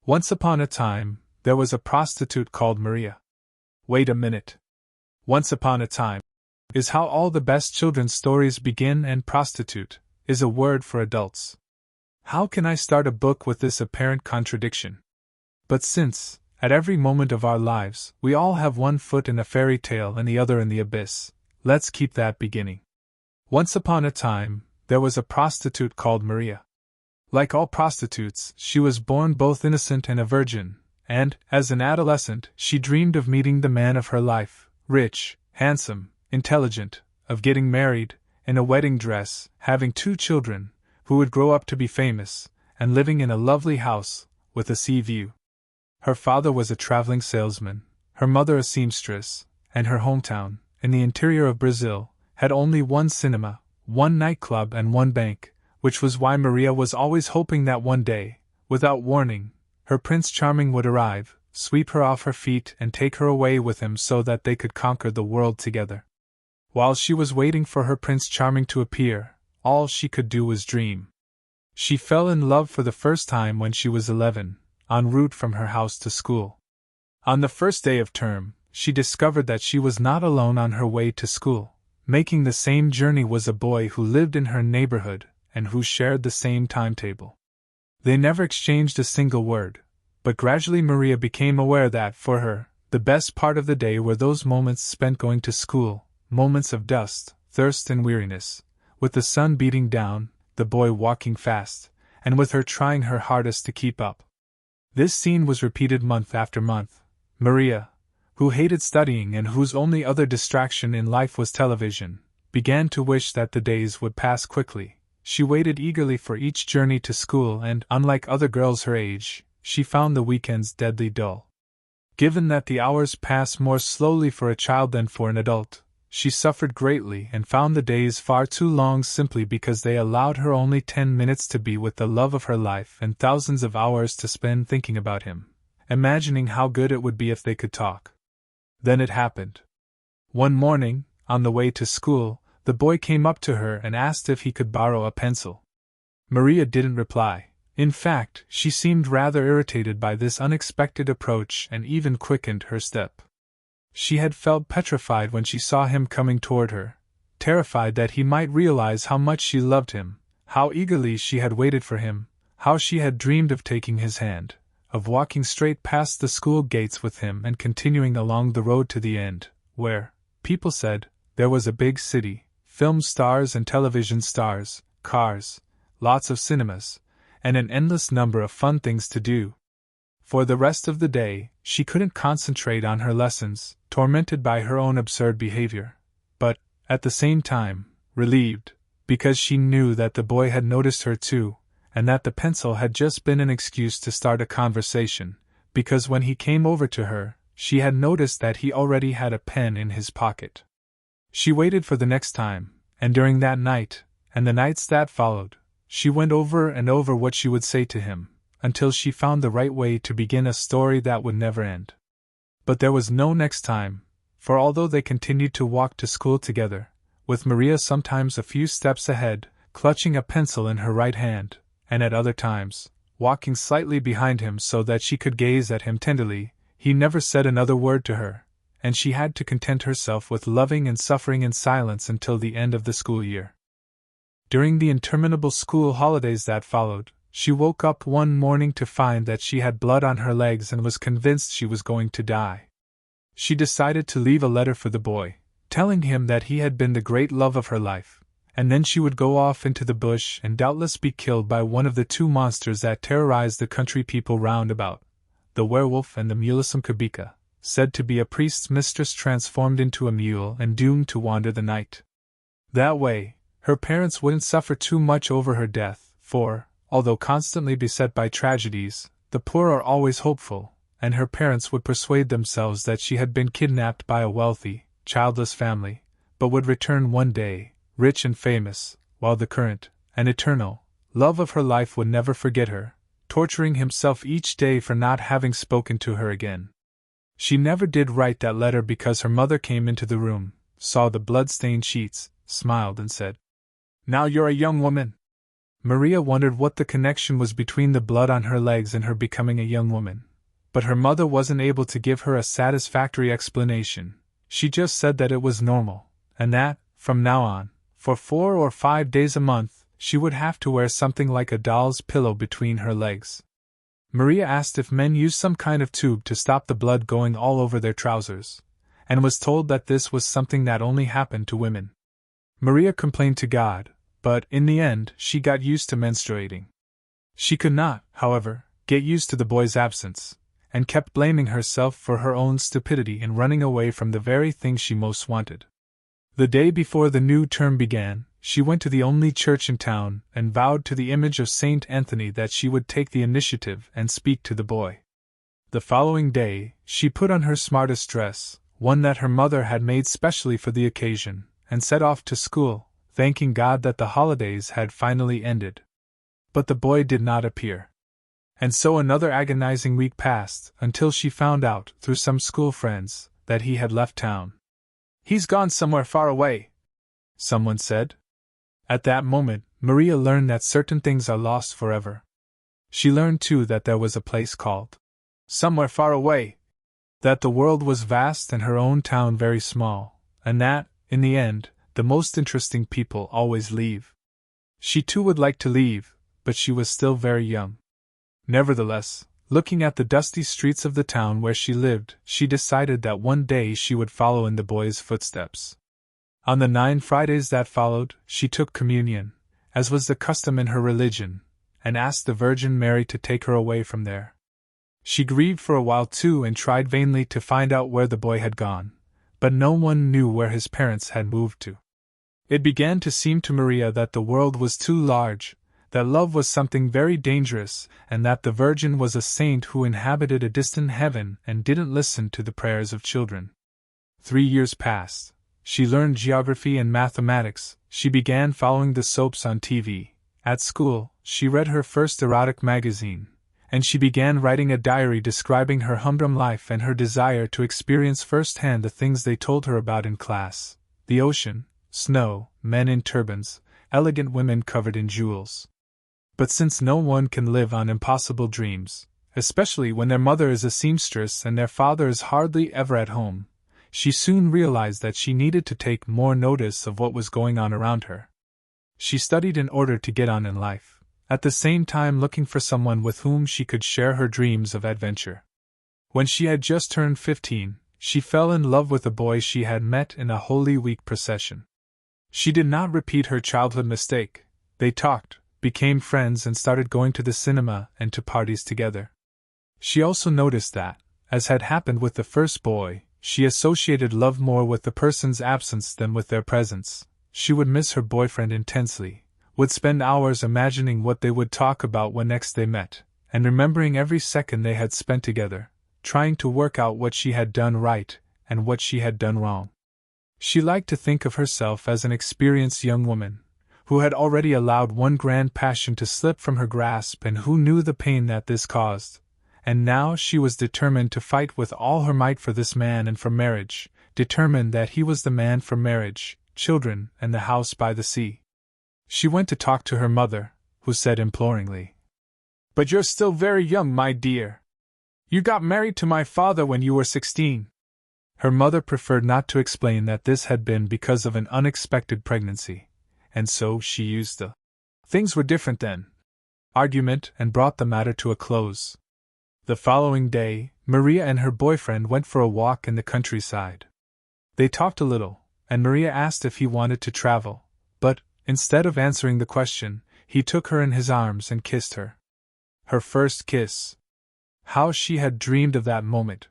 Once upon a time, there was a prostitute called Maria. Wait a minute. Once upon a time is how all the best children's stories begin, and prostitute is a word for adults. How can I start a book with this apparent contradiction? But since, at every moment of our lives, we all have one foot in a fairy tale and the other in the abyss, let's keep that beginning. Once upon a time, there was a prostitute called Maria. Like all prostitutes, she was born both innocent and a virgin, and, as an adolescent, she dreamed of meeting the man of her life, rich, handsome, intelligent, of getting married, in a wedding dress, having 2 children, who would grow up to be famous, and living in a lovely house, with a sea view. Her father was a traveling salesman, her mother a seamstress, and her hometown, in the interior of Brazil, had only one cinema, one nightclub and one bank, which was why Maria was always hoping that one day, without warning, her Prince Charming would arrive, sweep her off her feet and take her away with him so that they could conquer the world together. While she was waiting for her Prince Charming to appear, all she could do was dream. She fell in love for the first time when she was 11, en route from her house to school. On the first day of term, she discovered that she was not alone on her way to school. Making the same journey was a boy who lived in her neighborhood and who shared the same timetable. They never exchanged a single word, but gradually Maria became aware that, for her, the best part of the day were those moments spent going to school, moments of dust, thirst and weariness, with the sun beating down, the boy walking fast, and with her trying her hardest to keep up. This scene was repeated month after month. Maria, who hated studying and whose only other distraction in life was television, began to wish that the days would pass quickly. She waited eagerly for each journey to school and, unlike other girls her age, she found the weekends deadly dull. Given that the hours pass more slowly for a child than for an adult, she suffered greatly and found the days far too long simply because they allowed her only 10 minutes to be with the love of her life and thousands of hours to spend thinking about him, imagining how good it would be if they could talk. Then it happened. One morning, on the way to school, the boy came up to her and asked if he could borrow a pencil. Maria didn't reply. In fact, she seemed rather irritated by this unexpected approach and even quickened her step. She had felt petrified when she saw him coming toward her, terrified that he might realize how much she loved him, how eagerly she had waited for him, how she had dreamed of taking his hand, of walking straight past the school gates with him and continuing along the road to the end, where, people said, there was a big city, film stars and television stars, cars, lots of cinemas, and an endless number of fun things to do. For the rest of the day, she couldn't concentrate on her lessons, tormented by her own absurd behavior, but, at the same time, relieved, because she knew that the boy had noticed her too, and that the pencil had just been an excuse to start a conversation, because when he came over to her, she had noticed that he already had a pen in his pocket. She waited for the next time, and during that night, and the nights that followed, she went over and over what she would say to him, until she found the right way to begin a story that would never end. But there was no next time, for although they continued to walk to school together, with Maria sometimes a few steps ahead, clutching a pencil in her right hand, and at other times, walking slightly behind him so that she could gaze at him tenderly, he never said another word to her, and she had to content herself with loving and suffering in silence until the end of the school year. During the interminable school holidays that followed, she woke up one morning to find that she had blood on her legs and was convinced she was going to die. She decided to leave a letter for the boy, telling him that he had been the great love of her life, and then she would go off into the bush and doubtless be killed by one of the 2 monsters that terrorized the country people round about, the werewolf and the mulesum kubica, said to be a priest's mistress transformed into a mule and doomed to wander the night. That way, her parents wouldn't suffer too much over her death, for, although constantly beset by tragedies, the poor are always hopeful, and her parents would persuade themselves that she had been kidnapped by a wealthy, childless family, but would return one day, rich and famous, while the current, and eternal, love of her life would never forget her, torturing himself each day for not having spoken to her again. She never did write that letter because her mother came into the room, saw the blood-stained sheets, smiled and said, "Now you're a young woman." Maria wondered what the connection was between the blood on her legs and her becoming a young woman. But her mother wasn't able to give her a satisfactory explanation. She just said that it was normal, and that, from now on, for 4 or 5 days a month, she would have to wear something like a doll's pillow between her legs. Maria asked if men used some kind of tube to stop the blood going all over their trousers, and was told that this was something that only happened to women. Maria complained to God, but, in the end, she got used to menstruating. She could not, however, get used to the boy's absence, and kept blaming herself for her own stupidity in running away from the very thing she most wanted. The day before the new term began, she went to the only church in town and vowed to the image of Saint Anthony that she would take the initiative and speak to the boy. The following day, she put on her smartest dress, one that her mother had made specially for the occasion, and set off to school, thanking God that the holidays had finally ended. But the boy did not appear. And so another agonizing week passed, until she found out, through some school friends, that he had left town. "He's gone somewhere far away," someone said. At that moment, Maria learned that certain things are lost forever. She learned too that there was a place called somewhere far away, that the world was vast and her own town very small, and that, in the end, the most interesting people always leave. She too would like to leave, but she was still very young. Nevertheless, looking at the dusty streets of the town where she lived, she decided that one day she would follow in the boy's footsteps. On the 9 Fridays that followed, she took communion, as was the custom in her religion, and asked the Virgin Mary to take her away from there. She grieved for a while too and tried vainly to find out where the boy had gone, but no one knew where his parents had moved to. It began to seem to Maria that the world was too large, that love was something very dangerous, and that the Virgin was a saint who inhabited a distant heaven and didn't listen to the prayers of children. 3 years passed. She learned geography and mathematics, she began following the soaps on TV. At school, she read her first erotic magazine, and she began writing a diary describing her humdrum life and her desire to experience firsthand the things they told her about in class: the ocean, snow, men in turbans, elegant women covered in jewels. But since no one can live on impossible dreams, especially when their mother is a seamstress and their father is hardly ever at home, she soon realized that she needed to take more notice of what was going on around her. She studied in order to get on in life, at the same time looking for someone with whom she could share her dreams of adventure. When she had just turned 15, she fell in love with a boy she had met in a Holy Week procession. She did not repeat her childhood mistake. They talked, became friends, and started going to the cinema and to parties together. She also noticed that, as had happened with the first boy, she associated love more with the person's absence than with their presence. She would miss her boyfriend intensely, would spend hours imagining what they would talk about when next they met, and remembering every second they had spent together, trying to work out what she had done right and what she had done wrong. She liked to think of herself as an experienced young woman, who had already allowed one grand passion to slip from her grasp and who knew the pain that this caused. And now she was determined to fight with all her might for this man and for marriage, determined that he was the man for marriage, children, and the house by the sea. She went to talk to her mother, who said imploringly, "But you're still very young, my dear. You got married to my father when you were 16. Her mother preferred not to explain that this had been because of an unexpected pregnancy, and so she used the "things were different then" argument and brought the matter to a close. The following day, Maria and her boyfriend went for a walk in the countryside. They talked a little, and Maria asked if he wanted to travel, but, instead of answering the question, he took her in his arms and kissed her. Her first kiss. How she had dreamed of that moment!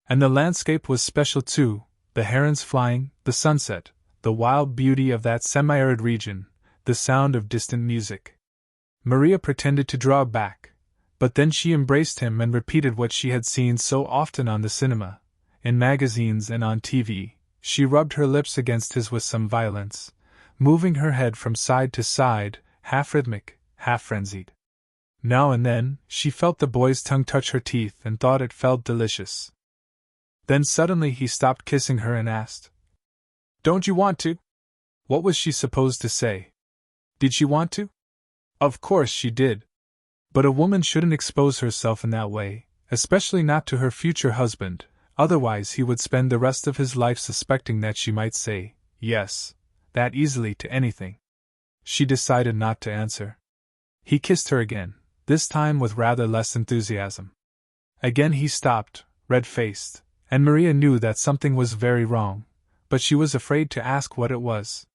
And the landscape was special too, the herons flying, the sunset, the wild beauty of that semi-arid region, the sound of distant music. Maria pretended to draw back, but then she embraced him and repeated what she had seen so often on the cinema, in magazines and on TV. She rubbed her lips against his with some violence, moving her head from side to side, half rhythmic, half frenzied. Now and then, she felt the boy's tongue touch her teeth and thought it felt delicious. Then suddenly he stopped kissing her and asked, "Don't you want to?" What was she supposed to say? Did she want to? Of course she did. But a woman shouldn't expose herself in that way, especially not to her future husband, otherwise he would spend the rest of his life suspecting that she might say, yes, that easily to anything. She decided not to answer. He kissed her again, this time with rather less enthusiasm. Again he stopped, red-faced, and Maria knew that something was very wrong, but she was afraid to ask what it was.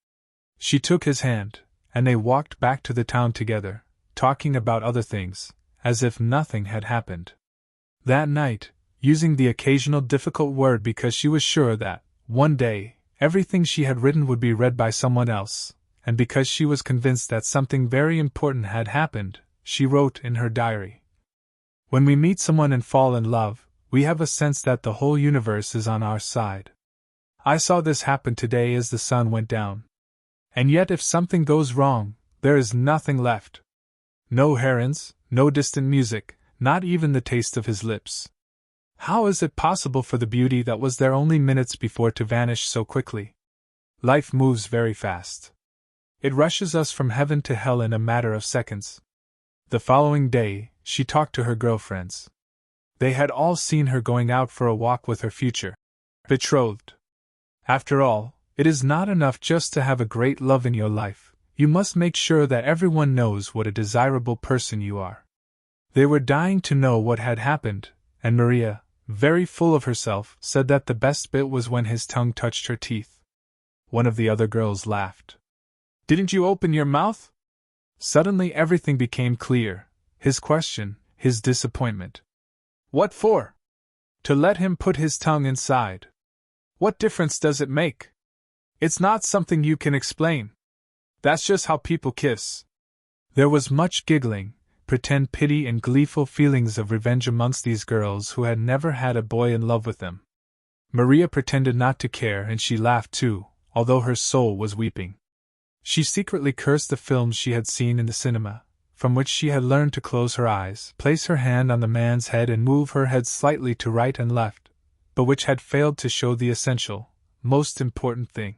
She took his hand, and they walked back to the town together, talking about other things, as if nothing had happened. That night, using the occasional difficult word because she was sure that, one day, everything she had written would be read by someone else, and because she was convinced that something very important had happened, she wrote in her diary. When we meet someone and fall in love, we have a sense that the whole universe is on our side. I saw this happen today as the sun went down. And yet if something goes wrong, there is nothing left. No herons, no distant music, not even the taste of his lips. How is it possible for the beauty that was there only minutes before to vanish so quickly? Life moves very fast. It rushes us from heaven to hell in a matter of seconds. The following day, she talked to her girlfriends. They had all seen her going out for a walk with her future betrothed. After all, it is not enough just to have a great love in your life, you must make sure that everyone knows what a desirable person you are. They were dying to know what had happened, and Maria, very full of herself, said that the best bit was when his tongue touched her teeth. One of the other girls laughed. Didn't you open your mouth? Suddenly everything became clear, his question, his disappointment. What for? To let him put his tongue inside. What difference does it make? It's not something you can explain. That's just how people kiss. There was much giggling, pretend pity and gleeful feelings of revenge amongst these girls who had never had a boy in love with them. Maria pretended not to care and she laughed too, although her soul was weeping. She secretly cursed the films she had seen in the cinema, from which she had learned to close her eyes, place her hand on the man's head and move her head slightly to right and left, but which had failed to show the essential, most important thing.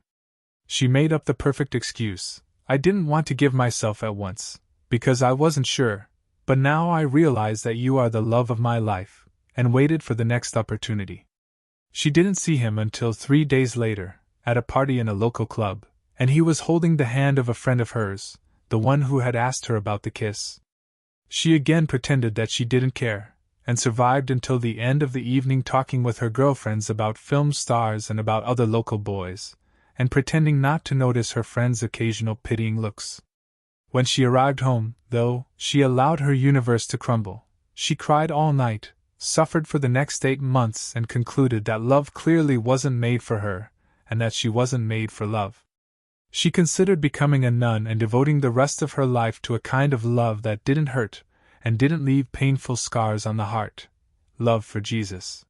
She made up the perfect excuse. I didn't want to give myself at once, because I wasn't sure, but now I realize that you are the love of my life, and waited for the next opportunity. She didn't see him until 3 days later, at a party in a local club, and he was holding the hand of a friend of hers, the one who had asked her about the kiss. She again pretended that she didn't care, and survived until the end of the evening talking with her girlfriends about film stars and about other local boys, and pretending not to notice her friends' occasional pitying looks. When she arrived home, though, she allowed her universe to crumble. She cried all night, suffered for the next 8 months and concluded that love clearly wasn't made for her, and that she wasn't made for love. She considered becoming a nun and devoting the rest of her life to a kind of love that didn't hurt, and didn't leave painful scars on the heart. Love for Jesus.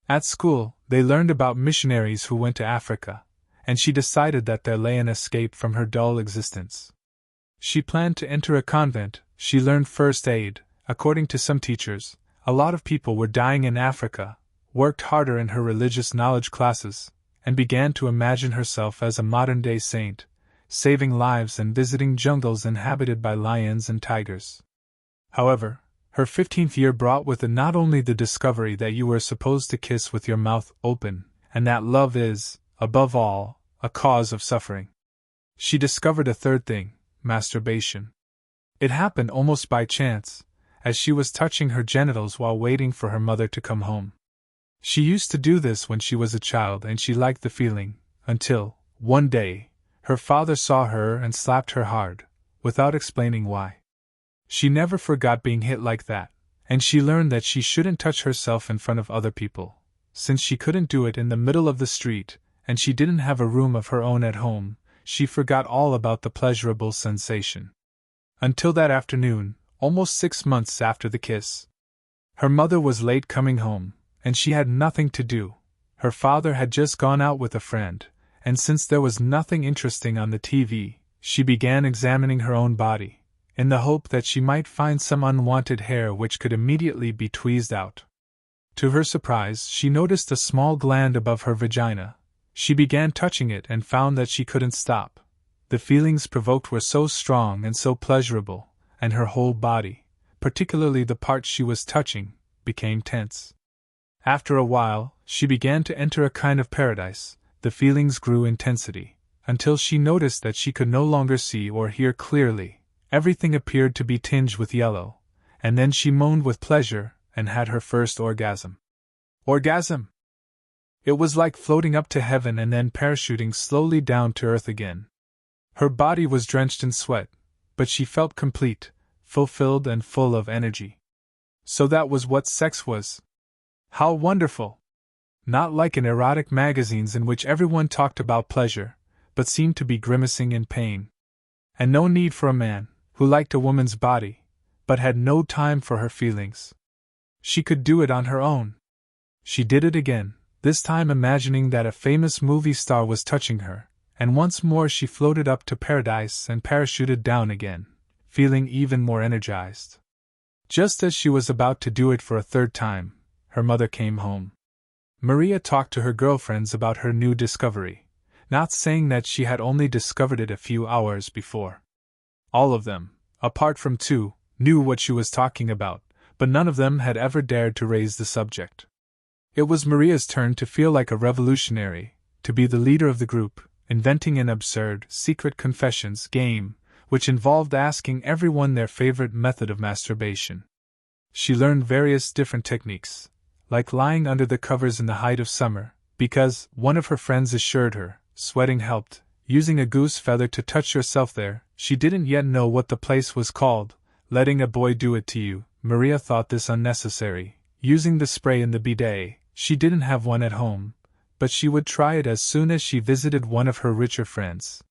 At school, they learned about missionaries who went to Africa, and she decided that there lay an escape from her dull existence. She planned to enter a convent. She learned first aid. According to some teachers, a lot of people were dying in Africa, worked harder in her religious knowledge classes, and began to imagine herself as a modern-day saint, saving lives and visiting jungles inhabited by lions and tigers. However, her 15th year brought with it not only the discovery that you were supposed to kiss with your mouth open, and that love is, above all, a cause of suffering. She discovered a third thing: masturbation. It happened almost by chance, as she was touching her genitals while waiting for her mother to come home. She used to do this when she was a child and she liked the feeling, until, one day, her father saw her and slapped her hard, without explaining why. She never forgot being hit like that, and she learned that she shouldn't touch herself in front of other people, since she couldn't do it in the middle of the street, and she didn't have a room of her own at home. She forgot all about the pleasurable sensation. Until that afternoon, almost 6 months after the kiss. Her mother was late coming home, and she had nothing to do. Her father had just gone out with a friend, and since there was nothing interesting on the TV, she began examining her own body, in the hope that she might find some unwanted hair which could immediately be tweezed out. To her surprise, she noticed a small gland above her vagina. She began touching it and found that she couldn't stop. The feelings provoked were so strong and so pleasurable, and her whole body, particularly the part she was touching, became tense. After a while, she began to enter a kind of paradise. The feelings grew in intensity, until she noticed that she could no longer see or hear clearly. Everything appeared to be tinged with yellow, and then she moaned with pleasure and had her first orgasm. Orgasm! It was like floating up to heaven and then parachuting slowly down to earth again. Her body was drenched in sweat, but she felt complete, fulfilled and full of energy. So that was what sex was. How wonderful! Not like in erotic magazines in which everyone talked about pleasure, but seemed to be grimacing in pain. And no need for a man, who liked a woman's body, but had no time for her feelings. She could do it on her own. She did it again, this time imagining that a famous movie star was touching her, and once more she floated up to paradise and parachuted down again, feeling even more energized. Just as she was about to do it for a third time, her mother came home. Maria talked to her girlfriends about her new discovery, not saying that she had only discovered it a few hours before. All of them, apart from two, knew what she was talking about, but none of them had ever dared to raise the subject. It was Maria's turn to feel like a revolutionary, to be the leader of the group, inventing an absurd, secret confessions game, which involved asking everyone their favorite method of masturbation. She learned various different techniques, like lying under the covers in the height of summer, because, one of her friends assured her, sweating helped, using a goose feather to touch yourself there. She didn't yet know what the place was called. Letting a boy do it to you, Maria thought this unnecessary. Using the spray in the bidet, she didn't have one at home, but she would try it as soon as she visited one of her richer friends.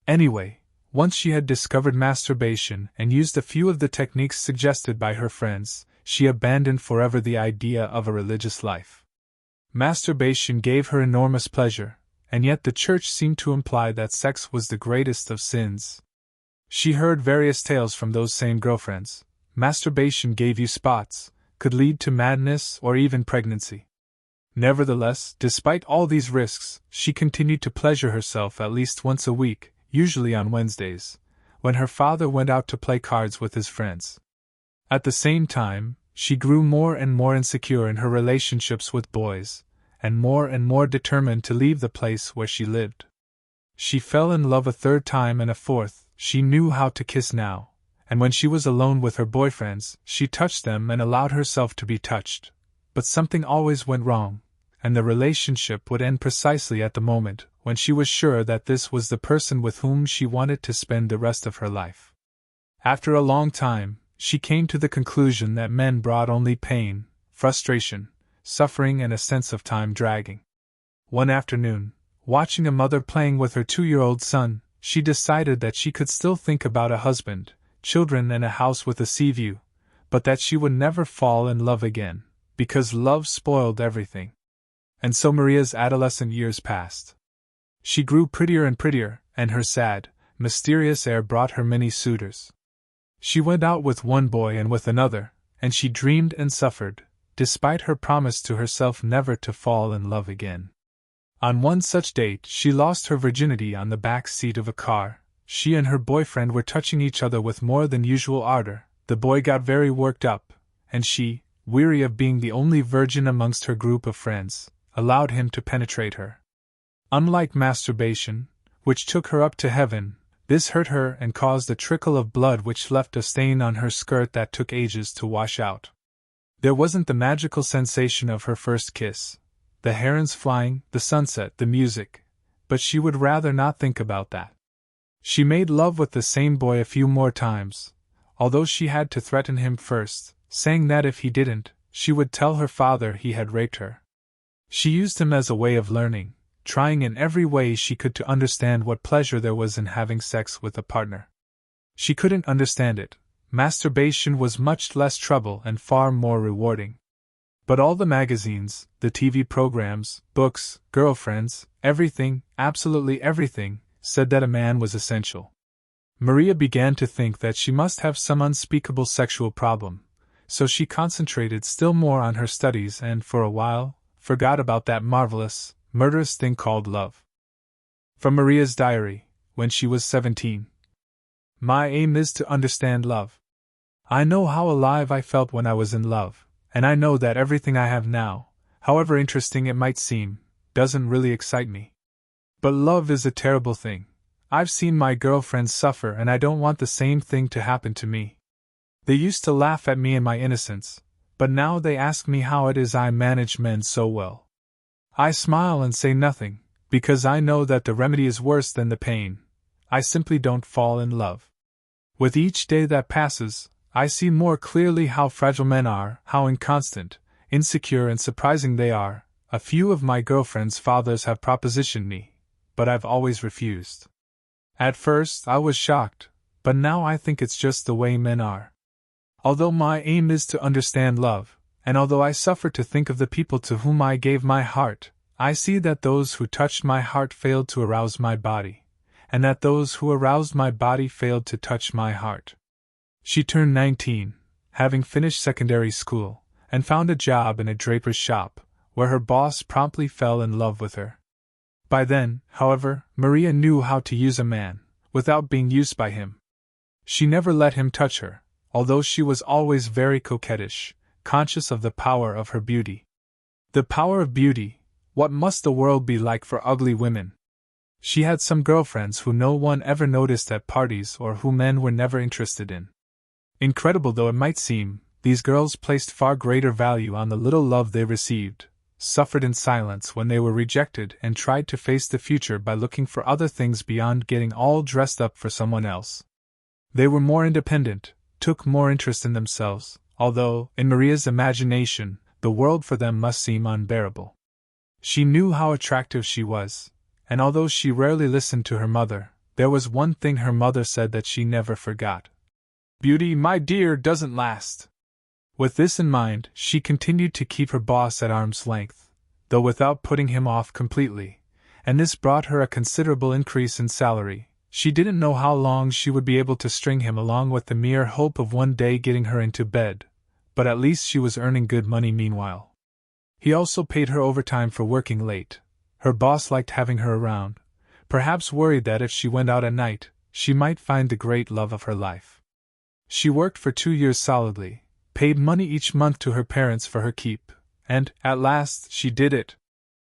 Anyway, once she had discovered masturbation and used a few of the techniques suggested by her friends, she abandoned forever the idea of a religious life. Masturbation gave her enormous pleasure, and yet the church seemed to imply that sex was the greatest of sins. She heard various tales from those same girlfriends. Masturbation gave you spots, could lead to madness or even pregnancy. Nevertheless, despite all these risks, she continued to pleasure herself at least once a week, usually on Wednesdays, when her father went out to play cards with his friends. At the same time, she grew more and more insecure in her relationships with boys, and more determined to leave the place where she lived. She fell in love a third time and a fourth. She knew how to kiss now, and when she was alone with her boyfriends, she touched them and allowed herself to be touched. But something always went wrong, and the relationship would end precisely at the moment when she was sure that this was the person with whom she wanted to spend the rest of her life. After a long time, she came to the conclusion that men brought only pain, frustration, suffering and a sense of time dragging. One afternoon, watching a mother playing with her 2-year-old son, she decided that she could still think about a husband, children and a house with a sea view, but that she would never fall in love again, because love spoiled everything. And so Maria's adolescent years passed. She grew prettier and prettier, and her sad, mysterious air brought her many suitors. She went out with one boy and with another, and she dreamed and suffered, despite her promise to herself never to fall in love again. On one such date, she lost her virginity on the back seat of a car. She and her boyfriend were touching each other with more than usual ardor. The boy got very worked up, and she, weary of being the only virgin amongst her group of friends, allowed him to penetrate her. Unlike masturbation, which took her up to heaven, this hurt her and caused a trickle of blood which left a stain on her skirt that took ages to wash out. There wasn't the magical sensation of her first kiss, the herons flying, the sunset, the music, but she would rather not think about that. She made love with the same boy a few more times, although she had to threaten him first, saying that if he didn't, she would tell her father he had raped her. She used him as a way of learning, trying in every way she could to understand what pleasure there was in having sex with a partner. She couldn't understand it. Masturbation was much less trouble and far more rewarding. But all the magazines, the TV programs, books, girlfriends, everything, absolutely everything, said that a man was essential. Maria began to think that she must have some unspeakable sexual problem, so she concentrated still more on her studies and, for a while, forgot about that marvelous, murderous thing called love. From Maria's diary, when she was 17. My aim is to understand love. I know how alive I felt when I was in love, and I know that everything I have now, however interesting it might seem, doesn't really excite me. But love is a terrible thing. I've seen my girlfriends suffer, and I don't want the same thing to happen to me. They used to laugh at me in my innocence, but now they ask me how it is I manage men so well. I smile and say nothing, because I know that the remedy is worse than the pain. I simply don't fall in love. With each day that passes, I see more clearly how fragile men are, how inconstant, insecure and surprising they are. A few of my girlfriends' fathers have propositioned me, but I've always refused. At first I was shocked, but now I think it's just the way men are. Although my aim is to understand love, and although I suffer to think of the people to whom I gave my heart, I see that those who touched my heart failed to arouse my body, and that those who aroused my body failed to touch my heart. She turned 19, having finished secondary school, and found a job in a draper's shop, where her boss promptly fell in love with her. By then, however, Maria knew how to use a man, without being used by him. She never let him touch her, although she was always very coquettish, conscious of the power of her beauty. The power of beauty, what must the world be like for ugly women? She had some girlfriends who no one ever noticed at parties or who men were never interested in. Incredible though it might seem, these girls placed far greater value on the little love they received, suffered in silence when they were rejected, and tried to face the future by looking for other things beyond getting all dressed up for someone else. They were more independent, took more interest in themselves, although, in Maria's imagination, the world for them must seem unbearable. She knew how attractive she was, and although she rarely listened to her mother, there was one thing her mother said that she never forgot. "Beauty, my dear, doesn't last." With this in mind, she continued to keep her boss at arm's length, though without putting him off completely, and this brought her a considerable increase in salary. She didn't know how long she would be able to string him along with the mere hope of one day getting her into bed, but at least she was earning good money meanwhile. He also paid her overtime for working late. Her boss liked having her around, perhaps worried that if she went out at night, she might find the great love of her life. She worked for 2 years solidly, paid money each month to her parents for her keep, and, at last, she did it.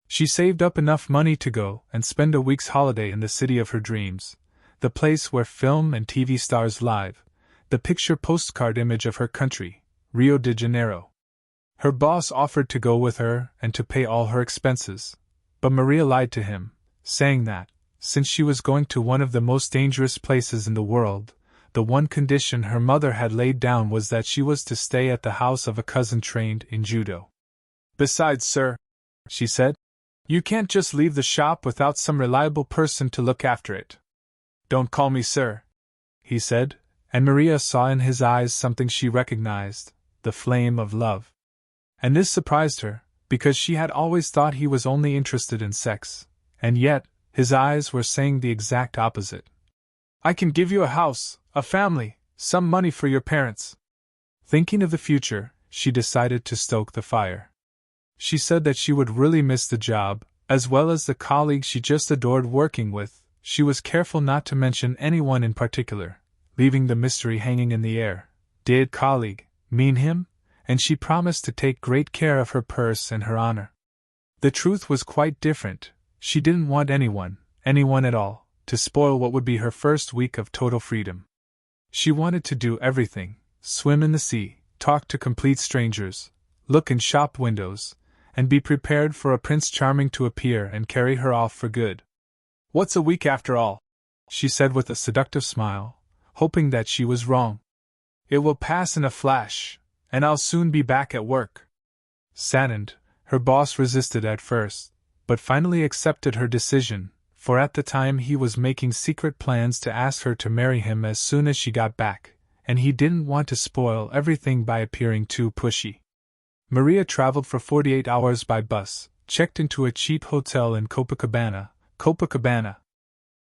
She saved up enough money to go and spend a week's holiday in the city of her dreams, the place where film and TV stars live, the picture postcard image of her country, Rio de Janeiro. Her boss offered to go with her and to pay all her expenses, but Maria lied to him, saying that, since she was going to one of the most dangerous places in the world, the one condition her mother had laid down was that she was to stay at the house of a cousin trained in judo. "Besides, sir," she said, "you can't just leave the shop without some reliable person to look after it." "Don't call me sir," he said, and Maria saw in his eyes something she recognized, the flame of love. And this surprised her, because she had always thought he was only interested in sex, and yet, his eyes were saying the exact opposite. "I can give you a house, a family, some money for your parents." Thinking of the future, she decided to stoke the fire. She said that she would really miss the job, as well as the colleague she just adored working with. She was careful not to mention anyone in particular, leaving the mystery hanging in the air. Did colleague mean him? And she promised to take great care of her purse and her honor. The truth was quite different. She didn't want anyone at all, to spoil what would be her first week of total freedom. She wanted to do everything: swim in the sea, talk to complete strangers, look in shop windows, and be prepared for a Prince Charming to appear and carry her off for good. "What's a week after all?" she said with a seductive smile, hoping that she was wrong. "It will pass in a flash, and I'll soon be back at work." Saddened, her boss resisted at first, but finally accepted her decision, for at the time he was making secret plans to ask her to marry him as soon as she got back, and he didn't want to spoil everything by appearing too pushy. Maria traveled for 48 hours by bus, checked into a cheap hotel in Copacabana.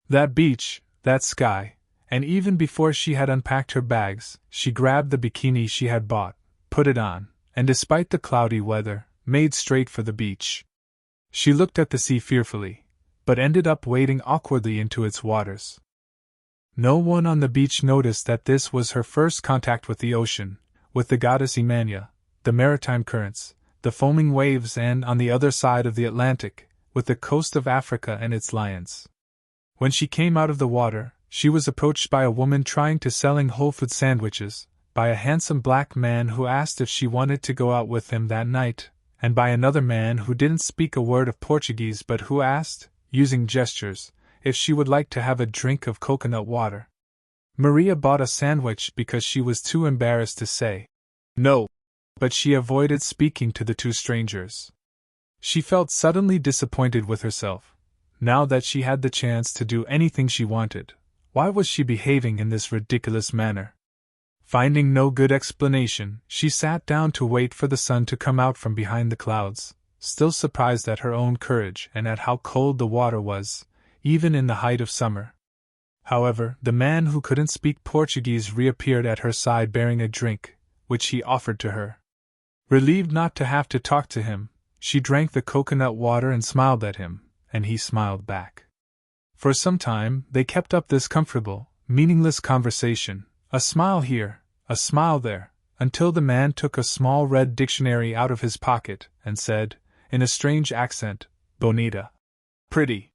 That beach, that sky, and even before she had unpacked her bags, she grabbed the bikini she had bought, put it on, and despite the cloudy weather, made straight for the beach. She looked at the sea fearfully, but ended up wading awkwardly into its waters. No one on the beach noticed that this was her first contact with the ocean, with the goddess Imania, the maritime currents, the foaming waves, and, on the other side of the Atlantic, with the coast of Africa and its lions. When she came out of the water, she was approached by a woman trying to selling whole food sandwiches, by a handsome black man who asked if she wanted to go out with him that night, and by another man who didn't speak a word of Portuguese but who asked, using gestures, if she would like to have a drink of coconut water. Maria bought a sandwich because she was too embarrassed to say no, but she avoided speaking to the two strangers. She felt suddenly disappointed with herself. Now that she had the chance to do anything she wanted, why was she behaving in this ridiculous manner? Finding no good explanation, she sat down to wait for the sun to come out from behind the clouds, still surprised at her own courage and at how cold the water was, even in the height of summer. However, the man who couldn't speak Portuguese reappeared at her side bearing a drink, which he offered to her. Relieved not to have to talk to him, she drank the coconut water and smiled at him, and he smiled back. For some time, they kept up this comfortable, meaningless conversation, a smile here, a smile there, until the man took a small red dictionary out of his pocket and said, in a strange accent, "Bonita." Pretty.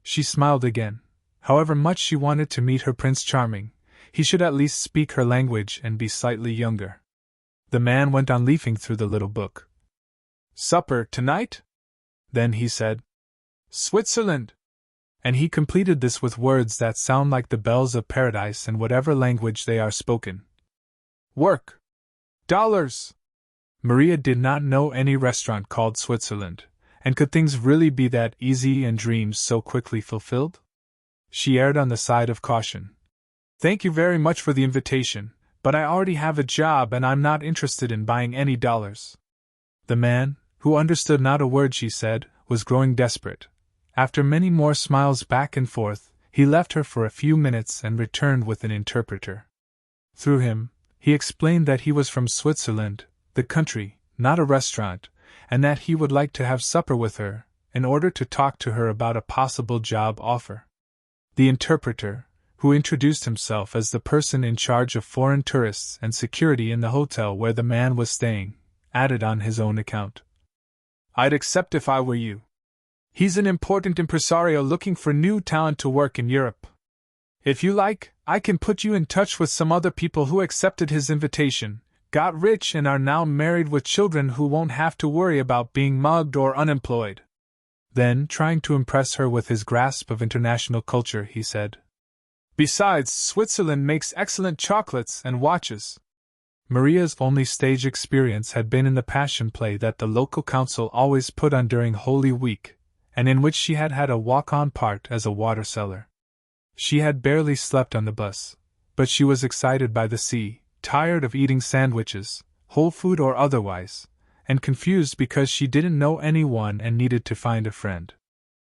She smiled again. However much she wanted to meet her Prince Charming, he should at least speak her language and be slightly younger. The man went on leafing through the little book. "Supper tonight?" Then he said, "Switzerland." And he completed this with words that sound like the bells of paradise in whatever language they are spoken. "Work. Dollars." Maria did not know any restaurant called Switzerland, and could things really be that easy and dreams so quickly fulfilled? She erred on the side of caution. "Thank you very much for the invitation, but I already have a job and I'm not interested in buying any dollars." The man, who understood not a word she said, was growing desperate. After many more smiles back and forth, he left her for a few minutes and returned with an interpreter. Through him, he explained that he was from Switzerland, the country, not a restaurant, and that he would like to have supper with her, in order to talk to her about a possible job offer. The interpreter, who introduced himself as the person in charge of foreign tourists and security in the hotel where the man was staying, added on his own account, "I'd accept if I were you. He's an important impresario looking for new talent to work in Europe. If you like, I can put you in touch with some other people who accepted his invitation, got rich and are now married with children who won't have to worry about being mugged or unemployed." Then, trying to impress her with his grasp of international culture, he said, "Besides, Switzerland makes excellent chocolates and watches." Maria's only stage experience had been in the passion play that the local council always put on during Holy Week, and in which she had had a walk-on part as a water seller. She had barely slept on the bus, but she was excited by the sea, tired of eating sandwiches, whole food or otherwise, and confused because she didn't know anyone and needed to find a friend.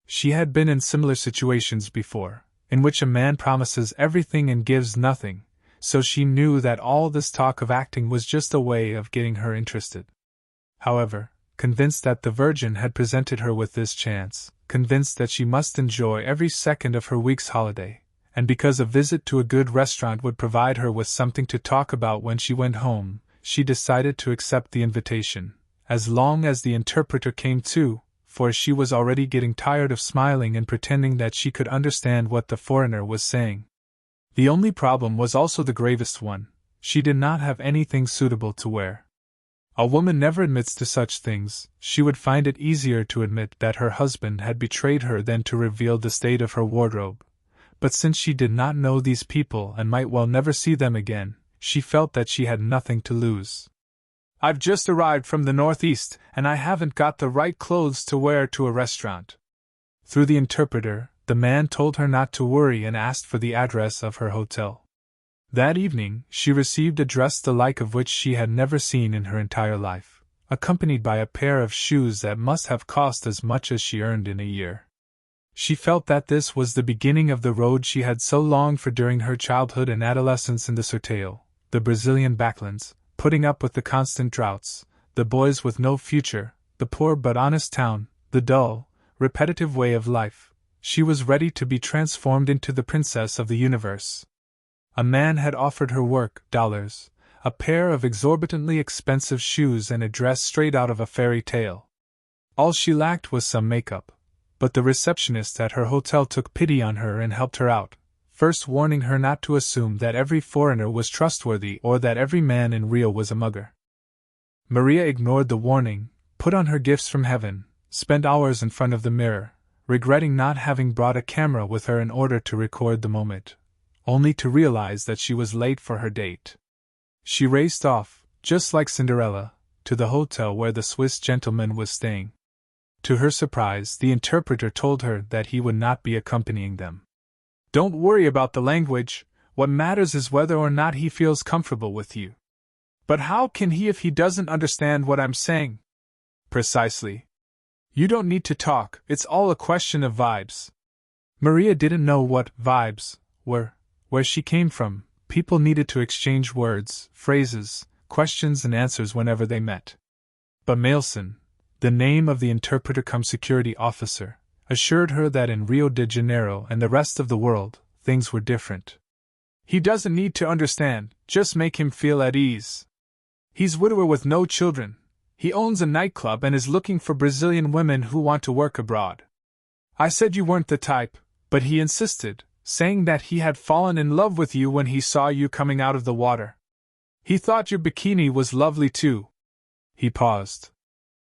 She had been in similar situations before, in which a man promises everything and gives nothing, so she knew that all this talk of acting was just a way of getting her interested. However, convinced that the Virgin had presented her with this chance, convinced that she must enjoy every second of her week's holiday, and because a visit to a good restaurant would provide her with something to talk about when she went home, she decided to accept the invitation, as long as the interpreter came too, for she was already getting tired of smiling and pretending that she could understand what the foreigner was saying. The only problem was also the gravest one: she did not have anything suitable to wear. A woman never admits to such things. She would find it easier to admit that her husband had betrayed her than to reveal the state of her wardrobe. But since she did not know these people and might well never see them again, she felt that she had nothing to lose. "I've just arrived from the Northeast, and I haven't got the right clothes to wear to a restaurant." Through the interpreter, the man told her not to worry and asked for the address of her hotel. That evening, she received a dress the like of which she had never seen in her entire life, accompanied by a pair of shoes that must have cost as much as she earned in a year. She felt that this was the beginning of the road she had so longed for during her childhood and adolescence in the Sorteio, the Brazilian backlands, putting up with the constant droughts, the boys with no future, the poor but honest town, the dull, repetitive way of life, she was ready to be transformed into the princess of the universe. A man had offered her work, dollars, a pair of exorbitantly expensive shoes and a dress straight out of a fairy tale. All she lacked was some makeup, but the receptionist at her hotel took pity on her and helped her out, first warning her not to assume that every foreigner was trustworthy or that every man in Rio was a mugger. Maria ignored the warning, put on her gifts from heaven, spent hours in front of the mirror, regretting not having brought a camera with her in order to record the moment, only to realize that she was late for her date. She raced off, just like Cinderella, to the hotel where the Swiss gentleman was staying. To her surprise, the interpreter told her that he would not be accompanying them. "Don't worry about the language, what matters is whether or not he feels comfortable with you." "But how can he if he doesn't understand what I'm saying?" "Precisely. You don't need to talk, it's all a question of vibes." Maria didn't know what vibes were. Where she came from, people needed to exchange words, phrases, questions and answers whenever they met. But Maelson, the name of the interpreter-cum-security officer, assured her that in Rio de Janeiro and the rest of the world, things were different. "He doesn't need to understand, just make him feel at ease. He's widower with no children. He owns a nightclub and is looking for Brazilian women who want to work abroad." I said you weren't the type, but he insisted, saying that he had fallen in love with you when he saw you coming out of the water. He thought your bikini was lovely too. He paused.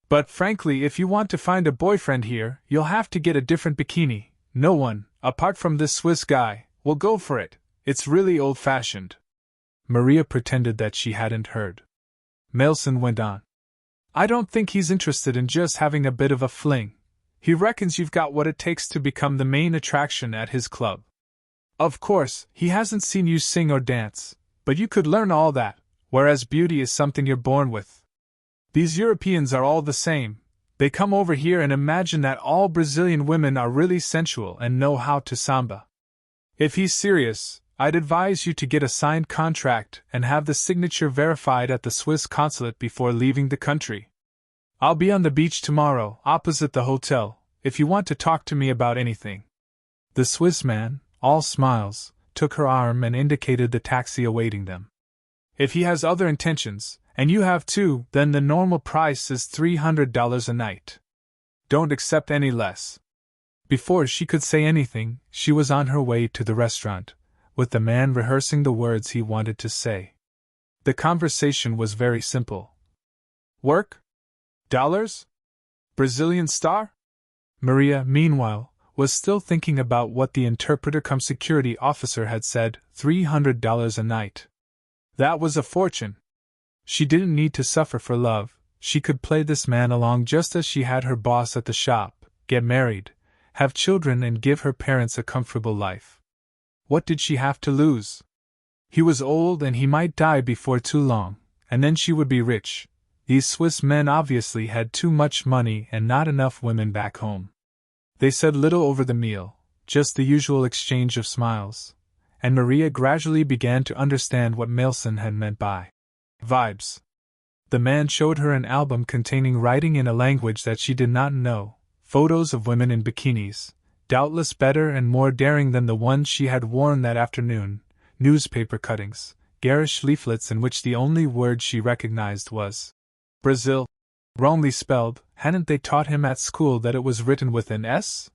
"But frankly, if you want to find a boyfriend here, you'll have to get a different bikini. No one, apart from this Swiss guy, will go for it. It's really old-fashioned." Maria pretended that she hadn't heard. Maelson went on. "I don't think he's interested in just having a bit of a fling. He reckons you've got what it takes to become the main attraction at his club. Of course, he hasn't seen you sing or dance, but you could learn all that, whereas beauty is something you're born with. These Europeans are all the same. They come over here and imagine that all Brazilian women are really sensual and know how to samba. If he's serious, I'd advise you to get a signed contract and have the signature verified at the Swiss consulate before leaving the country. I'll be on the beach tomorrow, opposite the hotel, if you want to talk to me about anything." The Swiss man, all smiles, took her arm and indicated the taxi awaiting them. "If he has other intentions, and you have too, then the normal price is $300 a night. Don't accept any less." Before she could say anything, she was on her way to the restaurant, with the man rehearsing the words he wanted to say. The conversation was very simple. "Work? Dollars? Brazilian star?" Maria, meanwhile, was still thinking about what the interpreter-cum-security officer had said, $300 a night. That was a fortune. She didn't need to suffer for love, she could play this man along just as she had her boss at the shop, get married, have children and give her parents a comfortable life. What did she have to lose? He was old and he might die before too long, and then she would be rich. These Swiss men obviously had too much money and not enough women back home. They said little over the meal, just the usual exchange of smiles, and Maria gradually began to understand what Maelson had meant by vibes. The man showed her an album containing writing in a language that she did not know, photos of women in bikinis, doubtless better and more daring than the ones she had worn that afternoon, newspaper cuttings, garish leaflets in which the only word she recognized was Brazil. Wrongly spelled, hadn't they taught him at school that it was written with an S?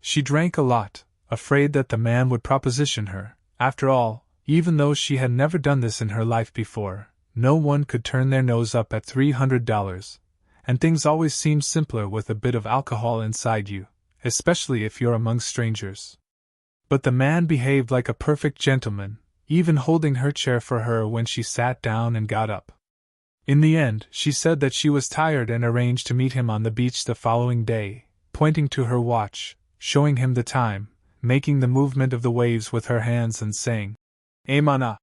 She drank a lot, afraid that the man would proposition her. After all, even though she had never done this in her life before, no one could turn their nose up at $300, and things always seem simpler with a bit of alcohol inside you, especially if you're among strangers. But the man behaved like a perfect gentleman, even holding her chair for her when she sat down and got up. In the end, she said that she was tired and arranged to meet him on the beach the following day, pointing to her watch, showing him the time, making the movement of the waves with her hands and saying, "Amanhã,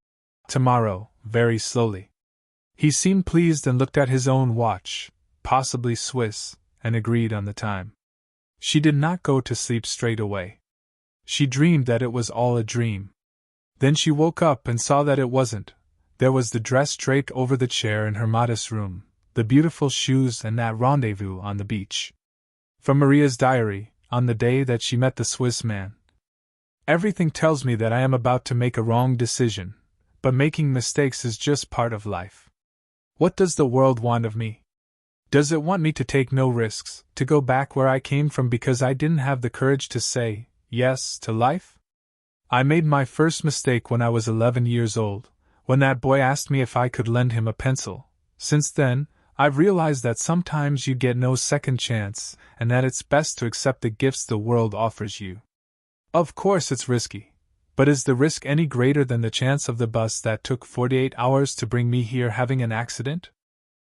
tomorrow," very slowly. He seemed pleased and looked at his own watch, possibly Swiss, and agreed on the time. She did not go to sleep straight away. She dreamed that it was all a dream. Then she woke up and saw that it wasn't. There was the dress draped over the chair in her modest room, the beautiful shoes and that rendezvous on the beach. From Maria's diary, on the day that she met the Swiss man. Everything tells me that I am about to make a wrong decision, but making mistakes is just part of life. What does the world want of me? Does it want me to take no risks, to go back where I came from because I didn't have the courage to say yes to life? I made my first mistake when I was 11 years old, when that boy asked me if I could lend him a pencil. Since then, I've realized that sometimes you get no second chance, and that it's best to accept the gifts the world offers you. Of course it's risky, but is the risk any greater than the chance of the bus that took 48 hours to bring me here having an accident?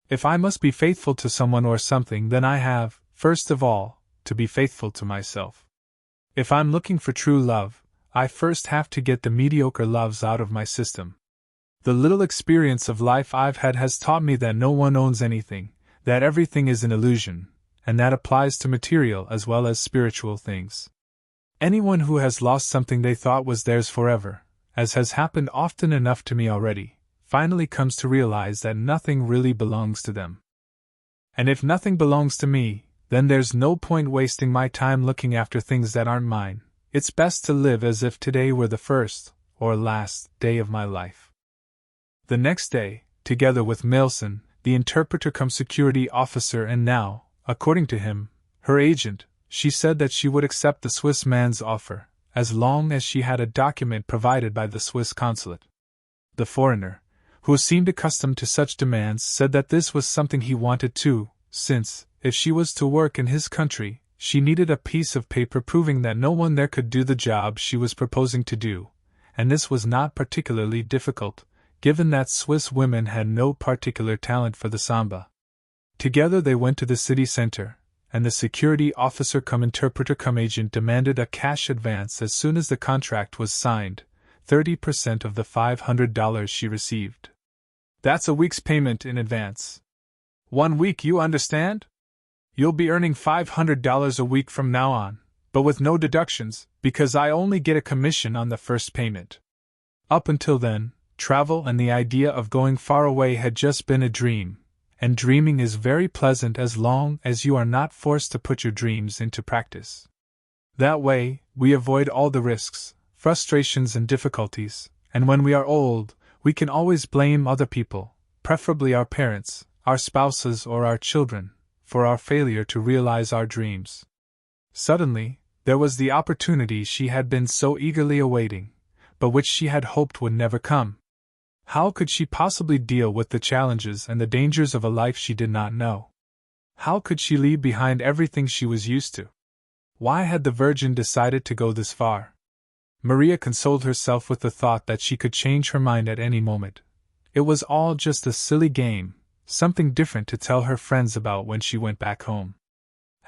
If I must be faithful to someone or something, then I have, first of all, to be faithful to myself. If I'm looking for true love, I first have to get the mediocre loves out of my system. The little experience of life I've had has taught me that no one owns anything, that everything is an illusion, and that applies to material as well as spiritual things. Anyone who has lost something they thought was theirs forever, as has happened often enough to me already, finally comes to realize that nothing really belongs to them. And if nothing belongs to me, then there's no point wasting my time looking after things that aren't mine. It's best to live as if today were the first, or last, day of my life. The next day, together with Milson, the interpreter cum security officer and now, according to him, her agent, she said that she would accept the Swiss man's offer, as long as she had a document provided by the Swiss consulate. The foreigner, who seemed accustomed to such demands, said that this was something he wanted too, since, if she was to work in his country, she needed a piece of paper proving that no one there could do the job she was proposing to do, and this was not particularly difficult, given that Swiss women had no particular talent for the samba. Together they went to the city center, and the security officer cum interpreter cum agent demanded a cash advance as soon as the contract was signed, 30% of the $500 she received. That's a week's payment in advance. 1 week, you understand? You'll be earning $500 a week from now on, but with no deductions, because I only get a commission on the first payment. Up until then, travel and the idea of going far away had just been a dream, and dreaming is very pleasant as long as you are not forced to put your dreams into practice. That way, we avoid all the risks, frustrations and difficulties, and when we are old, we can always blame other people, preferably our parents, our spouses or our children, for our failure to realize our dreams. Suddenly, there was the opportunity she had been so eagerly awaiting, but which she had hoped would never come. How could she possibly deal with the challenges and the dangers of a life she did not know? How could she leave behind everything she was used to? Why had the Virgin decided to go this far? Maria consoled herself with the thought that she could change her mind at any moment. It was all just a silly game, something different to tell her friends about when she went back home.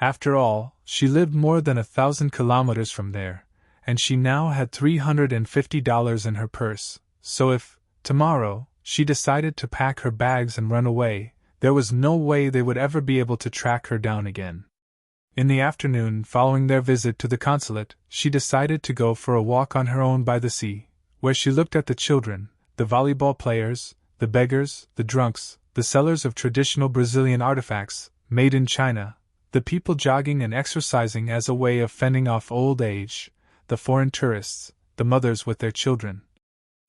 After all, she lived more than 1,000 kilometers from there, and she now had $350 in her purse, so if, tomorrow, she decided to pack her bags and run away, there was no way they would ever be able to track her down again. In the afternoon following their visit to the consulate, she decided to go for a walk on her own by the sea, where she looked at the children, the volleyball players, the beggars, the drunks, the sellers of traditional Brazilian artifacts, made in China, the people jogging and exercising as a way of fending off old age, the foreign tourists, the mothers with their children,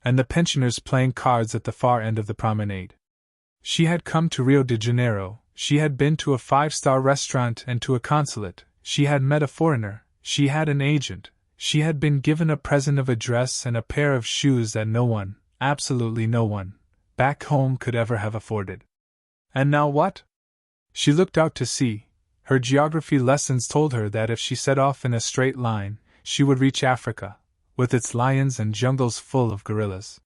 and the pensioners playing cards at the far end of the promenade. She had come to Rio de Janeiro, she had been to a 5-star restaurant and to a consulate, she had met a foreigner, she had an agent, she had been given a present of a dress and a pair of shoes that no one, absolutely no one, back home could ever have afforded. And now what? She looked out to sea. Her geography lessons told her that if she set off in a straight line, she would reach Africa, with its lions and jungles full of gorillas.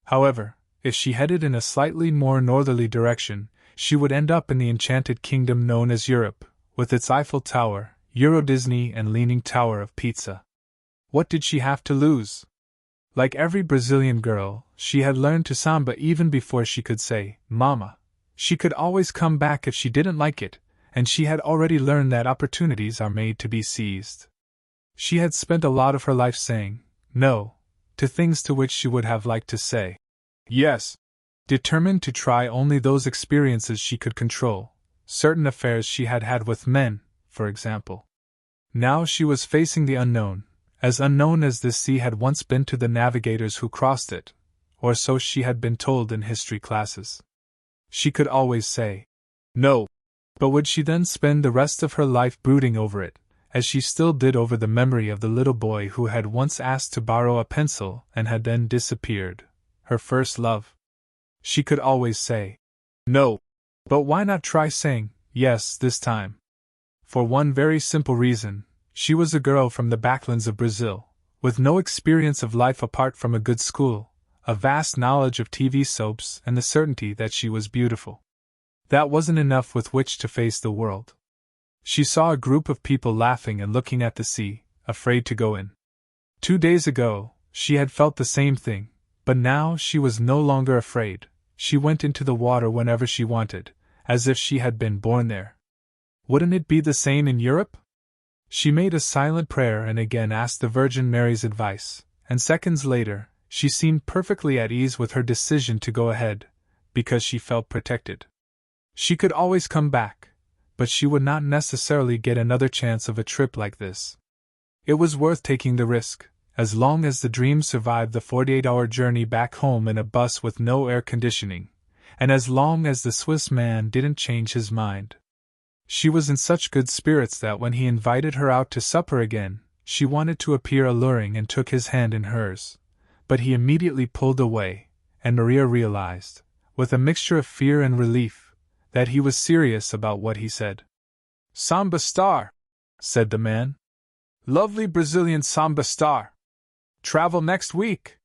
However, if she headed in a slightly more northerly direction, she would end up in the enchanted kingdom known as Europe, with its Eiffel Tower, Euro Disney and Leaning Tower of Pizza. What did she have to lose? Like every Brazilian girl, she had learned to samba even before she could say, "Mama." She could always come back if she didn't like it, and she had already learned that opportunities are made to be seized. She had spent a lot of her life saying no to things to which she would have liked to say yes, determined to try only those experiences she could control, certain affairs she had had with men, for example. Now she was facing the unknown, as unknown as this sea had once been to the navigators who crossed it, or so she had been told in history classes. She could always say, no, but would she then spend the rest of her life brooding over it, as she still did over the memory of the little boy who had once asked to borrow a pencil and had then disappeared, her first love? She could always say, no, but why not try saying, yes, this time? For one very simple reason, she was a girl from the backlands of Brazil, with no experience of life apart from a good school, a vast knowledge of TV soaps, and the certainty that she was beautiful. That wasn't enough with which to face the world. She saw a group of people laughing and looking at the sea, afraid to go in. 2 days ago, she had felt the same thing, but now she was no longer afraid. She went into the water whenever she wanted, as if she had been born there. Wouldn't it be the same in Europe? She made a silent prayer and again asked the Virgin Mary's advice, and seconds later, she seemed perfectly at ease with her decision to go ahead, because she felt protected. She could always come back, but she would not necessarily get another chance of a trip like this. It was worth taking the risk, as long as the dream survived the 48-hour journey back home in a bus with no air conditioning, and as long as the Swiss man didn't change his mind. She was in such good spirits that when he invited her out to supper again, she wanted to appear alluring and took his hand in hers, but he immediately pulled away, and Maria realized, with a mixture of fear and relief, that he was serious about what he said. "Samba star," said the man. "Lovely Brazilian samba star. Travel next week."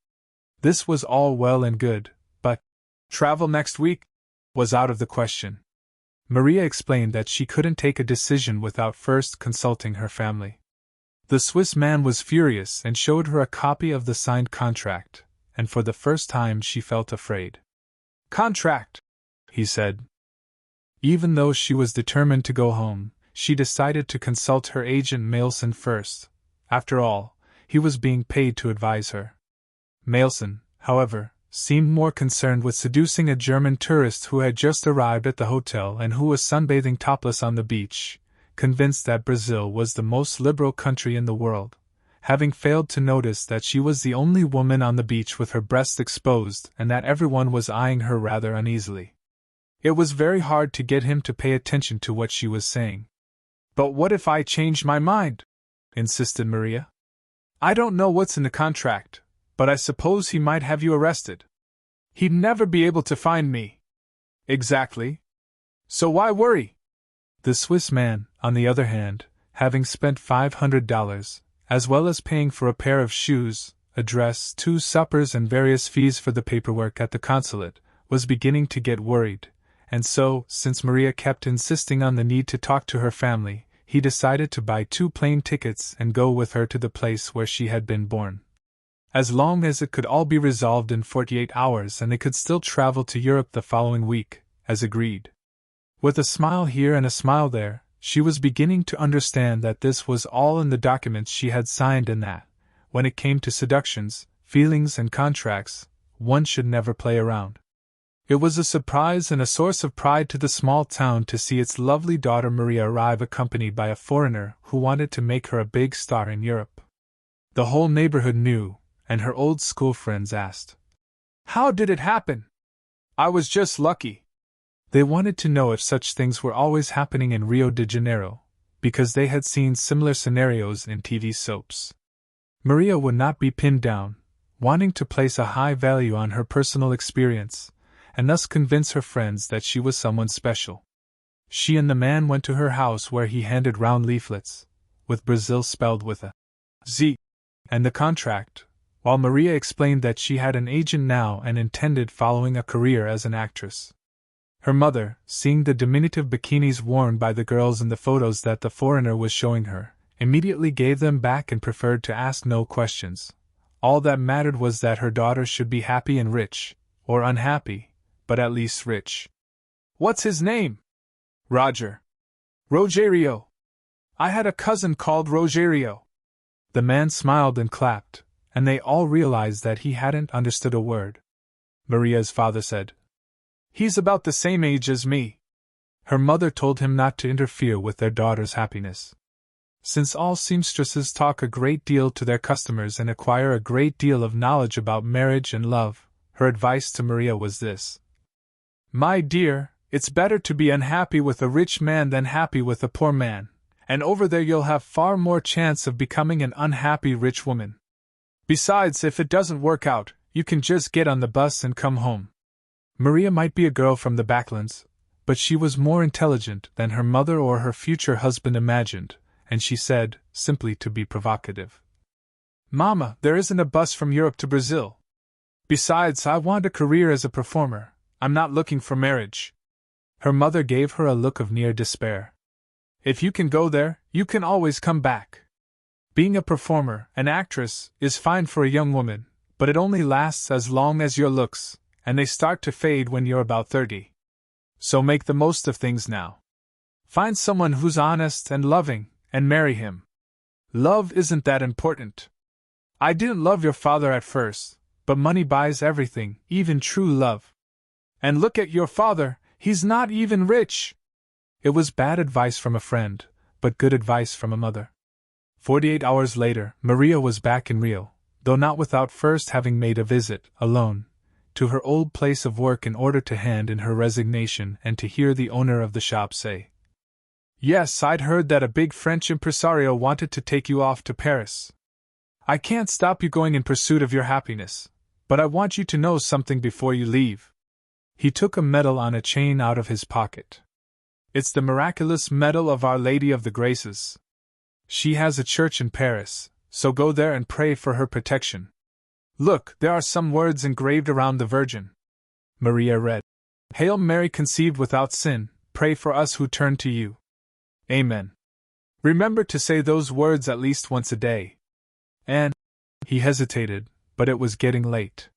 This was all well and good, but travel next week was out of the question. Maria explained that she couldn't take a decision without first consulting her family. The Swiss man was furious and showed her a copy of the signed contract, and for the first time she felt afraid. "Contract," he said. Even though she was determined to go home, she decided to consult her agent Maelsen first. After all, he was being paid to advise her. Maelsen, however, seemed more concerned with seducing a German tourist who had just arrived at the hotel and who was sunbathing topless on the beach, convinced that Brazil was the most liberal country in the world, having failed to notice that she was the only woman on the beach with her breasts exposed and that everyone was eyeing her rather uneasily. It was very hard to get him to pay attention to what she was saying. "But what if I change my mind?" insisted Maria. "I don't know what's in the contract, but I suppose he might have you arrested. He'd never be able to find me." "Exactly. So why worry?" The Swiss man, on the other hand, having spent $500, as well as paying for a pair of shoes, a dress, 2 suppers and various fees for the paperwork at the consulate, was beginning to get worried. And so, since Maria kept insisting on the need to talk to her family, he decided to buy 2 plane tickets and go with her to the place where she had been born. As long as it could all be resolved in 48 hours and they could still travel to Europe the following week, as agreed. With a smile here and a smile there, she was beginning to understand that this was all in the documents she had signed and that, when it came to seductions, feelings and contracts, one should never play around. It was a surprise and a source of pride to the small town to see its lovely daughter Maria arrive accompanied by a foreigner who wanted to make her a big star in Europe. The whole neighborhood knew, and her old school friends asked, "How did it happen?" "I was just lucky." They wanted to know if such things were always happening in Rio de Janeiro, because they had seen similar scenarios in TV soaps. Maria would not be pinned down, wanting to place a high value on her personal experience, and thus convince her friends that she was someone special. She and the man went to her house where he handed round leaflets, with Brazil spelled with a Z, and the contract, while Maria explained that she had an agent now and intended following a career as an actress. Her mother, seeing the diminutive bikinis worn by the girls in the photos that the foreigner was showing her, immediately gave them back and preferred to ask no questions. All that mattered was that her daughter should be happy and rich, or unhappy, but at least rich. "What's his name?" "Roger." "Rogerio. I had a cousin called Rogerio." The man smiled and clapped, and they all realized that he hadn't understood a word. Maria's father said, "He's about the same age as me." Her mother told him not to interfere with their daughter's happiness. Since all seamstresses talk a great deal to their customers and acquire a great deal of knowledge about marriage and love, her advice to Maria was this: "My dear, it's better to be unhappy with a rich man than happy with a poor man, and over there you'll have far more chance of becoming an unhappy rich woman. Besides, if it doesn't work out, you can just get on the bus and come home." Maria might be a girl from the Backlands, but she was more intelligent than her mother or her future husband imagined, and she said, simply to be provocative, "Mama, there isn't a bus from Europe to Brazil. Besides, I want a career as a performer. I'm not looking for marriage." Her mother gave her a look of near despair. "If you can go there, you can always come back. Being a performer, an actress, is fine for a young woman, but it only lasts as long as your looks, and they start to fade when you're about 30. So make the most of things now. Find someone who's honest and loving, and marry him. Love isn't that important. I didn't love your father at first, but money buys everything, even true love. And look at your father, he's not even rich." It was bad advice from a friend, but good advice from a mother. 48 hours later, Maria was back in Rio, though not without first having made a visit, alone, to her old place of work in order to hand in her resignation and to hear the owner of the shop say, "Yes, I'd heard that a big French impresario wanted to take you off to Paris. I can't stop you going in pursuit of your happiness, but I want you to know something before you leave." He took a medal on a chain out of his pocket. "It's the miraculous medal of Our Lady of the Graces. She has a church in Paris, so go there and pray for her protection. Look, there are some words engraved around the Virgin." Maria read, "Hail Mary, conceived without sin, pray for us who turn to you. Amen. Remember to say those words at least once a day. And—" he hesitated, but it was getting late.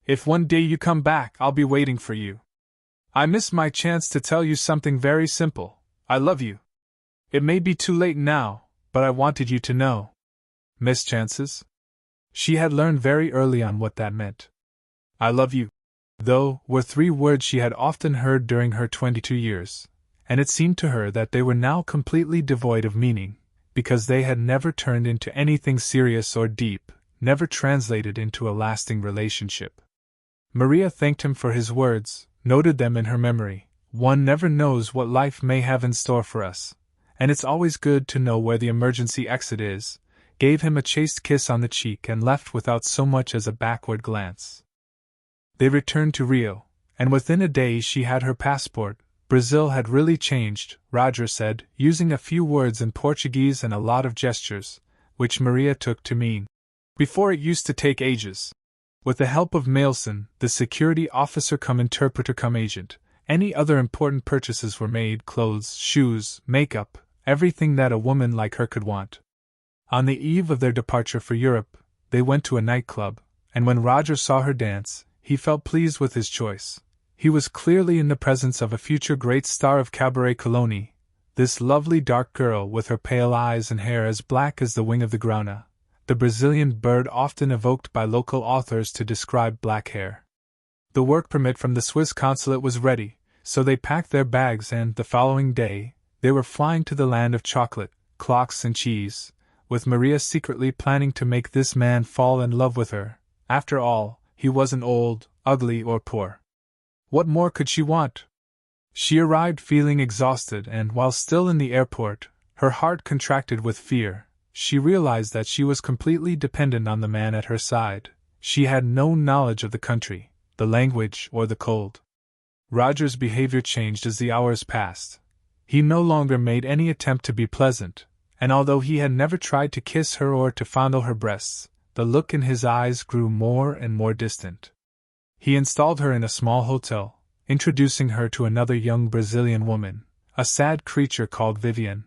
"If one day you come back, I'll be waiting for you. I miss my chance to tell you something very simple. I love you. It may be too late now, but I wanted you to know." Miss chances? She had learned very early on what that meant. "I love you," though, were 3 words she had often heard during her 22 years, and it seemed to her that they were now completely devoid of meaning, because they had never turned into anything serious or deep, never translated into a lasting relationship. Maria thanked him for his words, noted them in her memory. One never knows what life may have in store for us, and it's always good to know where the emergency exit is, gave him a chaste kiss on the cheek and left without so much as a backward glance. They returned to Rio, and within a day she had her passport. Brazil had really changed, Roger said, using a few words in Portuguese and a lot of gestures, which Maria took to mean, "Before it used to take ages." With the help of Mailson, the security officer cum interpreter cum agent, any other important purchases were made: clothes, shoes, makeup, everything that a woman like her could want. On the eve of their departure for Europe, they went to a nightclub, and when Roger saw her dance, he felt pleased with his choice. He was clearly in the presence of a future great star of Cabaret Colony, this lovely dark girl with her pale eyes and hair as black as the wing of the grauna, the Brazilian bird often evoked by local authors to describe black hair. The work permit from the Swiss consulate was ready, so they packed their bags and, the following day, they were flying to the land of chocolate, clocks and cheese, with Maria secretly planning to make this man fall in love with her. After all, he wasn't old, ugly or poor. What more could she want? She arrived feeling exhausted, and while still in the airport, her heart contracted with fear. She realized that she was completely dependent on the man at her side. She had no knowledge of the country, the language, or the cold. Roger's behavior changed as the hours passed. He no longer made any attempt to be pleasant, and although he had never tried to kiss her or to fondle her breasts, the look in his eyes grew more and more distant. He installed her in a small hotel, introducing her to another young Brazilian woman, a sad creature called Vivian,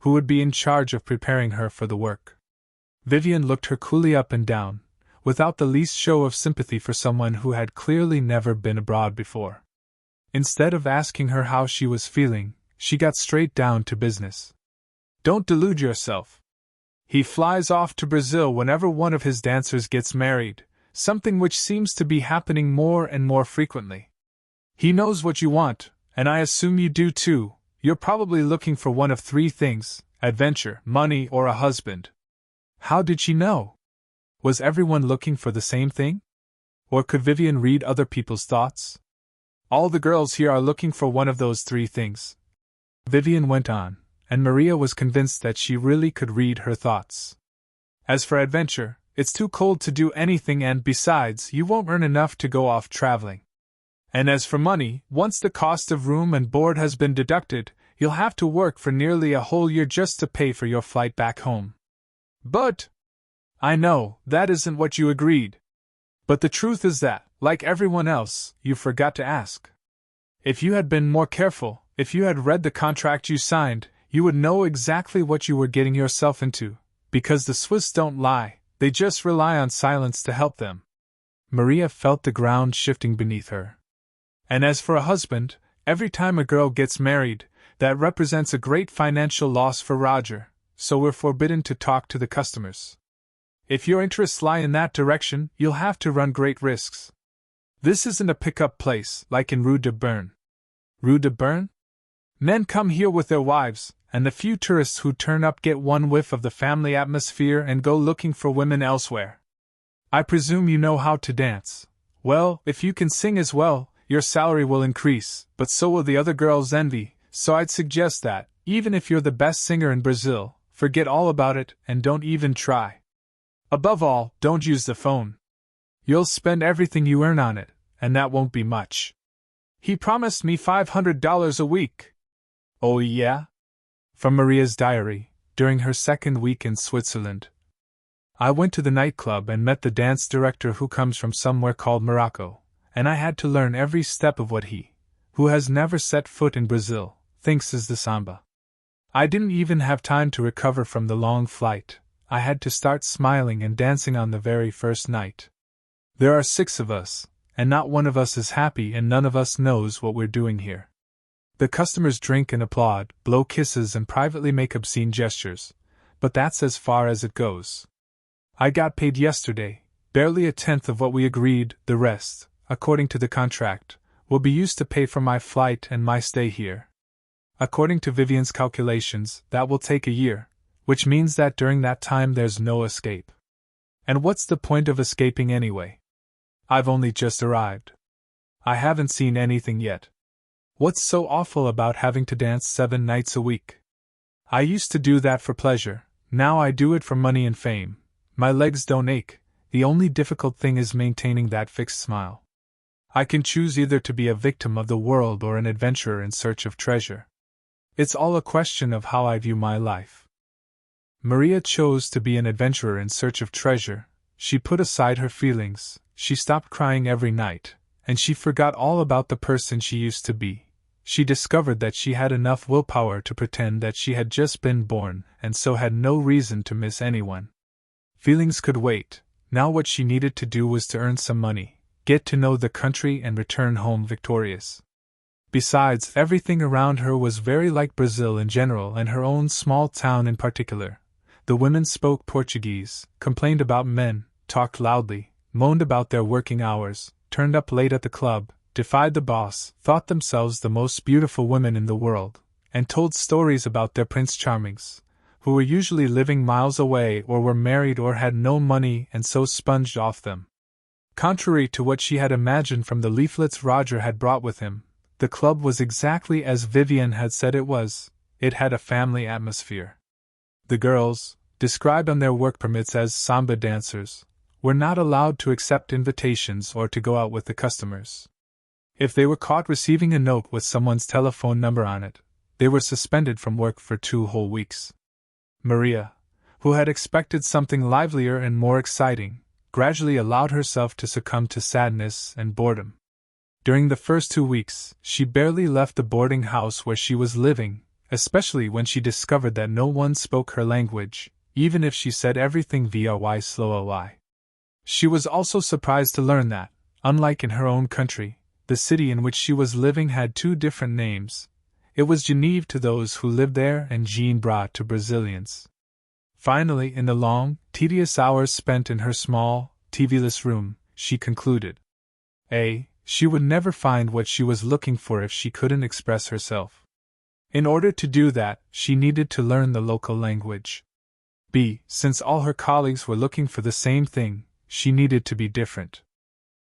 who would be in charge of preparing her for the work. Vivian looked her coolly up and down, without the least show of sympathy for someone who had clearly never been abroad before. Instead of asking her how she was feeling, she got straight down to business. "Don't delude yourself. He flies off to Brazil whenever one of his dancers gets married, something which seems to be happening more and more frequently. He knows what you want, and I assume you do too, You're probably looking for one of three things: adventure, money, or a husband. How did she know? Was everyone looking for the same thing? Or could Vivian read other people's thoughts? All the girls here are looking for one of those three things, Vivian went on, and Maria was convinced that she really could read her thoughts. As for adventure, it's too cold to do anything, and besides, you won't earn enough to go off traveling. And as for money, once the cost of room and board has been deducted, you'll have to work for nearly a whole year just to pay for your flight back home. But I know, that isn't what you agreed. But the truth is that, like everyone else, you forgot to ask. If you had been more careful, if you had read the contract you signed, you would know exactly what you were getting yourself into, because the Swiss don't lie, they just rely on silence to help them. Maria felt the ground shifting beneath her. And as for a husband, every time a girl gets married, that represents a great financial loss for Roger, so we're forbidden to talk to the customers. If your interests lie in that direction, you'll have to run great risks. This isn't a pick-up place, like in Rue de Berne. Rue de Berne? Men come here with their wives, and the few tourists who turn up get one whiff of the family atmosphere and go looking for women elsewhere. I presume you know how to dance. Well, if you can sing as well, your salary will increase, but so will the other girls' envy, so I'd suggest that, even if you're the best singer in Brazil, forget all about it and don't even try. Above all, don't use the phone. You'll spend everything you earn on it, and that won't be much. He promised me $500 a week. Oh yeah? From Maria's diary, during her second week in Switzerland. I went to the nightclub and met the dance director who comes from somewhere called Morocco, and I had to learn every step of what he, who has never set foot in Brazil, thinks is the samba. I didn't even have time to recover from the long flight. I had to start smiling and dancing on the very first night. There are 6 of us, and not one of us is happy, and none of us knows what we're doing here. The customers drink and applaud, blow kisses and privately make obscene gestures, but that's as far as it goes. I got paid yesterday, barely a tenth of what we agreed. The rest, according to the contract, will be used to pay for my flight and my stay here. According to Vivian's calculations, that will take a year, which means that during that time there's no escape. And what's the point of escaping anyway? I've only just arrived. I haven't seen anything yet. What's so awful about having to dance 7 nights a week? I used to do that for pleasure, now I do it for money and fame. My legs don't ache, the only difficult thing is maintaining that fixed smile. I can choose either to be a victim of the world or an adventurer in search of treasure. It's all a question of how I view my life. Maria chose to be an adventurer in search of treasure. She put aside her feelings, she stopped crying every night, and she forgot all about the person she used to be. She discovered that she had enough willpower to pretend that she had just been born, and so had no reason to miss anyone. Feelings could wait. Now what she needed to do was to earn some money, get to know the country and return home victorious. Besides, everything around her was very like Brazil in general and her own small town in particular. The women spoke Portuguese, complained about men, talked loudly, moaned about their working hours, turned up late at the club, defied the boss, thought themselves the most beautiful women in the world, and told stories about their Prince Charmings, who were usually living miles away or were married or had no money and so sponged off them. Contrary to what she had imagined from the leaflets Roger had brought with him, the club was exactly as Vivian had said it was. It had a family atmosphere. The girls, described on their work permits as samba dancers, were not allowed to accept invitations or to go out with the customers. If they were caught receiving a note with someone's telephone number on it, they were suspended from work for 2 whole weeks. Maria, who had expected something livelier and more exciting, gradually allowed herself to succumb to sadness and boredom. During the first 2 weeks, she barely left the boarding house where she was living, especially when she discovered that no one spoke her language, even if she said everything via slow ly. She was also surprised to learn that, unlike in her own country, the city in which she was living had 2 different names. It was Genève to those who lived there and Jean Bras to Brazilians. Finally, in the long, tedious hours spent in her small, TV-less room, she concluded. She would never find what she was looking for if she couldn't express herself. In order to do that, she needed to learn the local language. B. Since all her colleagues were looking for the same thing, she needed to be different.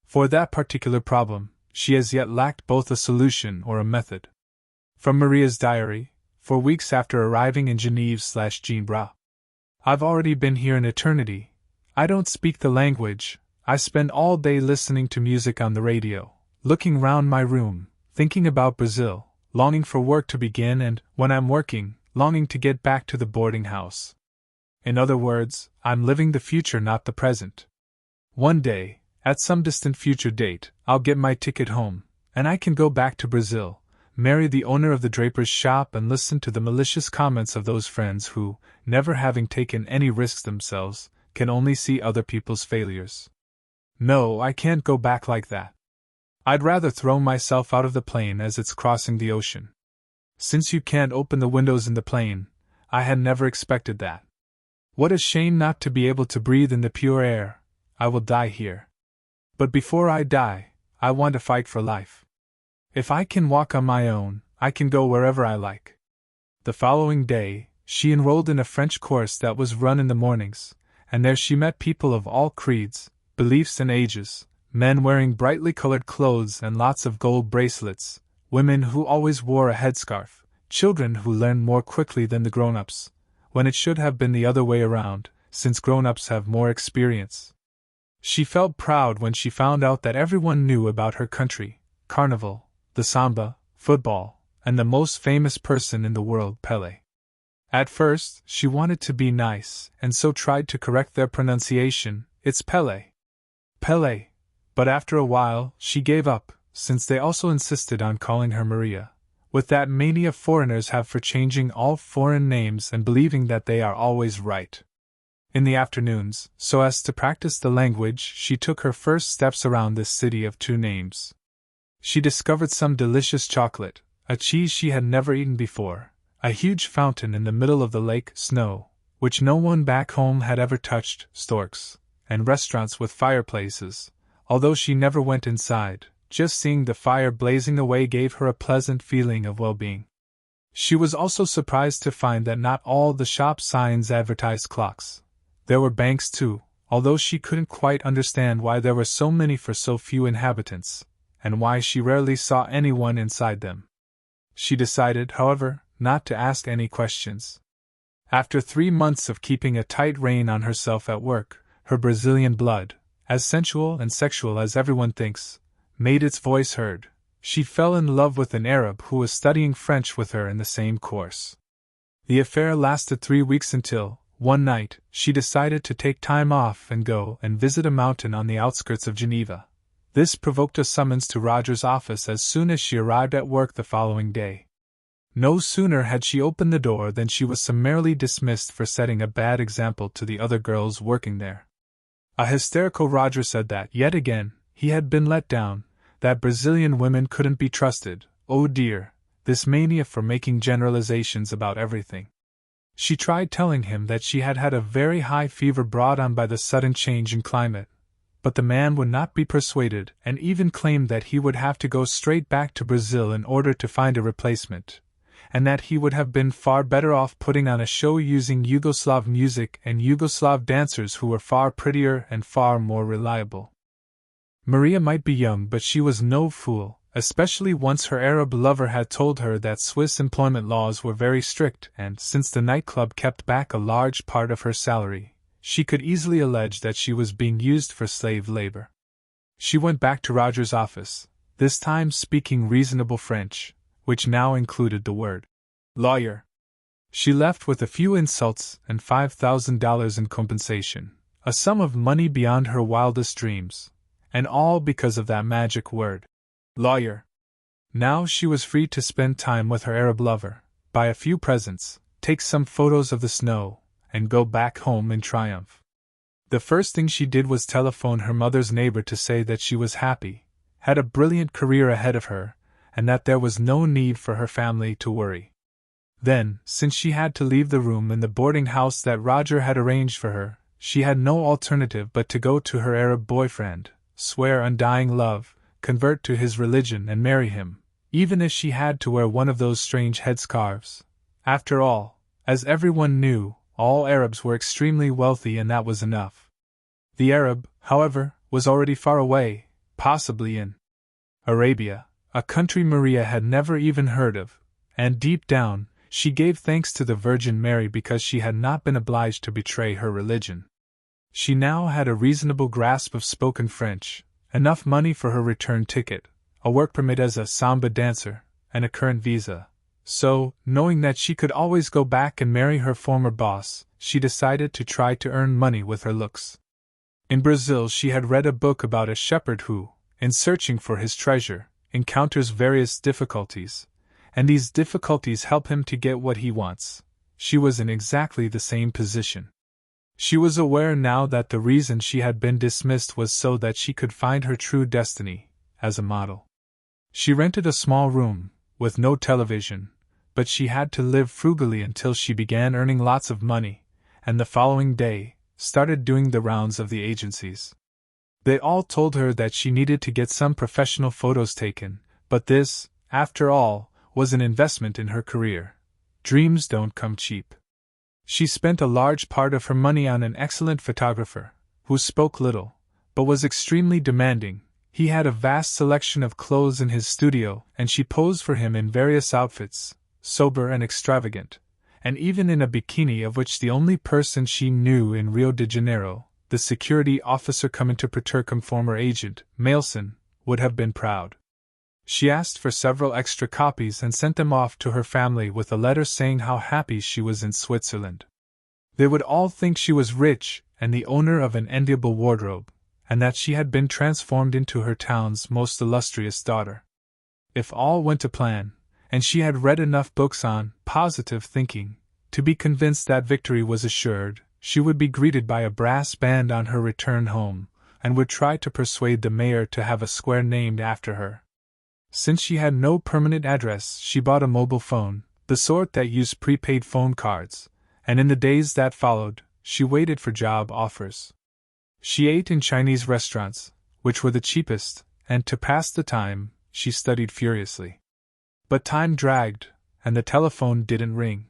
For that particular problem, she as yet lacked both a solution or a method. From Maria's diary, for weeks after arriving in Genève/Jeanbra. I've already been here an eternity. I don't speak the language. I spend all day listening to music on the radio, looking round my room, thinking about Brazil, longing for work to begin and, when I'm working, longing to get back to the boarding house. In other words, I'm living the future, not the present. One day, at some distant future date, I'll get my ticket home, and I can go back to Brazil, marry the owner of the draper's shop and listen to the malicious comments of those friends who, never having taken any risks themselves, can only see other people's failures. No, I can't go back like that. I'd rather throw myself out of the plane as it's crossing the ocean. Since you can't open the windows in the plane, I had never expected that. What a shame not to be able to breathe in the pure air. I will die here. But before I die, I want to fight for life. If I can walk on my own, I can go wherever I like. The following day, she enrolled in a French course that was run in the mornings, and there she met people of all creeds, beliefs and ages, men wearing brightly colored clothes and lots of gold bracelets, women who always wore a headscarf, children who learned more quickly than the grown-ups, when it should have been the other way around, since grown-ups have more experience. She felt proud when she found out that everyone knew about her country, Carnival, the samba, football, and the most famous person in the world, Pelé. At first, she wanted to be nice, and so tried to correct their pronunciation. It's Pelé. Pelé. But after a while, she gave up, since they also insisted on calling her Maria, with that mania foreigners have for changing all foreign names and believing that they are always right. In the afternoons, so as to practice the language, she took her first steps around this city of two names. She discovered some delicious chocolate, a cheese she had never eaten before, a huge fountain in the middle of the lake, snow, which no one back home had ever touched, storks, and restaurants with fireplaces, although she never went inside. Just seeing the fire blazing away gave her a pleasant feeling of well-being. She was also surprised to find that not all the shop signs advertised clocks. There were banks too, although she couldn't quite understand why there were so many for so few inhabitants, and why she rarely saw anyone inside them. She decided, however, not to ask any questions. After 3 months of keeping a tight rein on herself at work, her Brazilian blood, as sensual and sexual as everyone thinks, made its voice heard. She fell in love with an Arab who was studying French with her in the same course. The affair lasted 3 weeks until, one night, she decided to take time off and go and visit a mountain on the outskirts of Geneva. This provoked a summons to Roger's office as soon as she arrived at work the following day. No sooner had she opened the door than she was summarily dismissed for setting a bad example to the other girls working there. A hysterical Roger said that, yet again, he had been let down, that Brazilian women couldn't be trusted. Oh dear, this mania for making generalizations about everything. She tried telling him that she had had a very high fever brought on by the sudden change in climate, but the man would not be persuaded and even claimed that he would have to go straight back to Brazil in order to find a replacement, and that he would have been far better off putting on a show using Yugoslav music and Yugoslav dancers who were far prettier and far more reliable. Maria might be young, but she was no fool, especially once her Arab lover had told her that Swiss employment laws were very strict and, since the nightclub kept back a large part of her salary, she could easily allege that she was being used for slave labor. She went back to Roger's office, this time speaking reasonable French, which now included the word lawyer. She left with a few insults and $5,000 in compensation, a sum of money beyond her wildest dreams, and all because of that magic word, lawyer. Now she was free to spend time with her Arab lover, buy a few presents, take some photos of the snow, and go back home in triumph. The first thing she did was telephone her mother's neighbor to say that she was happy, had a brilliant career ahead of her, and that there was no need for her family to worry. Then, since she had to leave the room in the boarding house that Roger had arranged for her, she had no alternative but to go to her Arab boyfriend, swear undying love, convert to his religion and marry him, even if she had to wear one of those strange headscarves. After all, as everyone knew, all Arabs were extremely wealthy and that was enough. The Arab, however, was already far away, possibly in Arabia, a country Maria had never even heard of, and deep down, she gave thanks to the Virgin Mary because she had not been obliged to betray her religion. She now had a reasonable grasp of spoken French, enough money for her return ticket, a work permit as a samba dancer, and a current visa. So, knowing that she could always go back and marry her former boss, she decided to try to earn money with her looks. In Brazil, she had read a book about a shepherd who, in searching for his treasure, encounters various difficulties, and these difficulties help him to get what he wants. She was in exactly the same position. She was aware now that the reason she had been dismissed was so that she could find her true destiny, as a model. She rented a small room, with no television, but she had to live frugally until she began earning lots of money, and the following day, started doing the rounds of the agencies. They all told her that she needed to get some professional photos taken, but this, after all, was an investment in her career. Dreams don't come cheap. She spent a large part of her money on an excellent photographer, who spoke little, but was extremely demanding. He had a vast selection of clothes in his studio, and she posed for him in various outfits, sober and extravagant, and even in a bikini of which the only person she knew in Rio de Janeiro, the security officer come interpreter cum former agent, Mailson, would have been proud. She asked for several extra copies and sent them off to her family with a letter saying how happy she was in Switzerland. They would all think she was rich and the owner of an enviable wardrobe, and that she had been transformed into her town's most illustrious daughter. If all went to plan, and she had read enough books on positive thinking to be convinced that victory was assured, she would be greeted by a brass band on her return home, and would try to persuade the mayor to have a square named after her. Since she had no permanent address, she bought a mobile phone, the sort that used prepaid phone cards, and in the days that followed, she waited for job offers. She ate in Chinese restaurants, which were the cheapest, and to pass the time, she studied furiously. But time dragged, and the telephone didn't ring.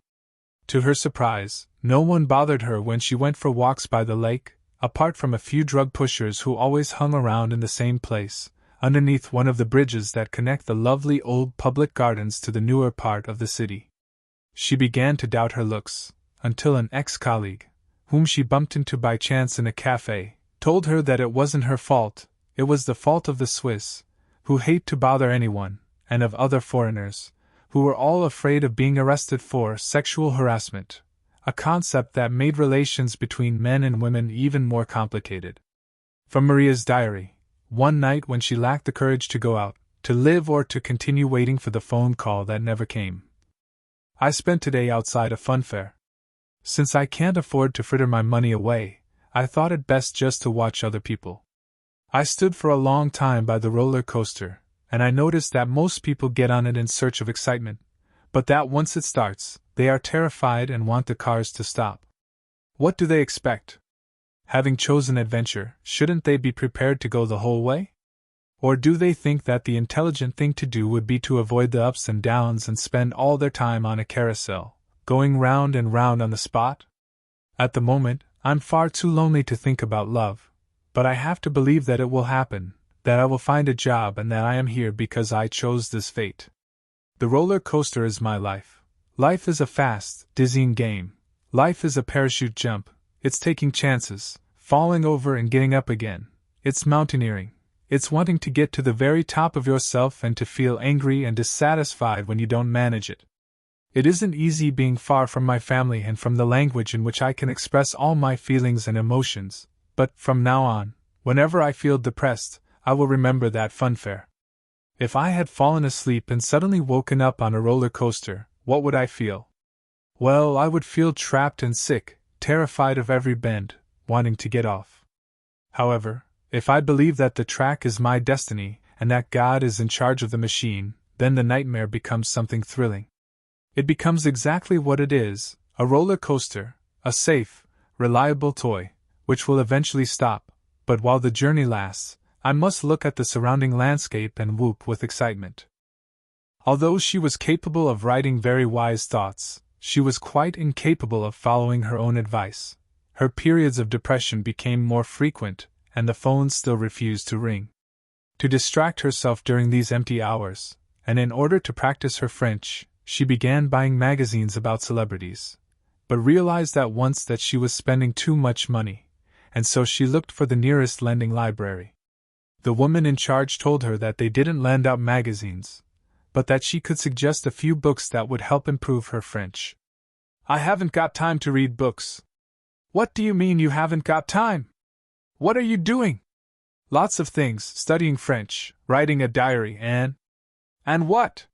To her surprise, no one bothered her when she went for walks by the lake, apart from a few drug pushers who always hung around in the same place, underneath one of the bridges that connect the lovely old public gardens to the newer part of the city. She began to doubt her looks, until an ex-colleague, whom she bumped into by chance in a cafe, told her that it wasn't her fault, it was the fault of the Swiss, who hate to bother anyone, and of other foreigners, who were all afraid of being arrested for sexual harassment, a concept that made relations between men and women even more complicated. From Maria's diary, one night when she lacked the courage to go out, to live or to continue waiting for the phone call that never came. I spent today outside a funfair. Since I can't afford to fritter my money away, I thought it best just to watch other people. I stood for a long time by the roller coaster, and I noticed that most people get on it in search of excitement, but that once it starts, they are terrified and want the cars to stop. What do they expect? Having chosen adventure, shouldn't they be prepared to go the whole way? Or do they think that the intelligent thing to do would be to avoid the ups and downs and spend all their time on a carousel, going round and round on the spot? At the moment, I'm far too lonely to think about love, but I have to believe that it will happen, that I will find a job and that I am here because I chose this fate. The roller coaster is my life. Life is a fast, dizzying game. Life is a parachute jump. It's taking chances, falling over and getting up again. It's mountaineering. It's wanting to get to the very top of yourself and to feel angry and dissatisfied when you don't manage it. It isn't easy being far from my family and from the language in which I can express all my feelings and emotions, but from now on, whenever I feel depressed, I will remember that funfair. If I had fallen asleep and suddenly woken up on a roller coaster, what would I feel? Well, I would feel trapped and sick, terrified of every bend, wanting to get off. However, if I believe that the track is my destiny and that God is in charge of the machine, then the nightmare becomes something thrilling. It becomes exactly what it is, a roller coaster, a safe, reliable toy, which will eventually stop, but while the journey lasts, I must look at the surrounding landscape and whoop with excitement. Although she was capable of writing very wise thoughts, she was quite incapable of following her own advice. Her periods of depression became more frequent, and the phone still refused to ring. To distract herself during these empty hours, and in order to practice her French, she began buying magazines about celebrities, but realized at once that she was spending too much money, and so she looked for the nearest lending library. The woman in charge told her that they didn't lend out magazines, but that she could suggest a few books that would help improve her French. "I haven't got time to read books." "What do you mean you haven't got time? What are you doing?" "Lots of things, studying French, writing a diary, and what?"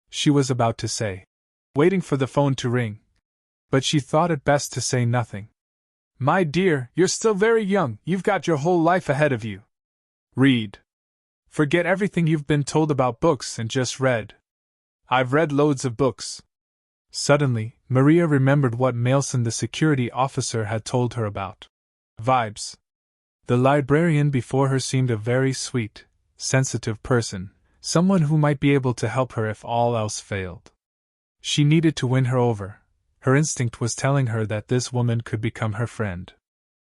she was about to say, waiting for the phone to ring. But she thought it best to say nothing. "My dear, you're still very young, you've got your whole life ahead of you. Read. Forget everything you've been told about books and just read." "I've read loads of books." Suddenly, Maria remembered what Mailson the security officer had told her about vibes. The librarian before her seemed a very sweet, sensitive person, someone who might be able to help her if all else failed. She needed to win her over. Her instinct was telling her that this woman could become her friend.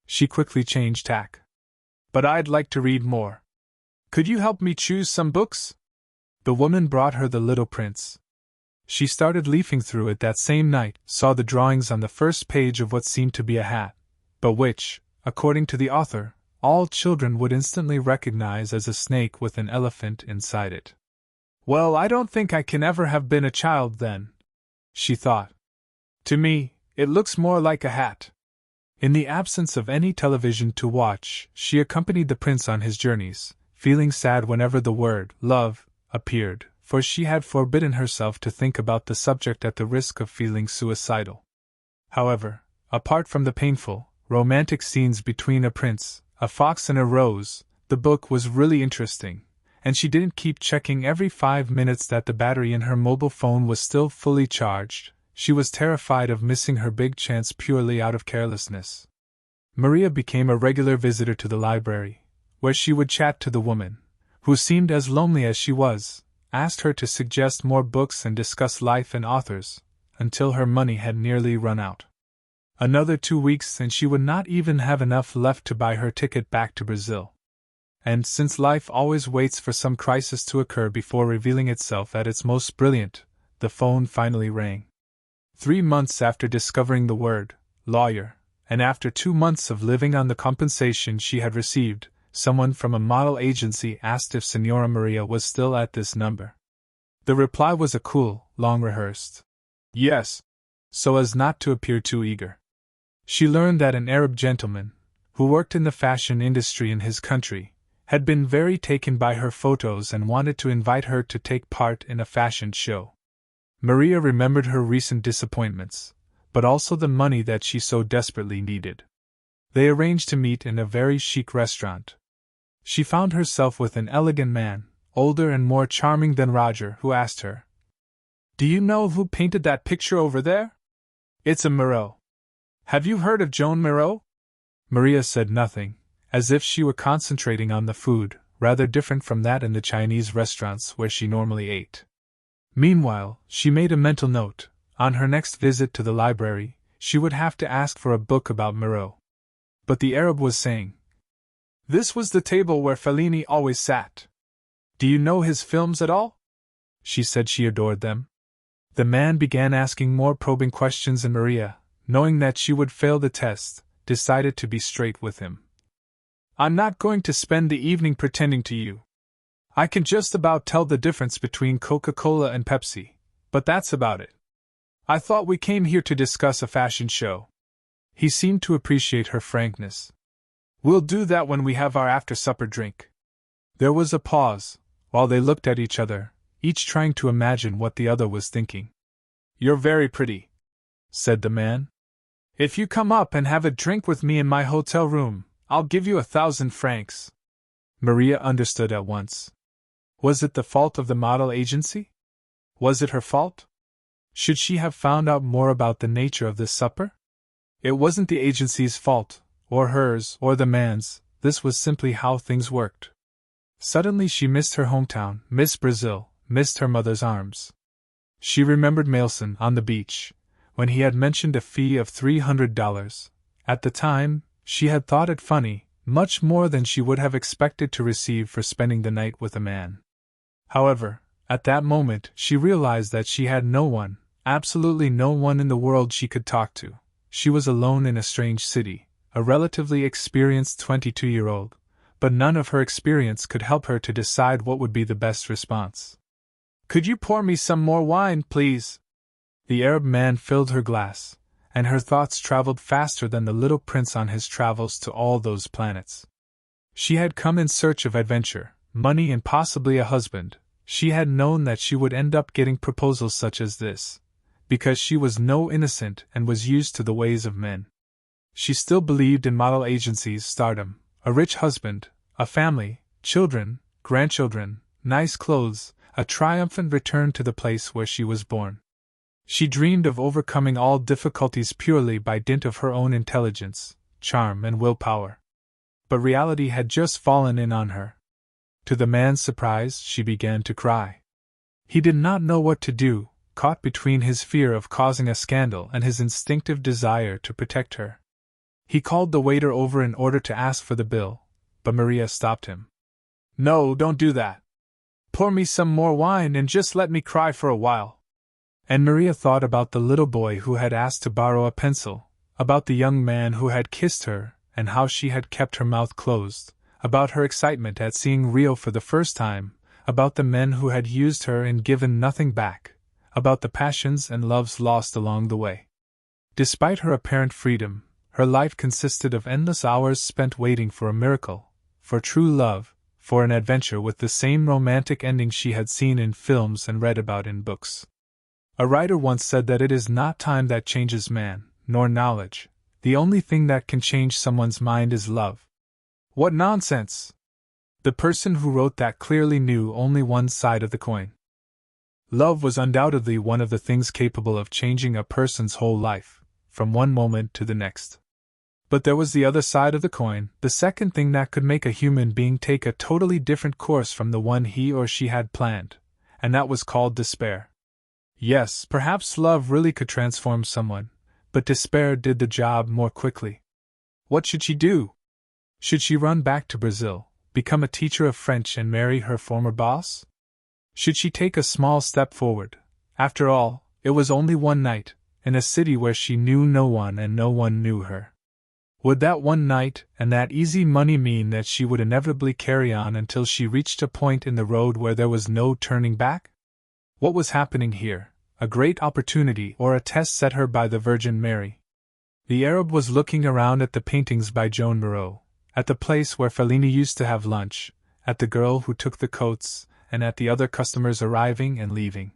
She quickly changed tack. "But I'd like to read more. Could you help me choose some books?" The woman brought her The Little Prince. She started leafing through it that same night, saw the drawings on the first page of what seemed to be a hat, but which, according to the author, all children would instantly recognize as a snake with an elephant inside it. "Well, I don't think I can ever have been a child then," she thought. "To me, it looks more like a hat." In the absence of any television to watch, she accompanied the prince on his journeys, feeling sad whenever the word love appeared, for she had forbidden herself to think about the subject at the risk of feeling suicidal. However, apart from the painful, romantic scenes between a prince, a fox and a rose, the book was really interesting, and she didn't keep checking every 5 minutes that the battery in her mobile phone was still fully charged. She was terrified of missing her big chance purely out of carelessness. Maria became a regular visitor to the library, where she would chat to the woman, who seemed as lonely as she was, asked her to suggest more books and discuss life and authors, until her money had nearly run out. Another 2 weeks and she would not even have enough left to buy her ticket back to Brazil. And since life always waits for some crisis to occur before revealing itself at its most brilliant, the phone finally rang. 3 months after discovering the word lawyer, and after 2 months of living on the compensation she had received, someone from a model agency asked if Senora Maria was still at this number. The reply was a cool, long-rehearsed yes, so as not to appear too eager. She learned that an Arab gentleman, who worked in the fashion industry in his country, had been very taken by her photos and wanted to invite her to take part in a fashion show. Maria remembered her recent disappointments, but also the money that she so desperately needed. They arranged to meet in a very chic restaurant. She found herself with an elegant man, older and more charming than Roger, who asked her, "Do you know who painted that picture over there?" "It's a Miro." "Have you heard of Joan Miro?" Maria said nothing, as if she were concentrating on the food, rather different from that in the Chinese restaurants where she normally ate. Meanwhile, she made a mental note: on her next visit to the library, she would have to ask for a book about Miro. But the Arab was saying, "This was the table where Fellini always sat. Do you know his films at all?" She said she adored them. The man began asking more probing questions, and Maria, knowing that she would fail the test, decided to be straight with him. "I'm not going to spend the evening pretending to you. I can just about tell the difference between Coca-Cola and Pepsi, but that's about it. I thought we came here to discuss a fashion show." He seemed to appreciate her frankness. "We'll do that when we have our after-supper drink." There was a pause, while they looked at each other, each trying to imagine what the other was thinking. "You're very pretty," said the man. "If you come up and have a drink with me in my hotel room, I'll give you 1,000 francs. Maria understood at once. Was it the fault of the model agency? Was it her fault? Should she have found out more about the nature of this supper? It wasn't the agency's fault, or hers, or the man's. This was simply how things worked. Suddenly she missed her hometown, missed Brazil, missed her mother's arms. She remembered Maelson on the beach, when he had mentioned a fee of $300. At the time, she had thought it funny, much more than she would have expected to receive for spending the night with a man. However, at that moment she realized that she had no one, absolutely no one in the world she could talk to. She was alone in a strange city, a relatively experienced 22-year-old, but none of her experience could help her to decide what would be the best response. "Could you pour me some more wine, please?" The Arab man filled her glass, and her thoughts traveled faster than the little prince on his travels to all those planets. She had come in search of adventure, money, and possibly a husband. She had known that she would end up getting proposals such as this, because she was no innocent and was used to the ways of men. She still believed in model agencies, stardom, a rich husband, a family, children, grandchildren, nice clothes, a triumphant return to the place where she was born. She dreamed of overcoming all difficulties purely by dint of her own intelligence, charm, and willpower. But reality had just fallen in on her. To the man's surprise, she began to cry. He did not know what to do, caught between his fear of causing a scandal and his instinctive desire to protect her. He called the waiter over in order to ask for the bill, but Maria stopped him. "No, don't do that. Pour me some more wine and just let me cry for a while." And Maria thought about the little boy who had asked to borrow a pencil, about the young man who had kissed her and how she had kept her mouth closed, about her excitement at seeing Rio for the first time, about the men who had used her and given nothing back, about the passions and loves lost along the way. Despite her apparent freedom, her life consisted of endless hours spent waiting for a miracle, for true love, for an adventure with the same romantic ending she had seen in films and read about in books. A writer once said that it is not time that changes man, nor knowledge. The only thing that can change someone's mind is love. What nonsense! The person who wrote that clearly knew only one side of the coin. Love was undoubtedly one of the things capable of changing a person's whole life, from one moment to the next. But there was the other side of the coin, the second thing that could make a human being take a totally different course from the one he or she had planned, and that was called despair. Yes, perhaps love really could transform someone, but despair did the job more quickly. What should she do? Should she run back to Brazil, become a teacher of French, and marry her former boss? Should she take a small step forward? After all, it was only one night, in a city where she knew no one and no one knew her. Would that one night and that easy money mean that she would inevitably carry on until she reached a point in the road where there was no turning back? What was happening here? A great opportunity or a test set her by the Virgin Mary? The Arab was looking around at the paintings by Joan Moreau, at the place where Fellini used to have lunch, at the girl who took the coats, and at the other customers arriving and leaving.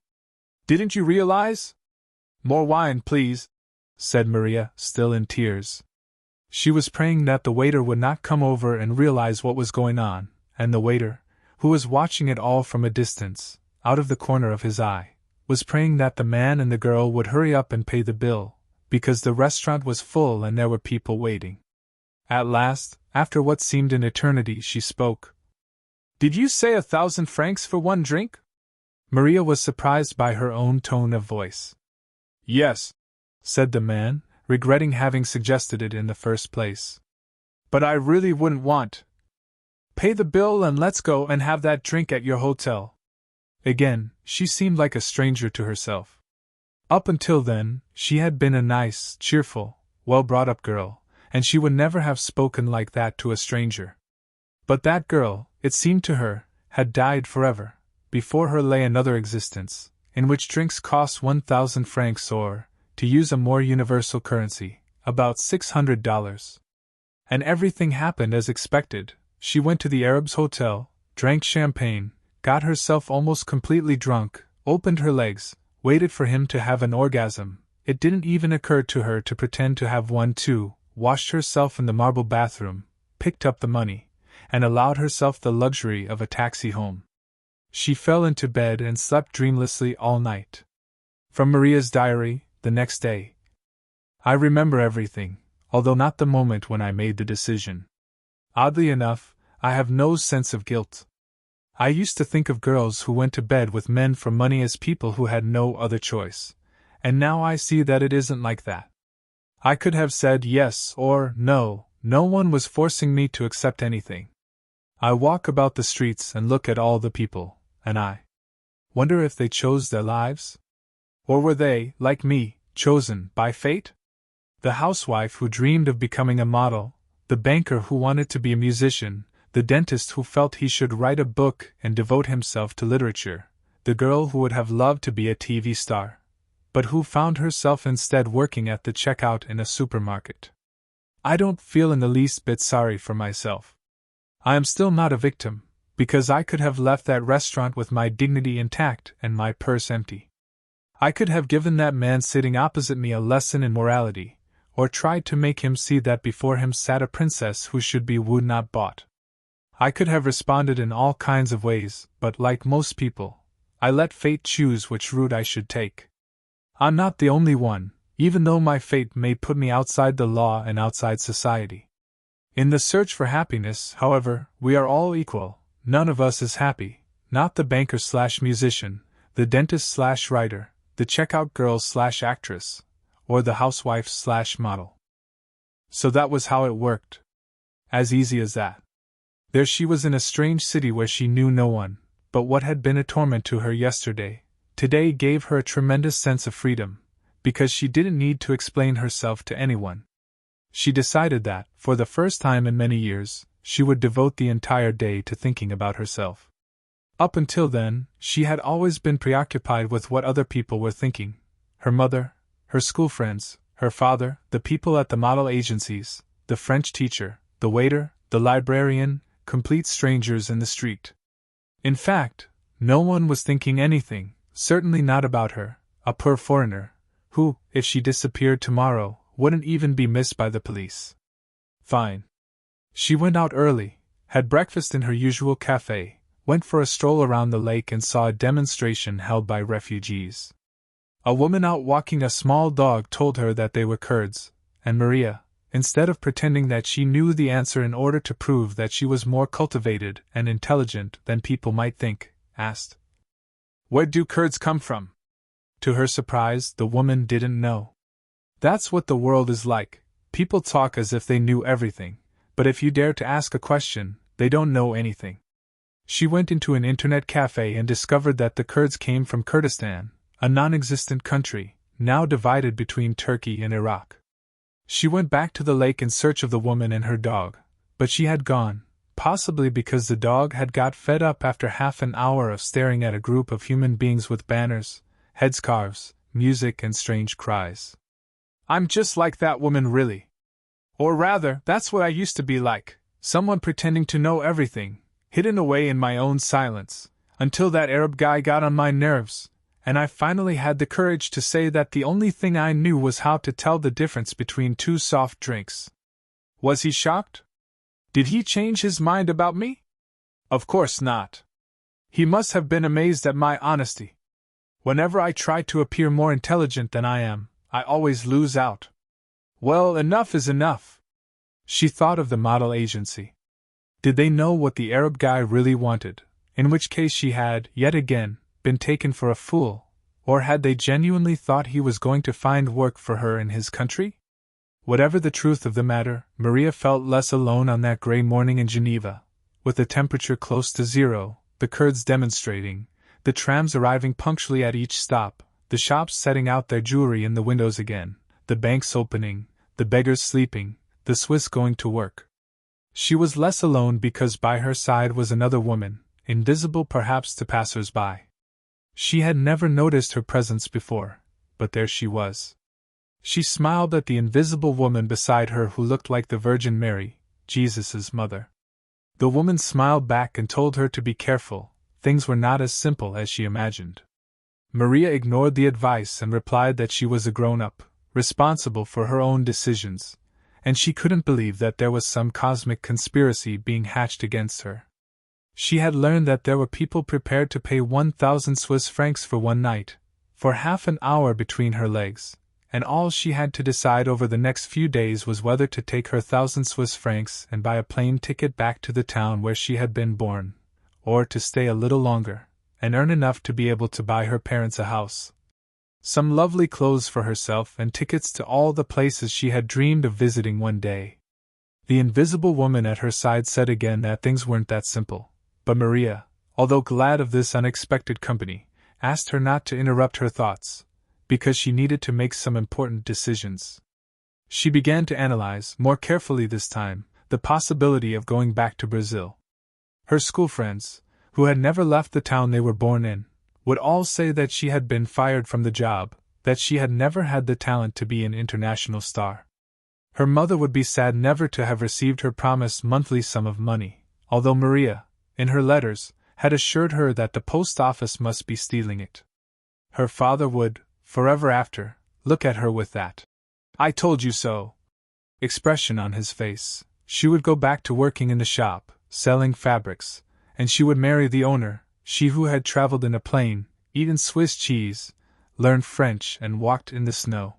"Didn't you realize?" "More wine, please," said Maria, still in tears. She was praying that the waiter would not come over and realize what was going on, and the waiter, who was watching it all from a distance, out of the corner of his eye, was praying that the man and the girl would hurry up and pay the bill, because the restaurant was full and there were people waiting. At last, after what seemed an eternity, she spoke. "Did you say 1,000 francs for one drink?" Maria was surprised by her own tone of voice. "Yes," said the man, regretting having suggested it in the first place. "But I really wouldn't want. Pay the bill and let's go and have that drink at your hotel." Again, she seemed like a stranger to herself. Up until then, she had been a nice, cheerful, well-brought-up girl, and she would never have spoken like that to a stranger. But that girl, it seemed to her, had died forever. Before her lay another existence, in which drinks cost 1,000 francs or, to use a more universal currency, about $600. And everything happened as expected. She went to the Arab's hotel, drank champagne, got herself almost completely drunk, opened her legs, waited for him to have an orgasm. It didn't even occur to her to pretend to have one too, washed herself in the marble bathroom, picked up the money, and allowed herself the luxury of a taxi home. She fell into bed and slept dreamlessly all night. From Maria's diary, the next day. "I remember everything, although not the moment when I made the decision. Oddly enough, I have no sense of guilt. I used to think of girls who went to bed with men for money as people who had no other choice, and now I see that it isn't like that. I could have said yes or no, no one was forcing me to accept anything. I walk about the streets and look at all the people, and I wonder if they chose their lives? Or were they, like me, chosen by fate? The housewife who dreamed of becoming a model, the banker who wanted to be a musician, the dentist who felt he should write a book and devote himself to literature, the girl who would have loved to be a TV star, but who found herself instead working at the checkout in a supermarket. I don't feel in the least bit sorry for myself. I am still not a victim, because I could have left that restaurant with my dignity intact and my purse empty. I could have given that man sitting opposite me a lesson in morality, or tried to make him see that before him sat a princess who should be wooed not bought. I could have responded in all kinds of ways, but like most people, I let fate choose which route I should take. I'm not the only one, even though my fate may put me outside the law and outside society. In the search for happiness, however, we are all equal. None of us is happy, not the banker/musician, the dentist/writer, the checkout girl/actress, or the housewife/model. So that was how it worked. As easy as that. There she was in a strange city where she knew no one, but what had been a torment to her yesterday, today gave her a tremendous sense of freedom, because she didn't need to explain herself to anyone. She decided that, for the first time in many years, she would devote the entire day to thinking about herself. Up until then, she had always been preoccupied with what other people were thinking: her mother, her school friends, her father, the people at the model agencies, the French teacher, the waiter, the librarian, complete strangers in the street. In fact, no one was thinking anything, certainly not about her, a poor foreigner, who, if she disappeared tomorrow, wouldn't even be missed by the police. Fine. She went out early, had breakfast in her usual cafe, went for a stroll around the lake and saw a demonstration held by refugees. A woman out walking a small dog told her that they were Kurds, and Maria, instead of pretending that she knew the answer in order to prove that she was more cultivated and intelligent than people might think, asked, "Where do Kurds come from?" To her surprise, the woman didn't know. That's what the world is like. People talk as if they knew everything, but if you dare to ask a question, they don't know anything. She went into an internet cafe and discovered that the Kurds came from Kurdistan, a non-existent country, now divided between Turkey and Iraq. She went back to the lake in search of the woman and her dog, but she had gone, possibly because the dog had got fed up after half an hour of staring at a group of human beings with banners, headscarves, music and strange cries. I'm just like that woman, really. Or rather, that's what I used to be like, someone pretending to know everything, hidden away in my own silence, until that Arab guy got on my nerves, and I finally had the courage to say that the only thing I knew was how to tell the difference between two soft drinks. Was he shocked? Did he change his mind about me? Of course not. He must have been amazed at my honesty. Whenever I try to appear more intelligent than I am, I always lose out. Well, enough is enough. She thought of the model agency. Did they know what the Arab guy really wanted, in which case she had, yet again, been taken for a fool, or had they genuinely thought he was going to find work for her in his country? Whatever the truth of the matter, Maria felt less alone on that gray morning in Geneva, with the temperature close to zero, the Kurds demonstrating, the trams arriving punctually at each stop, the shops setting out their jewelry in the windows again, the banks opening, the beggars sleeping, the Swiss going to work. She was less alone because by her side was another woman, invisible perhaps to passers-by. She had never noticed her presence before, but there she was. She smiled at the invisible woman beside her who looked like the Virgin Mary, Jesus' mother. The woman smiled back and told her to be careful. Things were not as simple as she imagined. Maria ignored the advice and replied that she was a grown-up, responsible for her own decisions, and she couldn't believe that there was some cosmic conspiracy being hatched against her. She had learned that there were people prepared to pay 1,000 Swiss francs for one night, for half an hour between her legs, and all she had to decide over the next few days was whether to take her 1,000 Swiss francs and buy a plane ticket back to the town where she had been born, or to stay a little longer, and earn enough to be able to buy her parents a house, some lovely clothes for herself, and tickets to all the places she had dreamed of visiting one day. The invisible woman at her side said again that things weren't that simple, but Maria, although glad of this unexpected company, asked her not to interrupt her thoughts, because she needed to make some important decisions. She began to analyze, more carefully this time, the possibility of going back to Brazil. Her school friends, who had never left the town they were born in, would all say that she had been fired from the job, that she had never had the talent to be an international star. Her mother would be sad never to have received her promised monthly sum of money, although Maria, in her letters, had assured her that the post office must be stealing it. Her father would, forever after, look at her with that "I told you so" expression on his face. She would go back to working in the shop, selling fabrics, and she would marry the owner, she who had traveled in a plane, eaten Swiss cheese, learned French, and walked in the snow.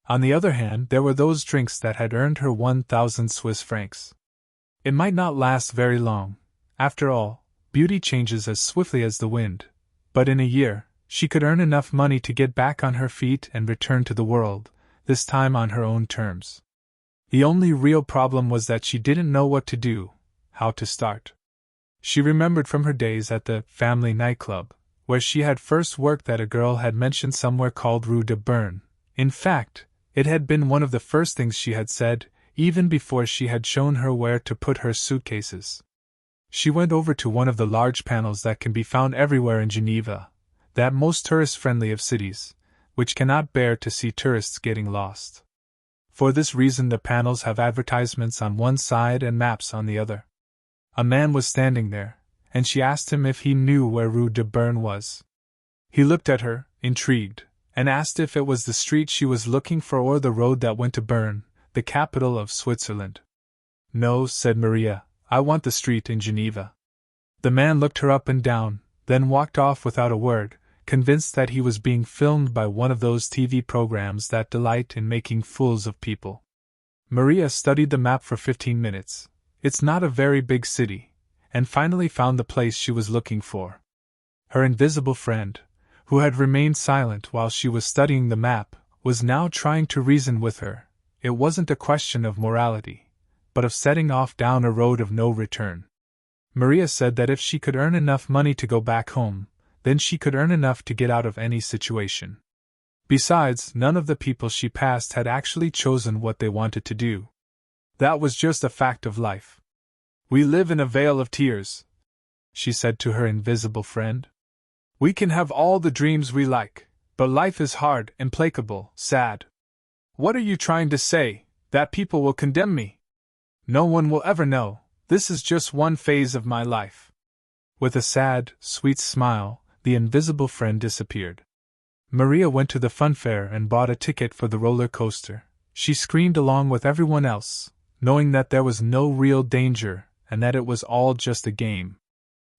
On the other hand, there were those drinks that had earned her 1,000 Swiss francs. It might not last very long. After all, beauty changes as swiftly as the wind. But in a year, she could earn enough money to get back on her feet and return to the world, this time on her own terms. The only real problem was that she didn't know what to do, how to start. She remembered from her days at the family nightclub, where she had first worked, that a girl had mentioned somewhere called Rue de Berne. In fact, it had been one of the first things she had said, even before she had shown her where to put her suitcases. She went over to one of the large panels that can be found everywhere in Geneva, that most tourist-friendly of cities, which cannot bear to see tourists getting lost. For this reason the panels have advertisements on one side and maps on the other. A man was standing there, and she asked him if he knew where Rue de Berne was. He looked at her, intrigued, and asked if it was the street she was looking for or the road that went to Bern, the capital of Switzerland. "No," said Maria, "I want the street in Geneva." The man looked her up and down, then walked off without a word, convinced that he was being filmed by one of those TV programs that delight in making fools of people. Maria studied the map for 15 minutes. It's not a very big city, and finally found the place she was looking for. Her invisible friend, who had remained silent while she was studying the map, was now trying to reason with her. It wasn't a question of morality, but of setting off down a road of no return. Maria said that if she could earn enough money to go back home, then she could earn enough to get out of any situation. Besides, none of the people she passed had actually chosen what they wanted to do. That was just a fact of life. "We live in a vale of tears," she said to her invisible friend. "We can have all the dreams we like, but life is hard, implacable, sad. What are you trying to say? That people will condemn me? No one will ever know. This is just one phase of my life." With a sad, sweet smile, the invisible friend disappeared. Maria went to the funfair and bought a ticket for the roller coaster. She screamed along with everyone else, knowing that there was no real danger and that it was all just a game.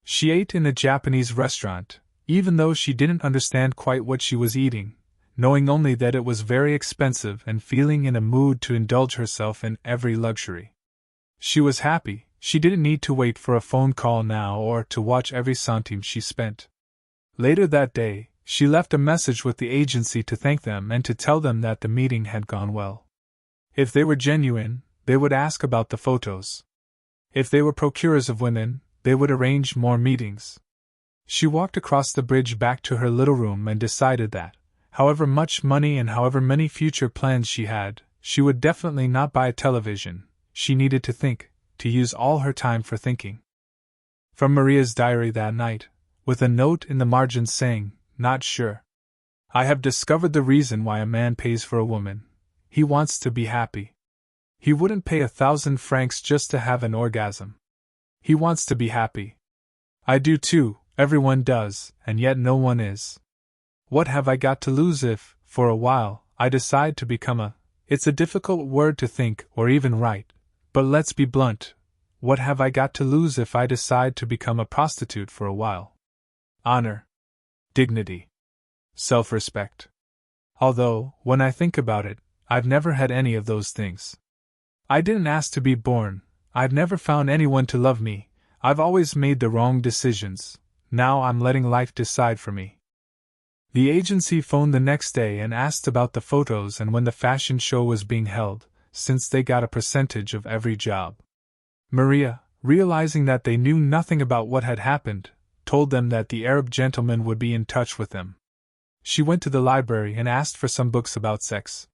She ate in a Japanese restaurant, even though she didn't understand quite what she was eating, knowing only that it was very expensive and feeling in a mood to indulge herself in every luxury. She was happy. She didn't need to wait for a phone call now or to watch every centime she spent. Later that day, she left a message with the agency to thank them and to tell them that the meeting had gone well. If they were genuine, they would ask about the photos. If they were procurers of women, they would arrange more meetings. She walked across the bridge back to her little room and decided that, however much money and however many future plans she had, she would definitely not buy a television. She needed to think, to use all her time for thinking. From Maria's diary that night, with a note in the margin saying, "Not sure. I have discovered the reason why a man pays for a woman. He wants to be happy. He wouldn't pay 1,000 francs just to have an orgasm. He wants to be happy. I do too, everyone does, and yet no one is. What have I got to lose if, for a while, I decide to become a—" It's a difficult word to think or even write, but let's be blunt. What have I got to lose if I decide to become a prostitute for a while? Honor. Dignity. Self-respect. Although, when I think about it, I've never had any of those things. I didn't ask to be born, I've never found anyone to love me, I've always made the wrong decisions. Now I'm letting life decide for me. The agency phoned the next day and asked about the photos and when the fashion show was being held, since they got a percentage of every job. Maria, realizing that they knew nothing about what had happened, told them that the Arab gentleman would be in touch with them. She went to the library and asked for some books about sex.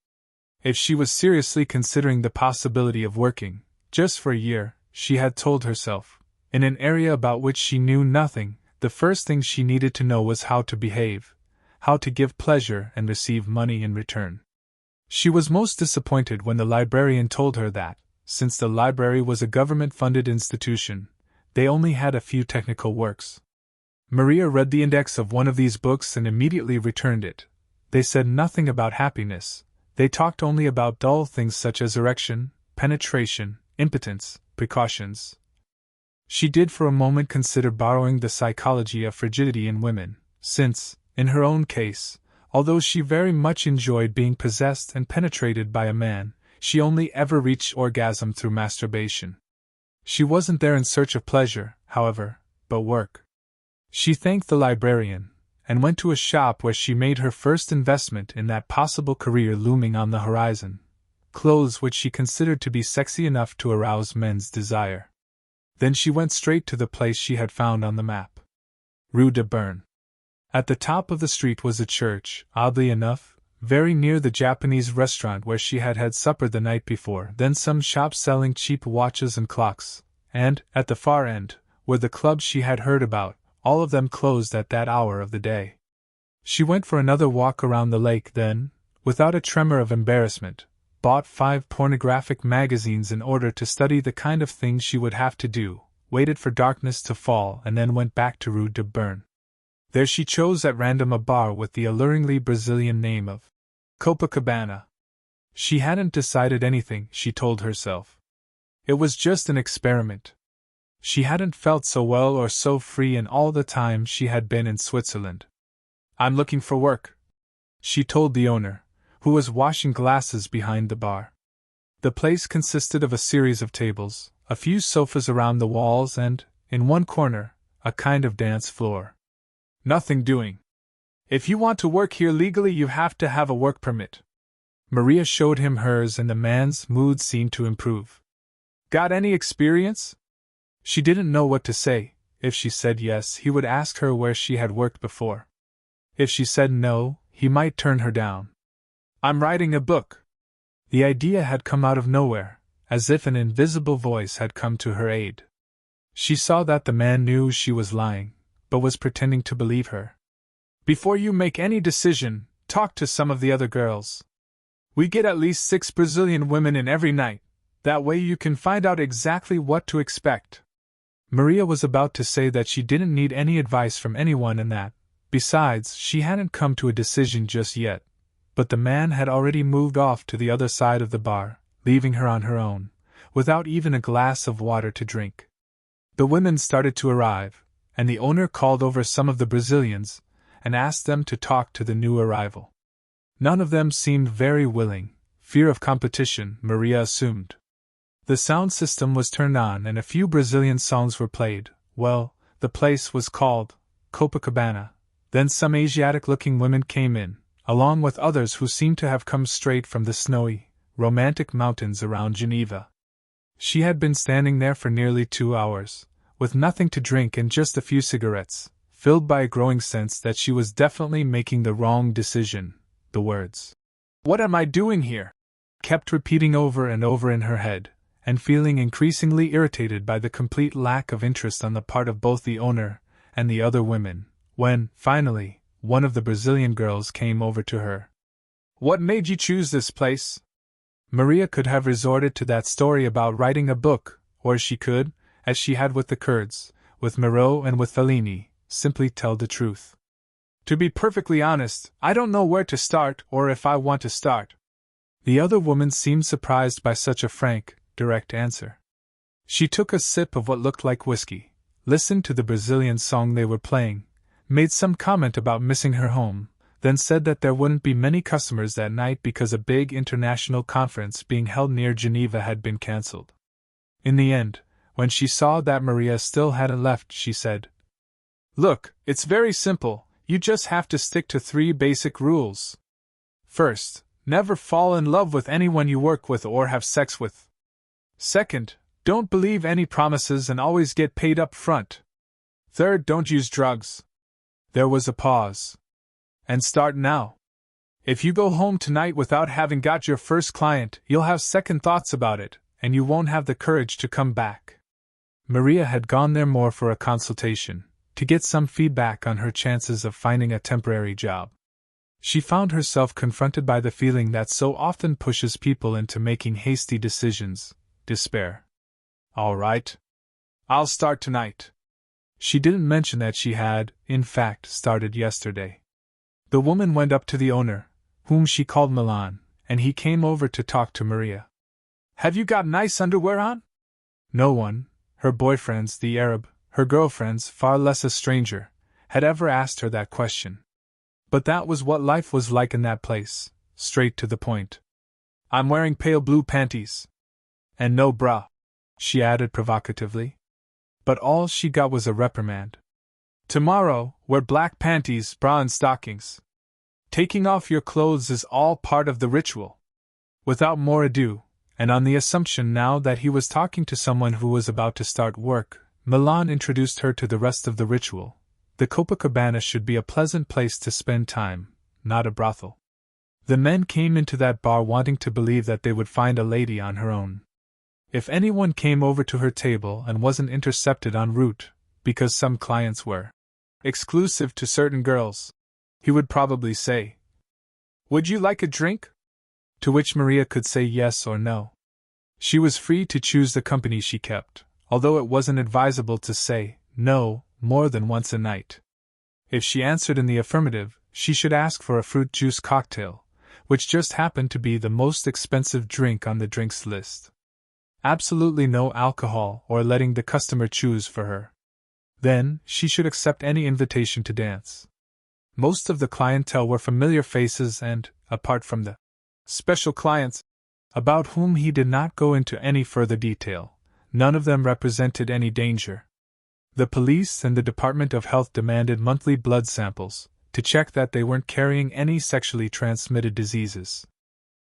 If she was seriously considering the possibility of working, just for a year, she had told herself, in an area about which she knew nothing, the first thing she needed to know was how to behave, how to give pleasure and receive money in return. She was most disappointed when the librarian told her that, since the library was a government-funded institution, they only had a few technical works. Maria read the index of one of these books and immediately returned it. They said nothing about happiness. They talked only about dull things such as erection, penetration, impotence, precautions. She did for a moment consider borrowing the psychology of frigidity in women, since, in her own case, although she very much enjoyed being possessed and penetrated by a man, she only ever reached orgasm through masturbation. She wasn't there in search of pleasure, however, but work. She thanked the librarian, and went to a shop where she made her first investment in that possible career looming on the horizon, clothes which she considered to be sexy enough to arouse men's desire. Then she went straight to the place she had found on the map. Rue de Berne. At the top of the street was a church, oddly enough, very near the Japanese restaurant where she had had supper the night before, then some shops selling cheap watches and clocks, and, at the far end, were the clubs she had heard about, all of them closed at that hour of the day. She went for another walk around the lake, then, without a tremor of embarrassment, bought 5 pornographic magazines in order to study the kind of things she would have to do, waited for darkness to fall and then went back to Rue de Berne. There she chose at random a bar with the alluringly Brazilian name of Copacabana. She hadn't decided anything, she told herself. It was just an experiment. She hadn't felt so well or so free in all the time she had been in Switzerland. I'm looking for work, she told the owner, who was washing glasses behind the bar. The place consisted of a series of tables, a few sofas around the walls and, in one corner, a kind of dance floor. Nothing doing. If you want to work here legally, you have to have a work permit. Maria showed him hers and the man's mood seemed to improve. Got any experience? She didn't know what to say. If she said yes, he would ask her where she had worked before. If she said no, he might turn her down. I'm writing a book. The idea had come out of nowhere, as if an invisible voice had come to her aid. She saw that the man knew she was lying, but was pretending to believe her. Before you make any decision, talk to some of the other girls. We get at least 6 Brazilian women in every night. That way you can find out exactly what to expect. Maria was about to say that she didn't need any advice from anyone and that, besides, she hadn't come to a decision just yet, but the man had already moved off to the other side of the bar, leaving her on her own, without even a glass of water to drink. The women started to arrive, and the owner called over some of the Brazilians, and asked them to talk to the new arrival. None of them seemed very willing, fear of competition, Maria assumed. The sound system was turned on and a few Brazilian songs were played. Well, the place was called Copacabana. Then some Asiatic-looking women came in, along with others who seemed to have come straight from the snowy, romantic mountains around Geneva. She had been standing there for nearly 2 hours, with nothing to drink and just a few cigarettes, filled by a growing sense that she was definitely making the wrong decision. The words, "What am I doing here?" kept repeating over and over in her head, and feeling increasingly irritated by the complete lack of interest on the part of both the owner and the other women, when, finally, one of the Brazilian girls came over to her. What made you choose this place? Maria could have resorted to that story about writing a book, or she could, as she had with the Kurds, with Miro and with Fellini, simply tell the truth. To be perfectly honest, I don't know where to start or if I want to start. The other woman seemed surprised by such a frank, direct answer. She took a sip of what looked like whiskey, listened to the Brazilian song they were playing, made some comment about missing her home, then said that there wouldn't be many customers that night because a big international conference being held near Geneva had been cancelled. In the end, When she saw that Maria still hadn't left, she said, "Look, it's very simple, you just have to stick to 3 basic rules. First, never fall in love with anyone you work with or have sex with. Second, don't believe any promises and always get paid up front. Third, don't use drugs." There was a pause. "And start now. If you go home tonight without having got your first client, you'll have second thoughts about it, and you won't have the courage to come back." Maria had gone there more for a consultation, to get some feedback on her chances of finding a temporary job. She found herself confronted by the feeling that so often pushes people into making hasty decisions: despair. "All right. I'll start tonight." She didn't mention that she had, in fact, started yesterday. The woman went up to the owner, whom she called Milan, and he came over to talk to Maria. "Have you got nice underwear on?" No one, her boyfriends, the Arab, her girlfriends, far less a stranger, had ever asked her that question. But that was what life was like in that place, straight to the point. "I'm wearing pale blue panties. And no bra," she added provocatively. But all she got was a reprimand. "Tomorrow, wear black panties, bra and stockings. Taking off your clothes is all part of the ritual." Without more ado, and on the assumption now that he was talking to someone who was about to start work, Milan introduced her to the rest of the ritual. The Copacabana should be a pleasant place to spend time, not a brothel. The men came into that bar wanting to believe that they would find a lady on her own. If anyone came over to her table and wasn't intercepted en route, because some clients were exclusive to certain girls, he would probably say, "Would you like a drink?" To which Maria could say yes or no. She was free to choose the company she kept, although it wasn't advisable to say no more than once a night. If she answered in the affirmative, she should ask for a fruit juice cocktail, which just happened to be the most expensive drink on the drinks list. Absolutely no alcohol or letting the customer choose for her. Then, she should accept any invitation to dance. Most of the clientele were familiar faces and, apart from the special clients, about whom he did not go into any further detail, none of them represented any danger. The police and the Department of Health demanded monthly blood samples, to check that they weren't carrying any sexually transmitted diseases.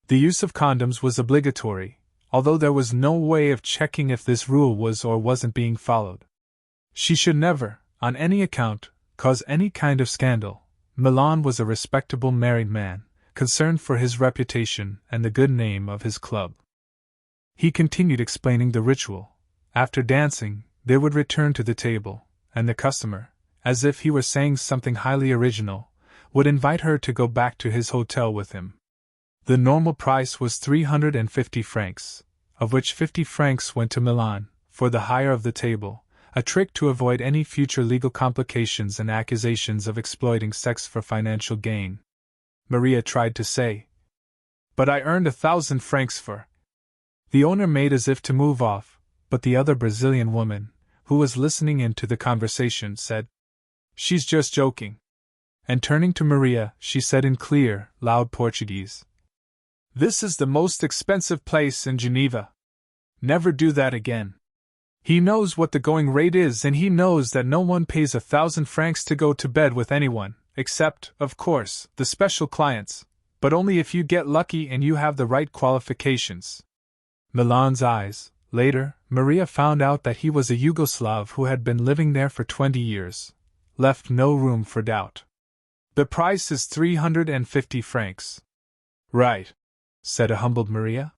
The use of condoms was obligatory, although there was no way of checking if this rule was or wasn't being followed. She should never, on any account, cause any kind of scandal. Milan was a respectable married man, concerned for his reputation and the good name of his club. He continued explaining the ritual. After dancing, they would return to the table, and the customer, as if he were saying something highly original, would invite her to go back to his hotel with him. The normal price was 350 francs, of which 50 francs went to Milan, for the hire of the table, a trick to avoid any future legal complications and accusations of exploiting sex for financial gain. Maria tried to say, "But I earned 1,000 francs for..." The owner made as if to move off, but the other Brazilian woman, who was listening in to the conversation, said, "She's just joking." And turning to Maria, she said in clear, loud Portuguese, "This is the most expensive place in Geneva. Never do that again. He knows what the going rate is, and he knows that no one pays 1,000 francs to go to bed with anyone, except, of course, the special clients, but only if you get lucky and you have the right qualifications." Milan's eyes. Later, Maria found out that he was a Yugoslav who had been living there for 20 years. Left no room for doubt. "The price is 350 francs. "Right," said a humbled Maria.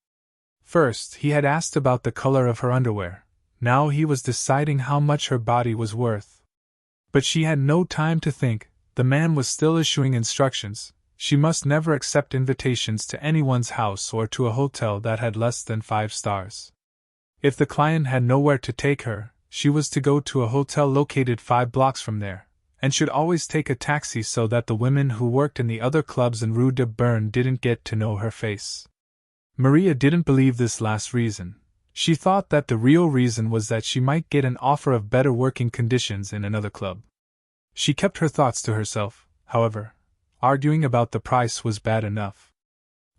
First, he had asked about the color of her underwear. Now he was deciding how much her body was worth. But she had no time to think. The man was still issuing instructions. She must never accept invitations to anyone's house or to a hotel that had less than 5 stars. If the client had nowhere to take her, she was to go to a hotel located 5 blocks from there, and should always take a taxi so that the women who worked in the other clubs in Rue de Berne didn't get to know her face. Maria didn't believe this last reason. She thought that the real reason was that she might get an offer of better working conditions in another club. She kept her thoughts to herself, however. Arguing about the price was bad enough.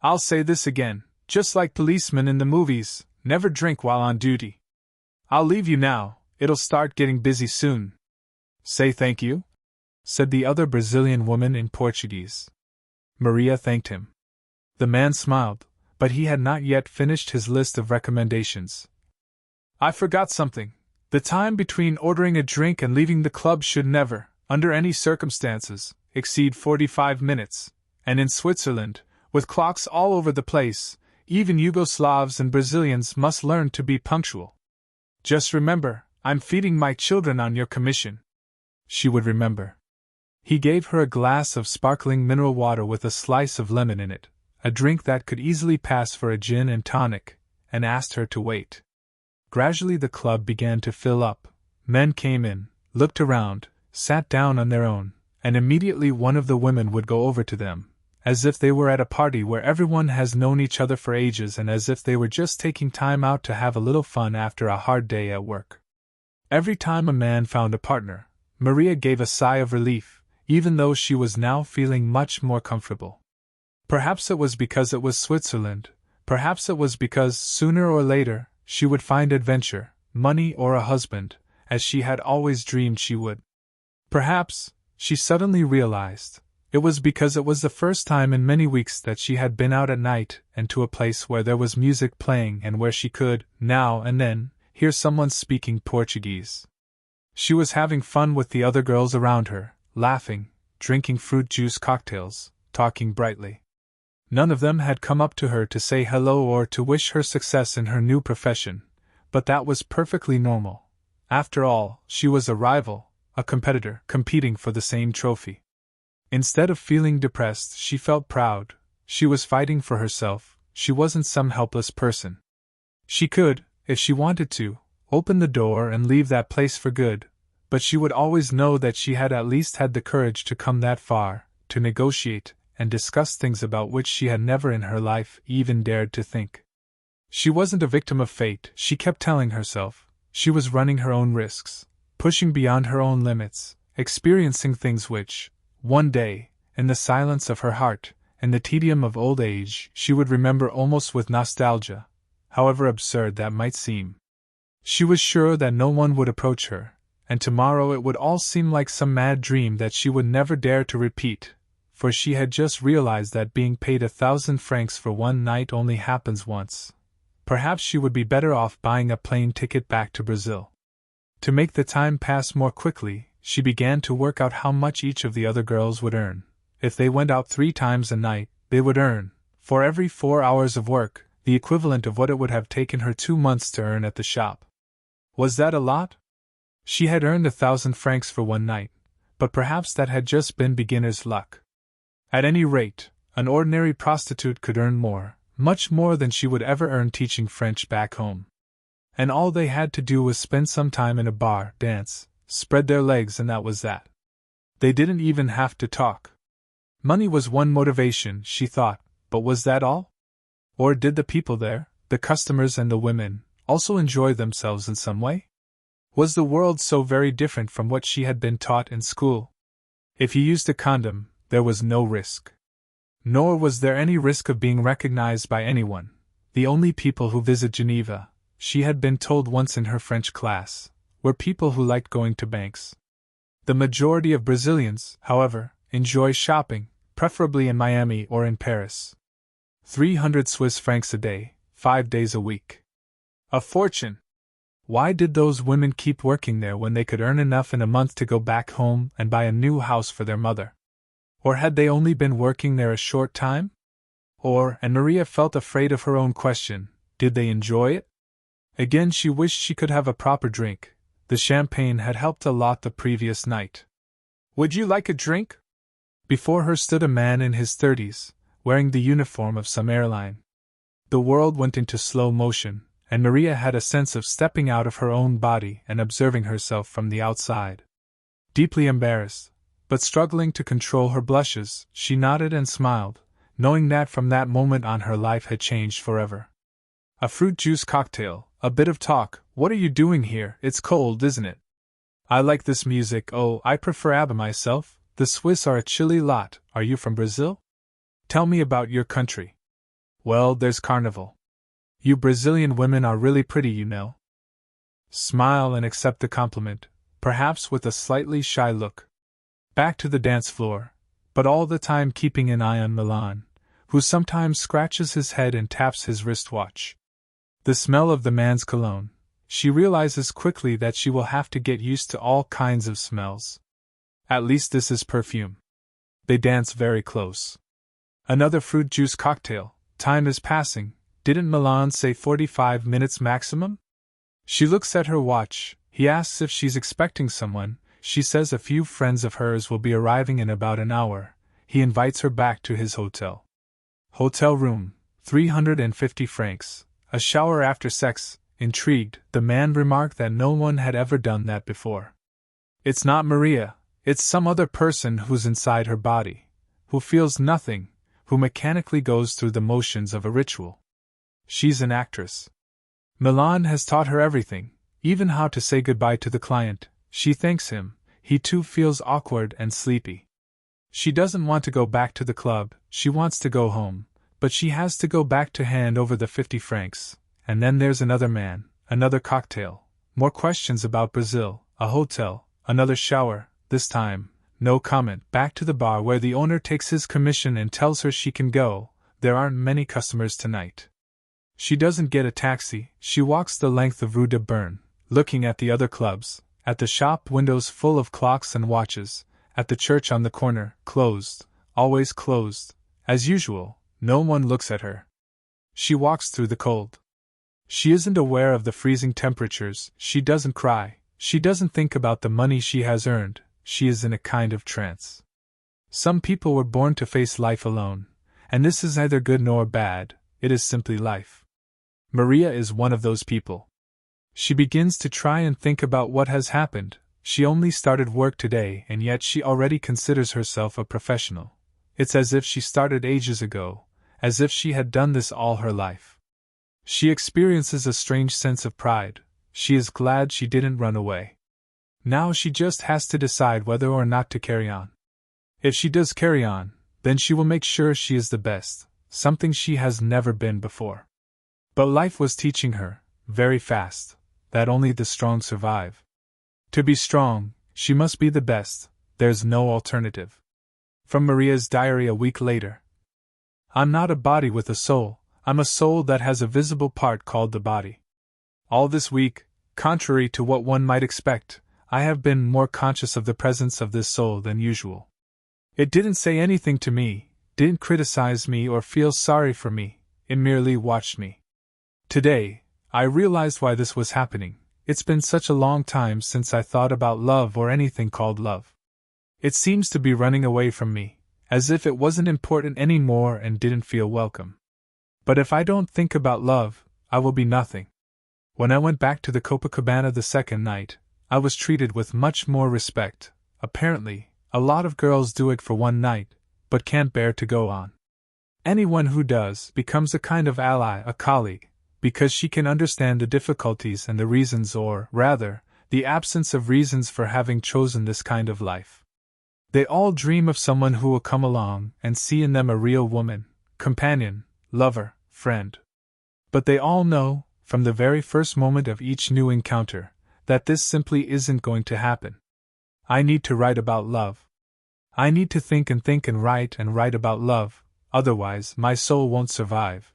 "I'll say this again, just like policemen in the movies, never drink while on duty. I'll leave you now, it'll start getting busy soon. Say thank you? Said the other Brazilian woman in Portuguese. Maria thanked him. The man smiled, but he had not yet finished his list of recommendations. I forgot something. The time between ordering a drink and leaving the club should never, under any circumstances, exceed 45 minutes, and in Switzerland, with clocks all over the place, even Yugoslavs and Brazilians must learn to be punctual. Just remember, I'm feeding my children on your commission. She would remember. He gave her a glass of sparkling mineral water with a slice of lemon in it, a drink that could easily pass for a gin and tonic, and asked her to wait. Gradually the club began to fill up. Men came in, looked around, sat down on their own, and immediately one of the women would go over to them, as if they were at a party where everyone has known each other for ages and as if they were just taking time out to have a little fun after a hard day at work. Every time a man found a partner, Maria gave a sigh of relief, even though she was now feeling much more comfortable. Perhaps it was because it was Switzerland, perhaps it was because, sooner or later, she would find adventure, money or a husband, as she had always dreamed she would. Perhaps, she suddenly realized, it was because it was the first time in many weeks that she had been out at night and to a place where there was music playing and where she could, now and then, hear someone speaking Portuguese. She was having fun with the other girls around her, laughing, drinking fruit juice cocktails, talking brightly. None of them had come up to her to say hello or to wish her success in her new profession, but that was perfectly normal. After all, she was a rival, a competitor, competing for the same trophy. Instead of feeling depressed, she felt proud. She was fighting for herself, she wasn't some helpless person. She could, if she wanted to, open the door and leave that place for good, but she would always know that she had at least had the courage to come that far, to negotiate, and discuss things about which she had never in her life even dared to think. She wasn't a victim of fate, she kept telling herself. She was running her own risks, pushing beyond her own limits, experiencing things which, one day, in the silence of her heart, in the tedium of old age, she would remember almost with nostalgia, however absurd that might seem. She was sure that no one would approach her, and tomorrow it would all seem like some mad dream that she would never dare to repeat, for she had just realized that being paid 1,000 francs for one night only happens once. Perhaps she would be better off buying a plane ticket back to Brazil. To make the time pass more quickly, she began to work out how much each of the other girls would earn. If they went out 3 times a night, they would earn, for every 4 hours of work, the equivalent of what it would have taken her 2 months to earn at the shop. Was that a lot? She had earned 1,000 francs for one night, but perhaps that had just been beginner's luck. At any rate, an ordinary prostitute could earn more, much more than she would ever earn teaching French back home. And all they had to do was spend some time in a bar, dance, spread their legs, and that was that. They didn't even have to talk. Money was one motivation, she thought, but was that all? Or did the people there, the customers and the women, also enjoy themselves in some way? Was the world so very different from what she had been taught in school? If you used a condom, there was no risk. Nor was there any risk of being recognized by anyone. The only people who visit Geneva, she had been told once in her French class, were people who liked going to banks. The majority of Brazilians, however, enjoy shopping, preferably in Miami or in Paris. 300 Swiss francs a day, 5 days a week. A fortune! Why did those women keep working there when they could earn enough in a month to go back home and buy a new house for their mother? Or had they only been working there a short time? Or, and Maria felt afraid of her own question, did they enjoy it? Again she wished she could have a proper drink. The champagne had helped a lot the previous night. Would you like a drink? Before her stood a man in his 30s, wearing the uniform of some airline. The world went into slow motion, and Maria had a sense of stepping out of her own body and observing herself from the outside. Deeply embarrassed, but struggling to control her blushes, she nodded and smiled, knowing that from that moment on her life had changed forever. A fruit juice cocktail, a bit of talk. What are you doing here? It's cold, isn't it? I like this music. Oh, I prefer ABBA myself. The Swiss are a chilly lot. Are you from Brazil? Tell me about your country. Well, there's carnival. You Brazilian women are really pretty, you know. Smile and accept the compliment, perhaps with a slightly shy look. Back to the dance floor, but all the time keeping an eye on Milan, who sometimes scratches his head and taps his wristwatch. The smell of the man's cologne. She realizes quickly that she will have to get used to all kinds of smells. At least this is perfume. They dance very close. Another fruit juice cocktail. Time is passing. Didn't Milan say 45 minutes maximum? She looks at her watch. He asks if she's expecting someone. She says a few friends of hers will be arriving in about an hour. He invites her back to his hotel. Hotel room, 350 francs. A shower after sex. Intrigued, the man remarked that no one had ever done that before. It's not Maria, it's some other person who's inside her body, who feels nothing, who mechanically goes through the motions of a ritual. She's an actress. Milan has taught her everything, even how to say goodbye to the client. She thanks him. He too feels awkward and sleepy. She doesn't want to go back to the club, she wants to go home, but she has to go back to hand over the 50 francs. And then there's another man, another cocktail, more questions about Brazil, a hotel, another shower, this time, no comment, back to the bar where the owner takes his commission and tells her she can go, there aren't many customers tonight. She doesn't get a taxi, she walks the length of Rue de Berne, looking at the other clubs, at the shop windows full of clocks and watches, at the church on the corner, closed, always closed, as usual, no one looks at her. She walks through the cold. She isn't aware of the freezing temperatures, she doesn't cry, she doesn't think about the money she has earned, she is in a kind of trance. Some people were born to face life alone, and this is neither good nor bad, it is simply life. Maria is one of those people. She begins to try and think about what has happened. She only started work today and yet she already considers herself a professional. It's as if she started ages ago, as if she had done this all her life. She experiences a strange sense of pride. She is glad she didn't run away. Now she just has to decide whether or not to carry on. If she does carry on, then she will make sure she is the best, something she has never been before. But life was teaching her, very fast, that only the strong survive. To be strong, she must be the best, there's no alternative. From Maria's diary a week later. I'm not a body with a soul, I'm a soul that has a visible part called the body. All this week, contrary to what one might expect, I have been more conscious of the presence of this soul than usual. It didn't say anything to me, didn't criticize me or feel sorry for me, it merely watched me. Today, I realized why this was happening. It's been such a long time since I thought about love or anything called love. It seems to be running away from me, as if it wasn't important anymore and didn't feel welcome. But if I don't think about love, I will be nothing. When I went back to the Copacabana the second night, I was treated with much more respect. Apparently, a lot of girls do it for one night, but can't bear to go on. Anyone who does becomes a kind of ally, a colleague, because she can understand the difficulties and the reasons, or, rather, the absence of reasons for having chosen this kind of life. They all dream of someone who will come along and see in them a real woman, companion, lover, friend. But they all know, from the very first moment of each new encounter, that this simply isn't going to happen. I need to write about love. I need to think and write about love, otherwise my soul won't survive.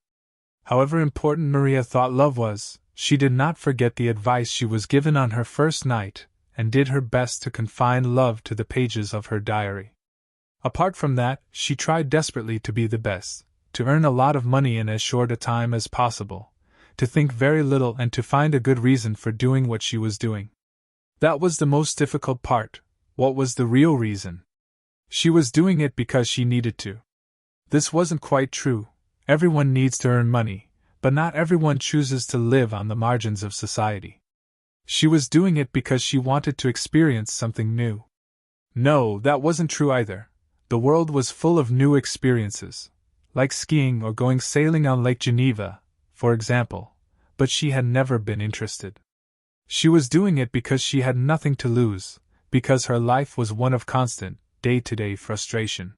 However important Maria thought love was, she did not forget the advice she was given on her first night, and did her best to confine love to the pages of her diary. Apart from that, she tried desperately to be the best, to earn a lot of money in as short a time as possible, to think very little and to find a good reason for doing what she was doing. That was the most difficult part. What was the real reason? She was doing it because she needed to. This wasn't quite true. Everyone needs to earn money, but not everyone chooses to live on the margins of society. She was doing it because she wanted to experience something new. No, that wasn't true either. The world was full of new experiences, like skiing or going sailing on Lake Geneva, for example, but she had never been interested. She was doing it because she had nothing to lose, because her life was one of constant, day-to-day frustration.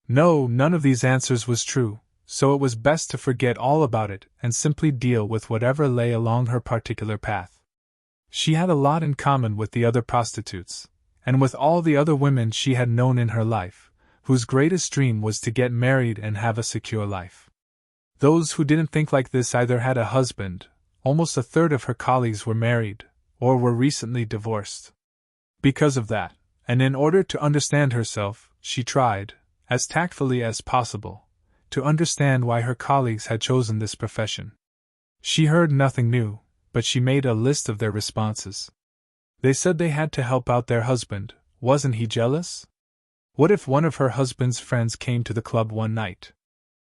No, none of these answers was true, so it was best to forget all about it and simply deal with whatever lay along her particular path. She had a lot in common with the other prostitutes, and with all the other women she had known in her life, whose greatest dream was to get married and have a secure life. Those who didn't think like this either had a husband, almost a third of her colleagues were married, or were recently divorced. Because of that, and in order to understand herself, she tried, as tactfully as possible, to understand why her colleagues had chosen this profession. She heard nothing new, but she made a list of their responses. They said they had to help out their husband. Wasn't he jealous? What if one of her husband's friends came to the club one night?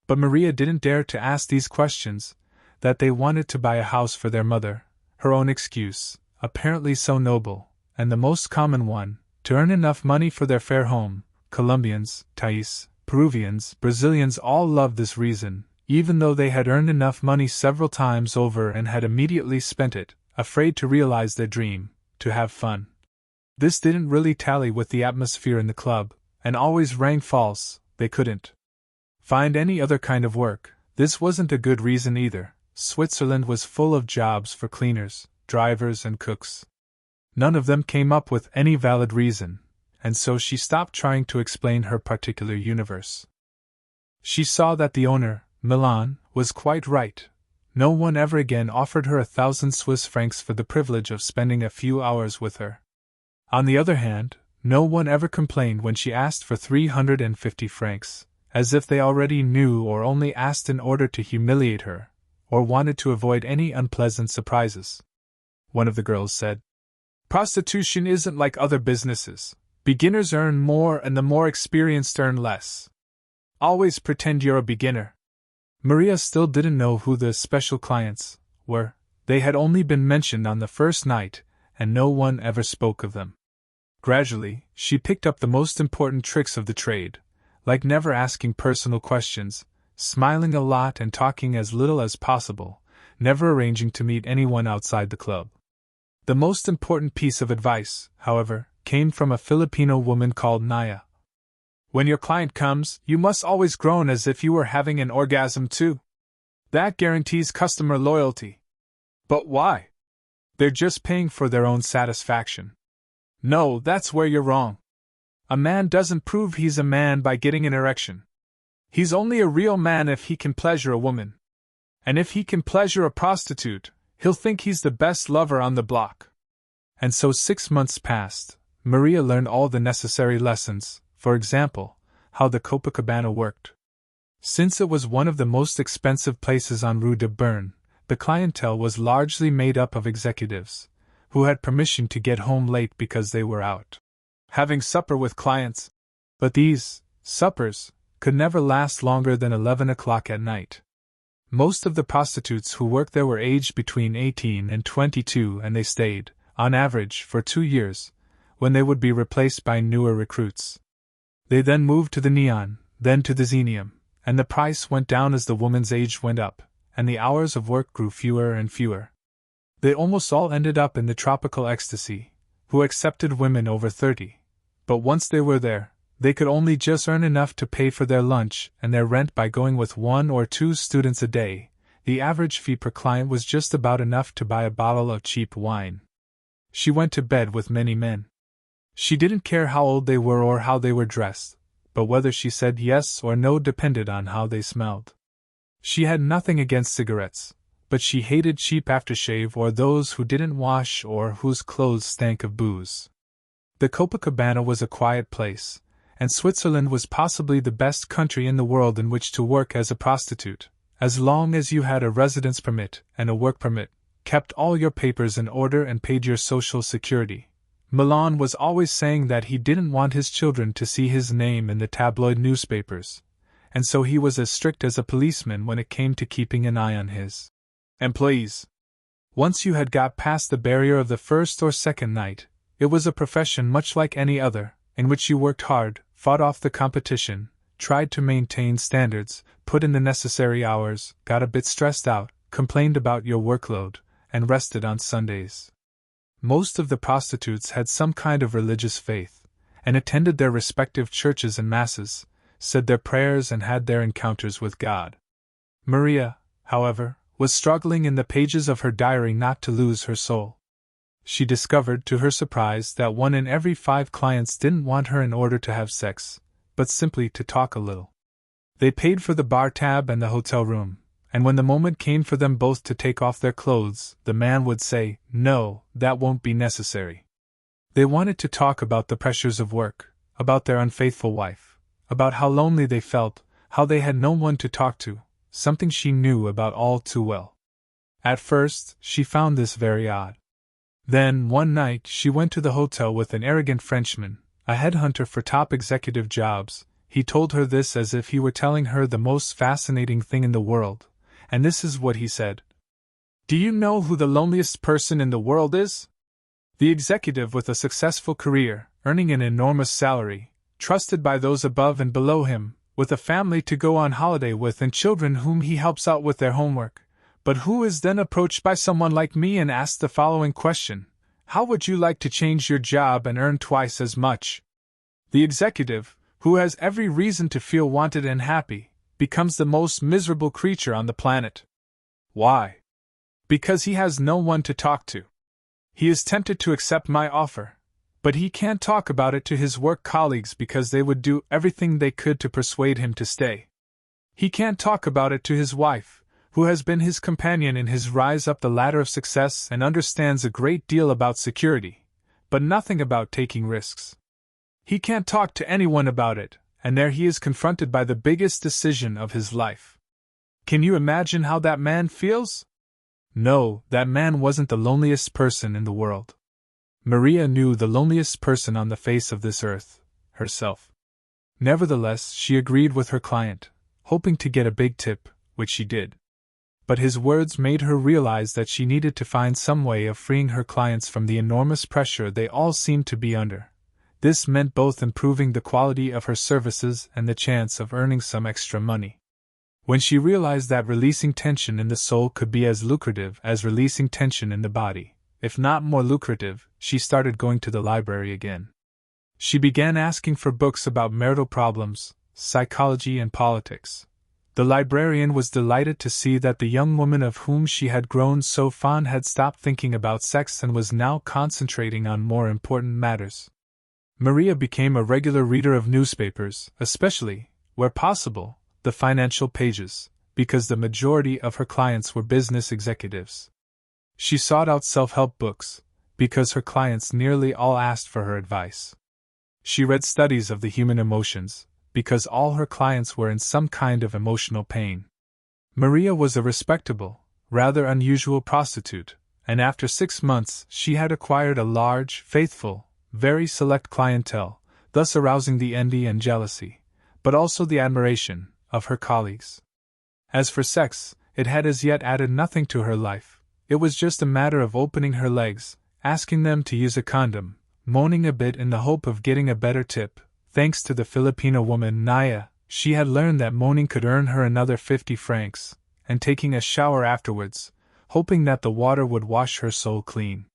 But Maria didn't dare to ask these questions, that they wanted to buy a house for their mother, her own excuse, apparently so noble, and the most common one, to earn enough money for their fair home. Colombians, Thais, Peruvians, Brazilians all loved this reason, even though they had earned enough money several times over and had immediately spent it, afraid to realize their dream, to have fun. This didn't really tally with the atmosphere in the club, and always rang false. They couldn't find any other kind of work. This wasn't a good reason either. Switzerland was full of jobs for cleaners, drivers, and cooks. None of them came up with any valid reason, and so she stopped trying to explain her particular universe. She saw that the owner, Milan, was quite right. No one ever again offered her 1,000 Swiss francs for the privilege of spending a few hours with her. On the other hand, no one ever complained when she asked for 350 francs, as if they already knew or only asked in order to humiliate her, or wanted to avoid any unpleasant surprises. One of the girls said, "Prostitution isn't like other businesses. Beginners earn more and the more experienced earn less. Always pretend you're a beginner." Maria still didn't know who the special clients were. They had only been mentioned on the first night, and no one ever spoke of them. Gradually, she picked up the most important tricks of the trade, like never asking personal questions, smiling a lot and talking as little as possible, never arranging to meet anyone outside the club. The most important piece of advice, however, came from a Filipino woman called Naya. "When your client comes, you must always groan as if you were having an orgasm too. That guarantees customer loyalty." "But why? They're just paying for their own satisfaction." "No, that's where you're wrong. A man doesn't prove he's a man by getting an erection. He's only a real man if he can pleasure a woman. And if he can pleasure a prostitute, he'll think he's the best lover on the block." And so 6 months passed. Maria learned all the necessary lessons, for example, how the Copacabana worked. Since it was one of the most expensive places on Rue de Berne, the clientele was largely made up of executives, who had permission to get home late because they were out having supper with clients. But these suppers could never last longer than 11 o'clock at night. Most of the prostitutes who worked there were aged between 18 and 22, and they stayed, on average, for 2 years, when they would be replaced by newer recruits. They then moved to the Neon, then to the Xenium, and the price went down as the woman's age went up, and the hours of work grew fewer and fewer. They almost all ended up in the tropical ecstasy, who accepted women over 30. But once they were there, they could only just earn enough to pay for their lunch and their rent by going with 1 or 2 students a day. The average fee per client was just about enough to buy a bottle of cheap wine. She went to bed with many men. She didn't care how old they were or how they were dressed, but whether she said yes or no depended on how they smelled. She had nothing against cigarettes, but she hated cheap aftershave or those who didn't wash or whose clothes stank of booze. The Copacabana was a quiet place, and Switzerland was possibly the best country in the world in which to work as a prostitute, as long as you had a residence permit and a work permit, kept all your papers in order and paid your social security. Milan was always saying that he didn't want his children to see his name in the tabloid newspapers, and so he was as strict as a policeman when it came to keeping an eye on his employees. Once you had got past the barrier of the first or second night, it was a profession much like any other, in which you worked hard, fought off the competition, tried to maintain standards, put in the necessary hours, got a bit stressed out, complained about your workload, and rested on Sundays. Most of the prostitutes had some kind of religious faith, and attended their respective churches and masses, said their prayers and had their encounters with God. Maria, however, was struggling in the pages of her diary not to lose her soul. she discovered to her surprise that 1 in every 5 clients didn't want her in order to have sex, but simply to talk a little. They paid for the bar tab and the hotel room, and when the moment came for them both to take off their clothes, the man would say, "No, that won't be necessary." They wanted to talk about the pressures of work, about their unfaithful wife, about how lonely they felt, how they had no one to talk to, something she knew about all too well. At first, she found this very odd. Then, one night, she went to the hotel with an arrogant Frenchman, a headhunter for top executive jobs. He told her this as if he were telling her the most fascinating thing in the world, and this is what he said. "Do you know who the loneliest person in the world is? The executive with a successful career, earning an enormous salary, trusted by those above and below him, with a family to go on holiday with and children whom he helps out with their homework, but who is then approached by someone like me and asked the following question: how would you like to change your job and earn twice as much?" The executive, who has every reason to feel wanted and happy, becomes the most miserable creature on the planet. Why? Because he has no one to talk to. He is tempted to accept my offer, but he can't talk about it to his work colleagues because they would do everything they could to persuade him to stay. He can't talk about it to his wife, who has been his companion in his rise up the ladder of success and understands a great deal about security, but nothing about taking risks. He can't talk to anyone about it, and there he is confronted by the biggest decision of his life. Can you imagine how that man feels? No, that man wasn't the loneliest person in the world. Maria knew the loneliest person on the face of this earth, herself. Nevertheless, she agreed with her client, hoping to get a big tip, which she did. But his words made her realize that she needed to find some way of freeing her clients from the enormous pressure they all seemed to be under. This meant both improving the quality of her services and the chance of earning some extra money. When she realized that releasing tension in the soul could be as lucrative as releasing tension in the body, if not more lucrative, she started going to the library again. She began asking for books about marital problems, psychology, and politics. The librarian was delighted to see that the young woman of whom she had grown so fond had stopped thinking about sex and was now concentrating on more important matters. Maria became a regular reader of newspapers, especially, where possible, the financial pages, because the majority of her clients were business executives. She sought out self-help books, because her clients nearly all asked for her advice. She read studies of the human emotions, because all her clients were in some kind of emotional pain. Maria was a respectable, rather unusual prostitute, and after 6 months she had acquired a large, faithful, very select clientele, thus arousing the envy and jealousy, but also the admiration, of her colleagues. As for sex, it had as yet added nothing to her life. It was just a matter of opening her legs, asking them to use a condom, moaning a bit in the hope of getting a better tip. Thanks to the Filipino woman Naya, she had learned that moaning could earn her another 50 francs, and taking a shower afterwards, hoping that the water would wash her soul clean.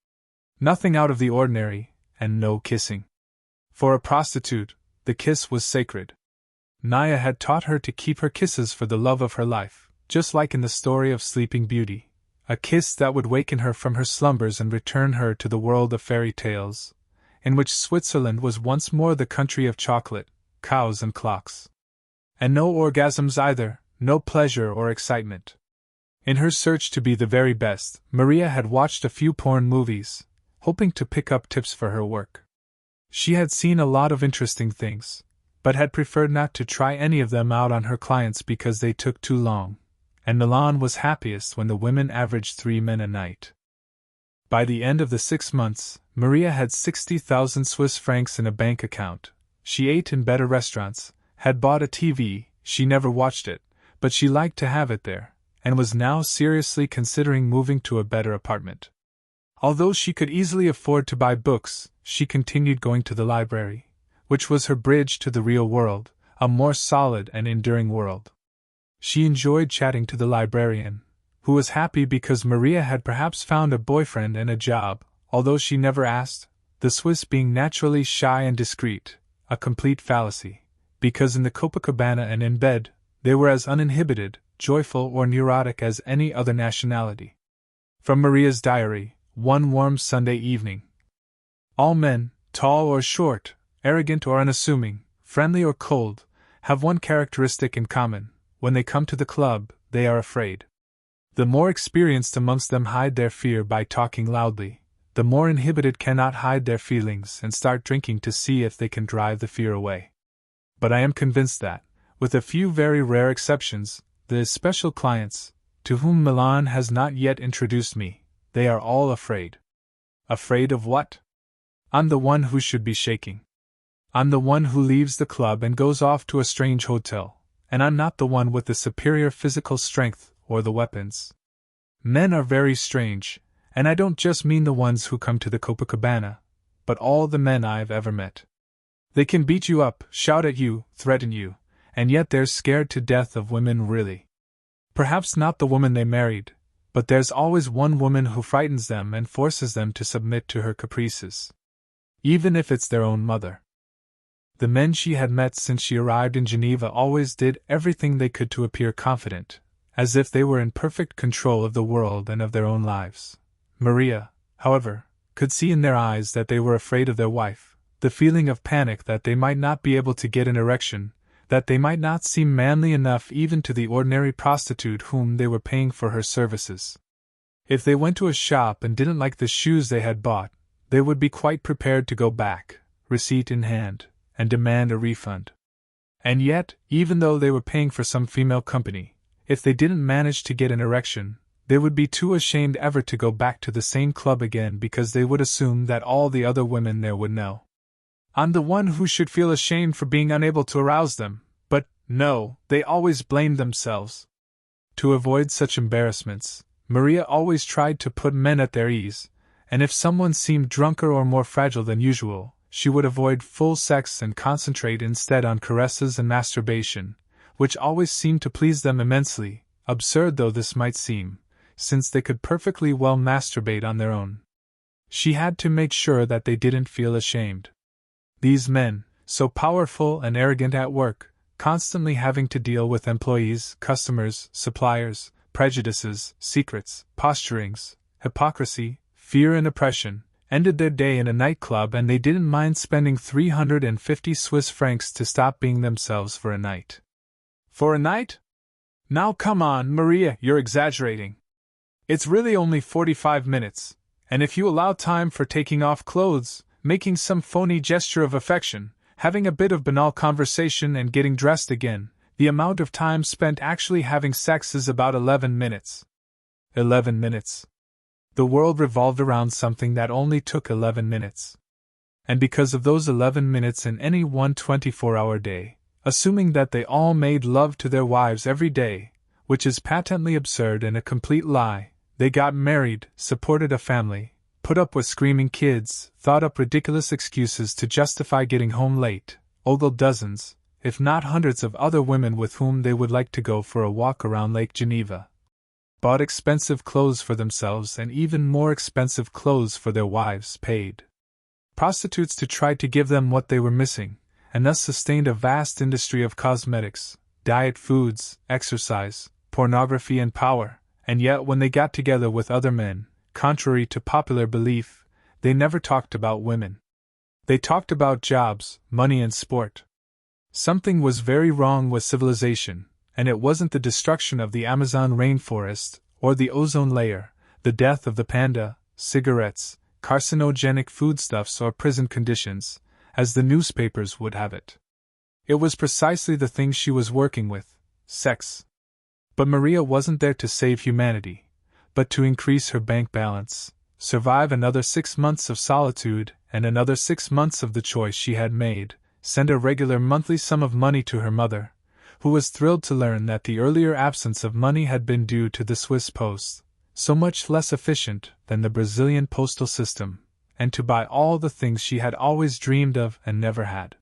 Nothing out of the ordinary, and no kissing. For a prostitute, the kiss was sacred. Naya had taught her to keep her kisses for the love of her life, just like in the story of Sleeping Beauty, a kiss that would waken her from her slumbers and return her to the world of fairy tales, in which Switzerland was once more the country of chocolate, cows and clocks. And no orgasms either, no pleasure or excitement. In her search to be the very best, Maria had watched a few porn movies, hoping to pick up tips for her work. She had seen a lot of interesting things, but had preferred not to try any of them out on her clients because they took too long, and Milan was happiest when the women averaged 3 men a night. By the end of the 6 months, Maria had 60,000 Swiss francs in a bank account. She ate in better restaurants, had bought a TV, she never watched it, but she liked to have it there, and was now seriously considering moving to a better apartment. Although she could easily afford to buy books, she continued going to the library, which was her bridge to the real world, a more solid and enduring world. She enjoyed chatting to the librarian, who was happy because Maria had perhaps found a boyfriend and a job, although she never asked, the Swiss being naturally shy and discreet, a complete fallacy, because in the Copacabana and in bed, they were as uninhibited, joyful or neurotic as any other nationality. From Maria's diary, one warm Sunday evening. All men, tall or short, arrogant or unassuming, friendly or cold, have one characteristic in common: when they come to the club, they are afraid. The more experienced amongst them hide their fear by talking loudly. The more inhibited cannot hide their feelings and start drinking to see if they can drive the fear away. But I am convinced that, with a few very rare exceptions, the especial clients, to whom Milan has not yet introduced me, they are all afraid. Afraid of what? I'm the one who should be shaking. I'm the one who leaves the club and goes off to a strange hotel, and I'm not the one with the superior physical strength or the weapons. Men are very strange, and I don't just mean the ones who come to the Copacabana, but all the men I've ever met. They can beat you up, shout at you, threaten you, and yet they're scared to death of women really. Perhaps not the woman they married, but there's always one woman who frightens them and forces them to submit to her caprices. Even if it's their own mother. The men she had met since she arrived in Geneva always did everything they could to appear confident, as if they were in perfect control of the world and of their own lives. Maria, however, could see in their eyes that they were afraid of their wife, the feeling of panic that they might not be able to get an erection, that they might not seem manly enough even to the ordinary prostitute whom they were paying for her services. If they went to a shop and didn't like the shoes they had bought, they would be quite prepared to go back, receipt in hand, and demand a refund. And yet, even though they were paying for some female company, if they didn't manage to get an erection, they would be too ashamed ever to go back to the same club again because they would assume that all the other women there would know. I'm the one who should feel ashamed for being unable to arouse them, but, no, they always blamed themselves. To avoid such embarrassments, Maria always tried to put men at their ease, and if someone seemed drunker or more fragile than usual, she would avoid full sex and concentrate instead on caresses and masturbation, which always seemed to please them immensely, absurd though this might seem, since they could perfectly well masturbate on their own. She had to make sure that they didn't feel ashamed. These men, so powerful and arrogant at work, constantly having to deal with employees, customers, suppliers, prejudices, secrets, posturings, hypocrisy, fear and oppression, ended their day in a nightclub, and they didn't mind spending 350 Swiss francs to stop being themselves for a night. For a night? Now come on, Maria, you're exaggerating. It's really only 45 minutes, and if you allow time for taking off clothes, making some phony gesture of affection, having a bit of banal conversation and getting dressed again, the amount of time spent actually having sex is about 11 minutes. 11 minutes. The world revolved around something that only took 11 minutes. And because of those 11 minutes in any one 24-hour day, assuming that they all made love to their wives every day, which is patently absurd and a complete lie, they got married, supported a family, put up with screaming kids, thought up ridiculous excuses to justify getting home late, ogled dozens, if not hundreds of other women with whom they would like to go for a walk around Lake Geneva, bought expensive clothes for themselves and even more expensive clothes for their wives, paid prostitutes to try to give them what they were missing, and thus sustained a vast industry of cosmetics, diet foods, exercise, pornography and power. And yet when they got together with other men, contrary to popular belief, they never talked about women. They talked about jobs, money and sport. Something was very wrong with civilization, and it wasn't the destruction of the Amazon rainforest, or the ozone layer, the death of the panda, cigarettes, carcinogenic foodstuffs or prison conditions, as the newspapers would have it. It was precisely the thing she was working with, sex. But Maria wasn't there to save humanity, but to increase her bank balance, survive another 6 months of solitude and another 6 months of the choice she had made, send a regular monthly sum of money to her mother, who was thrilled to learn that the earlier absence of money had been due to the Swiss post, so much less efficient than the Brazilian postal system, and to buy all the things she had always dreamed of and never had.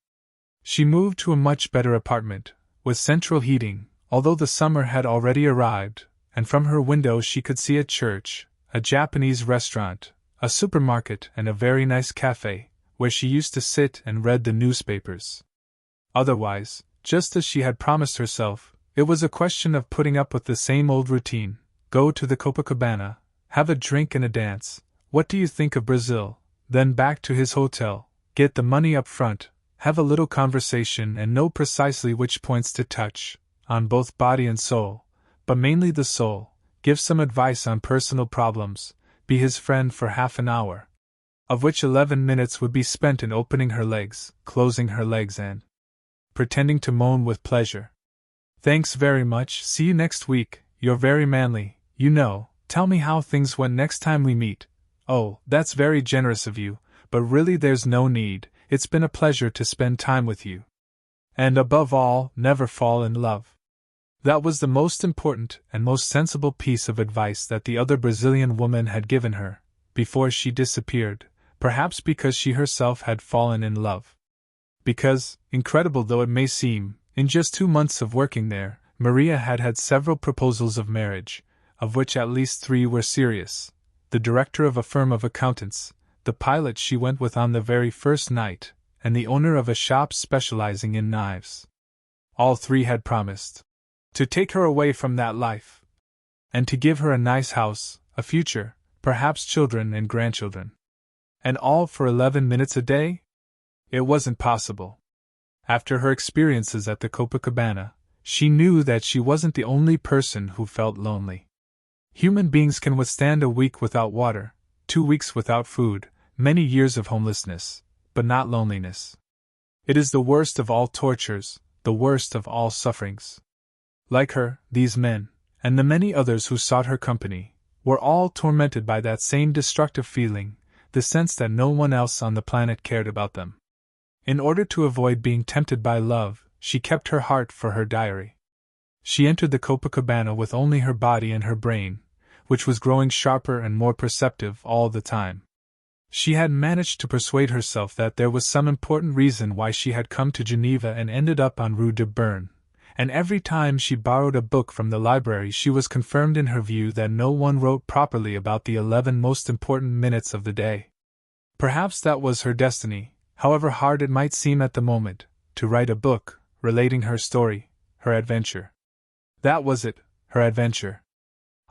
She moved to a much better apartment, with central heating, although the summer had already arrived, and from her window she could see a church, a Japanese restaurant, a supermarket and a very nice cafe, where she used to sit and read the newspapers. Otherwise, just as she had promised herself, it was a question of putting up with the same old routine, go to the Copacabana, have a drink and a dance, What do you think of Brazil? Then back to his hotel, get the money up front, have a little conversation and know precisely which points to touch, on both body and soul, but mainly the soul, give some advice on personal problems, be his friend for half an hour, of which 11 minutes would be spent in opening her legs, closing her legs and pretending to moan with pleasure. Thanks very much, see you next week, you're very manly, you know, tell me how things went next time we meet. Oh, that's very generous of you, but really there's no need, it's been a pleasure to spend time with you. And above all, never fall in love. That was the most important and most sensible piece of advice that the other Brazilian woman had given her, before she disappeared, perhaps because she herself had fallen in love. Because, incredible though it may seem, in just 2 months of working there, Maria had had several proposals of marriage, of which at least 3 were serious. The director of a firm of accountants, the pilot she went with on the very first night, and the owner of a shop specializing in knives. All 3 had promised to take her away from that life, and to give her a nice house, a future, perhaps children and grandchildren. And all for 11 minutes a day? It wasn't possible. After her experiences at the Copacabana, she knew that she wasn't the only person who felt lonely. Human beings can withstand a week without water, 2 weeks without food, many years of homelessness, but not loneliness. It is the worst of all tortures, the worst of all sufferings. Like her, these men, and the many others who sought her company, were all tormented by that same destructive feeling, the sense that no one else on the planet cared about them. In order to avoid being tempted by love, she kept her heart for her diary. She entered the Copacabana with only her body and her brain, which was growing sharper and more perceptive all the time. She had managed to persuade herself that there was some important reason why she had come to Geneva and ended up on Rue de Berne, and every time she borrowed a book from the library she was confirmed in her view that no one wrote properly about the 11 most important minutes of the day. Perhaps that was her destiny, however hard it might seem at the moment, to write a book, relating her story, her adventure. That was it, her adventure.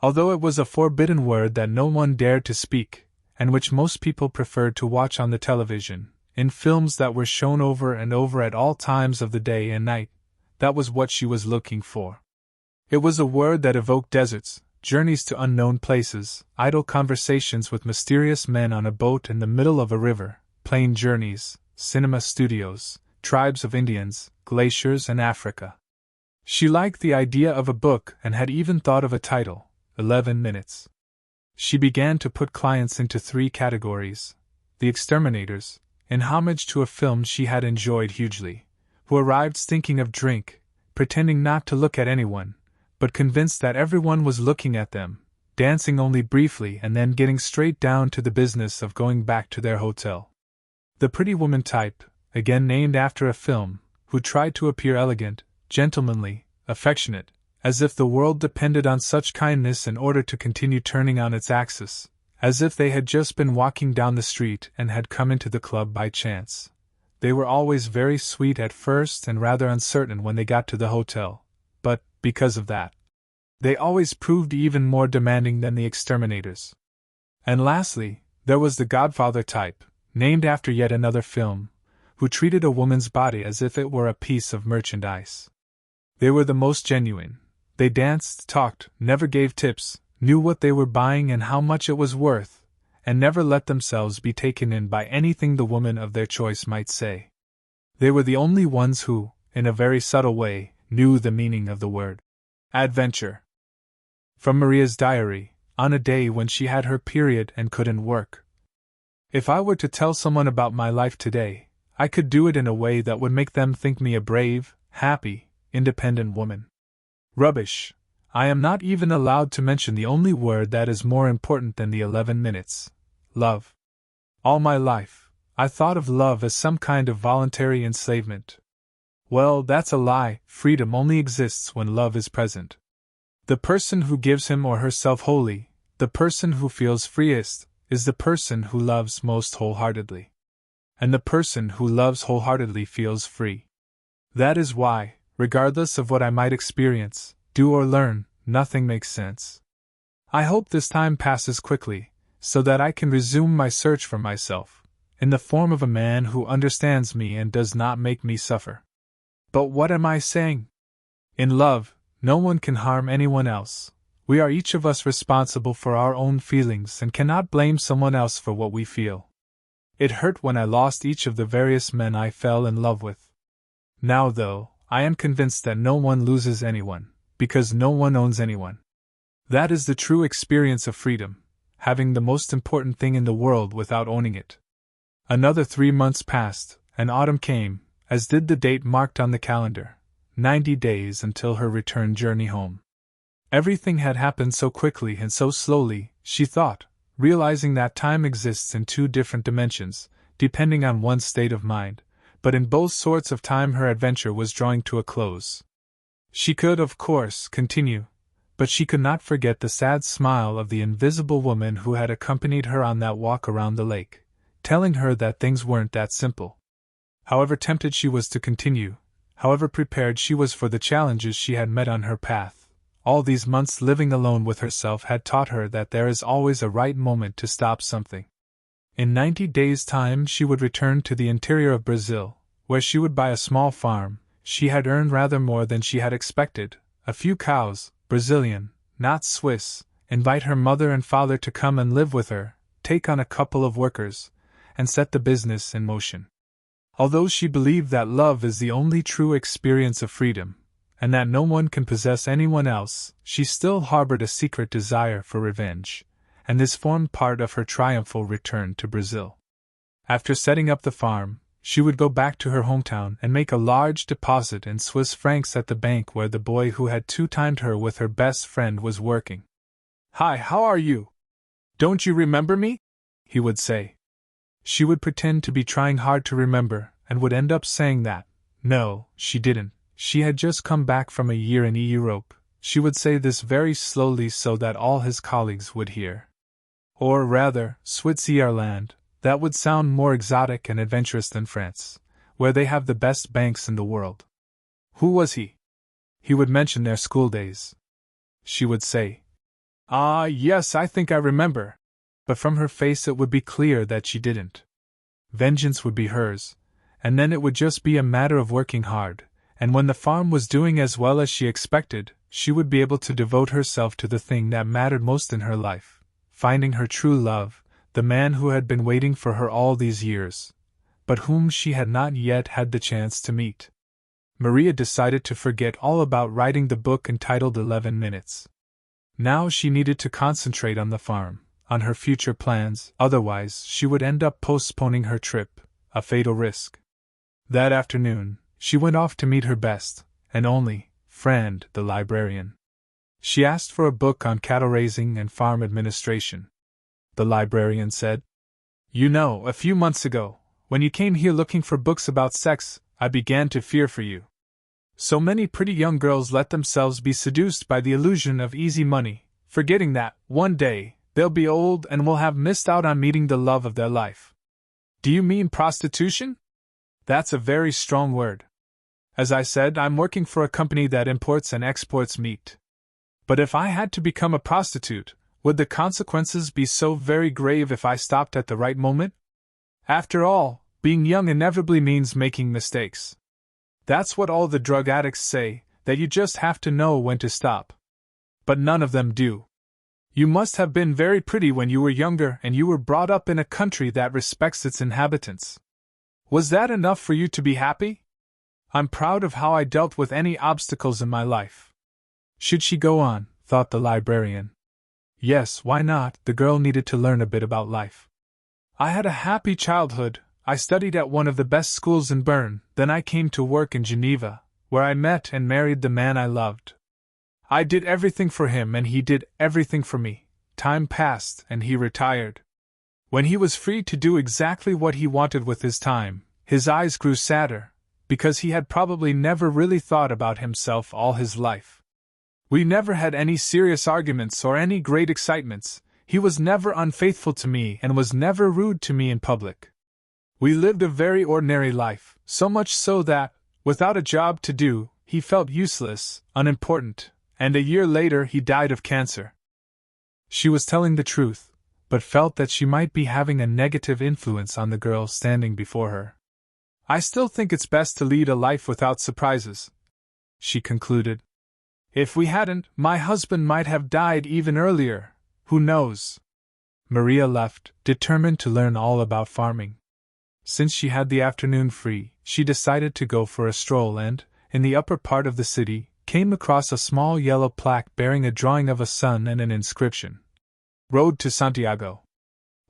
Although it was a forbidden word that no one dared to speak, and which most people preferred to watch on the television, in films that were shown over and over at all times of the day and night, that was what she was looking for. It was a word that evoked deserts, journeys to unknown places, idle conversations with mysterious men on a boat in the middle of a river, plane journeys, cinema studios, tribes of Indians, glaciers and Africa. She liked the idea of a book and had even thought of a title, 11 Minutes. She began to put clients into 3 categories: the exterminators, in homage to a film she had enjoyed hugely, who arrived stinking of drink, pretending not to look at anyone, but convinced that everyone was looking at them, dancing only briefly and then getting straight down to the business of going back to their hotel. The pretty woman type, again named after a film, who tried to appear elegant, gentlemanly, affectionate, as if the world depended on such kindness in order to continue turning on its axis, as if they had just been walking down the street and had come into the club by chance. They were always very sweet at first and rather uncertain when they got to the hotel, but, because of that, they always proved even more demanding than the exterminators. And lastly, there was the Godfather type, named after yet another film, who treated a woman's body as if it were a piece of merchandise. They were the most genuine. They danced, talked, never gave tips, knew what they were buying and how much it was worth, and never let themselves be taken in by anything the woman of their choice might say. They were the only ones who, in a very subtle way, knew the meaning of the word adventure. From Maria's diary, on a day when she had her period and couldn't work. If I were to tell someone about my life today, I could do it in a way that would make them think me a brave, happy, independent woman. Rubbish. I am not even allowed to mention the only word that is more important than the 11 minutes. Love. All my life, I thought of love as some kind of voluntary enslavement. Well, that's a lie. Freedom only exists when love is present. The person who gives him or herself wholly, the person who feels freest, is the person who loves most wholeheartedly. And the person who loves wholeheartedly feels free. That is why, regardless of what I might experience, do or learn, nothing makes sense. I hope this time passes quickly, so that I can resume my search for myself, in the form of a man who understands me and does not make me suffer. But what am I saying? In love, no one can harm anyone else. We are each of us responsible for our own feelings and cannot blame someone else for what we feel. It hurt when I lost each of the various men I fell in love with. Now, though, I am convinced that no one loses anyone, because no one owns anyone. That is the true experience of freedom, having the most important thing in the world without owning it. Another 3 months passed, and autumn came, as did the date marked on the calendar, 90 days until her return journey home. Everything had happened so quickly and so slowly, she thought, realizing that time exists in 2 different dimensions, depending on one's state of mind, but in both sorts of time her adventure was drawing to a close. She could, of course, continue, but she could not forget the sad smile of the invisible woman who had accompanied her on that walk around the lake, telling her that things weren't that simple. However tempted she was to continue, however prepared she was for the challenges she had met on her path, all these months living alone with herself had taught her that there is always a right moment to stop something. In 90 days' time she would return to the interior of Brazil, where she would buy a small farm. She had earned rather more than she had expected, a few cows, Brazilian, not Swiss, invite her mother and father to come and live with her, take on a couple of workers, and set the business in motion. Although she believed that love is the only true experience of freedom, and that no one can possess anyone else, she still harbored a secret desire for revenge, and this formed part of her triumphal return to Brazil. After setting up the farm, she would go back to her hometown and make a large deposit in Swiss francs at the bank where the boy who had two-timed her with her best friend was working. "Hi, how are you? Don't you remember me?" he would say. She would pretend to be trying hard to remember, and would end up saying that, no, she didn't. She had just come back from a year in Europe. She would say this very slowly so that all his colleagues would hear. Or rather, Switzerland. That would sound more exotic and adventurous than France, where they have the best banks in the world. Who was he? He would mention their school days. She would say, "Ah, yes, I think I remember." But from her face it would be clear that she didn't. Vengeance would be hers, and then it would just be a matter of working hard, and when the farm was doing as well as she expected, she would be able to devote herself to the thing that mattered most in her life, finding her true love, the man who had been waiting for her all these years, but whom she had not yet had the chance to meet. Maria decided to forget all about writing the book entitled 11 Minutes. Now she needed to concentrate on the farm, on her future plans, otherwise she would end up postponing her trip, a fatal risk. That afternoon, she went off to meet her best, and only, friend, the librarian. She asked for a book on cattle raising and farm administration. The librarian said, "You know, a few months ago, when you came here looking for books about sex, I began to fear for you. So many pretty young girls let themselves be seduced by the illusion of easy money, forgetting that, one day, they'll be old and will have missed out on meeting the love of their life." "Do you mean prostitution?" "That's a very strong word. As I said, I'm working for a company that imports and exports meat. But if I had to become a prostitute, would the consequences be so very grave if I stopped at the right moment? After all, being young inevitably means making mistakes. That's what all the drug addicts say, that you just have to know when to stop. But none of them do. You must have been very pretty when you were younger and you were brought up in a country that respects its inhabitants. Was that enough for you to be happy? I'm proud of how I dealt with any obstacles in my life." Should she go on, thought the librarian. Yes, why not? The girl needed to learn a bit about life. "I had a happy childhood. I studied at one of the best schools in Bern, then I came to work in Geneva, where I met and married the man I loved. I did everything for him and he did everything for me. Time passed and he retired. When he was free to do exactly what he wanted with his time, his eyes grew sadder, because he had probably never really thought about himself all his life. We never had any serious arguments or any great excitements. He was never unfaithful to me and was never rude to me in public. We lived a very ordinary life, so much so that, without a job to do, he felt useless, unimportant, and a year later he died of cancer." She was telling the truth, but felt that she might be having a negative influence on the girl standing before her. "I still think it's best to lead a life without surprises," she concluded. "If we hadn't, my husband might have died even earlier, who knows?" Maria left, determined to learn all about farming. Since she had the afternoon free, she decided to go for a stroll and, in the upper part of the city, came across a small yellow plaque bearing a drawing of a sun and an inscription. "Road to Santiago."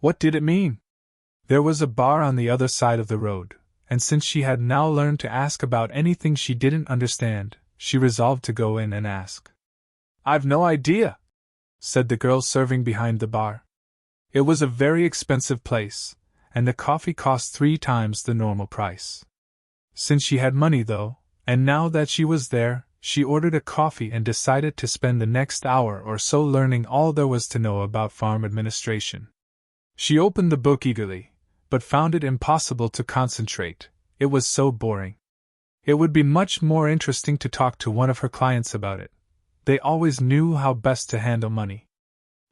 What did it mean? There was a bar on the other side of the road, and since she had now learned to ask about anything she didn't understand, she resolved to go in and ask. "I've no idea," said the girl serving behind the bar. It was a very expensive place, and the coffee cost 3 times the normal price. Since she had money though, and now that she was there, she ordered a coffee and decided to spend the next hour or so learning all there was to know about farm administration. She opened the book eagerly, but found it impossible to concentrate. It was so boring. It would be much more interesting to talk to one of her clients about it. They always knew how best to handle money.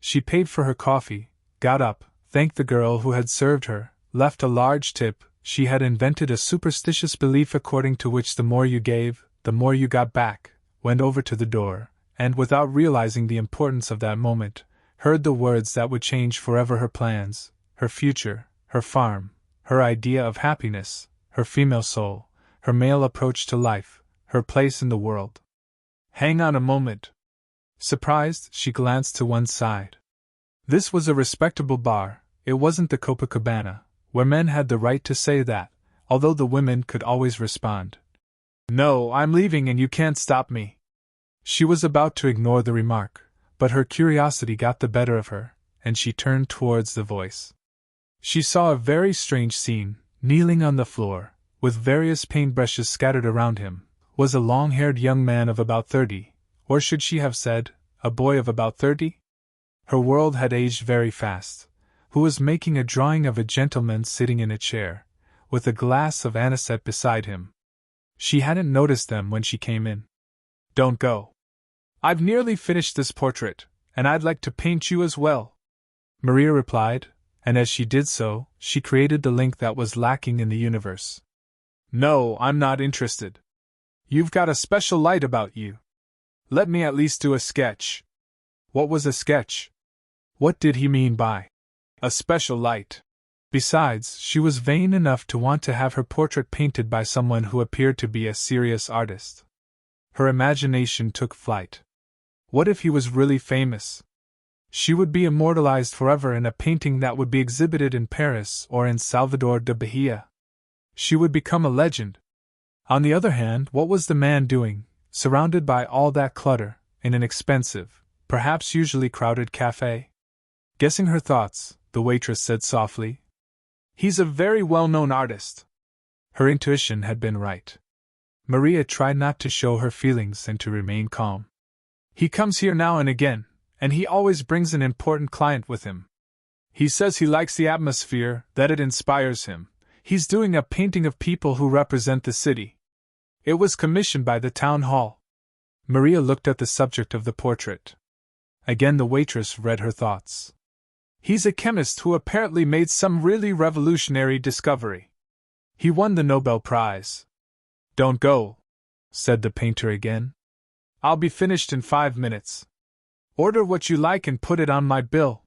She paid for her coffee, got up, thanked the girl who had served her, left a large tip. She had invented a superstitious belief according to which the more you gave, the more you got back, went over to the door, and without realizing the importance of that moment, heard the words that would change forever her plans, her future, her farm, her idea of happiness, her female soul, her male approach to life, her place in the world. "Hang on a moment." Surprised, she glanced to one side. This was a respectable bar. It wasn't the Copacabana, where men had the right to say that, although the women could always respond, "No, I'm leaving and you can't stop me." She was about to ignore the remark, but her curiosity got the better of her, and she turned towards the voice. She saw a very strange scene. Kneeling on the floor, with various paintbrushes scattered around him, was a long-haired young man of about 30, or should she have said, a boy of about 30? Her world had aged very fast, who was making a drawing of a gentleman sitting in a chair, with a glass of anisette beside him. She hadn't noticed them when she came in. "Don't go. I've nearly finished this portrait, and I'd like to paint you as well," Maria replied, and as she did so, she created the link that was lacking in the universe. "No, I'm not interested. You've got a special light about you. Let me at least do a sketch." What was a sketch? What did he mean by a special light? Besides, she was vain enough to want to have her portrait painted by someone who appeared to be a serious artist. Her imagination took flight. What if he was really famous? She would be immortalized forever in a painting that would be exhibited in Paris or in Salvador de Bahia. She would become a legend. On the other hand, what was the man doing, surrounded by all that clutter, in an expensive, perhaps usually crowded cafe? Guessing her thoughts, the waitress said softly, "He's a very well-known artist." Her intuition had been right. Maria tried not to show her feelings and to remain calm. "He comes here now and again, and he always brings an important client with him. He says he likes the atmosphere, that it inspires him. He's doing a painting of people who represent the city. It was commissioned by the town hall." Maria looked at the subject of the portrait. Again the waitress read her thoughts. "He's a chemist who apparently made some really revolutionary discovery. He won the Nobel Prize." "Don't go," said the painter again. "I'll be finished in 5 minutes. Order what you like and put it on my bill."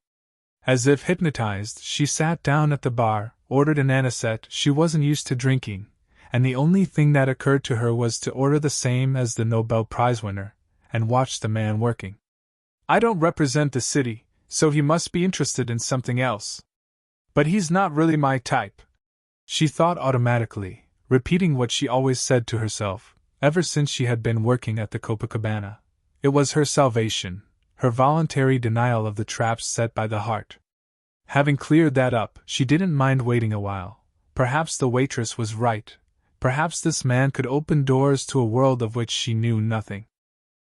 As if hypnotized, she sat down at the bar, ordered an anisette. She wasn't used to drinking, and the only thing that occurred to her was to order the same as the Nobel Prize winner, and watch the man working. "I don't represent the city, so he must be interested in something else. But he's not really my type," she thought automatically, repeating what she always said to herself, ever since she had been working at the Copacabana. It was her salvation, her voluntary denial of the traps set by the heart. Having cleared that up, she didn't mind waiting a while. Perhaps the waitress was right. Perhaps this man could open doors to a world of which she knew nothing.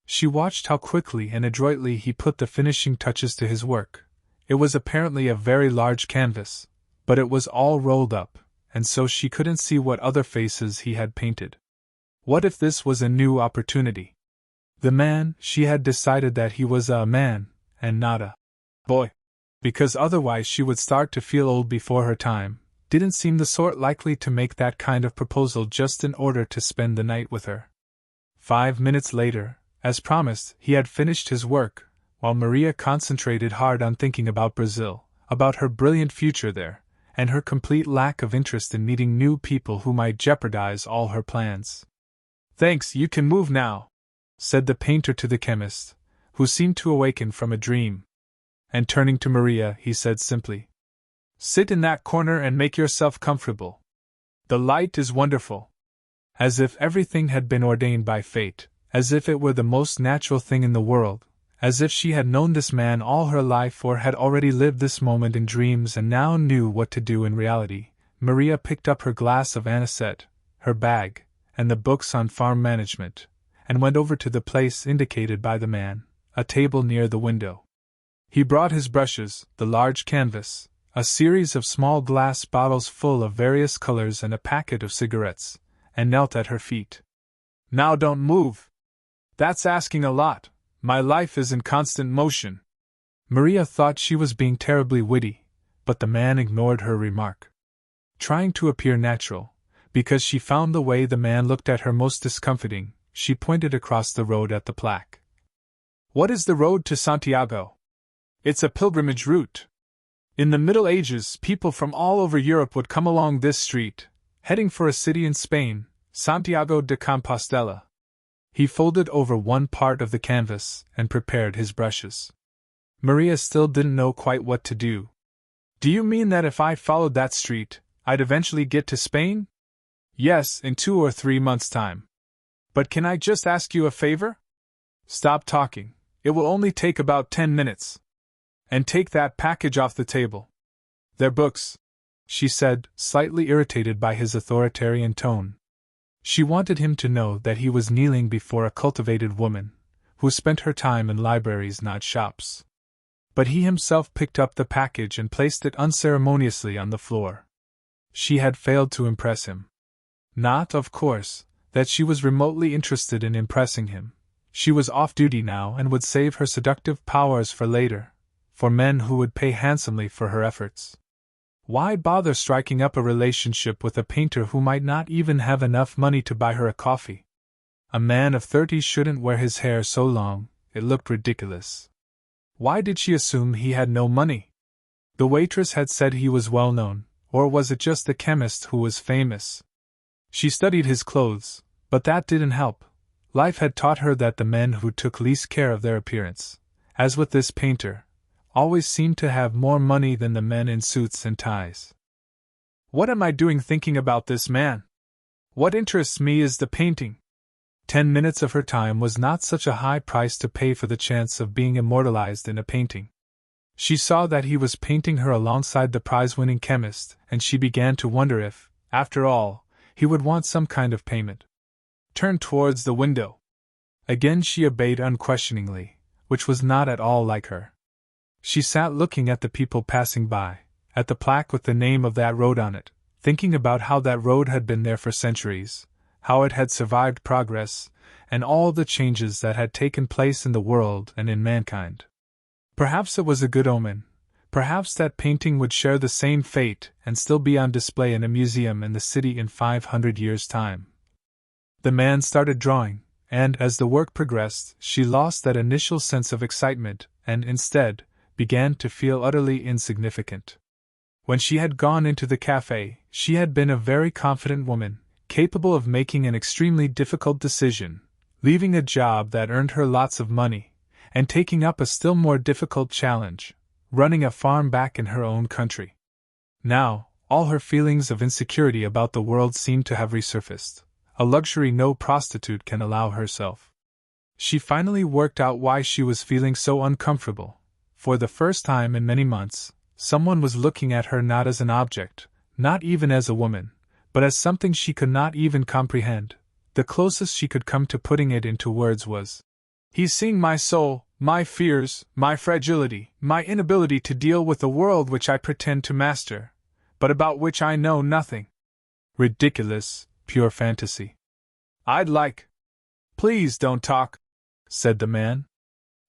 She watched how quickly and adroitly he put the finishing touches to his work. It was apparently a very large canvas, but it was all rolled up, and so she couldn't see what other faces he had painted. What if this was a new opportunity? The man, she had decided that he was a man, and not a boy. because otherwise she would start to feel old before her time, didn't seem the sort likely to make that kind of proposal just in order to spend the night with her. 5 minutes later, as promised, he had finished his work, while Maria concentrated hard on thinking about Brazil, about her brilliant future there, and her complete lack of interest in meeting new people who might jeopardize all her plans. "Thanks, you can move now," said the painter to the chemist, who seemed to awaken from a dream. And turning to Maria, he said simply, "Sit in that corner and make yourself comfortable. The light is wonderful." As if everything had been ordained by fate, as if it were the most natural thing in the world, as if she had known this man all her life or had already lived this moment in dreams and now knew what to do in reality, Maria picked up her glass of anisette, her bag, and the books on farm management, and went over to the place indicated by the man, a table near the window. He brought his brushes, the large canvas, a series of small glass bottles full of various colors and a packet of cigarettes, and knelt at her feet. "Now don't move. That's asking a lot. My life is in constant motion." Maria thought she was being terribly witty, but the man ignored her remark. Trying to appear natural, because she found the way the man looked at her most discomfiting, she pointed across the road at the plaque. "What is the road to Santiago?" "It's a pilgrimage route. In the Middle Ages, people from all over Europe would come along this street, heading for a city in Spain, Santiago de Compostela." He folded over one part of the canvas and prepared his brushes. Maria still didn't know quite what to do. "Do you mean that if I followed that street, I'd eventually get to Spain?" "Yes, in 2 or 3 months' time. But can I just ask you a favor?" "Stop talking. It will only take about 10 minutes. And take that package off the table." "They're books," she said, slightly irritated by his authoritarian tone. She wanted him to know that he was kneeling before a cultivated woman, who spent her time in libraries, not shops. But he himself picked up the package and placed it unceremoniously on the floor. She had failed to impress him. Not, of course, that she was remotely interested in impressing him. She was off duty now and would save her seductive powers for later, for men who would pay handsomely for her efforts. Why bother striking up a relationship with a painter who might not even have enough money to buy her a coffee? A man of 30 shouldn't wear his hair so long, it looked ridiculous. Why did she assume he had no money? The waitress had said he was well known, or was it just the chemist who was famous? She studied his clothes, but that didn't help. Life had taught her that the men who took least care of their appearance, as with this painter, always seemed to have more money than the men in suits and ties. "What am I doing thinking about this man? What interests me is the painting." 10 minutes of her time was not such a high price to pay for the chance of being immortalized in a painting. She saw that he was painting her alongside the prize-winning chemist, and she began to wonder if, after all, he would want some kind of payment. "Turn towards the window." Again she obeyed unquestioningly, which was not at all like her. She sat looking at the people passing by, at the plaque with the name of that road on it, thinking about how that road had been there for centuries, how it had survived progress, and all the changes that had taken place in the world and in mankind. Perhaps it was a good omen. Perhaps that painting would share the same fate and still be on display in a museum in the city in 500 years' time. The man started drawing, and as the work progressed, she lost that initial sense of excitement, and instead, began to feel utterly insignificant. When she had gone into the cafe, she had been a very confident woman, capable of making an extremely difficult decision, leaving a job that earned her lots of money, and taking up a still more difficult challenge, running a farm back in her own country. Now, all her feelings of insecurity about the world seemed to have resurfaced, a luxury no prostitute can allow herself. She finally worked out why she was feeling so uncomfortable. For the first time in many months, someone was looking at her not as an object, not even as a woman, but as something she could not even comprehend. The closest she could come to putting it into words was, "He's seeing my soul, my fears, my fragility, my inability to deal with the world which I pretend to master, but about which I know nothing." Ridiculous, pure fantasy. "I'd like—" "Please don't talk," said the man.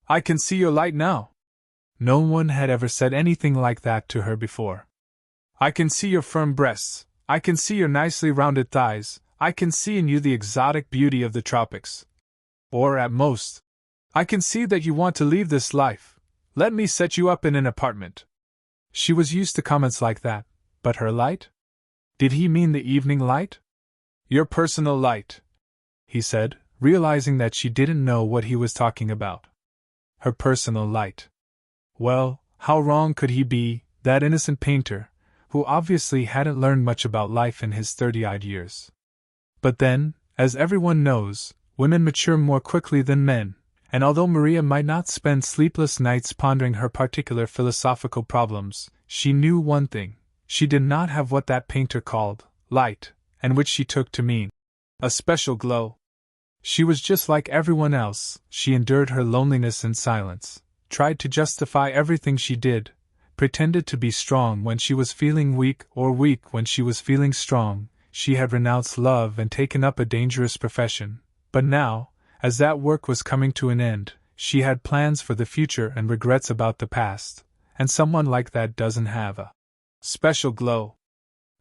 "I can see your light now." No one had ever said anything like that to her before. I can see your firm breasts, I can see your nicely rounded thighs, I can see in you the exotic beauty of the tropics. Or, at most, I can see that you want to leave this life. Let me set you up in an apartment. She was used to comments like that, but her light? Did he mean the evening light? Your personal light, he said, realizing that she didn't know what he was talking about. Her personal light. Well, how wrong could he be, that innocent painter, who obviously hadn't learned much about life in his 30-odd years. But then, as everyone knows, women mature more quickly than men, and although Maria might not spend sleepless nights pondering her particular philosophical problems, she knew one thing: she did not have what that painter called light, and which she took to mean a special glow. She was just like everyone else. She endured her loneliness in silence, tried to justify everything she did, pretended to be strong when she was feeling weak or weak when she was feeling strong. She had renounced love and taken up a dangerous profession, but now, as that work was coming to an end, she had plans for the future and regrets about the past, and someone like that doesn't have a special glow.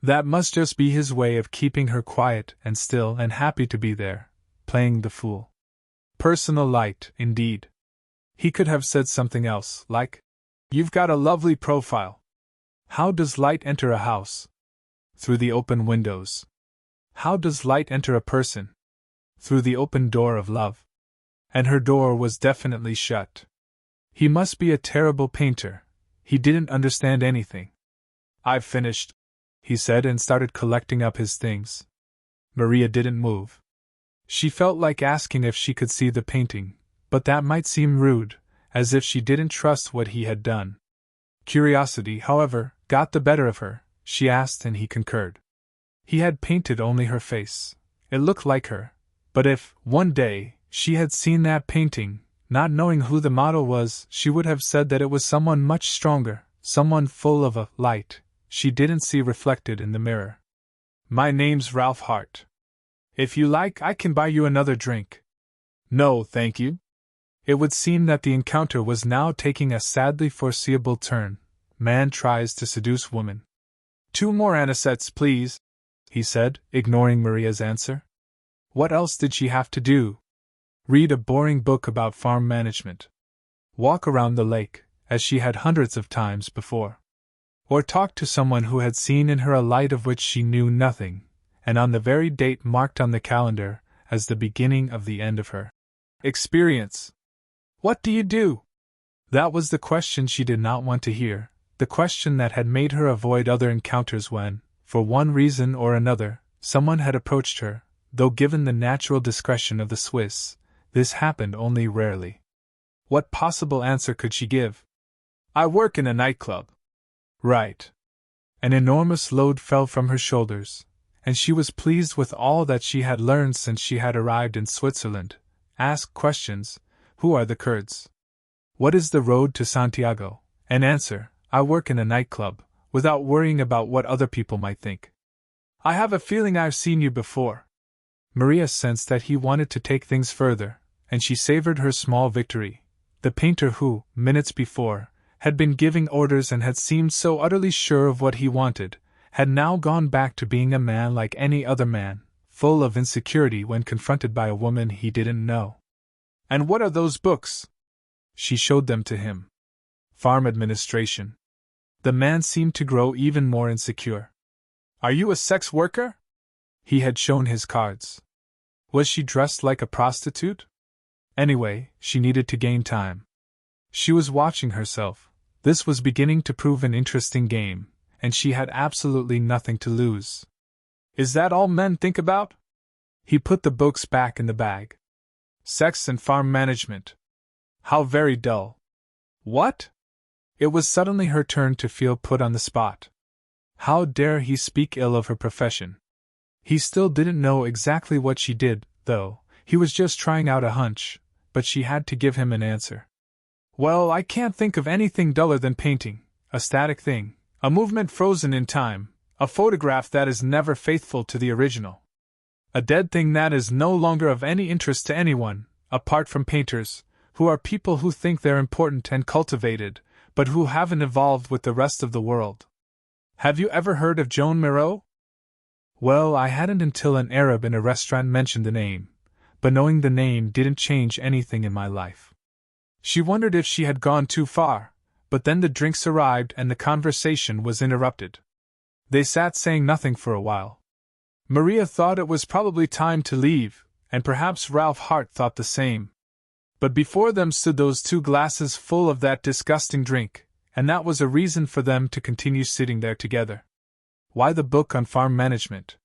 That must just be his way of keeping her quiet and still and happy to be there, playing the fool. Personal light, indeed. He could have said something else, like, "You've got a lovely profile." How does light enter a house? Through the open windows. How does light enter a person? Through the open door of love. And her door was definitely shut. He must be a terrible painter. He didn't understand anything. "I've finished," he said, and started collecting up his things. Maria didn't move. She felt like asking if she could see the painting, but that might seem rude, as if she didn't trust what he had done. Curiosity, however, got the better of her. She asked, and he concurred. He had painted only her face. It looked like her. But if, one day, she had seen that painting, not knowing who the model was, she would have said that it was someone much stronger, someone full of a light she didn't see reflected in the mirror. "My name's Ralph Hart. If you like, I can buy you another drink." "No, thank you." It would seem that the encounter was now taking a sadly foreseeable turn. Man tries to seduce woman. "2 more anisettes, please," he said, ignoring Maria's answer. What else did she have to do? Read a boring book about farm management. Walk around the lake, as she had hundreds of times before. Or talk to someone who had seen in her a light of which she knew nothing, and on the very date marked on the calendar as the beginning of the end of her experience. What do you do? That was the question she did not want to hear, the question that had made her avoid other encounters when, for one reason or another, someone had approached her, though given the natural discretion of the Swiss, this happened only rarely. What possible answer could she give? "I work in a nightclub." Right. An enormous load fell from her shoulders, and she was pleased with all that she had learned since she had arrived in Switzerland. Ask questions: who are the Kurds? What is the road to Santiago? And answer: I work in a nightclub, without worrying about what other people might think. "I have a feeling I've seen you before." Maria sensed that he wanted to take things further, and she savored her small victory. The painter who, minutes before, had been giving orders and had seemed so utterly sure of what he wanted, had now gone back to being a man like any other man, full of insecurity when confronted by a woman he didn't know. "And what are those books?" She showed them to him. Farm administration. The man seemed to grow even more insecure. "Are you a sex worker?" He had shown his cards. Was she dressed like a prostitute? Anyway, she needed to gain time. She was watching herself. This was beginning to prove an interesting game, and she had absolutely nothing to lose. "Is that all men think about?" He put the books back in the bag. "Sex and farm management. How very dull." "What?" It was suddenly her turn to feel put on the spot. How dare he speak ill of her profession? He still didn't know exactly what she did, though. He was just trying out a hunch, but she had to give him an answer. "Well, I can't think of anything duller than painting. A static thing, a movement frozen in time, a photograph that is never faithful to the original. A dead thing that is no longer of any interest to anyone, apart from painters, who are people who think they're important and cultivated, but who haven't evolved with the rest of the world. Have you ever heard of Joan Miró? Well, I hadn't until an Arab in a restaurant mentioned the name, but knowing the name didn't change anything in my life. She wondered if she had gone too far, but then the drinks arrived and the conversation was interrupted. They sat saying nothing for a while. Maria thought it was probably time to leave, and perhaps Ralph Hart thought the same. But before them stood those 2 glasses full of that disgusting drink, and that was a reason for them to continue sitting there together. Why the book on farm management?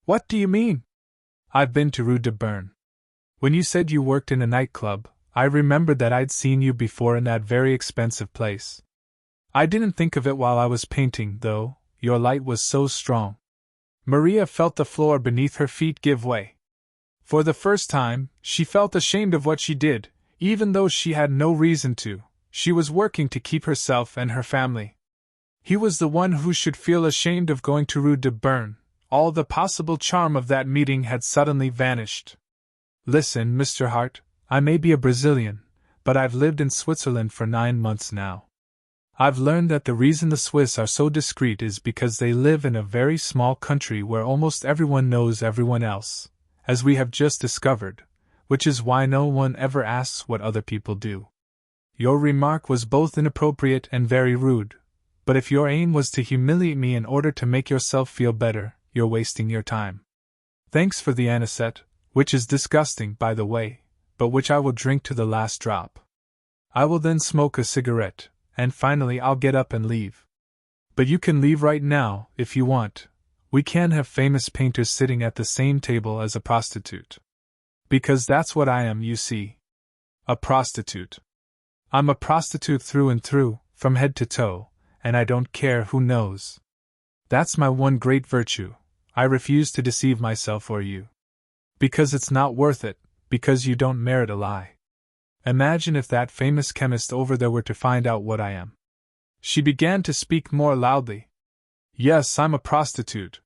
What do you mean? I've been to Rue de Berne. When you said you worked in a nightclub, I remembered that I'd seen you before in that very expensive place. I didn't think of it while I was painting, though, your light was so strong. Maria felt the floor beneath her feet give way. For the first time, she felt ashamed of what she did, even though she had no reason to. She was working to keep herself and her family. He was the one who should feel ashamed of going to Rue de Berne. All the possible charm of that meeting had suddenly vanished. Listen, Mr. Hart, I may be a Brazilian, but I've lived in Switzerland for 9 months now. I've learned that the reason the Swiss are so discreet is because they live in a very small country where almost everyone knows everyone else, as we have just discovered, which is why no one ever asks what other people do. Your remark was both inappropriate and very rude, but if your aim was to humiliate me in order to make yourself feel better, you're wasting your time. Thanks for the anisette, which is disgusting, by the way, but which I will drink to the last drop. I will then smoke a cigarette, and finally I'll get up and leave. But you can leave right now, if you want. We can't have famous painters sitting at the same table as a prostitute. Because that's what I am, you see. A prostitute. I'm a prostitute through and through, from head to toe, and I don't care who knows. That's my one great virtue. I refuse to deceive myself or you. Because it's not worth it, because you don't merit a lie. Imagine if that famous chemist over there were to find out what I am. She began to speak more loudly. Yes, I'm a prostitute.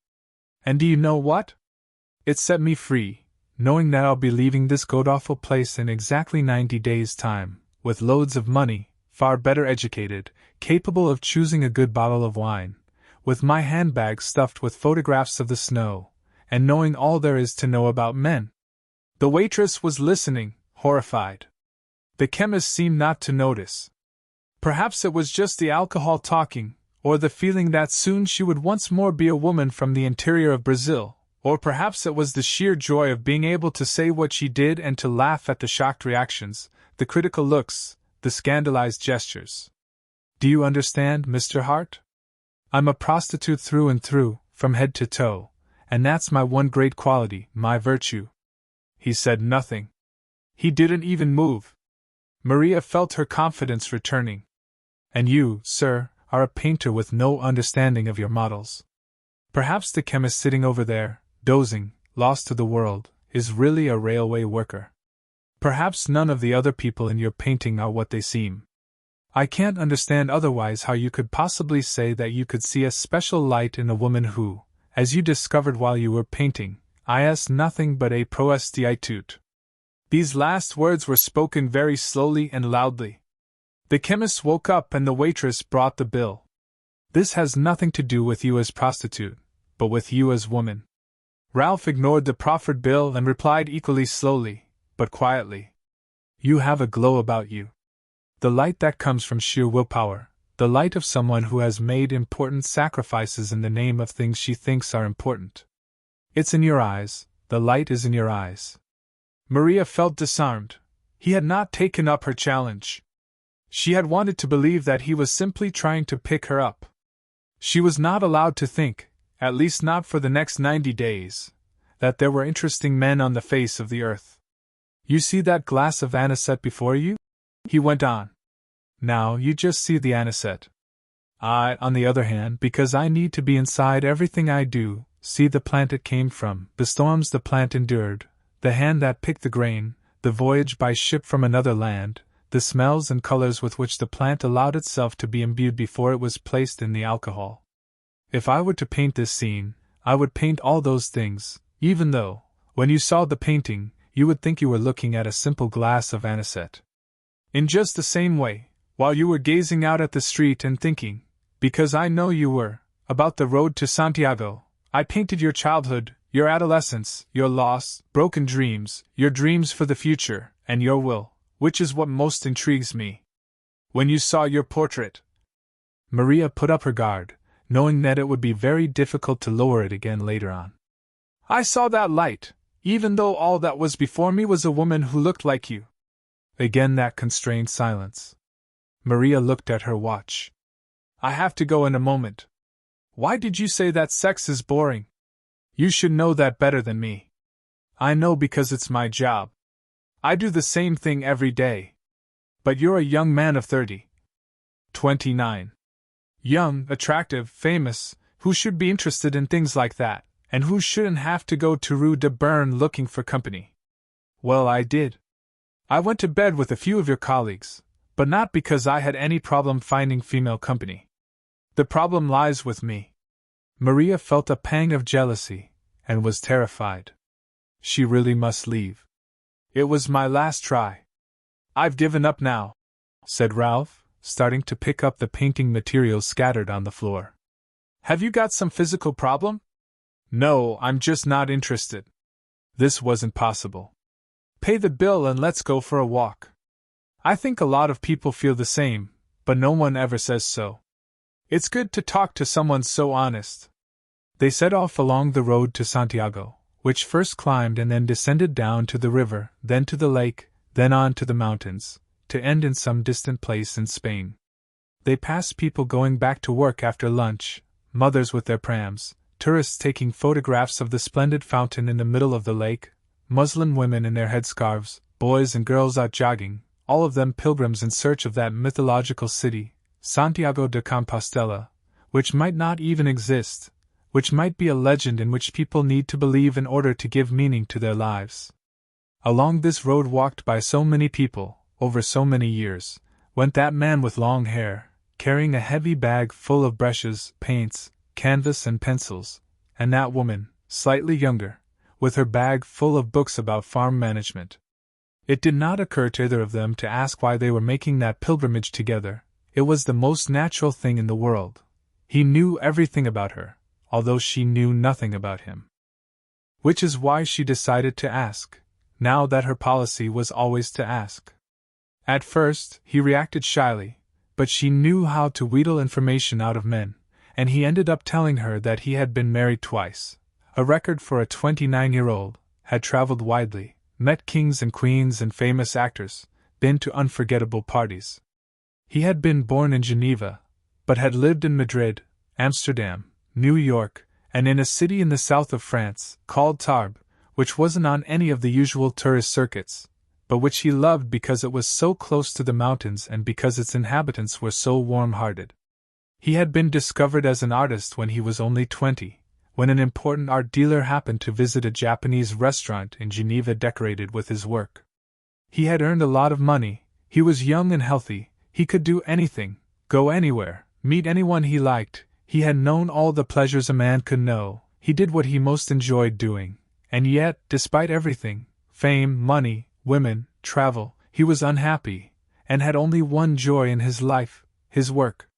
And do you know what? It set me free, knowing that I'll be leaving this god-awful place in exactly 90 days' time, with loads of money, far better educated, capable of choosing a good bottle of wine, with my handbag stuffed with photographs of the snow, and knowing all there is to know about men. The waitress was listening, horrified. The chemist seemed not to notice. Perhaps it was just the alcohol talking, or the feeling that soon she would once more be a woman from the interior of Brazil, or perhaps it was the sheer joy of being able to say what she did and to laugh at the shocked reactions, the critical looks, the scandalized gestures. Do you understand, Mr. Hart? I'm a prostitute through and through, from head to toe, and that's my one great quality, my virtue. He said nothing. He didn't even move. Maria felt her confidence returning. And you, sir, are a painter with no understanding of your models. Perhaps the chemist sitting over there, dozing, lost to the world, is really a railway worker. Perhaps none of the other people in your painting are what they seem. I can't understand otherwise how you could possibly say that you could see a special light in a woman who, as you discovered while you were painting, is nothing but a prostitute. These last words were spoken very slowly and loudly. The chemist woke up and the waitress brought the bill. This has nothing to do with you as prostitute, but with you as woman. Ralph ignored the proffered bill and replied equally slowly, but quietly. You have a glow about you. The light that comes from sheer willpower, the light of someone who has made important sacrifices in the name of things she thinks are important. It's in your eyes, the light is in your eyes. Maria felt disarmed. He had not taken up her challenge. She had wanted to believe that he was simply trying to pick her up. She was not allowed to think, at least not for the next 90 days, that there were interesting men on the face of the earth. You see that glass of anisette before you? He went on. Now you just see the anisette. I, on the other hand, because I need to be inside everything I do, see the plant it came from, the storms the plant endured, the hand that picked the grain, the voyage by ship from another land, the smells and colors with which the plant allowed itself to be imbued before it was placed in the alcohol. If I were to paint this scene, I would paint all those things, even though, when you saw the painting, you would think you were looking at a simple glass of anisette. In just the same way, While you were gazing out at the street and thinking, because I know you were, about the road to Santiago, I painted your childhood, your adolescence, your lost, broken dreams, your dreams for the future, and your will, which is what most intrigues me. When you saw your portrait, Maria put up her guard, knowing that it would be very difficult to lower it again later on. I saw that light, even though all that was before me was a woman who looked like you. Again that constrained silence. Maria looked at her watch. I have to go in a moment. Why did you say that sex is boring? You should know that better than me. I know because it's my job. I do the same thing every day. But you're a young man of 30. 29. Young, attractive, famous, who should be interested in things like that, and who shouldn't have to go to Rue de Berne looking for company. Well, I did. I went to bed with a few of your colleagues, but not because I had any problem finding female company. The problem lies with me. Maria felt a pang of jealousy, and was terrified. She really must leave. It was my last try. I've given up now, said Ralph, starting to pick up the painting materials scattered on the floor. Have you got some physical problem? No, I'm just not interested. This wasn't possible. Pay the bill and let's go for a walk. I think a lot of people feel the same, but no one ever says so. It's good to talk to someone so honest. They set off along the road to Santiago, which first climbed and then descended down to the river, then to the lake, then on to the mountains, to end in some distant place in Spain. They passed people going back to work after lunch, mothers with their prams, tourists taking photographs of the splendid fountain in the middle of the lake, Muslim women in their headscarves, boys and girls out jogging, all of them pilgrims in search of that mythological city, Santiago de Compostela, which might not even exist, which might be a legend in which people need to believe in order to give meaning to their lives. Along this road walked by so many people, over so many years, went that man with long hair, carrying a heavy bag full of brushes, paints, canvas and pencils, and that woman, slightly younger, with her bag full of books about farm management. It did not occur to either of them to ask why they were making that pilgrimage together. It was the most natural thing in the world. He knew everything about her, although she knew nothing about him. Which is why she decided to ask, now that her policy was always to ask. At first, he reacted shyly, but she knew how to wheedle information out of men, and he ended up telling her that he had been married twice, a record for a 29-year-old, had traveled widely, met kings and queens and famous actors, been to unforgettable parties. He had been born in Geneva, but had lived in Madrid, Amsterdam, New York, and in a city in the south of France, called Tarbes, which wasn't on any of the usual tourist circuits, but which he loved because it was so close to the mountains and because its inhabitants were so warm-hearted. He had been discovered as an artist when he was only 20, when an important art dealer happened to visit a Japanese restaurant in Geneva decorated with his work. He had earned a lot of money, he was young and healthy, he could do anything, go anywhere, meet anyone he liked, he had known all the pleasures a man could know, he did what he most enjoyed doing, and yet, despite everything, fame, money, women, travel, he was unhappy, and had only one joy in his life, his work.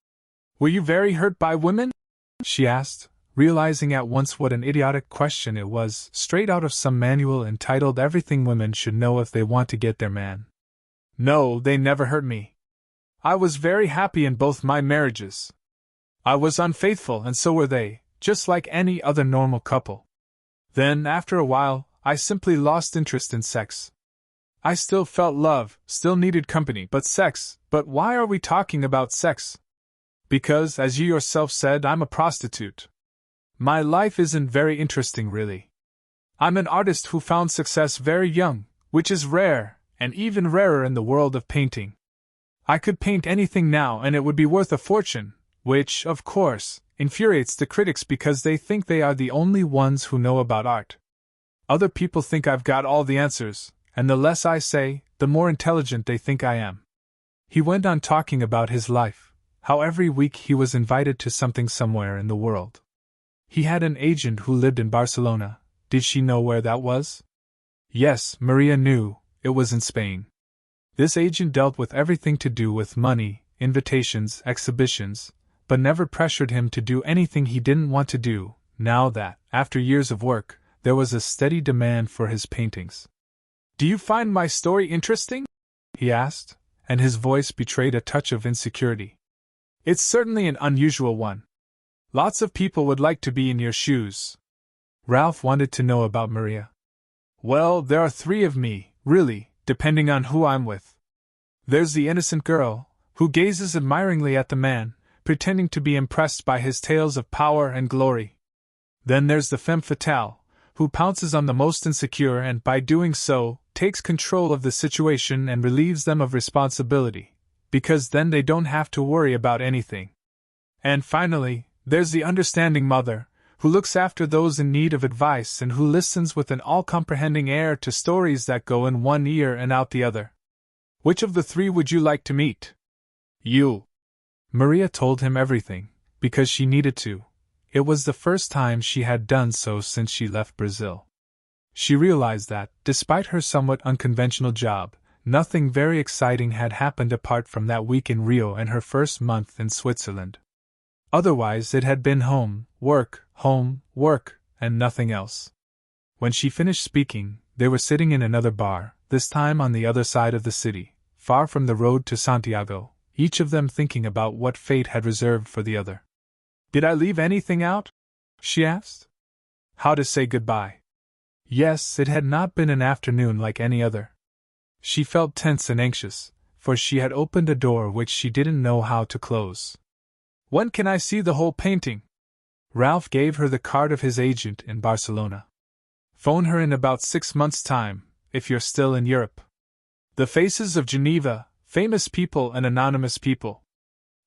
Were you very hurt by women? She asked, realizing at once what an idiotic question it was, straight out of some manual entitled Everything Women Should Know If They Want to Get Their Man. No, they never hurt me. I was very happy in both my marriages. I was unfaithful and so were they, just like any other normal couple. Then, after a while, I simply lost interest in sex. I still felt love, still needed company, but why are we talking about sex? Because, as you yourself said, I'm a prostitute. My life isn't very interesting, really. I'm an artist who found success very young, which is rare, and even rarer in the world of painting. I could paint anything now and it would be worth a fortune, which, of course, infuriates the critics because they think they are the only ones who know about art. Other people think I've got all the answers, and the less I say, the more intelligent they think I am. He went on talking about his life, how every week he was invited to something somewhere in the world. He had an agent who lived in Barcelona. Did she know where that was? Yes, Maria knew, it was in Spain. This agent dealt with everything to do with money, invitations, exhibitions, but never pressured him to do anything he didn't want to do, now that, after years of work, there was a steady demand for his paintings. "Do you find my story interesting?" he asked, and his voice betrayed a touch of insecurity. "It's certainly an unusual one. Lots of people would like to be in your shoes." Ralph wanted to know about Maria. "Well, there are 3 of me, really, depending on who I'm with. There's the innocent girl, who gazes admiringly at the man, pretending to be impressed by his tales of power and glory. Then there's the femme fatale, who pounces on the most insecure and, by doing so, takes control of the situation and relieves them of responsibility, because then they don't have to worry about anything. And finally, there's the understanding mother, who looks after those in need of advice and who listens with an all-comprehending air to stories that go in one ear and out the other. Which of the 3 would you like to meet?" "You." Maria told him everything, because she needed to. It was the first time she had done so since she left Brazil. She realized that, despite her somewhat unconventional job, nothing very exciting had happened apart from that week in Rio and her first month in Switzerland. Otherwise, it had been home, work, and nothing else. When she finished speaking, they were sitting in another bar, this time on the other side of the city, far from the road to Santiago, each of them thinking about what fate had reserved for the other. "Did I leave anything out?" she asked. "How to say goodbye?" Yes, it had not been an afternoon like any other. She felt tense and anxious, for she had opened a door which she didn't know how to close. "When can I see the whole painting?" Ralph gave her the card of his agent in Barcelona. "Phone her in about 6 months' time, if you're still in Europe. The faces of Geneva, famous people and anonymous people.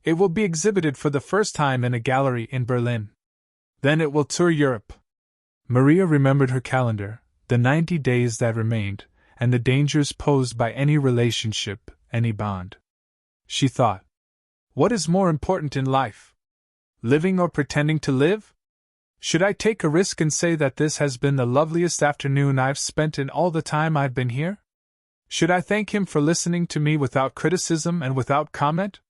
It will be exhibited for the first time in a gallery in Berlin. Then it will tour Europe." Maria remembered her calendar, the 90 days that remained, and the dangers posed by any relationship, any bond. She thought, what is more important in life? Living or pretending to live? Should I take a risk and say that this has been the loveliest afternoon I've spent in all the time I've been here? Should I thank him for listening to me without criticism and without comment?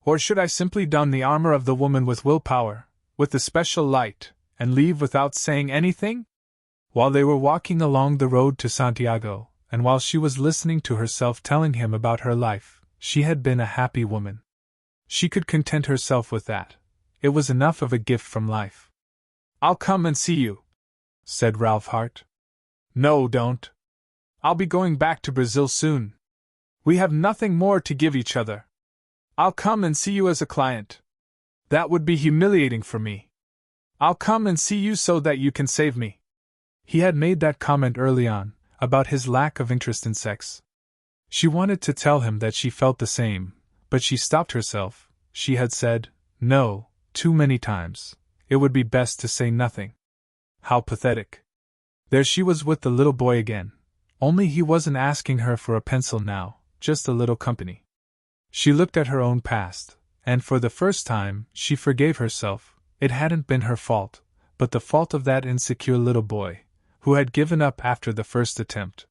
Or should I simply don the armor of the woman with willpower, with the special light, and leave without saying anything? While they were walking along the road to Santiago, and while she was listening to herself telling him about her life, she had been a happy woman. She could content herself with that. It was enough of a gift from life. "I'll come and see you," said Ralph Hart. "No, don't. I'll be going back to Brazil soon. We have nothing more to give each other. I'll come and see you as a client. That would be humiliating for me. I'll come and see you so that you can save me." He had made that comment early on, about his lack of interest in sex. She wanted to tell him that she felt the same, but she stopped herself. She had said, no, too many times. It would be best to say nothing. How pathetic. There she was with the little boy again. Only he wasn't asking her for a pencil now, just a little company. She looked at her own past, and for the first time, she forgave herself. It hadn't been her fault, but the fault of that insecure little boy, who had given up after the first attempt.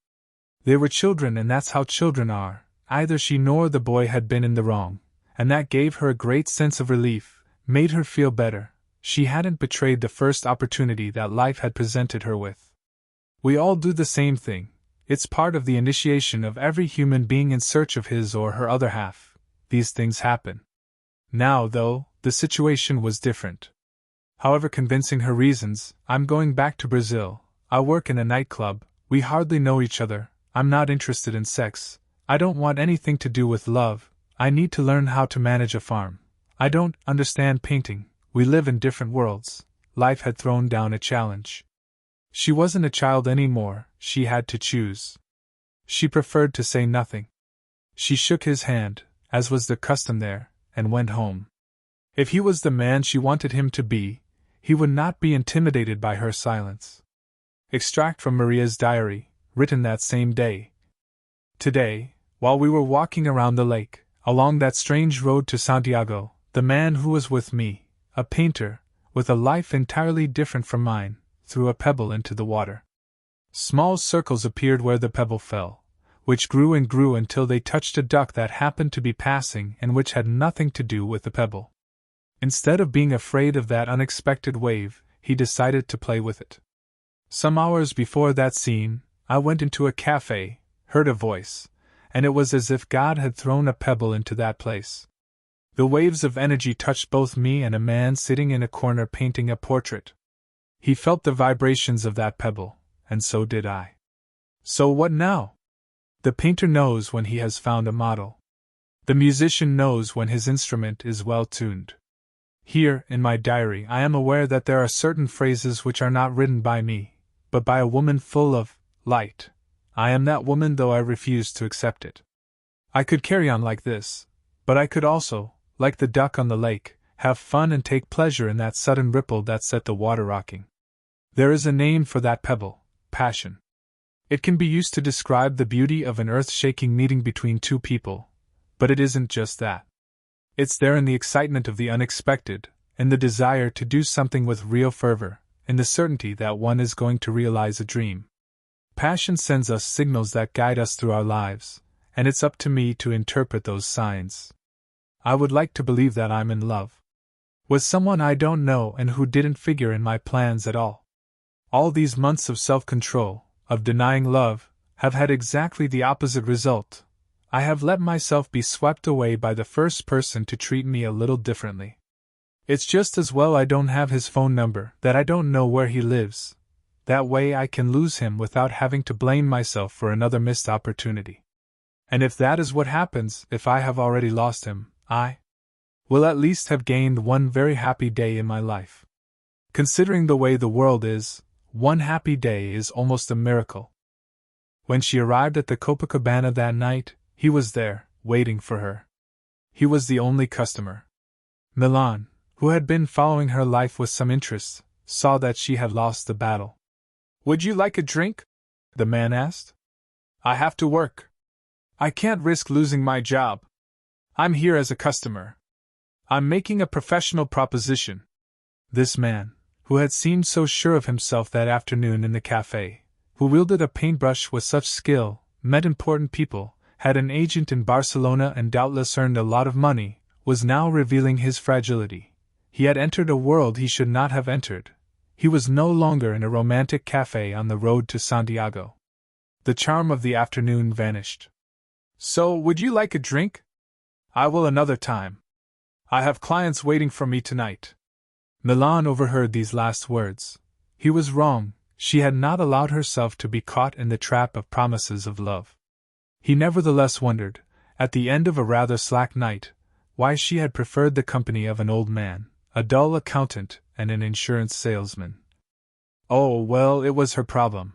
They were children, and that's how children are. Either she nor the boy had been in the wrong, and that gave her a great sense of relief, made her feel better. She hadn't betrayed the first opportunity that life had presented her with. We all do the same thing. It's part of the initiation of every human being in search of his or her other half. These things happen. Now, though, the situation was different. However convincing her reasons, "I'm going back to Brazil. I work in a nightclub. We hardly know each other. I'm not interested in sex. I don't want anything to do with love. I need to learn how to manage a farm. I don't understand painting. We live in different worlds." Life had thrown down a challenge. She wasn't a child anymore. She had to choose. She preferred to say nothing. She shook his hand, as was the custom there, and went home. If he was the man she wanted him to be, he would not be intimidated by her silence. Extract from Maria's diary, written that same day. Today, while we were walking around the lake, along that strange road to Santiago, the man who was with me, a painter, with a life entirely different from mine, threw a pebble into the water. Small circles appeared where the pebble fell, which grew and grew until they touched a duck that happened to be passing and which had nothing to do with the pebble. Instead of being afraid of that unexpected wave, he decided to play with it. Some hours before that scene, I went into a cafe, heard a voice, and it was as if God had thrown a pebble into that place. The waves of energy touched both me and a man sitting in a corner painting a portrait. He felt the vibrations of that pebble, and so did I. So what now? The painter knows when he has found a model. The musician knows when his instrument is well tuned. Here, in my diary, I am aware that there are certain phrases which are not written by me, but by a woman full of light. I am that woman, though I refuse to accept it. I could carry on like this, but I could also, like the duck on the lake, have fun and take pleasure in that sudden ripple that set the water rocking. There is a name for that pebble: passion. It can be used to describe the beauty of an earth-shaking meeting between two people, but it isn't just that. It's there in the excitement of the unexpected, in the desire to do something with real fervor, in the certainty that one is going to realize a dream. Passion sends us signals that guide us through our lives, and it's up to me to interpret those signs. I would like to believe that I'm in love with someone I don't know and who didn't figure in my plans at all. All these months of self-control, of denying love, have had exactly the opposite result. I have let myself be swept away by the first person to treat me a little differently. It's just as well I don't have his phone number, that I don't know where he lives. That way I can lose him without having to blame myself for another missed opportunity. And if that is what happens, if I have already lost him, I will at least have gained one very happy day in my life. Considering the way the world is, one happy day is almost a miracle. When she arrived at the Copacabana that night, he was there, waiting for her. He was the only customer. Milan, who had been following her life with some interest, saw that she had lost the battle. "Would you like a drink?" the man asked. "I have to work. I can't risk losing my job. I'm here as a customer. I'm making a professional proposition." This man, who had seemed so sure of himself that afternoon in the cafe, who wielded a paintbrush with such skill, met important people, had an agent in Barcelona and doubtless earned a lot of money, was now revealing his fragility. He had entered a world he should not have entered. He was no longer in a romantic cafe on the road to Santiago. The charm of the afternoon vanished. "So, would you like a drink?" "I will another time. I have clients waiting for me tonight." Milan overheard these last words. He was wrong. She had not allowed herself to be caught in the trap of promises of love. He nevertheless wondered, at the end of a rather slack night, why she had preferred the company of an old man, a dull accountant, and an insurance salesman. Oh, well, it was her problem.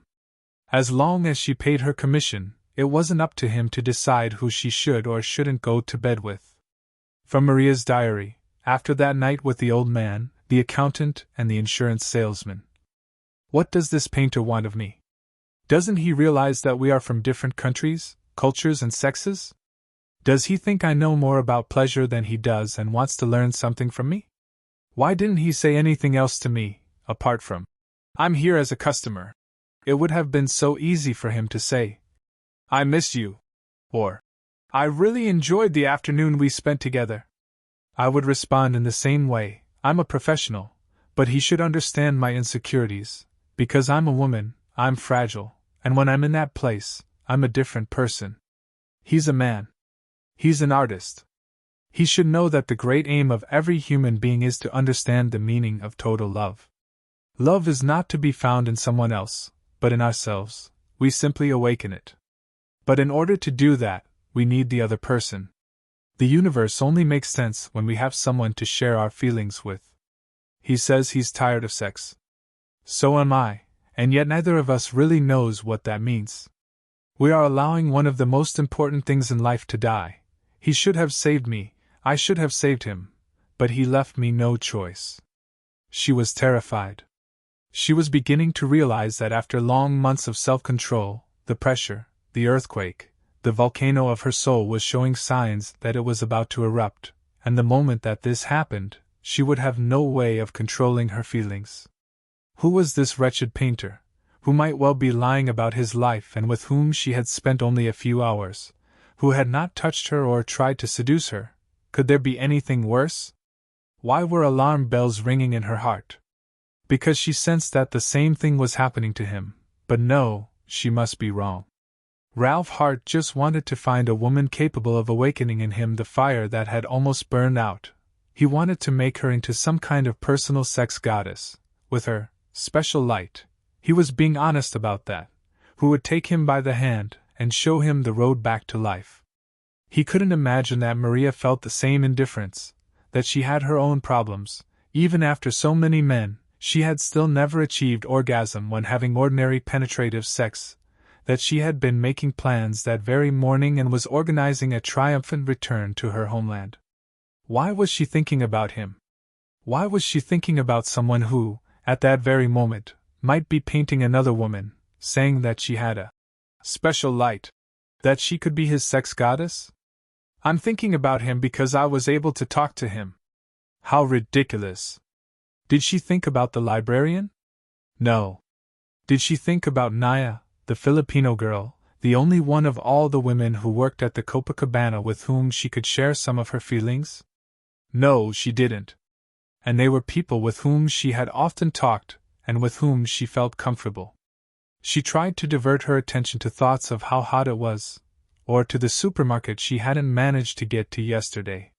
As long as she paid her commission, it wasn't up to him to decide who she should or shouldn't go to bed with. From Maria's diary, after that night with the old man, the accountant, and the insurance salesman. What does this painter want of me? Doesn't he realize that we are from different countries, cultures, and sexes? Does he think I know more about pleasure than he does and wants to learn something from me? Why didn't he say anything else to me, apart from, "I'm here as a customer"? It would have been so easy for him to say, "I miss you," or, "I really enjoyed the afternoon we spent together." I would respond in the same way, "I'm a professional," but he should understand my insecurities. Because I'm a woman, I'm fragile, and when I'm in that place, I'm a different person. He's a man. He's an artist. He should know that the great aim of every human being is to understand the meaning of total love. Love is not to be found in someone else, but in ourselves. We simply awaken it. But in order to do that, we need the other person. The universe only makes sense when we have someone to share our feelings with. He says he's tired of sex. So am I, and yet neither of us really knows what that means. We are allowing one of the most important things in life to die. He should have saved me, I should have saved him, but he left me no choice. She was terrified. She was beginning to realize that after long months of self-control, the pressure, the earthquake, the volcano of her soul was showing signs that it was about to erupt, and the moment that this happened, she would have no way of controlling her feelings. Who was this wretched painter, who might well be lying about his life and with whom she had spent only a few hours, who had not touched her or tried to seduce her. Could there be anything worse? Why were alarm bells ringing in her heart? Because she sensed that the same thing was happening to him. But no, she must be wrong. Ralph Hart just wanted to find a woman capable of awakening in him the fire that had almost burned out. He wanted to make her into some kind of personal sex goddess, with her special light. He was being honest about that, who would take him by the hand and show him the road back to life. He couldn't imagine that Maria felt the same indifference, that she had her own problems. Even after so many men, she had still never achieved orgasm when having ordinary penetrative sex, that she had been making plans that very morning and was organizing a triumphant return to her homeland. Why was she thinking about him? Why was she thinking about someone who, at that very moment, might be painting another woman, saying that she had a special light, that she could be his sex goddess? I'm thinking about him because I was able to talk to him. How ridiculous! Did she think about the librarian? No. Did she think about Naya, the Filipino girl, the only one of all the women who worked at the Copacabana with whom she could share some of her feelings? No, she didn't. And they were people with whom she had often talked, and with whom she felt comfortable. She tried to divert her attention to thoughts of how hot it was, or to the supermarket she hadn't managed to get to yesterday.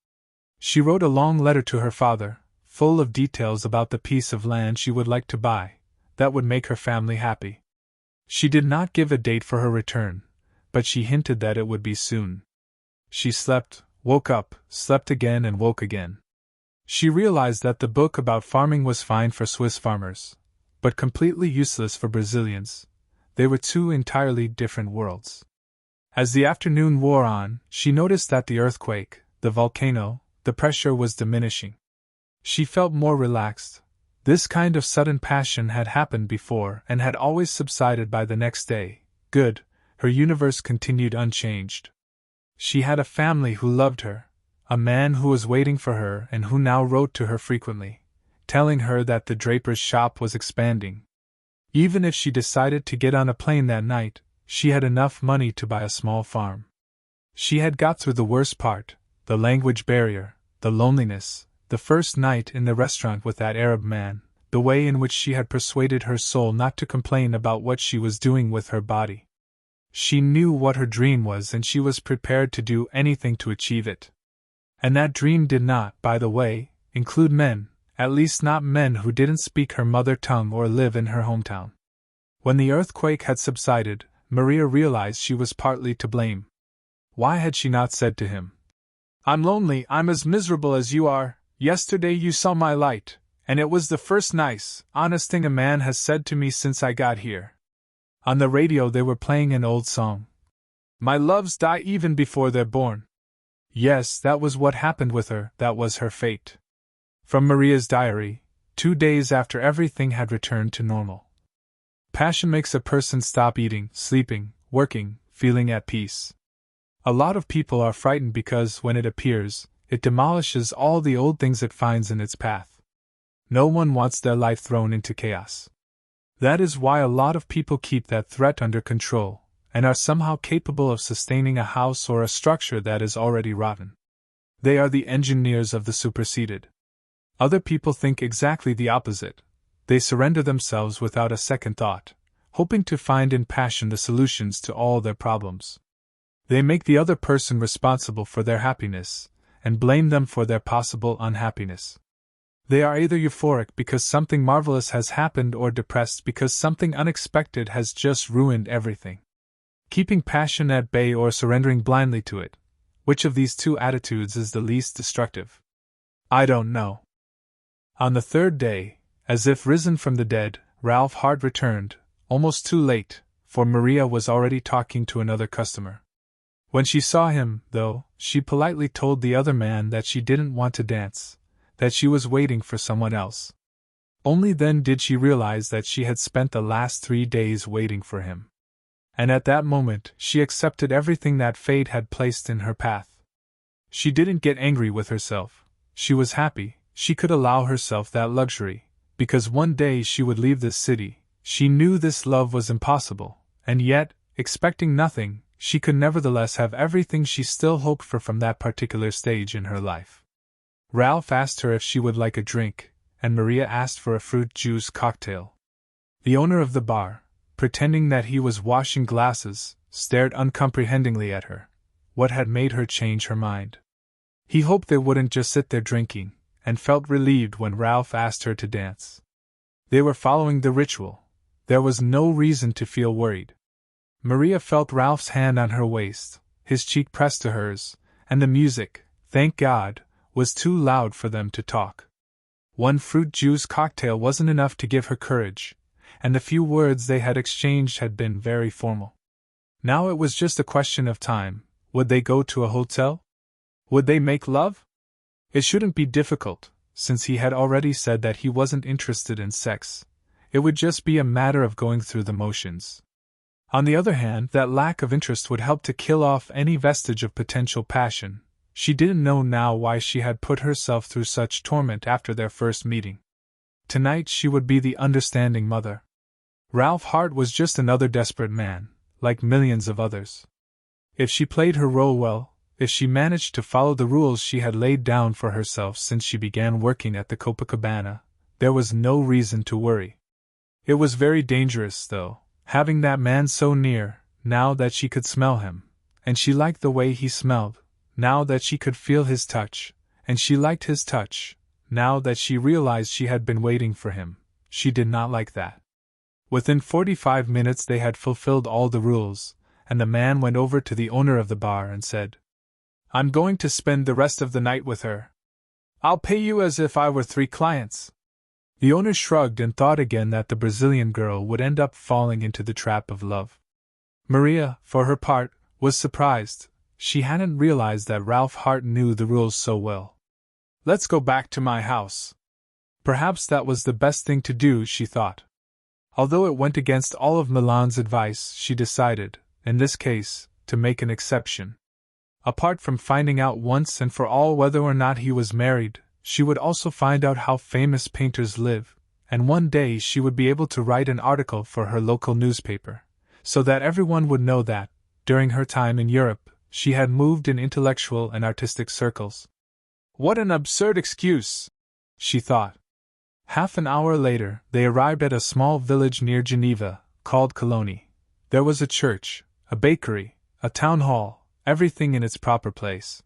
She wrote a long letter to her father, full of details about the piece of land she would like to buy, that would make her family happy. She did not give a date for her return, but she hinted that it would be soon. She slept, woke up, slept again and woke again. She realized that the book about farming was fine for Swiss farmers, but completely useless for Brazilians. They were two entirely different worlds. As the afternoon wore on, she noticed that the earthquake, the volcano, the pressure was diminishing. She felt more relaxed. This kind of sudden passion had happened before and had always subsided by the next day. Good, her universe continued unchanged. She had a family who loved her, a man who was waiting for her and who now wrote to her frequently, telling her that the draper's shop was expanding. Even if she decided to get on a plane that night, she had enough money to buy a small farm. She had got through the worst part, the language barrier, the loneliness, the first night in the restaurant with that Arab man, the way in which she had persuaded her soul not to complain about what she was doing with her body. She knew what her dream was and she was prepared to do anything to achieve it. And that dream did not, by the way, include men, at least not men who didn't speak her mother tongue or live in her hometown. When the earthquake had subsided, Maria realized she was partly to blame. Why had she not said to him, "I'm lonely, I'm as miserable as you are. Yesterday you saw my light, and it was the first nice, honest thing a man has said to me since I got here." On the radio they were playing an old song. "My loves die even before they're born." Yes, that was what happened with her, that was her fate. From Maria's diary, 2 days after everything had returned to normal. Passion makes a person stop eating, sleeping, working, feeling at peace. A lot of people are frightened because, when it appears, it demolishes all the old things it finds in its path. No one wants their life thrown into chaos. That is why a lot of people keep that threat under control, and are somehow capable of sustaining a house or a structure that is already rotten. They are the engineers of the superseded. Other people think exactly the opposite. They surrender themselves without a second thought, hoping to find in passion the solutions to all their problems. They make the other person responsible for their happiness, and blame them for their possible unhappiness. They are either euphoric because something marvelous has happened or depressed because something unexpected has just ruined everything. Keeping passion at bay or surrendering blindly to it, which of these two attitudes is the least destructive? I don't know. On the third day, as if risen from the dead, Ralph Hart returned, almost too late, for Maria was already talking to another customer. When she saw him, though, she politely told the other man that she didn't want to dance, that she was waiting for someone else. Only then did she realize that she had spent the last 3 days waiting for him. And at that moment she accepted everything that fate had placed in her path. She didn't get angry with herself. She was happy, she could allow herself that luxury, because one day she would leave this city, She knew this love was impossible, and yet, expecting nothing, she could nevertheless have everything she still hoped for from that particular stage in her life. Ralph asked her if she would like a drink, and Maria asked for a fruit juice cocktail. The owner of the bar, pretending that he was washing glasses, stared uncomprehendingly at her. What had made her change her mind? He hoped they wouldn't just sit there drinking, and felt relieved when Ralph asked her to dance. They were following the ritual. There was no reason to feel worried. Maria felt Ralph's hand on her waist, his cheek pressed to hers, and the music, thank God, was too loud for them to talk. One fruit juice cocktail wasn't enough to give her courage, and the few words they had exchanged had been very formal. Now it was just a question of time. Would they go to a hotel? Would they make love? It shouldn't be difficult, since he had already said that he wasn't interested in sex. It would just be a matter of going through the motions. On the other hand, that lack of interest would help to kill off any vestige of potential passion. She didn't know now why she had put herself through such torment after their first meeting. Tonight she would be the understanding mother. Ralph Hart was just another desperate man, like millions of others. If she played her role well, if she managed to follow the rules she had laid down for herself since she began working at the Copacabana, there was no reason to worry. It was very dangerous, though, having that man so near, now that she could smell him, and she liked the way he smelled, now that she could feel his touch, and she liked his touch, now that she realized she had been waiting for him. She did not like that. Within 45 minutes they had fulfilled all the rules, and the man went over to the owner of the bar and said, "I'm going to spend the rest of the night with her. I'll pay you as if I were 3 clients." The owner shrugged and thought again that the Brazilian girl would end up falling into the trap of love. Maria, for her part, was surprised. She hadn't realized that Ralph Hart knew the rules so well. "Let's go back to my house." Perhaps that was the best thing to do, she thought. Although it went against all of Milan's advice, she decided, in this case, to make an exception. Apart from finding out once and for all whether or not he was married, she would also find out how famous painters live, and one day she would be able to write an article for her local newspaper, so that everyone would know that, during her time in Europe, she had moved in intellectual and artistic circles. What an absurd excuse, she thought. Half an hour later, they arrived at a small village near Geneva, called Cologny. There was a church, a bakery, a town hall, everything in its proper place.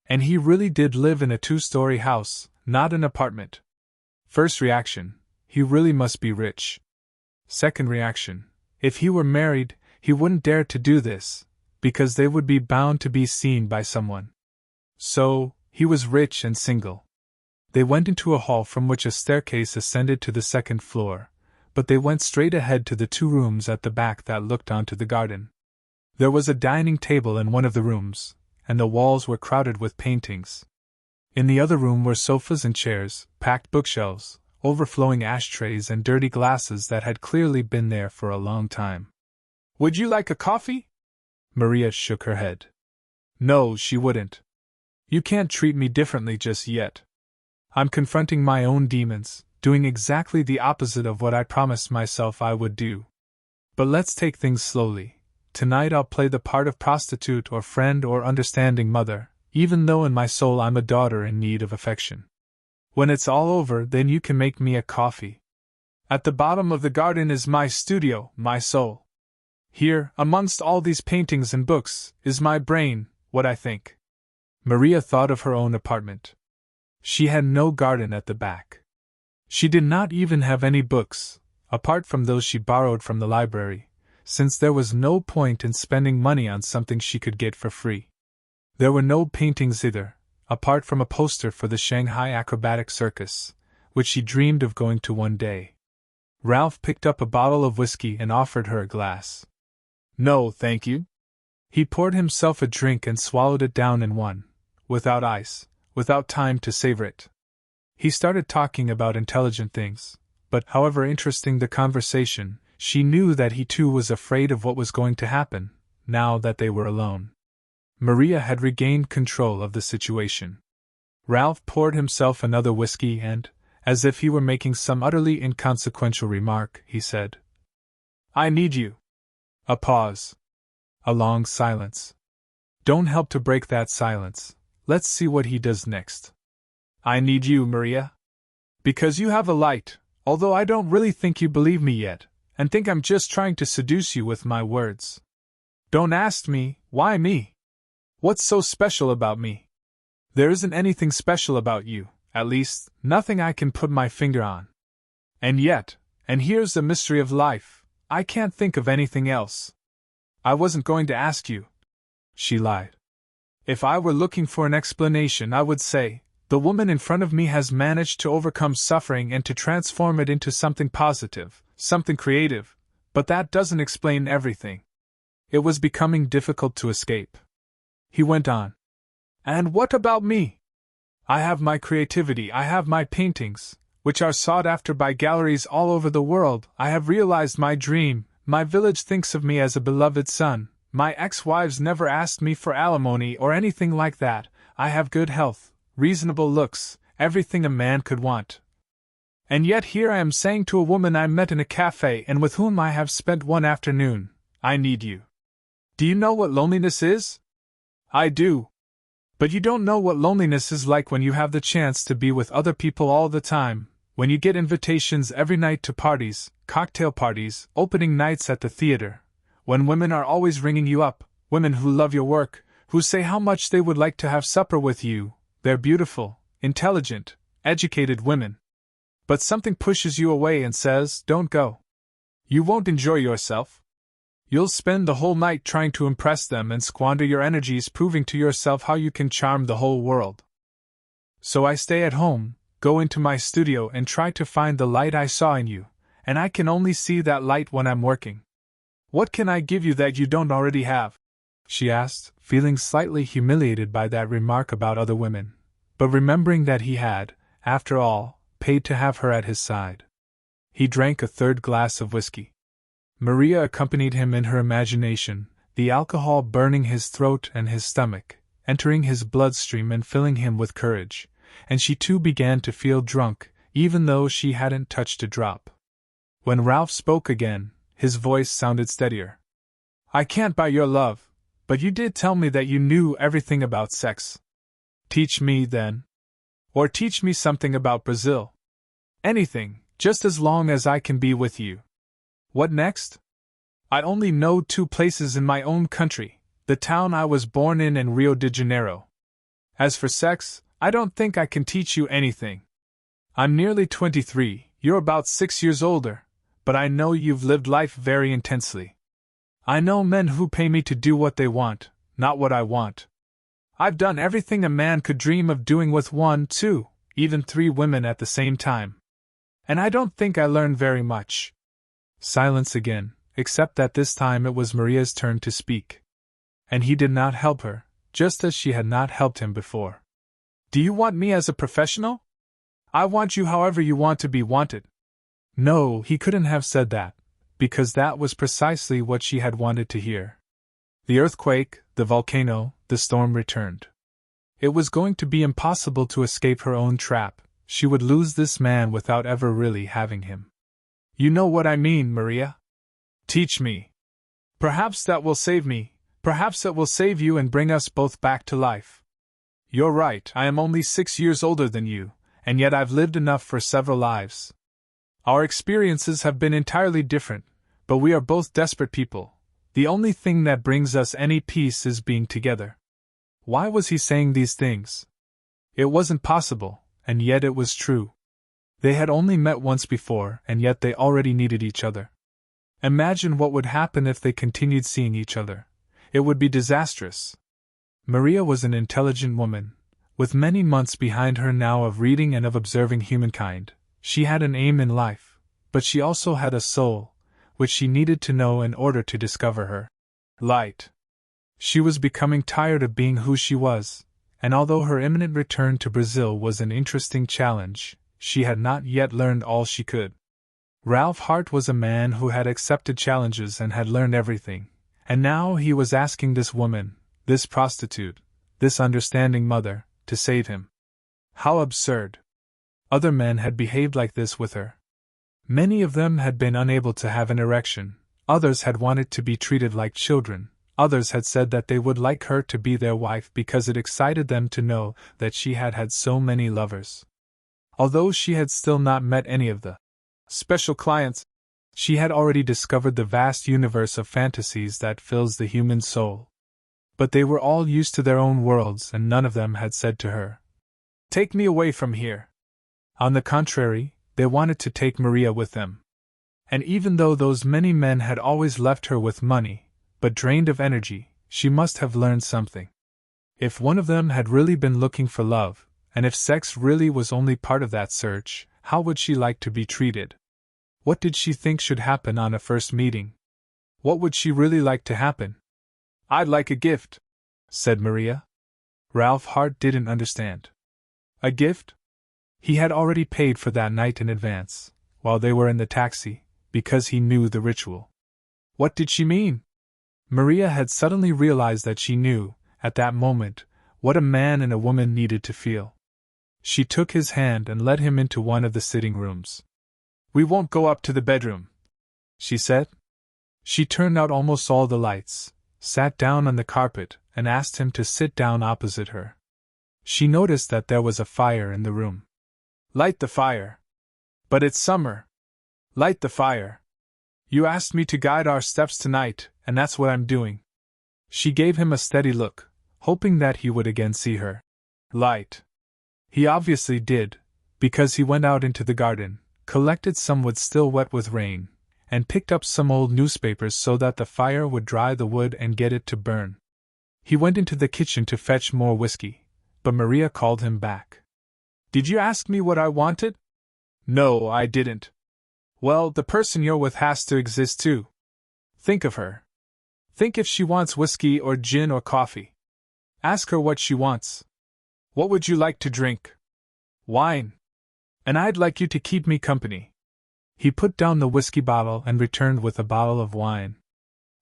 And he really did live in a 2-story house, not an apartment. First reaction, he really must be rich. Second reaction, if he were married, he wouldn't dare to do this, because they would be bound to be seen by someone. So, he was rich and single. They went into a hall from which a staircase ascended to the 2nd floor, but they went straight ahead to the 2 rooms at the back that looked onto the garden. There was a dining table in one of the rooms, and the walls were crowded with paintings. In the other room were sofas and chairs, packed bookshelves, overflowing ashtrays and dirty glasses that had clearly been there for a long time. "Would you like a coffee?" Maria shook her head. No, she wouldn't. "You can't treat me differently just yet. I'm confronting my own demons, doing exactly the opposite of what I promised myself I would do. But let's take things slowly. Tonight I'll play the part of prostitute or friend or understanding mother, even though in my soul I'm a daughter in need of affection. When it's all over, then you can make me a coffee. At the bottom of the garden is my studio, my soul. Here, amongst all these paintings and books, is my brain, what I think." Maria thought of her own apartment. She had no garden at the back. She did not even have any books, apart from those she borrowed from the library, since there was no point in spending money on something she could get for free. There were no paintings either, apart from a poster for the Shanghai Acrobatic Circus, which she dreamed of going to one day. Ralph picked up a bottle of whiskey and offered her a glass. "No, thank you." He poured himself a drink and swallowed it down in one, without ice, without time to savor it. He started talking about intelligent things, but however interesting the conversation, she knew that he too was afraid of what was going to happen, now that they were alone. Maria had regained control of the situation. Ralph poured himself another whiskey and, as if he were making some utterly inconsequential remark, he said, I need you. A pause. A long silence. Don't help to break that silence. Let's see what he does next. I need you, Maria. Because you have a light, although I don't really think you believe me yet, and think I'm just trying to seduce you with my words. Don't ask me, why me? What's so special about me? There isn't anything special about you, at least, nothing I can put my finger on. And yet, and here's the mystery of life, I can't think of anything else. I wasn't going to ask you. She lied. If I were looking for an explanation, I would say, the woman in front of me has managed to overcome suffering and to transform it into something positive, something creative, but that doesn't explain everything. It was becoming difficult to escape. He went on. And what about me? I have my creativity, I have my paintings, which are sought after by galleries all over the world. I have realized my dream, my village thinks of me as a beloved son, my ex-wives never asked me for alimony or anything like that, I have good health, reasonable looks, everything a man could want. And yet here I am saying to a woman I met in a cafe and with whom I have spent one afternoon, I need you. Do you know what loneliness is? I do. But you don't know what loneliness is like when you have the chance to be with other people all the time, when you get invitations every night to parties, cocktail parties, opening nights at the theater, when women are always ringing you up, women who love your work, who say how much they would like to have supper with you, they're beautiful, intelligent, educated women. But something pushes you away and says, don't go. You won't enjoy yourself. You'll spend the whole night trying to impress them and squander your energies proving to yourself how you can charm the whole world. So I stay at home, go into my studio and try to find the light I saw in you, and I can only see that light when I'm working. What can I give you that you don't already have? She asked, feeling slightly humiliated by that remark about other women, but remembering that he had, after all, paid to have her at his side. He drank a third glass of whiskey. Maria accompanied him in her imagination, the alcohol burning his throat and his stomach, entering his bloodstream and filling him with courage, and she too began to feel drunk, even though she hadn't touched a drop. When Ralph spoke again, his voice sounded steadier. I can't buy your love, but you did tell me that you knew everything about sex. Teach me, then. Or teach me something about Brazil. Anything, just as long as I can be with you. What next? I only know 2 places in my own country, the town I was born in and Rio de Janeiro. As for sex, I don't think I can teach you anything. I'm nearly 23, you're about 6 years older, but I know you've lived life very intensely. I know men who pay me to do what they want, not what I want. I've done everything a man could dream of doing with 1, 2, even 3 women at the same time. And I don't think I learned very much. Silence again, except that this time it was Maria's turn to speak. And he did not help her, just as she had not helped him before. Do you want me as a professional? I want you however you want to be wanted. No, he couldn't have said that, because that was precisely what she had wanted to hear. The earthquake, the volcano, the storm returned. It was going to be impossible to escape her own trap. She would lose this man without ever really having him. You know what I mean, Maria? Teach me. Perhaps that will save me, perhaps it will save you and bring us both back to life. You're right, I am only 6 years older than you, and yet I've lived enough for several lives. Our experiences have been entirely different, but we are both desperate people. The only thing that brings us any peace is being together. Why was he saying these things? It wasn't possible, and yet it was true. They had only met once before, and yet they already needed each other. Imagine what would happen if they continued seeing each other. It would be disastrous. Maria was an intelligent woman, with many months behind her now of reading and of observing humankind. She had an aim in life, but she also had a soul, which she needed to know in order to discover her light. She was becoming tired of being who she was, and although her imminent return to Brazil was an interesting challenge, she had not yet learned all she could. Ralph Hart was a man who had accepted challenges and had learned everything, and now he was asking this woman, this prostitute, this understanding mother, to save him. How absurd! Other men had behaved like this with her. Many of them had been unable to have an erection, Others had wanted to be treated like children, others had said that they would like her to be their wife because it excited them to know that she had had so many lovers. Although she had still not met any of the special clients, she had already discovered the vast universe of fantasies that fills the human soul. But they were all used to their own worlds, and none of them had said to her, "Take me away from here." On the contrary, they wanted to take Maria with them. And even though those many men had always left her with money, but drained of energy, she must have learned something. If one of them had really been looking for love, and if sex really was only part of that search, how would she like to be treated? What did she think should happen on a first meeting? What would she really like to happen? "I'd like a gift," said Maria. Ralph Hart didn't understand. A gift? He had already paid for that night in advance, while they were in the taxi, because he knew the ritual. What did she mean? Maria had suddenly realized that she knew, at that moment, what a man and a woman needed to feel. She took his hand and led him into one of the sitting rooms. "We won't go up to the bedroom," she said. She turned out almost all the lights, sat down on the carpet, and asked him to sit down opposite her. She noticed that there was a fire in the room. "Light the fire." "But it's summer." "Light the fire. You asked me to guide our steps tonight, and that's what I'm doing." She gave him a steady look, hoping that he would again see her. Light. He obviously did, because he went out into the garden, collected some wood still wet with rain, and picked up some old newspapers so that the fire would dry the wood and get it to burn. He went into the kitchen to fetch more whiskey, but Maria called him back. "Did you ask me what I wanted?" "No, I didn't." "Well, the person you're with has to exist too. Think of her. Think if she wants whiskey or gin or coffee. Ask her what she wants. What would you like to drink?" "Wine. And I'd like you to keep me company." He put down the whiskey bottle and returned with a bottle of wine.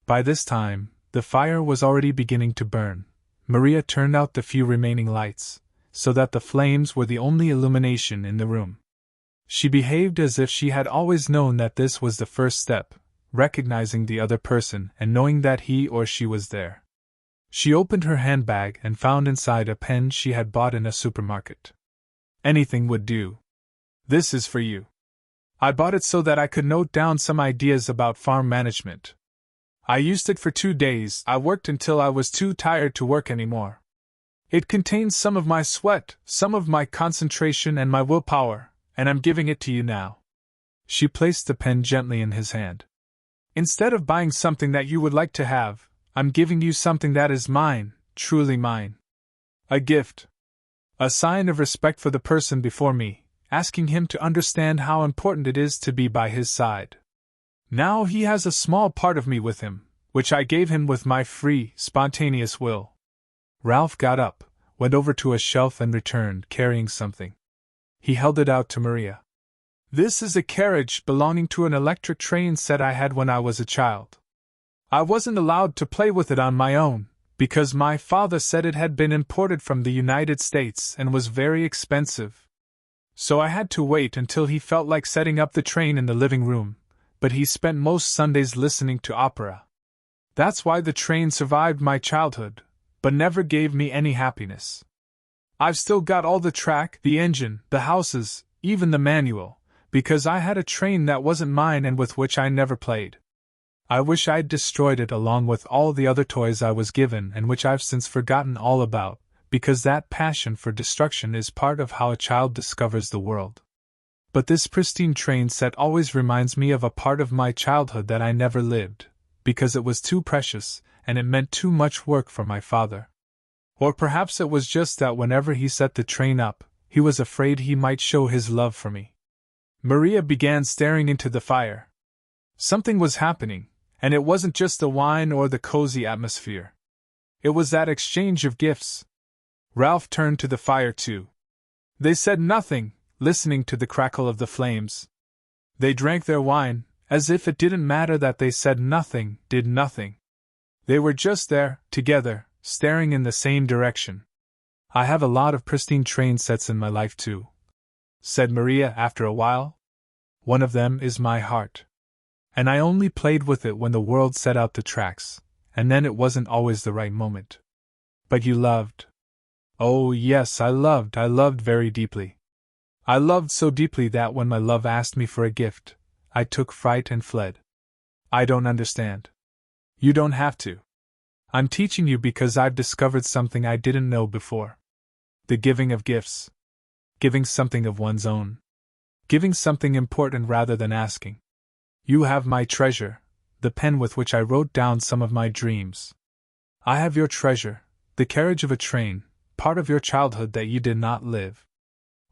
By this time, the fire was already beginning to burn. Maria turned out the few remaining lights, so that the flames were the only illumination in the room. She behaved as if she had always known that this was the first step, recognizing the other person and knowing that he or she was there. She opened her handbag and found inside a pen she had bought in a supermarket. "Anything would do. This is for you. I bought it so that I could note down some ideas about farm management. I used it for 2 days. I worked until I was too tired to work anymore. It contains some of my sweat, some of my concentration and my willpower, and I'm giving it to you now." She placed the pen gently in his hand. "Instead of buying something that you would like to have, I'm giving you something that is mine, truly mine. A gift. A sign of respect for the person before me, asking him to understand how important it is to be by his side. Now he has a small part of me with him, which I gave him with my free, spontaneous will." Ralph got up, went over to a shelf and returned, carrying something. He held it out to Maria. "This is a carriage belonging to an electric train set I had when I was a child. I wasn't allowed to play with it on my own, because my father said it had been imported from the United States and was very expensive. So I had to wait until he felt like setting up the train in the living room, but he spent most Sundays listening to opera. That's why the train survived my childhood, but never gave me any happiness. I've still got all the track, the engine, the houses, even the manual, because I had a train that wasn't mine and with which I never played. I wish I'd destroyed it along with all the other toys I was given and which I've since forgotten all about, because that passion for destruction is part of how a child discovers the world. But this pristine train set always reminds me of a part of my childhood that I never lived, because it was too precious, and it meant too much work for my father. Or perhaps it was just that whenever he set the train up, he was afraid he might show his love for me." Maria began staring into the fire. Something was happening, and it wasn't just the wine or the cozy atmosphere. It was that exchange of gifts. Ralph turned to the fire too. They said nothing, listening to the crackle of the flames. They drank their wine, as if it didn't matter that they said nothing, did nothing. They were just there, together, staring in the same direction. "I have a lot of pristine train sets in my life too," said Maria after a while. "One of them is my heart. And I only played with it when the world set out the tracks, and then it wasn't always the right moment. But you loved. Oh, yes, I loved very deeply. I loved so deeply that when my love asked me for a gift, I took fright and fled. I don't understand. You don't have to. I'm teaching you because I've discovered something I didn't know before. The giving of gifts. Giving something of one's own. Giving something important rather than asking. You have my treasure, the pen with which I wrote down some of my dreams. I have your treasure, the carriage of a train, part of your childhood that you did not live.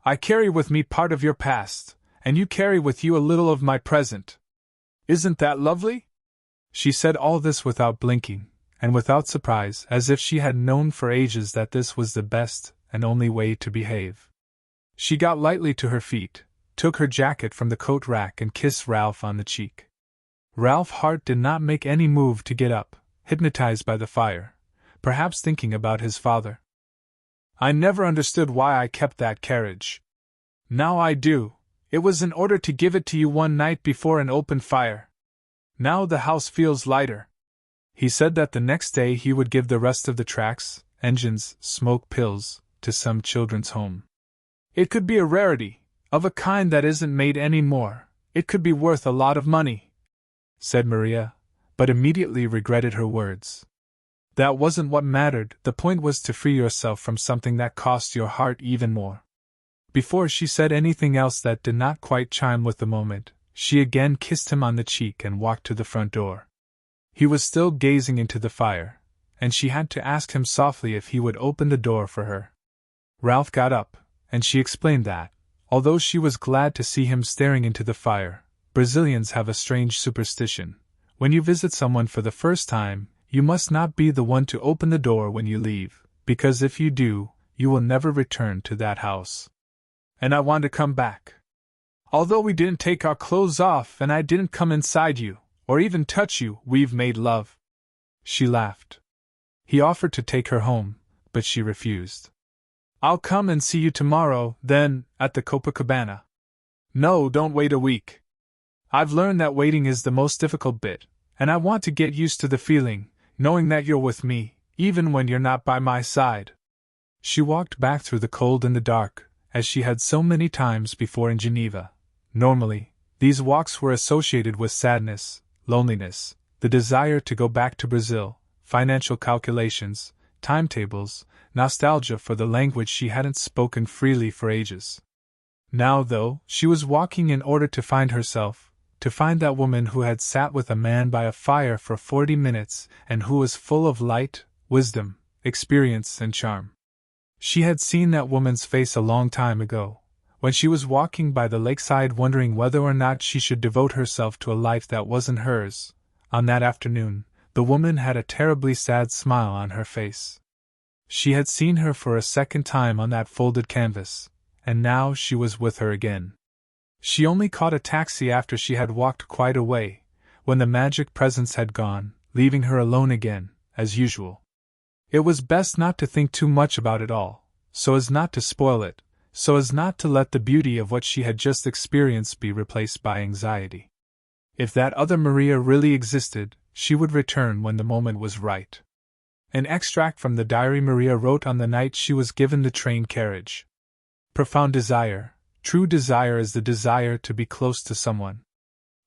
I carry with me part of your past, and you carry with you a little of my present. Isn't that lovely? She said all this without blinking, and without surprise, as if she had known for ages that this was the best and only way to behave. She got lightly to her feet, took her jacket from the coat rack and kissed Ralph on the cheek. Ralph Hart did not make any move to get up, hypnotized by the fire, perhaps thinking about his father. I never understood why I kept that carriage. Now I do. It was in order to give it to you one night before an open fire. Now the house feels lighter. He said that the next day he would give the rest of the tracks, engines, smoke pills, to some children's home. It could be a rarity, of a kind that isn't made any more. It could be worth a lot of money, said Maria, but immediately regretted her words. That wasn't what mattered. The point was to free yourself from something that cost your heart even more. Before she said anything else that did not quite chime with the moment, she again kissed him on the cheek and walked to the front door. He was still gazing into the fire, and she had to ask him softly if he would open the door for her. Ralph got up, and she explained that, although she was glad to see him staring into the fire, Brazilians have a strange superstition. When you visit someone for the first time, you must not be the one to open the door when you leave, because if you do, you will never return to that house. And I want to come back. Although we didn't take our clothes off and I didn't come inside you, or even touch you, we've made love. She laughed. He offered to take her home, but she refused. I'll come and see you tomorrow, then, at the Copacabana. No, don't wait a week. I've learned that waiting is the most difficult bit, and I want to get used to the feeling, knowing that you're with me, even when you're not by my side. She walked back through the cold and the dark, as she had so many times before in Geneva. Normally, these walks were associated with sadness, loneliness, the desire to go back to Brazil, financial calculations, timetables, nostalgia for the language she hadn't spoken freely for ages. Now, though, she was walking in order to find herself, to find that woman who had sat with a man by a fire for 40 minutes and who was full of light, wisdom, experience, and charm. She had seen that woman's face a long time ago, when she was walking by the lakeside wondering whether or not she should devote herself to a life that wasn't hers. On that afternoon, the woman had a terribly sad smile on her face. She had seen her for a second time on that folded canvas, and now she was with her again. She only caught a taxi after she had walked quite a way, when the magic presence had gone, leaving her alone again, as usual. It was best not to think too much about it all, so as not to spoil it, so as not to let the beauty of what she had just experienced be replaced by anxiety. If that other Maria really existed, she would return when the moment was right. An extract from the diary Maria wrote on the night she was given the train carriage. Profound desire, true desire is the desire to be close to someone.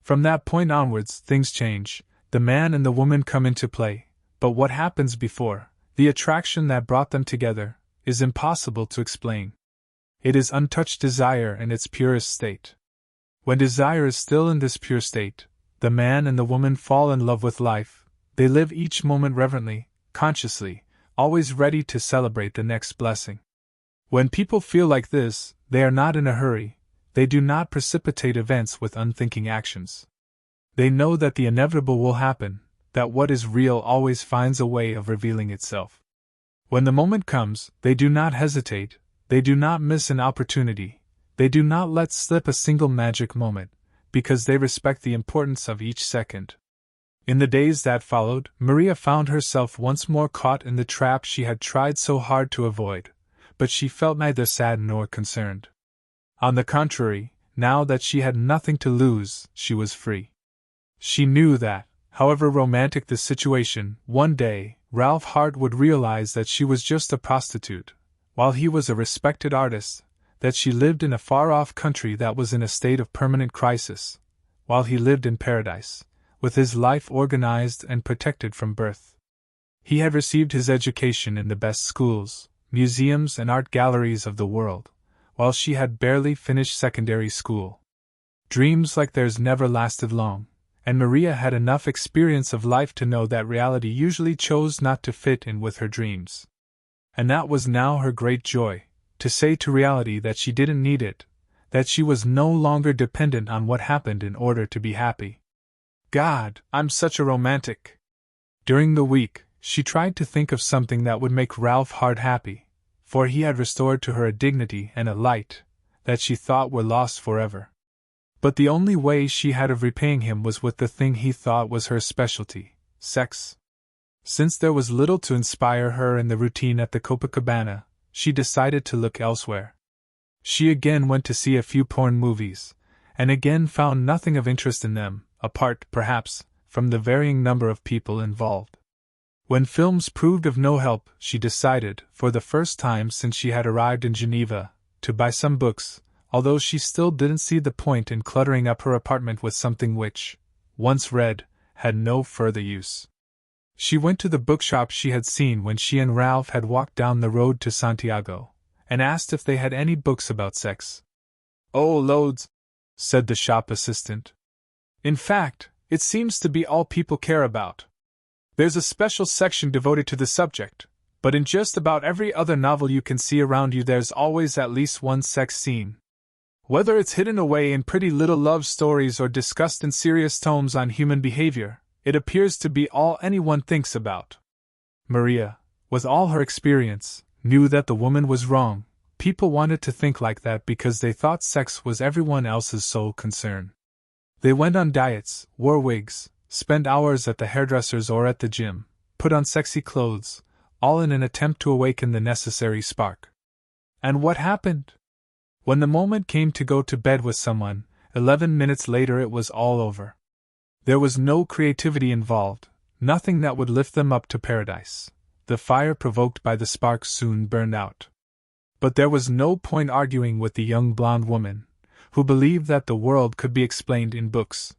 From that point onwards, things change, the man and the woman come into play, but what happens before, the attraction that brought them together, is impossible to explain. It is untouched desire in its purest state. When desire is still in this pure state, the man and the woman fall in love with life, they live each moment reverently, consciously, always ready to celebrate the next blessing. When people feel like this, they are not in a hurry, they do not precipitate events with unthinking actions. They know that the inevitable will happen, that what is real always finds a way of revealing itself. When the moment comes, they do not hesitate, they do not miss an opportunity, they do not let slip a single magic moment, because they respect the importance of each second. In the days that followed, Maria found herself once more caught in the trap she had tried so hard to avoid, but she felt neither sad nor concerned. On the contrary, now that she had nothing to lose, she was free. She knew that, however romantic the situation, one day, Ralph Hart would realize that she was just a prostitute, while he was a respected artist, that she lived in a far-off country that was in a state of permanent crisis, while he lived in paradise, with his life organized and protected from birth. He had received his education in the best schools, museums and art galleries of the world, while she had barely finished secondary school. Dreams like theirs never lasted long, and Maria had enough experience of life to know that reality usually chose not to fit in with her dreams. And that was now her great joy, to say to reality that she didn't need it, that she was no longer dependent on what happened in order to be happy. God, I'm such a romantic! During the week, she tried to think of something that would make Ralph Hart happy, for he had restored to her a dignity and a light that she thought were lost forever. But the only way she had of repaying him was with the thing he thought was her specialty, sex. Since there was little to inspire her in the routine at the Copacabana, she decided to look elsewhere. She again went to see a few porn movies, and again found nothing of interest in them, apart, perhaps, from the varying number of people involved. When films proved of no help, she decided, for the first time since she had arrived in Geneva, to buy some books, although she still didn't see the point in cluttering up her apartment with something which, once read, had no further use. She went to the bookshop she had seen when she and Ralph had walked down the road to Santiago, and asked if they had any books about sex. "Oh, loads," said the shop assistant. "In fact, it seems to be all people care about. There's a special section devoted to the subject, but in just about every other novel you can see around you there's always at least one sex scene. Whether it's hidden away in pretty little love stories or discussed in serious tomes on human behavior, it appears to be all anyone thinks about." Maria, with all her experience, knew that the woman was wrong. People wanted to think like that because they thought sex was everyone else's sole concern. They went on diets, wore wigs, spent hours at the hairdresser's or at the gym, put on sexy clothes, all in an attempt to awaken the necessary spark. And what happened? When the moment came to go to bed with someone, 11 minutes later it was all over. There was no creativity involved, nothing that would lift them up to paradise. The fire provoked by the spark soon burned out. But there was no point arguing with the young blonde woman, who believed that the world could be explained in books.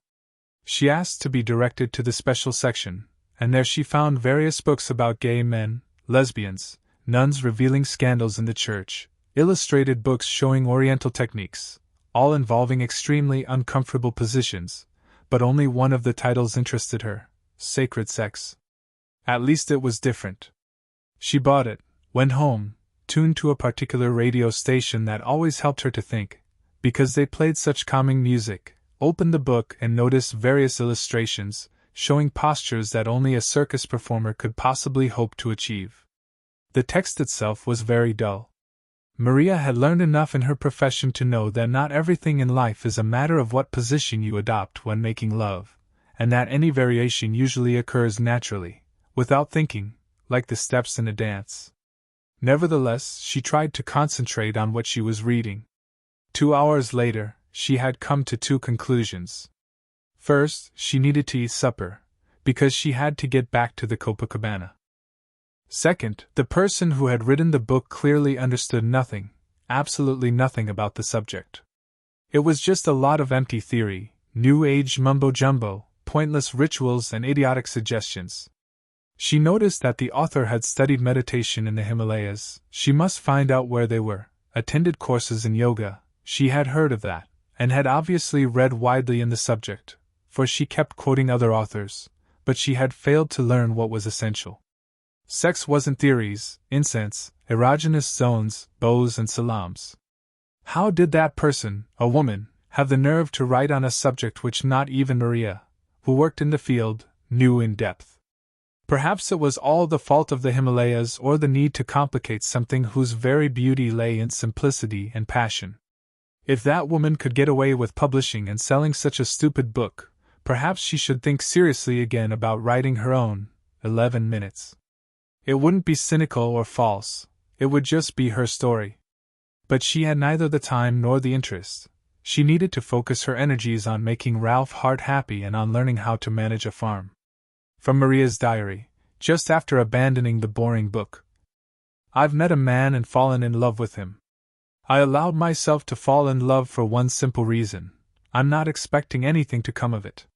She asked to be directed to the special section, and there she found various books about gay men, lesbians, nuns revealing scandals in the church, illustrated books showing Oriental techniques, all involving extremely uncomfortable positions, but only one of the titles interested her: Sacred Sex. At least it was different. She bought it, went home, tuned to a particular radio station that always helped her to think, because they played such calming music, opened the book and noticed various illustrations, showing postures that only a circus performer could possibly hope to achieve. The text itself was very dull. Maria had learned enough in her profession to know that not everything in life is a matter of what position you adopt when making love, and that any variation usually occurs naturally, without thinking, like the steps in a dance. Nevertheless, she tried to concentrate on what she was reading. 2 hours later, she had come to 2 conclusions. First, she needed to eat supper, because she had to get back to the Copacabana. Second, the person who had written the book clearly understood nothing, absolutely nothing about the subject. It was just a lot of empty theory, New Age mumbo-jumbo, pointless rituals and idiotic suggestions. She noticed that the author had studied meditation in the Himalayas. She must find out where they were, attended courses in yoga, she had heard of that, and had obviously read widely in the subject, for she kept quoting other authors, but she had failed to learn what was essential. Sex wasn't theories, incense, erogenous zones, bows and salams. How did that person, a woman, have the nerve to write on a subject which not even Maria, who worked in the field, knew in depth? Perhaps it was all the fault of the Himalayas or the need to complicate something whose very beauty lay in simplicity and passion. If that woman could get away with publishing and selling such a stupid book, perhaps she should think seriously again about writing her own 11 minutes. It wouldn't be cynical or false, it would just be her story. But she had neither the time nor the interest. She needed to focus her energies on making Ralph Hart happy and on learning how to manage a farm. From Maria's diary, just after abandoning the boring book. I've met a man and fallen in love with him. I allowed myself to fall in love for one simple reason: I'm not expecting anything to come of it.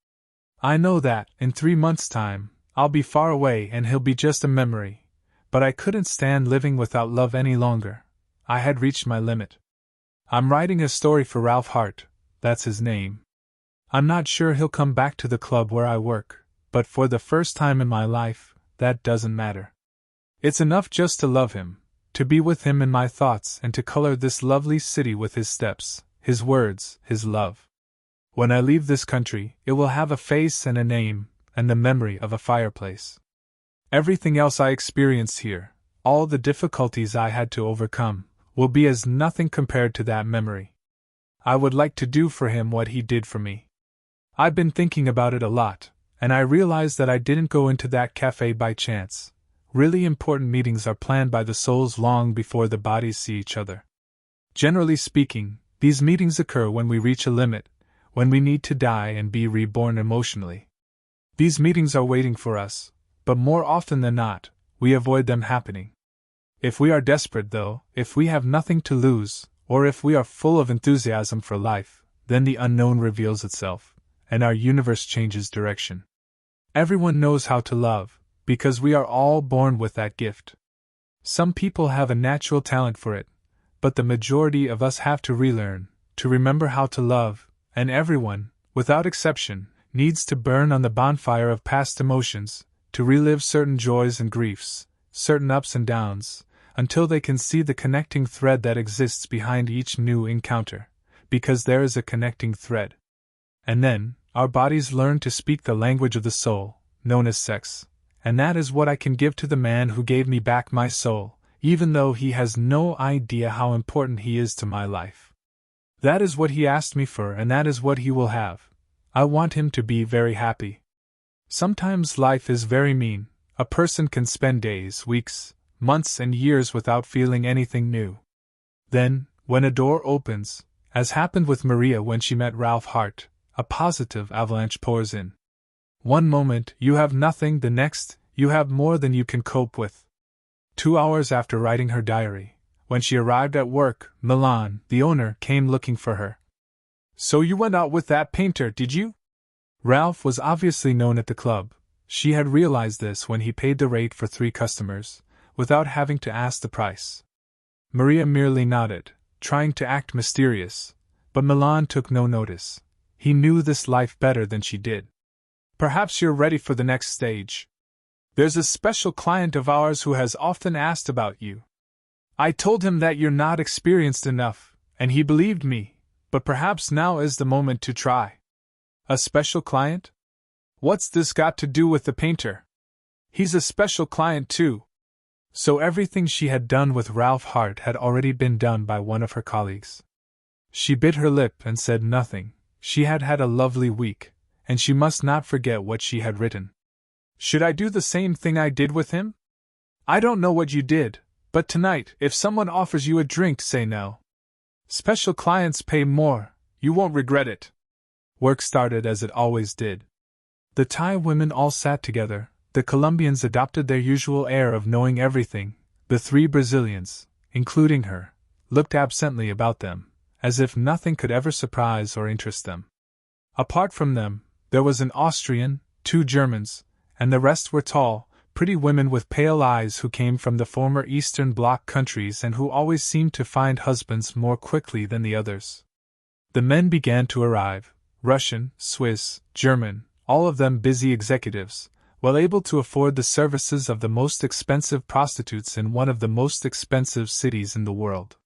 I know that, in 3 months' time, I'll be far away and he'll be just a memory, but I couldn't stand living without love any longer. I had reached my limit. I'm writing a story for Ralph Hart, that's his name. I'm not sure he'll come back to the club where I work, but for the first time in my life, that doesn't matter. It's enough just to love him, to be with him in my thoughts and to color this lovely city with his steps, his words, his love. When I leave this country, it will have a face and a name, and the memory of a fireplace. Everything else I experienced here, all the difficulties I had to overcome, will be as nothing compared to that memory. I would like to do for him what he did for me. I've been thinking about it a lot, and I realized that I didn't go into that cafe by chance. Really important meetings are planned by the souls long before the bodies see each other. Generally speaking, these meetings occur when we reach a limit, when we need to die and be reborn emotionally. These meetings are waiting for us, but more often than not, we avoid them happening. If we are desperate though, if we have nothing to lose, or if we are full of enthusiasm for life, then the unknown reveals itself, and our universe changes direction. Everyone knows how to love, because we are all born with that gift. Some people have a natural talent for it, but the majority of us have to relearn, to remember how to love, and everyone, without exception, needs to burn on the bonfire of past emotions, to relive certain joys and griefs, certain ups and downs, until they can see the connecting thread that exists behind each new encounter, because there is a connecting thread. And then, our bodies learn to speak the language of the soul, known as sex. And that is what I can give to the man who gave me back my soul, even though he has no idea how important he is to my life. That is what he asked me for, and that is what he will have. I want him to be very happy. Sometimes life is very mean. A person can spend days, weeks, months, and years without feeling anything new. Then, when a door opens, as happened with Maria when she met Ralph Hart, a positive avalanche pours in. One moment, you have nothing, the next, you have more than you can cope with. 2 hours after writing her diary, when she arrived at work, Milan, the owner, came looking for her. So you went out with that painter, did you? Ralph was obviously known at the club. She had realized this when he paid the rate for 3 customers, without having to ask the price. Maria merely nodded, trying to act mysterious, but Milan took no notice. He knew this life better than she did. Perhaps you're ready for the next stage. There's a special client of ours who has often asked about you. I told him that you're not experienced enough, and he believed me, but perhaps now is the moment to try. A special client? What's this got to do with the painter? He's a special client too. So everything she had done with Ralph Hart had already been done by one of her colleagues. She bit her lip and said nothing. She had had a lovely week, and she must not forget what she had written. Should I do the same thing I did with him? I don't know what you did, but tonight, if someone offers you a drink, say no. Special clients pay more, you won't regret it. Work started as it always did. The Thai women all sat together, the Colombians adopted their usual air of knowing everything, the 3 Brazilians, including her, looked absently about them, as if nothing could ever surprise or interest them. Apart from them, there was an Austrian, 2 Germans, and the rest were tall, pretty women with pale eyes who came from the former Eastern Bloc countries and who always seemed to find husbands more quickly than the others. The men began to arrive, Russian, Swiss, German, all of them busy executives, well able to afford the services of the most expensive prostitutes in one of the most expensive cities in the world.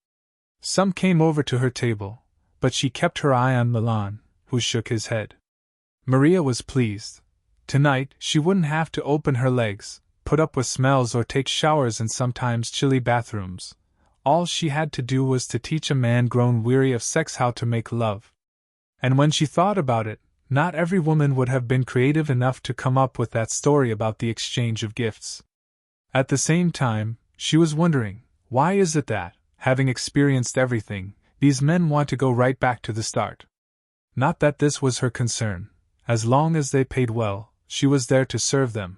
Some came over to her table, but she kept her eye on Milan, who shook his head. Maria was pleased. Tonight, she wouldn't have to open her legs, put up with smells or take showers in sometimes chilly bathrooms. All she had to do was to teach a man grown weary of sex how to make love. And when she thought about it, not every woman would have been creative enough to come up with that story about the exchange of gifts. At the same time, she was wondering, why is it that, having experienced everything, These men want to go right back to the start. Not that this was her concern. As long as they paid well, she was there to serve them.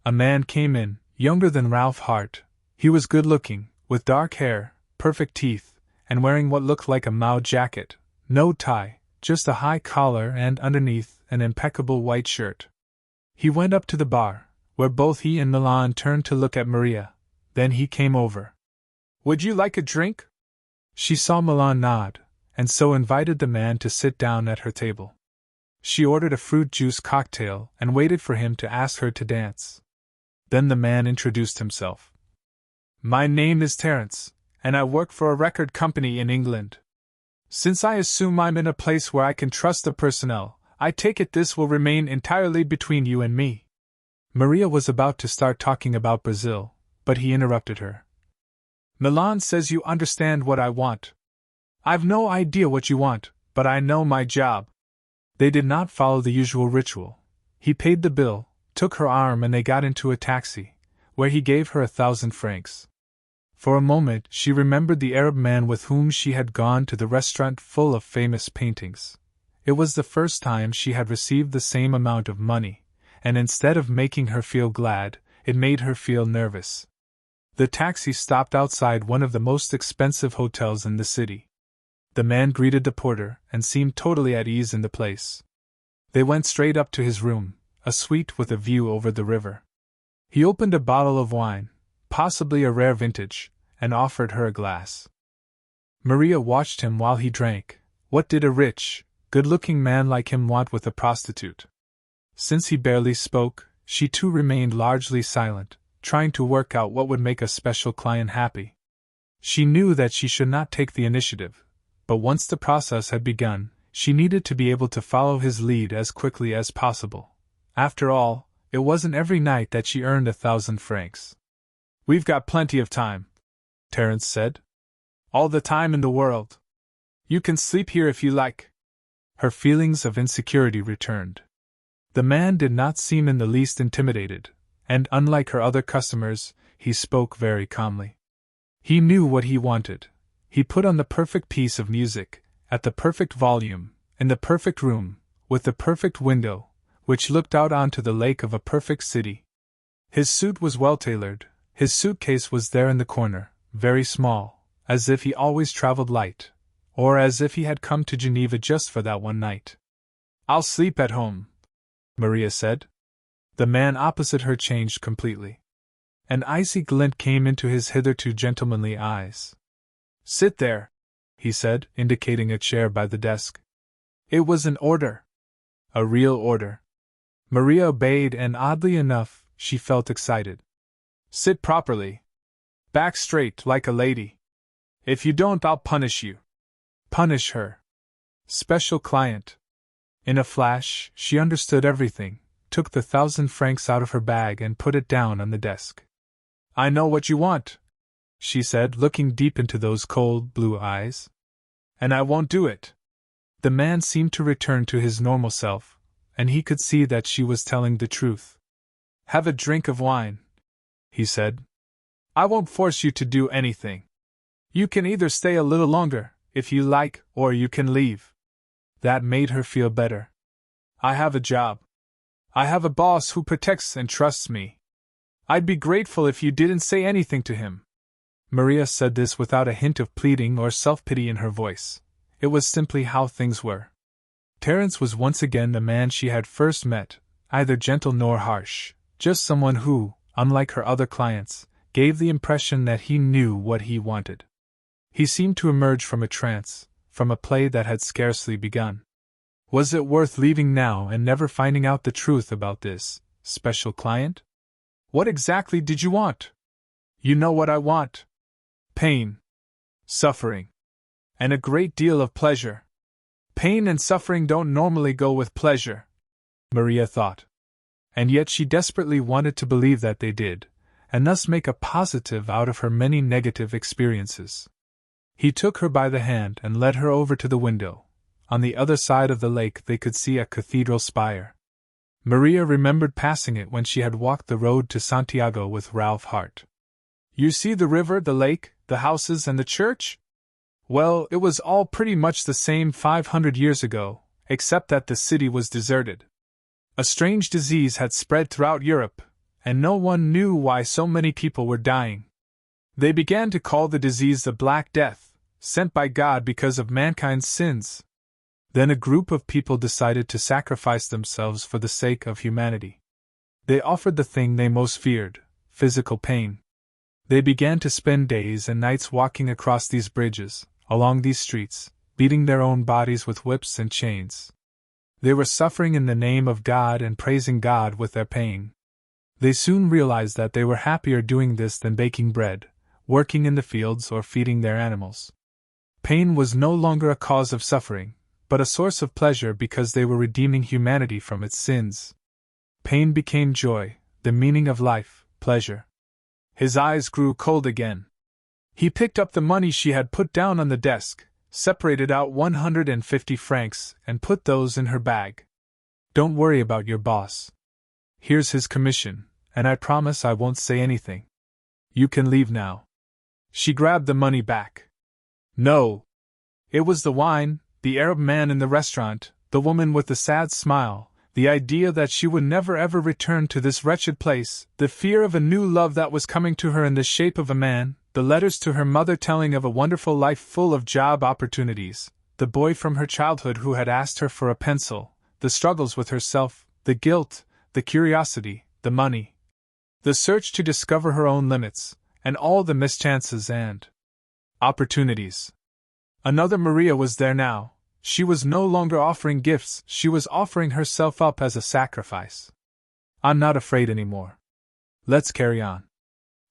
A man came in, younger than Ralph Hart. He was good-looking, with dark hair, perfect teeth, and wearing what looked like a Mao jacket, no tie, just a high collar and underneath an impeccable white shirt. He went up to the bar, where both he and Milan turned to look at Maria. Then he came over. "Would you like a drink?" She saw Milan nod, and so invited the man to sit down at her table. She ordered a fruit juice cocktail and waited for him to ask her to dance. Then the man introduced himself. "My name is Terence, and I work for a record company in England. Since I assume I'm in a place where I can trust the personnel, I take it this will remain entirely between you and me." Maria was about to start talking about Brazil, but he interrupted her. "Milan says you understand what I want. I've no idea what you want, but I know my job." They did not follow the usual ritual. He paid the bill, took her arm, and they got into a taxi, where he gave her 1,000 francs. For a moment she remembered the Arab man with whom she had gone to the restaurant full of famous paintings. It was the first time she had received the same amount of money, and instead of making her feel glad, it made her feel nervous. The taxi stopped outside one of the most expensive hotels in the city. The man greeted the porter and seemed totally at ease in the place. They went straight up to his room, a suite with a view over the river. He opened a bottle of wine, possibly a rare vintage, and offered her a glass. Maria watched him while he drank. What did a rich, good-looking man like him want with a prostitute? Since he barely spoke, she too remained largely silent, trying to work out what would make a special client happy. She knew that she should not take the initiative, but once the process had begun, she needed to be able to follow his lead as quickly as possible. After all, it wasn't every night that she earned 1,000 francs. "We've got plenty of time," Terence said. "All the time in the world. You can sleep here if you like." Her feelings of insecurity returned. The man did not seem in the least intimidated, and unlike her other customers, he spoke very calmly. He knew what he wanted. He put on the perfect piece of music, at the perfect volume, in the perfect room, with the perfect window, which looked out onto the lake of a perfect city. His suit was well tailored. His suitcase was there in the corner, very small, as if he always traveled light, or as if he had come to Geneva just for that one night. "I'll sleep at home," Maria said. The man opposite her changed completely. An icy glint came into his hitherto gentlemanly eyes. "Sit there," he said, indicating a chair by the desk. It was an order. A real order. Maria obeyed, and oddly enough, she felt excited. "Sit properly. Back straight, like a lady. If you don't, I'll punish you." Punish her. Special client. In a flash, she understood everything, took the 1,000 francs out of her bag and put it down on the desk. "I know what you want," she said, looking deep into those cold, blue eyes. "And I won't do it." The man seemed to return to his normal self, and he could see that she was telling the truth. "Have a drink of wine," he said. "I won't force you to do anything. You can either stay a little longer, if you like, or you can leave." That made her feel better. "I have a job. I have a boss who protects and trusts me. I'd be grateful if you didn't say anything to him." Maria said this without a hint of pleading or self-pity in her voice. It was simply how things were. Terence was once again the man she had first met, neither gentle nor harsh, just someone who, unlike her other clients, gave the impression that he knew what he wanted. He seemed to emerge from a trance, from a play that had scarcely begun. Was it worth leaving now and never finding out the truth about this special client? "What exactly did you want?" "You know what I want. Pain. Suffering. And a great deal of pleasure." Pain and suffering don't normally go with pleasure, Maria thought. And yet she desperately wanted to believe that they did, and thus make a positive out of her many negative experiences. He took her by the hand and led her over to the window. On the other side of the lake they could see a cathedral spire. Maria remembered passing it when she had walked the road to Santiago with Ralph Hart. "You see the river, the lake, the houses, and the church?" Well, it was all pretty much the same 500 years ago, except that the city was deserted. A strange disease had spread throughout Europe, and no one knew why so many people were dying. They began to call the disease the Black Death, sent by God because of mankind's sins. Then a group of people decided to sacrifice themselves for the sake of humanity. They offered the thing they most feared, physical pain. They began to spend days and nights walking across these bridges, along these streets, beating their own bodies with whips and chains. They were suffering in the name of God and praising God with their pain. They soon realized that they were happier doing this than baking bread, working in the fields, or feeding their animals. Pain was no longer a cause of suffering, but a source of pleasure because they were redeeming humanity from its sins. Pain became joy, the meaning of life, pleasure. His eyes grew cold again. He picked up the money she had put down on the desk, separated out 150 francs, and put those in her bag. Don't worry about your boss. Here's his commission, and I promise I won't say anything. You can leave now. She grabbed the money back. No. It was the wine, the Arab man in the restaurant, the woman with the sad smile, the idea that she would never ever return to this wretched place, the fear of a new love that was coming to her in the shape of a man, the letters to her mother telling of a wonderful life full of job opportunities, the boy from her childhood who had asked her for a pencil, the struggles with herself, the guilt, the curiosity, the money, the search to discover her own limits, and all the mischances and opportunities. Another Maria was there now. She was no longer offering gifts, she was offering herself up as a sacrifice. I'm not afraid anymore. Let's carry on.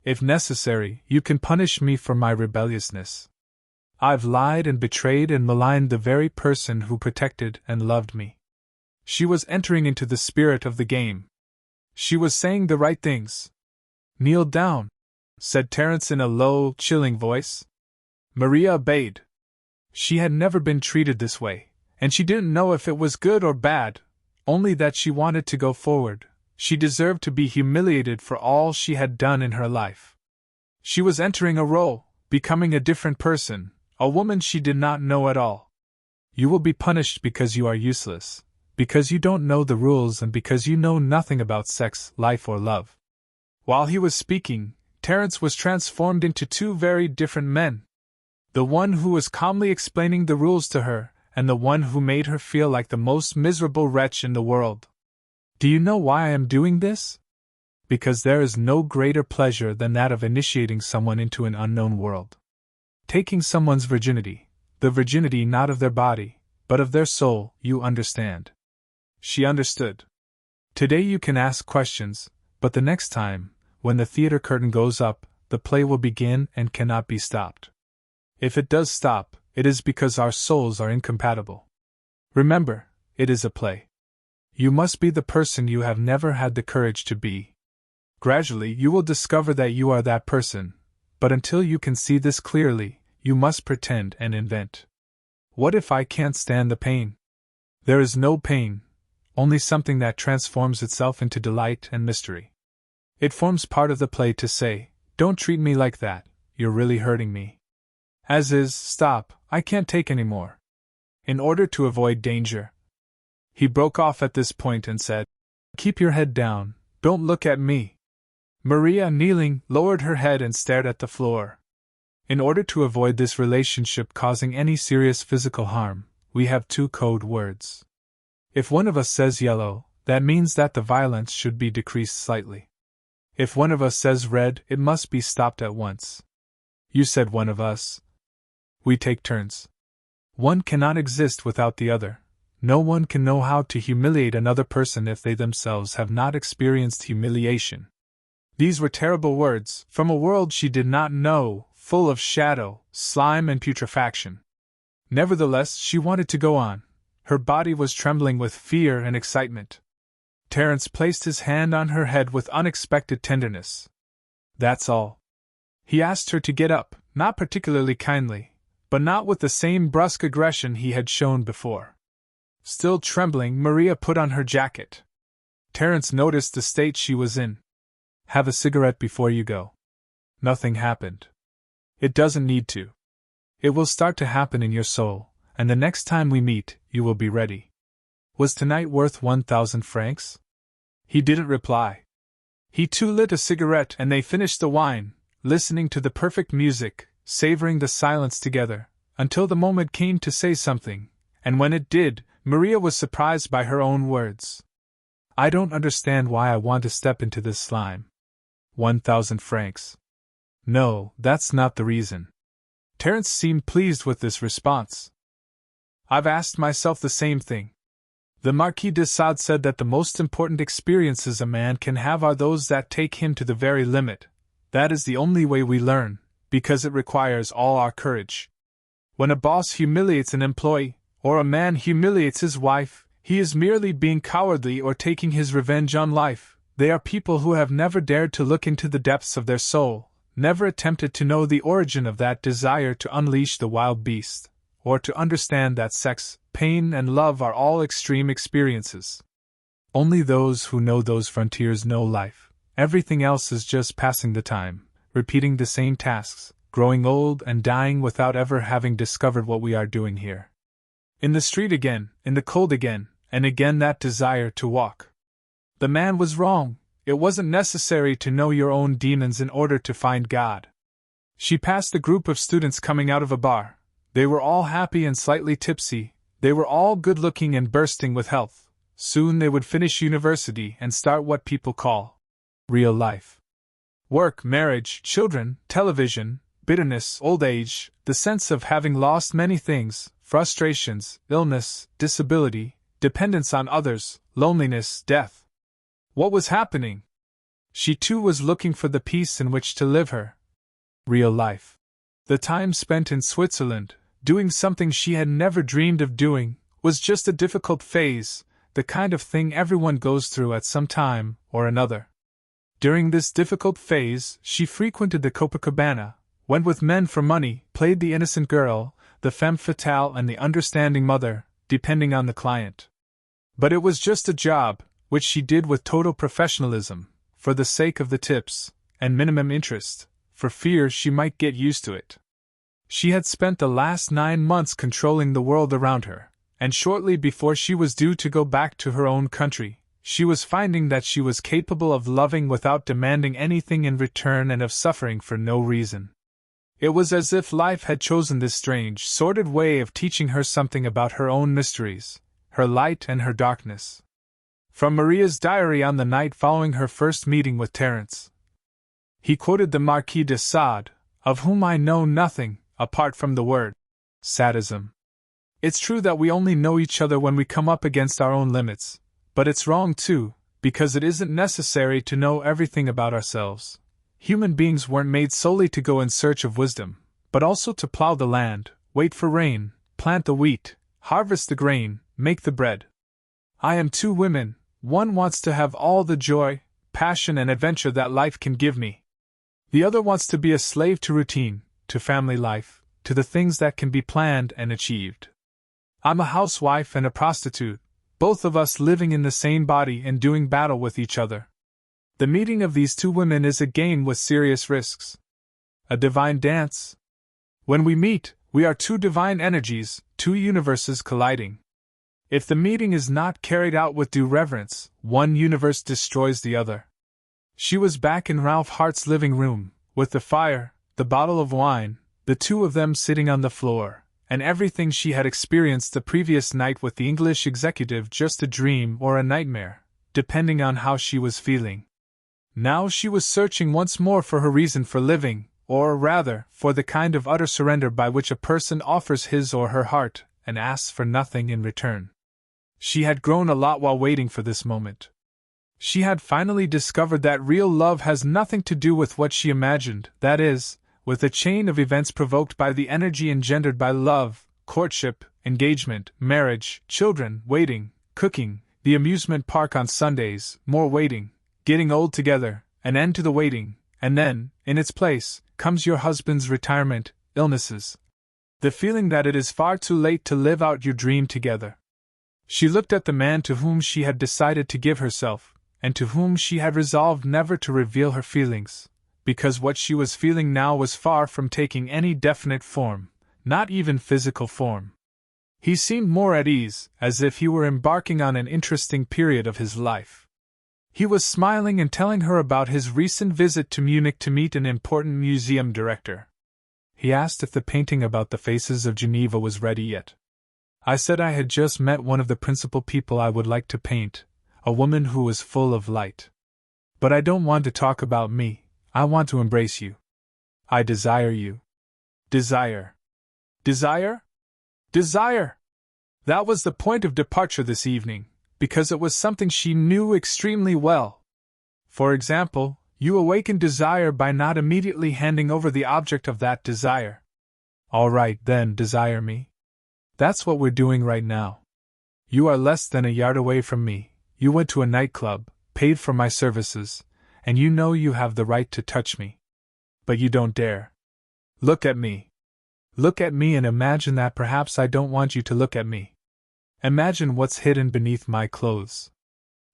If necessary, you can punish me for my rebelliousness. I've lied and betrayed and maligned the very person who protected and loved me. She was entering into the spirit of the game. She was saying the right things. Kneel down, said Terence in a low, chilling voice. Maria obeyed. She had never been treated this way, and she didn't know if it was good or bad, only that she wanted to go forward. She deserved to be humiliated for all she had done in her life. She was entering a role, becoming a different person, a woman she did not know at all. You will be punished because you are useless, because you don't know the rules and because you know nothing about sex, life or love. While he was speaking, Terence was transformed into two very different men. The one who was calmly explaining the rules to her, and the one who made her feel like the most miserable wretch in the world. Do you know why I am doing this? Because there is no greater pleasure than that of initiating someone into an unknown world. Taking someone's virginity, the virginity not of their body, but of their soul, you understand. She understood. Today you can ask questions, but the next time, when the theater curtain goes up, the play will begin and cannot be stopped. If it does stop, it is because our souls are incompatible. Remember, it is a play. You must be the person you have never had the courage to be. Gradually you will discover that you are that person, but until you can see this clearly, you must pretend and invent. What if I can't stand the pain? There is no pain, only something that transforms itself into delight and mystery. It forms part of the play to say, don't treat me like that, you're really hurting me. As is, stop, I can't take any more. In order to avoid danger. He broke off at this point and said, keep your head down, don't look at me. Maria, kneeling, lowered her head and stared at the floor. In order to avoid this relationship causing any serious physical harm, we have two code words. If one of us says yellow, that means that the violence should be decreased slightly. If one of us says red, it must be stopped at once. You said one of us. We take turns. One cannot exist without the other. No one can know how to humiliate another person if they themselves have not experienced humiliation. These were terrible words, from a world she did not know, full of shadow, slime and putrefaction. Nevertheless, she wanted to go on. Her body was trembling with fear and excitement. Terence placed his hand on her head with unexpected tenderness. That's all. He asked her to get up, not particularly kindly, but not with the same brusque aggression he had shown before. Still trembling, Maria put on her jacket. Terence noticed the state she was in. Have a cigarette before you go. Nothing happened. It doesn't need to. It will start to happen in your soul, and the next time we meet, you will be ready. Was tonight worth 1,000 francs? He didn't reply. He too lit a cigarette and they finished the wine, listening to the perfect music, savoring the silence together, until the moment came to say something, and when it did, Maria was surprised by her own words. I don't understand why I want to step into this slime. 1,000 francs. No, that's not the reason. Terence seemed pleased with this response. I've asked myself the same thing. The Marquis de Sade said that the most important experiences a man can have are those that take him to the very limit. That is the only way we learn, because it requires all our courage. When a boss humiliates an employee, or a man humiliates his wife, he is merely being cowardly or taking his revenge on life. They are people who have never dared to look into the depths of their soul, never attempted to know the origin of that desire to unleash the wild beast, or to understand that sex, pain, and love are all extreme experiences. Only those who know those frontiers know life. Everything else is just passing the time, repeating the same tasks, growing old and dying without ever having discovered what we are doing here. In the street again, in the cold again, and again that desire to walk. The man was wrong. It wasn't necessary to know your own demons in order to find God. She passed the group of students coming out of a bar. They were all happy and slightly tipsy. They were all good-looking and bursting with health. Soon they would finish university and start what people call real life. Work, marriage, children, television, bitterness, old age, the sense of having lost many things, frustrations, illness, disability, dependence on others, loneliness, death. What was happening? She too was looking for the peace in which to live her real life. The time spent in Switzerland, doing something she had never dreamed of doing, was just a difficult phase, the kind of thing everyone goes through at some time or another. During this difficult phase, she frequented the Copacabana, went with men for money, played the innocent girl, the femme fatale and the understanding mother, depending on the client. But it was just a job, which she did with total professionalism, for the sake of the tips, and minimum interest, for fear she might get used to it. She had spent the last 9 months controlling the world around her, and shortly before she was due to go back to her own country, she was finding that she was capable of loving without demanding anything in return and of suffering for no reason. It was as if life had chosen this strange, sordid way of teaching her something about her own mysteries, her light and her darkness. From Maria's diary on the night following her first meeting with Terence. He quoted the Marquis de Sade, of whom I know nothing, apart from the word sadism. It's true that we only know each other when we come up against our own limits, but it's wrong too, because it isn't necessary to know everything about ourselves. Human beings weren't made solely to go in search of wisdom, but also to plow the land, wait for rain, plant the wheat, harvest the grain, make the bread. I am 2 women. One wants to have all the joy, passion and adventure that life can give me. The other wants to be a slave to routine, to family life, to the things that can be planned and achieved. I'm a housewife and a prostitute, both of us living in the same body and doing battle with each other. The meeting of these 2 women is a game with serious risks. A divine dance. When we meet, we are 2 divine energies, 2 universes colliding. If the meeting is not carried out with due reverence, one universe destroys the other. She was back in Ralph Hart's living room, with the fire, the bottle of wine, the 2 of them sitting on the floor, and everything she had experienced the previous night with the English executive just a dream or a nightmare, depending on how she was feeling. Now she was searching once more for her reason for living, or rather, for the kind of utter surrender by which a person offers his or her heart, and asks for nothing in return. She had grown a lot while waiting for this moment. She had finally discovered that real love has nothing to do with what she imagined, that is, with the chain of events provoked by the energy engendered by love, courtship, engagement, marriage, children, waiting, cooking, the amusement park on Sundays, more waiting, getting old together, an end to the waiting, and then, in its place, comes your husband's retirement, illnesses. The feeling that it is far too late to live out your dream together. She looked at the man to whom she had decided to give herself, and to whom she had resolved never to reveal her feelings, because what she was feeling now was far from taking any definite form, not even physical form. He seemed more at ease, as if he were embarking on an interesting period of his life. He was smiling and telling her about his recent visit to Munich to meet an important museum director. He asked if the painting about the faces of Geneva was ready yet. I said I had just met one of the principal people I would like to paint, a woman who was full of light. But I don't want to talk about me, I want to embrace you. I desire you. Desire. Desire? Desire! That was the point of departure this evening, because it was something she knew extremely well. For example, you awaken desire by not immediately handing over the object of that desire. All right, then, desire me. That's what we're doing right now. You are less than a yard away from me, you went to a nightclub, paid for my services, and you know you have the right to touch me. But you don't dare. Look at me. Look at me and imagine that perhaps I don't want you to look at me. Imagine what's hidden beneath my clothes.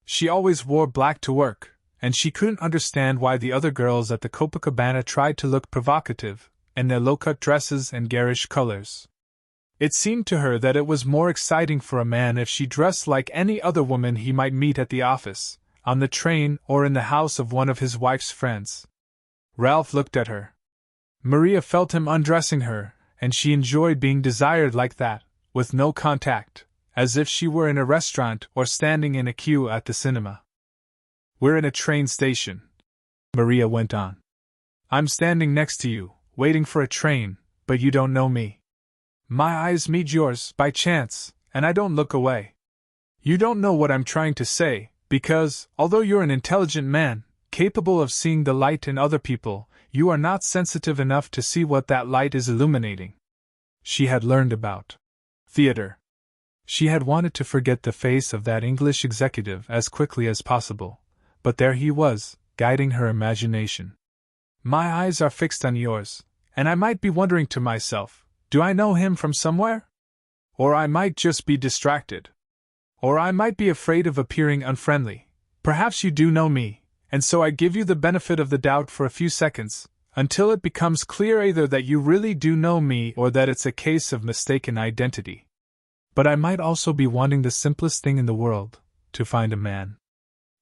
She always wore black to work, and she couldn't understand why the other girls at the Copacabana tried to look provocative, in their low-cut dresses and garish colors. It seemed to her that it was more exciting for a man if she dressed like any other woman he might meet at the office, on the train, or in the house of one of his wife's friends. Ralph looked at her. Maria felt him undressing her, and she enjoyed being desired like that, with no contact, as if she were in a restaurant or standing in a queue at the cinema. We're in a train station, Maria went on. I'm standing next to you, waiting for a train, but you don't know me. My eyes meet yours, by chance, and I don't look away. You don't know what I'm trying to say, because, although you're an intelligent man, capable of seeing the light in other people, you are not sensitive enough to see what that light is illuminating. She had learned about theater. She had wanted to forget the face of that English executive as quickly as possible, but there he was, guiding her imagination. My eyes are fixed on yours, and I might be wondering to myself, do I know him from somewhere? Or I might just be distracted. Or I might be afraid of appearing unfriendly. Perhaps you do know me, and so I give you the benefit of the doubt for a few seconds, until it becomes clear either that you really do know me or that it's a case of mistaken identity. But I might also be wanting the simplest thing in the world, to find a man.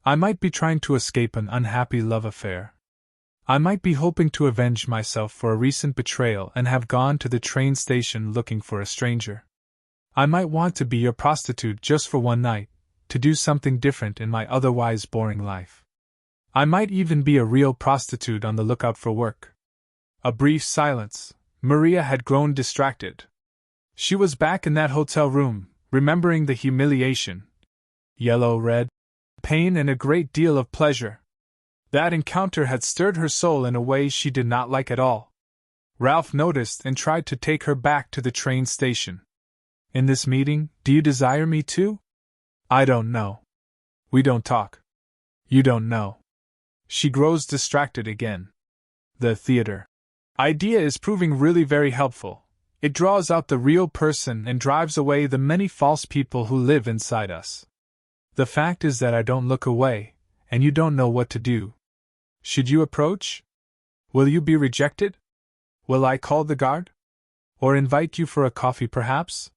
I might be trying to escape an unhappy love affair. I might be hoping to avenge myself for a recent betrayal and have gone to the train station looking for a stranger. I might want to be your prostitute just for one night, to do something different in my otherwise boring life. I might even be a real prostitute on the lookout for work. A brief silence. Maria had grown distracted. She was back in that hotel room, remembering the humiliation. Yellow, red, pain and a great deal of pleasure. That encounter had stirred her soul in a way she did not like at all. Ralph noticed and tried to take her back to the train station. In this meeting, do you desire me too? I don't know. We don't talk. You don't know. She grows distracted again. The theater idea is proving really very helpful. It draws out the real person and drives away the many false people who live inside us. The fact is that I don't look away, and you don't know what to do. Should you approach? Will you be rejected? Will I call the guard? Or invite you for a coffee perhaps?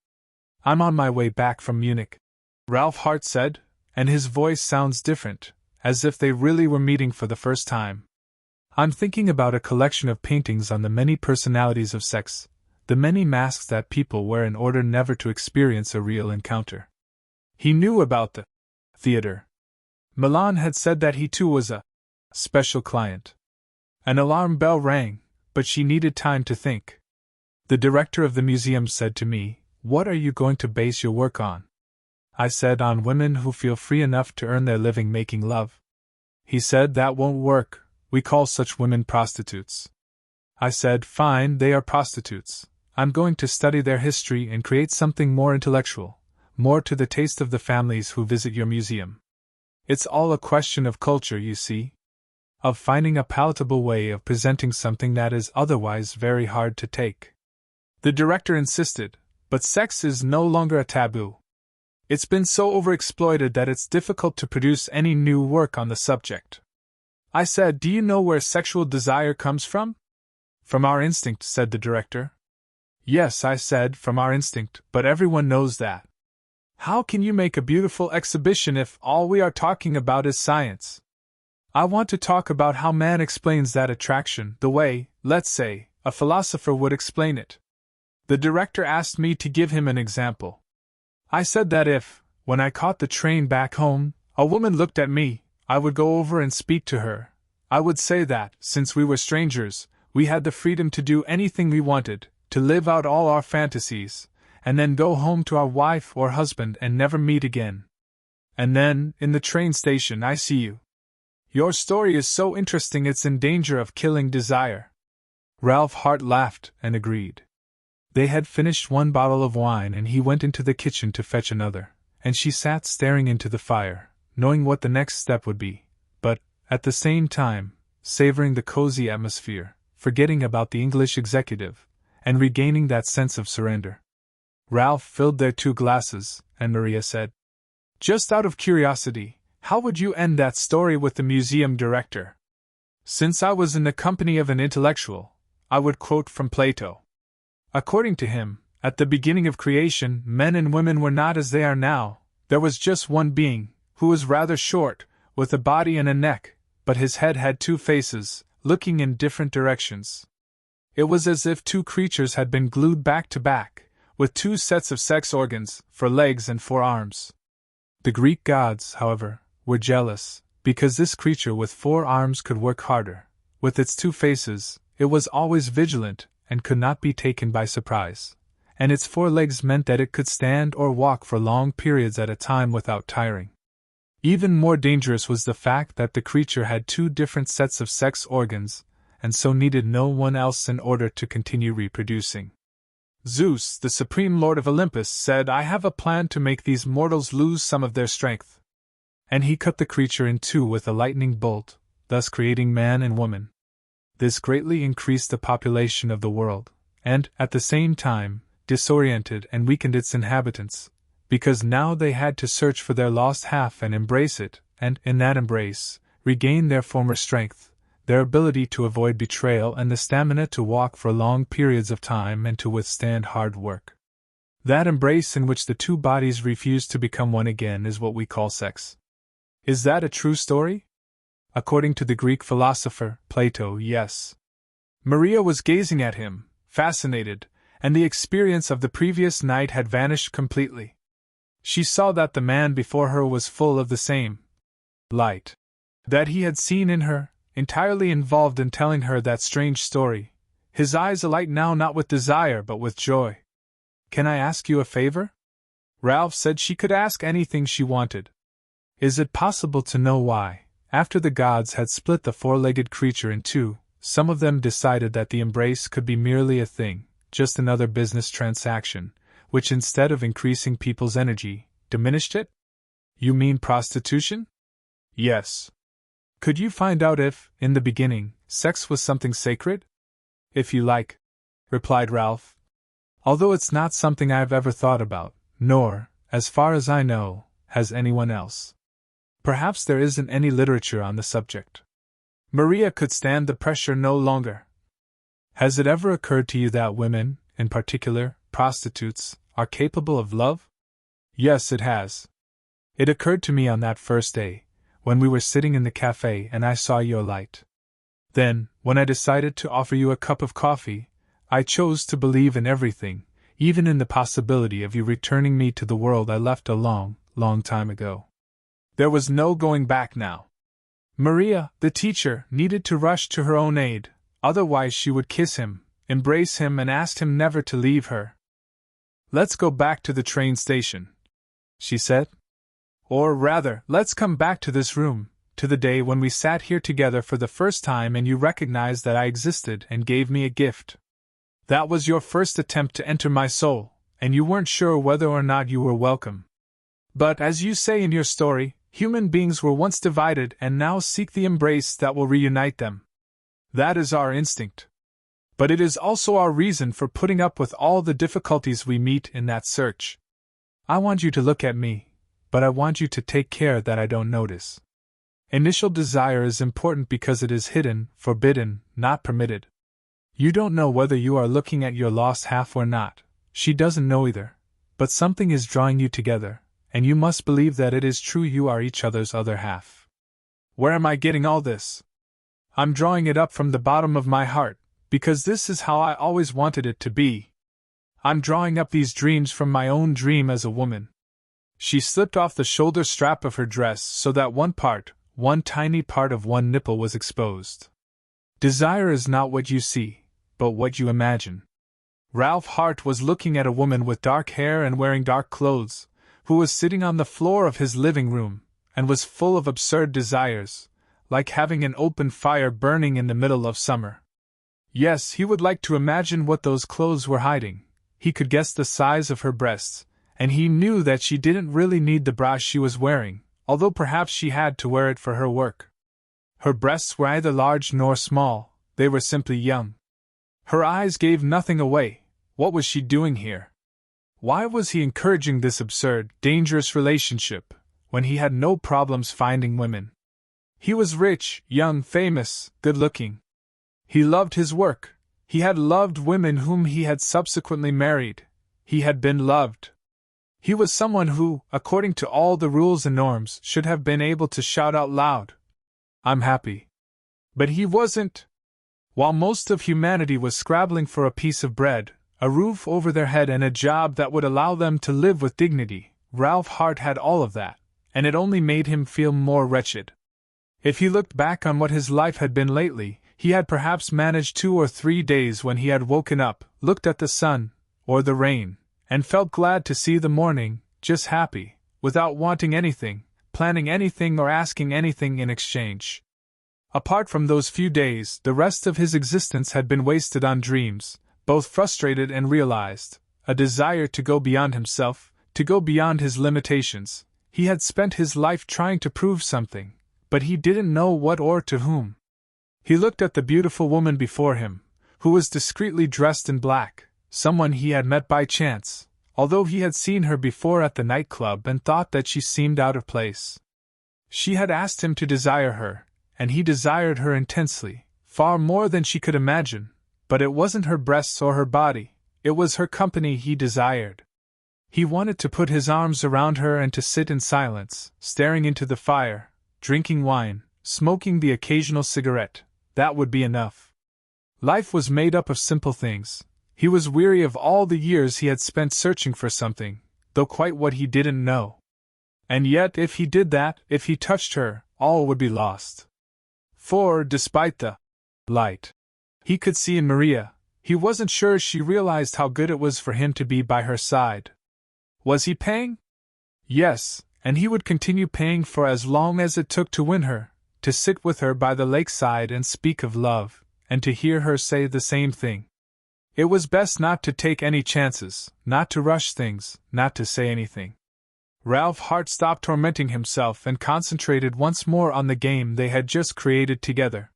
I'm on my way back from Munich, Ralph Hart said, and his voice sounds different, as if they really were meeting for the first time. I'm thinking about a collection of paintings on the many personalities of sex, the many masks that people wear in order never to experience a real encounter. He knew about the theater. Milan had said that he too was a special client. An alarm bell rang, but she needed time to think. The director of the museum said to me, "What are you going to base your work on?" I said, "On women who feel free enough to earn their living making love." He said, "That won't work, we call such women prostitutes." I said, "Fine, they are prostitutes. I'm going to study their history and create something more intellectual, more to the taste of the families who visit your museum. It's all a question of culture, you see. Of finding a palatable way of presenting something that is otherwise very hard to take." The director insisted, "But sex is no longer a taboo. It's been so overexploited that it's difficult to produce any new work on the subject." I said, "Do you know where sexual desire comes from?" "From our instinct," said the director. Yes, I said, from our instinct, but everyone knows that. How can you make a beautiful exhibition if all we are talking about is science? I want to talk about how man explains that attraction, the way, let's say, a philosopher would explain it. The director asked me to give him an example. I said that if, when I caught the train back home, a woman looked at me, I would go over and speak to her. I would say that, since we were strangers, we had the freedom to do anything we wanted, to live out all our fantasies, and then go home to our wife or husband and never meet again. And then, in the train station, I see you. Your story is so interesting it's in danger of killing desire. Ralph Hart laughed and agreed. They had finished one bottle of wine and he went into the kitchen to fetch another, and she sat staring into the fire, knowing what the next step would be, but, at the same time, savoring the cozy atmosphere, forgetting about the English executive, and regaining that sense of surrender. Ralph filled their 2 glasses, and Maria said, "Just out of curiosity, how would you end that story with the museum director?" Since I was in the company of an intellectual, I would quote from Plato. According to him, at the beginning of creation, men and women were not as they are now. There was just one being, who was rather short, with a body and a neck, but his head had 2 faces, looking in different directions. It was as if 2 creatures had been glued back to back, with 2 sets of sex organs, for legs and for arms. The Greek gods, however, were jealous, because this creature with 4 arms could work harder. With its 2 faces, it was always vigilant, and could not be taken by surprise, and its 4 legs meant that it could stand or walk for long periods at a time without tiring. Even more dangerous was the fact that the creature had 2 different sets of sex organs, and so needed no one else in order to continue reproducing. Zeus, the supreme lord of Olympus, said, "I have a plan to make these mortals lose some of their strength." And he cut the creature in 2 with a lightning bolt, thus creating man and woman. This greatly increased the population of the world, and, at the same time, disoriented and weakened its inhabitants, because now they had to search for their lost half and embrace it, and, in that embrace, regain their former strength, their ability to avoid betrayal and the stamina to walk for long periods of time and to withstand hard work. That embrace in which the 2 bodies refuse to become one again is what we call sex. Is that a true story? According to the Greek philosopher, Plato, yes. Maria was gazing at him, fascinated, and the experience of the previous night had vanished completely. She saw that the man before her was full of the same light that he had seen in her, entirely involved in telling her that strange story, his eyes alight now not with desire but with joy. "Can I ask you a favor?" Ralph said she could ask anything she wanted. "Is it possible to know why, after the gods had split the 4-legged creature in 2, some of them decided that the embrace could be merely a thing, just another business transaction, which instead of increasing people's energy, diminished it?" "You mean prostitution?" "Yes." "Could you find out if, in the beginning, sex was something sacred?" "If you like," replied Ralph. "Although it's not something I've ever thought about, nor, as far as I know, has anyone else. Perhaps there isn't any literature on the subject." Maria could stand the pressure no longer. "Has it ever occurred to you that women, in particular, prostitutes, are capable of love?" "Yes, it has. It occurred to me on that first day, when we were sitting in the cafe and I saw your light. Then, when I decided to offer you a cup of coffee, I chose to believe in everything, even in the possibility of you returning me to the world I left a long, long time ago. There was no going back now. Maria, the teacher, needed to rush to her own aid, otherwise she would kiss him, embrace him and ask him never to leave her. "Let's go back to the train station," she said. "Or rather, let's come back to this room, to the day when we sat here together for the first time and you recognized that I existed and gave me a gift. That was your first attempt to enter my soul, and you weren't sure whether or not you were welcome. But as you say in your story, human beings were once divided and now seek the embrace that will reunite them. That is our instinct. But it is also our reason for putting up with all the difficulties we meet in that search. I want you to look at me, but I want you to take care that I don't notice. Initial desire is important because it is hidden, forbidden, not permitted. You don't know whether you are looking at your lost half or not. She doesn't know either. But something is drawing you together, and you must believe that it is true you are each other's other half. Where am I getting all this? I'm drawing it up from the bottom of my heart, because this is how I always wanted it to be. I'm drawing up these dreams from my own dream as a woman. She slipped off the shoulder strap of her dress so that one tiny part of one nipple was exposed. Desire is not what you see, but what you imagine. Ralph Hart was looking at a woman with dark hair and wearing dark clothes, who was sitting on the floor of his living room, and was full of absurd desires, like having an open fire burning in the middle of summer. Yes, he would like to imagine what those clothes were hiding. He could guess the size of her breasts, and he knew that she didn't really need the bra she was wearing, although perhaps she had to wear it for her work. Her breasts were neither large nor small, they were simply young. Her eyes gave nothing away. What was she doing here? Why was he encouraging this absurd, dangerous relationship, when he had no problems finding women? He was rich, young, famous, good-looking. He loved his work. He had loved women whom he had subsequently married. He had been loved. He was someone who, according to all the rules and norms, should have been able to shout out loud, "I'm happy." But he wasn't. While most of humanity was scrabbling for a piece of bread, a roof over their head and a job that would allow them to live with dignity, Ralph Hart had all of that, and it only made him feel more wretched. If he looked back on what his life had been lately, he had perhaps managed 2 or 3 days when he had woken up, looked at the sun, or the rain, and felt glad to see the morning, just happy, without wanting anything, planning anything or asking anything in exchange. Apart from those few days, the rest of his existence had been wasted on dreams, both frustrated and realized, a desire to go beyond himself, to go beyond his limitations. He had spent his life trying to prove something, but he didn't know what or to whom. He looked at the beautiful woman before him, who was discreetly dressed in black, someone he had met by chance, although he had seen her before at the nightclub and thought that she seemed out of place. She had asked him to desire her, and he desired her intensely, far more than she could imagine, but it wasn't her breasts or her body, it was her company he desired. He wanted to put his arms around her and to sit in silence, staring into the fire, drinking wine, smoking the occasional cigarette. That would be enough. Life was made up of simple things. He was weary of all the years he had spent searching for something, though quite what he didn't know. And yet, if he did that, if he touched her, all would be lost. For, despite the light he could see in Maria, he wasn't sure she realized how good it was for him to be by her side. Was he paying? Yes, and he would continue paying for as long as it took to win her, to sit with her by the lakeside and speak of love, and to hear her say the same thing. It was best not to take any chances, not to rush things, not to say anything. Ralph Hart stopped tormenting himself and concentrated once more on the game they had just created together.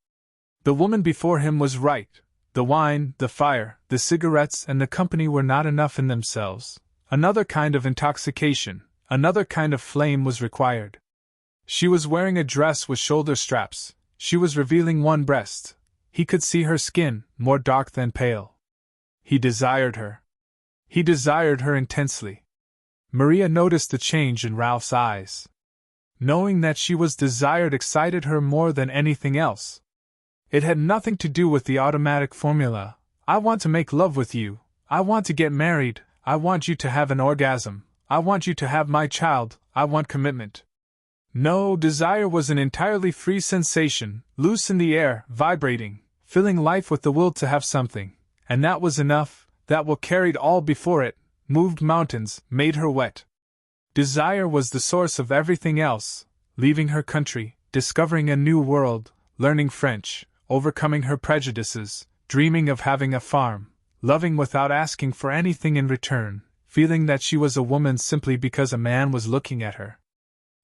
The woman before him was right. The wine, the fire, the cigarettes, and the company were not enough in themselves. Another kind of intoxication, another kind of flame was required. She was wearing a dress with shoulder straps. She was revealing one breast. He could see her skin, more dark than pale. He desired her. He desired her intensely. Maria noticed the change in Ralph's eyes. Knowing that she was desired excited her more than anything else. It had nothing to do with the automatic formula, "I want to make love with you, I want to get married, I want you to have an orgasm, I want you to have my child, I want commitment." No, desire was an entirely free sensation, loose in the air, vibrating, filling life with the will to have something, and that was enough. That will carried all before it, moved mountains, made her wet. Desire was the source of everything else, leaving her country, discovering a new world, learning French, overcoming her prejudices, dreaming of having a farm, loving without asking for anything in return, feeling that she was a woman simply because a man was looking at her.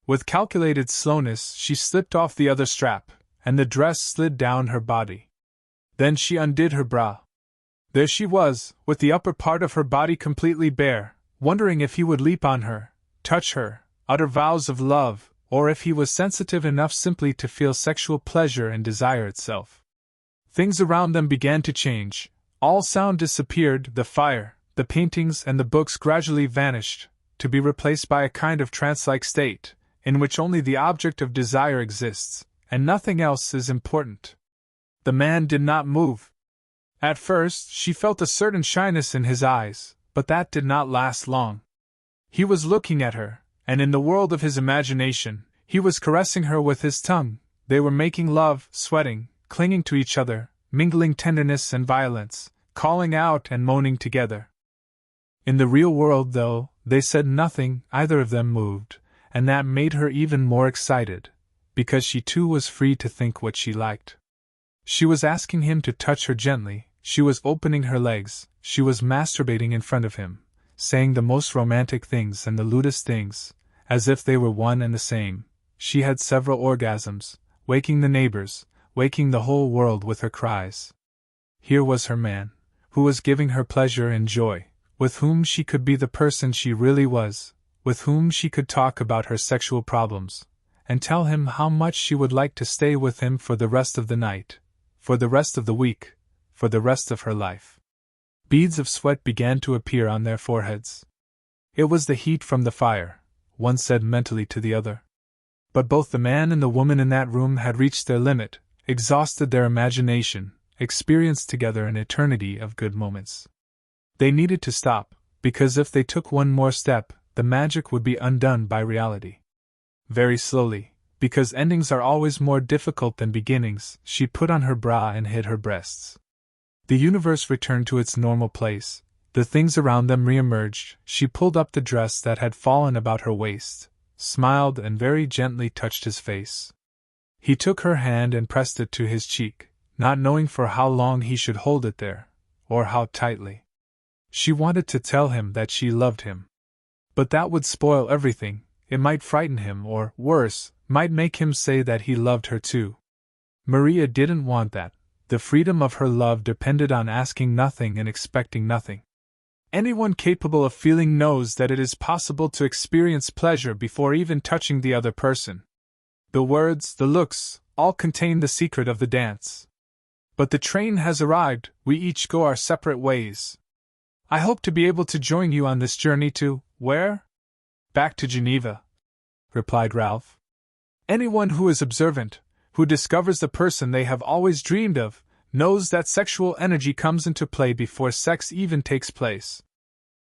With calculated slowness, she slipped off the other strap, and the dress slid down her body. Then she undid her bra. There she was, with the upper part of her body completely bare, wondering if he would leap on her, touch her, utter vows of love, or if he was sensitive enough simply to feel sexual pleasure and desire itself. Things around them began to change. All sound disappeared, the fire, the paintings, and the books gradually vanished, to be replaced by a kind of trance-like state, in which only the object of desire exists, and nothing else is important. The man did not move. At first, she felt a certain shyness in his eyes, but that did not last long. He was looking at her, and in the world of his imagination, he was caressing her with his tongue. They were making love, sweating, clinging to each other, mingling tenderness and violence, calling out and moaning together. In the real world, though, they said nothing, either of them moved, and that made her even more excited, because she too was free to think what she liked. She was asking him to touch her gently, she was opening her legs, she was masturbating in front of him, saying the most romantic things and the lewdest things, as if they were one and the same. She had several orgasms, waking the neighbors, waking the whole world with her cries. Here was her man, who was giving her pleasure and joy, with whom she could be the person she really was, with whom she could talk about her sexual problems, and tell him how much she would like to stay with him for the rest of the night, for the rest of the week, for the rest of her life. Beads of sweat began to appear on their foreheads. It was the heat from the fire, one said mentally to the other. But both the man and the woman in that room had reached their limit, exhausted their imagination, experienced together an eternity of good moments. They needed to stop, because if they took one more step, the magic would be undone by reality. Very slowly, because endings are always more difficult than beginnings, she put on her bra and hid her breasts. The universe returned to its normal place, the things around them re-emerged. She pulled up the dress that had fallen about her waist, smiled and very gently touched his face. He took her hand and pressed it to his cheek, not knowing for how long he should hold it there, or how tightly. She wanted to tell him that she loved him. But that would spoil everything. It might frighten him, or, worse, might make him say that he loved her too. Maria didn't want that. The freedom of her love depended on asking nothing and expecting nothing. Anyone capable of feeling knows that it is possible to experience pleasure before even touching the other person. The words, the looks, all contain the secret of the dance. But the train has arrived, we each go our separate ways. I hope to be able to join you on this journey to, where? Back to Geneva, replied Ralph. Anyone who is observant, who discovers the person they have always dreamed of, knows that sexual energy comes into play before sex even takes place.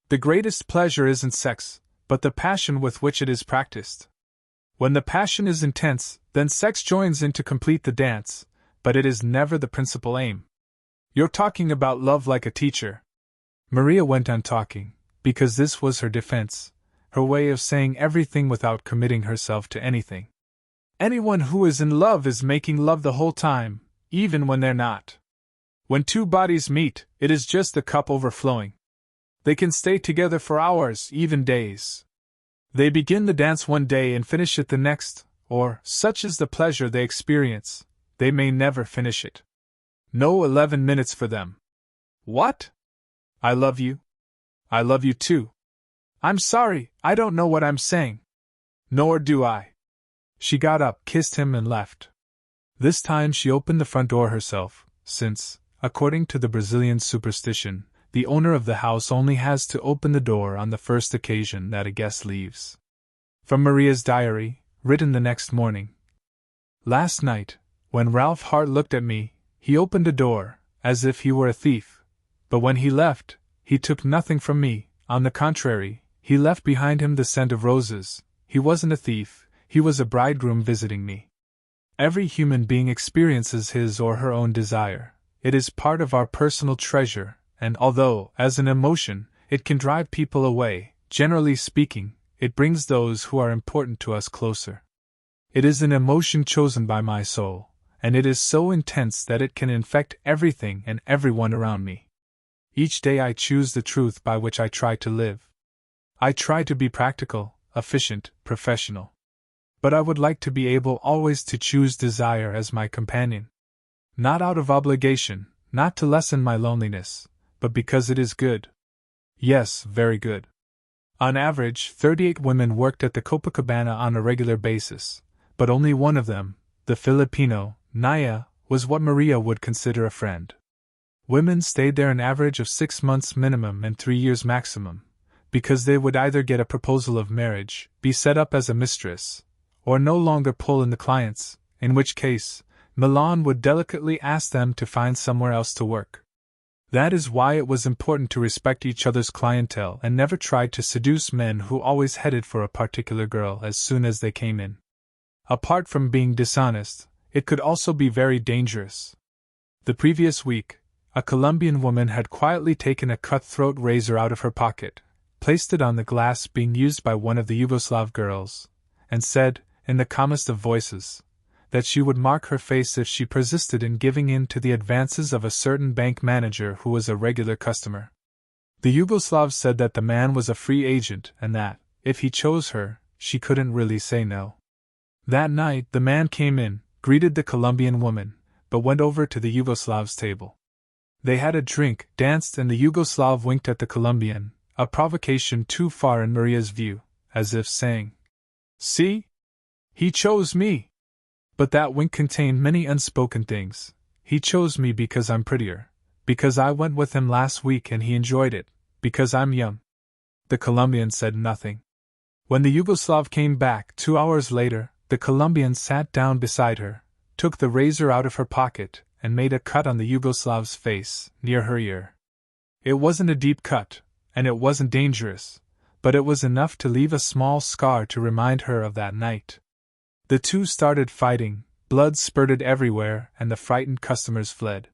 The greatest pleasure isn't sex, but the passion with which it is practiced. When the passion is intense, then sex joins in to complete the dance, but it is never the principal aim. You're talking about love like a teacher. Maria went on talking, because this was her defense, her way of saying everything without committing herself to anything. Anyone who is in love is making love the whole time, even when they're not. When two bodies meet, it is just the cup overflowing. They can stay together for hours, even days. They begin the dance one day and finish it the next, or, such is the pleasure they experience, they may never finish it. No 11 minutes for them. What? I love you. I love you too. I'm sorry, I don't know what I'm saying. Nor do I. She got up, kissed him, and left. This time she opened the front door herself, since, according to the Brazilian superstition, the owner of the house only has to open the door on the first occasion that a guest leaves. From Maria's diary, written the next morning. Last night, when Ralph Hart looked at me, he opened a door, as if he were a thief. But when he left, he took nothing from me. On the contrary, he left behind him the scent of roses. He wasn't a thief, he was a bridegroom visiting me. Every human being experiences his or her own desire. It is part of our personal treasure, and although, as an emotion, it can drive people away, generally speaking, it brings those who are important to us closer. It is an emotion chosen by my soul, and it is so intense that it can infect everything and everyone around me. Each day I choose the truth by which I try to live. I try to be practical, efficient, professional. But I would like to be able always to choose desire as my companion. Not out of obligation, not to lessen my loneliness, but because it is good. Yes, very good. On average, 38 women worked at the Copacabana on a regular basis, but only one of them, the Filipino, Naya, was what Maria would consider a friend. Women stayed there an average of 6 months minimum and 3 years maximum, because they would either get a proposal of marriage, be set up as a mistress, or no longer pull in the clients, in which case, Milan would delicately ask them to find somewhere else to work. That is why it was important to respect each other's clientele and never try to seduce men who always headed for a particular girl as soon as they came in. Apart from being dishonest, it could also be very dangerous. The previous week, a Colombian woman had quietly taken a cutthroat razor out of her pocket, placed it on the glass being used by one of the Yugoslav girls, and said, in the calmest of voices, that she would mark her face if she persisted in giving in to the advances of a certain bank manager who was a regular customer. The Yugoslav said that the man was a free agent and that, if he chose her, she couldn't really say no. That night the man came in, greeted the Colombian woman, but went over to the Yugoslav's table. They had a drink, danced, and the Yugoslav winked at the Colombian, a provocation too far in Maria's view, as if saying, "See? He chose me!" But that wink contained many unspoken things. He chose me because I'm prettier, because I went with him last week and he enjoyed it, because I'm young. The Colombian said nothing. When the Yugoslav came back 2 hours later, the Colombian sat down beside her, took the razor out of her pocket, and made a cut on the Yugoslav's face, near her ear. It wasn't a deep cut, and it wasn't dangerous, but it was enough to leave a small scar to remind her of that night. The two started fighting, blood spurted everywhere, and the frightened customers fled.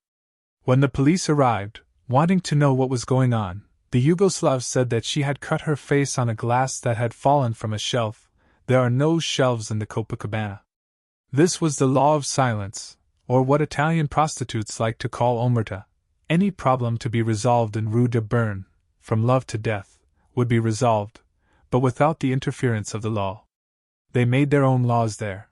When the police arrived, wanting to know what was going on, the Yugoslav said that she had cut her face on a glass that had fallen from a shelf. There are no shelves in the Copacabana. This was the law of silence, or what Italian prostitutes like to call omerta. Any problem to be resolved in Rue de Berne, from love to death, would be resolved, but without the interference of the law. They made their own laws there.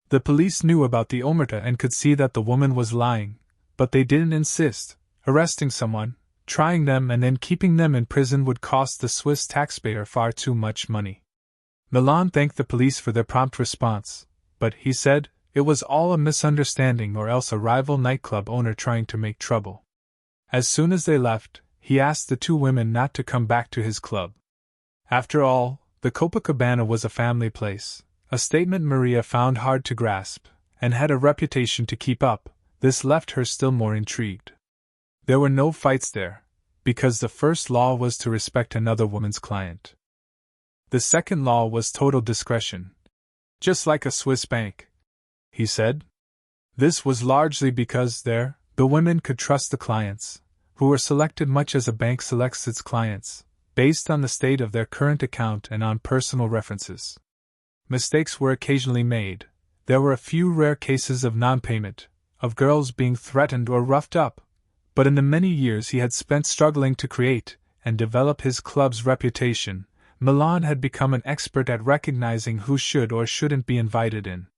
The police knew about the omerta and could see that the woman was lying, but they didn't insist. Arresting someone, trying them and then keeping them in prison would cost the Swiss taxpayer far too much money. Milan thanked the police for their prompt response, but, he said, it was all a misunderstanding or else a rival nightclub owner trying to make trouble. As soon as they left, he asked the two women not to come back to his club. After all, the Copacabana was a family place, a statement Maria found hard to grasp, and had a reputation to keep up. This left her still more intrigued. There were no fights there, because the first law was to respect another woman's client. The second law was total discretion. Just like a Swiss bank, he said. This was largely because there, the women could trust the clients, who were selected much as a bank selects its clients, based on the state of their current account and on personal references. Mistakes were occasionally made. There were a few rare cases of non-payment, of girls being threatened or roughed up, but in the many years he had spent struggling to create and develop his club's reputation, Milan had become an expert at recognizing who should or shouldn't be invited in.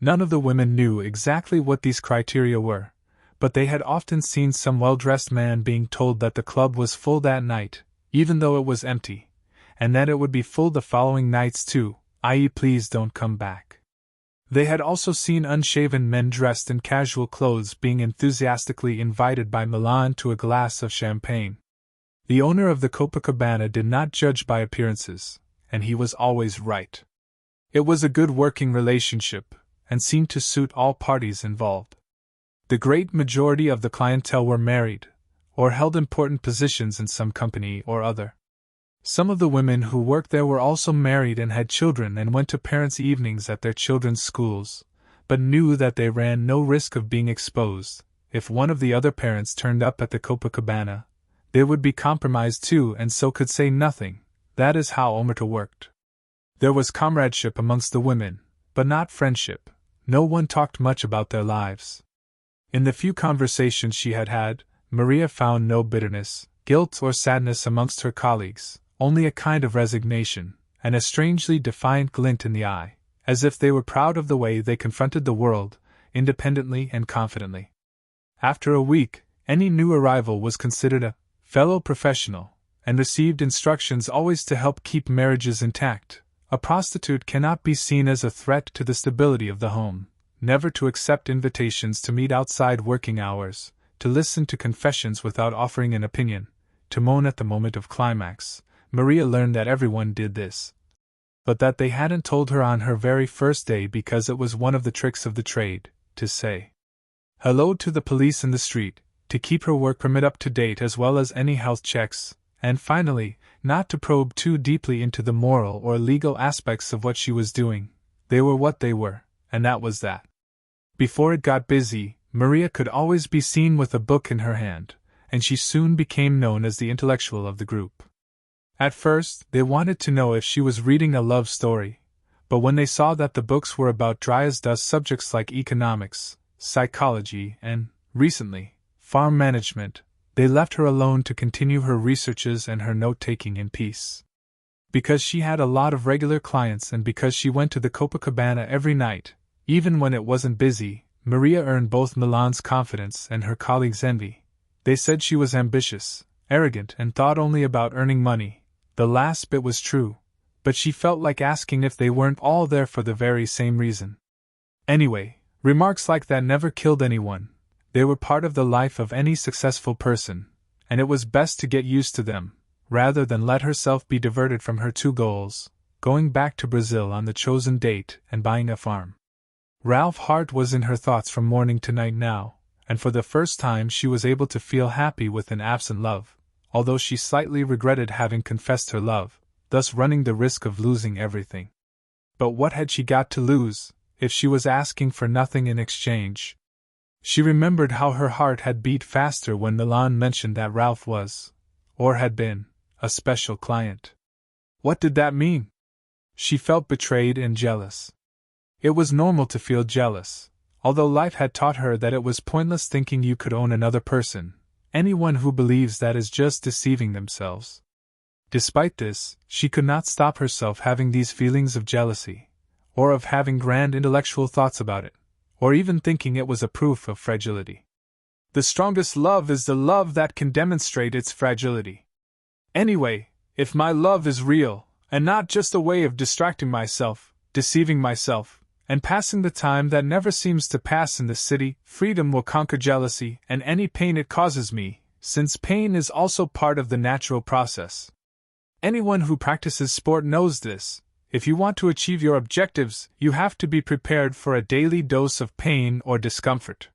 None of the women knew exactly what these criteria were, but they had often seen some well-dressed man being told that the club was full that night, even though it was empty, and that it would be full the following nights too, i.e. please don't come back. They had also seen unshaven men dressed in casual clothes being enthusiastically invited by Milan to a glass of champagne. The owner of the Copacabana did not judge by appearances, and he was always right. It was a good working relationship, and seemed to suit all parties involved. The great majority of the clientele were married, or held important positions in some company or other. Some of the women who worked there were also married and had children and went to parents' evenings at their children's schools, but knew that they ran no risk of being exposed. If one of the other parents turned up at the Copacabana, they would be compromised too and so could say nothing. That is how omerta worked. There was comradeship amongst the women, but not friendship. No one talked much about their lives. In the few conversations she had had, Maria found no bitterness, guilt or sadness amongst her colleagues, only a kind of resignation, and a strangely defiant glint in the eye, as if they were proud of the way they confronted the world, independently and confidently. After a week, any new arrival was considered a fellow professional, and received instructions always to help keep marriages intact. A prostitute cannot be seen as a threat to the stability of the home, never to accept invitations to meet outside working hours, to listen to confessions without offering an opinion, to moan at the moment of climax. Maria learned that everyone did this, but that they hadn't told her on her very first day because it was one of the tricks of the trade, to say hello to the police in the street, to keep her work permit up to date as well as any health checks, and finally, not to probe too deeply into the moral or legal aspects of what she was doing. They were what they were, and that was that. Before it got busy, Maria could always be seen with a book in her hand, and she soon became known as the intellectual of the group. At first, they wanted to know if she was reading a love story, but when they saw that the books were about dry as dust subjects like economics, psychology, and, recently, farm management, they left her alone to continue her researches and her note-taking in peace. Because she had a lot of regular clients and because she went to the Copacabana every night, even when it wasn't busy, Maria earned both Milan's confidence and her colleagues' envy. They said she was ambitious, arrogant, and thought only about earning money. The last bit was true, but she felt like asking if they weren't all there for the very same reason. Anyway, remarks like that never killed anyone. They were part of the life of any successful person, and it was best to get used to them, rather than let herself be diverted from her two goals, going back to Brazil on the chosen date and buying a farm. Ralph Hart was in her thoughts from morning to night now, and for the first time she was able to feel happy with an absent love, although she slightly regretted having confessed her love, thus running the risk of losing everything. But what had she got to lose, if she was asking for nothing in exchange? She remembered how her heart had beat faster when Milan mentioned that Ralph was, or had been, a special client. What did that mean? She felt betrayed and jealous. It was normal to feel jealous, although life had taught her that it was pointless thinking you could own another person. Anyone who believes that is just deceiving themselves. Despite this, she could not stop herself having these feelings of jealousy, or of having grand intellectual thoughts about it, or even thinking it was a proof of fragility. The strongest love is the love that can demonstrate its fragility. Anyway, if my love is real, and not just a way of distracting myself, deceiving myself, and passing the time that never seems to pass in the city, freedom will conquer jealousy and any pain it causes me, since pain is also part of the natural process. Anyone who practices sport knows this. If you want to achieve your objectives, you have to be prepared for a daily dose of pain or discomfort.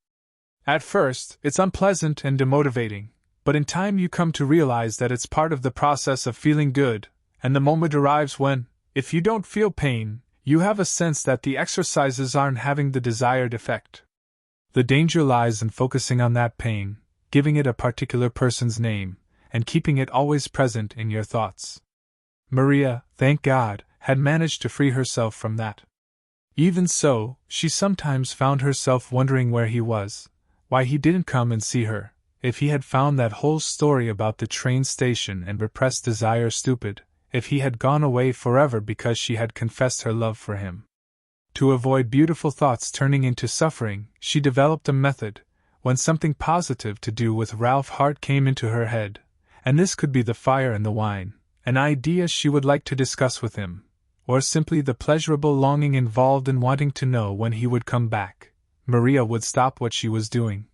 At first, it's unpleasant and demotivating, but in time you come to realize that it's part of the process of feeling good, and the moment arrives when, if you don't feel pain, you have a sense that the exercises aren't having the desired effect. The danger lies in focusing on that pain, giving it a particular person's name, and keeping it always present in your thoughts. Maria, thank God, had managed to free herself from that. Even so, she sometimes found herself wondering where he was, why he didn't come and see her, if he had found that whole story about the train station and repressed desire stupid, if he had gone away forever because she had confessed her love for him. To avoid beautiful thoughts turning into suffering, she developed a method. When something positive to do with Ralph Hart came into her head, and this could be the fire and the wine, an idea she would like to discuss with him, or simply the pleasurable longing involved in wanting to know when he would come back, Maria would stop what she was doing,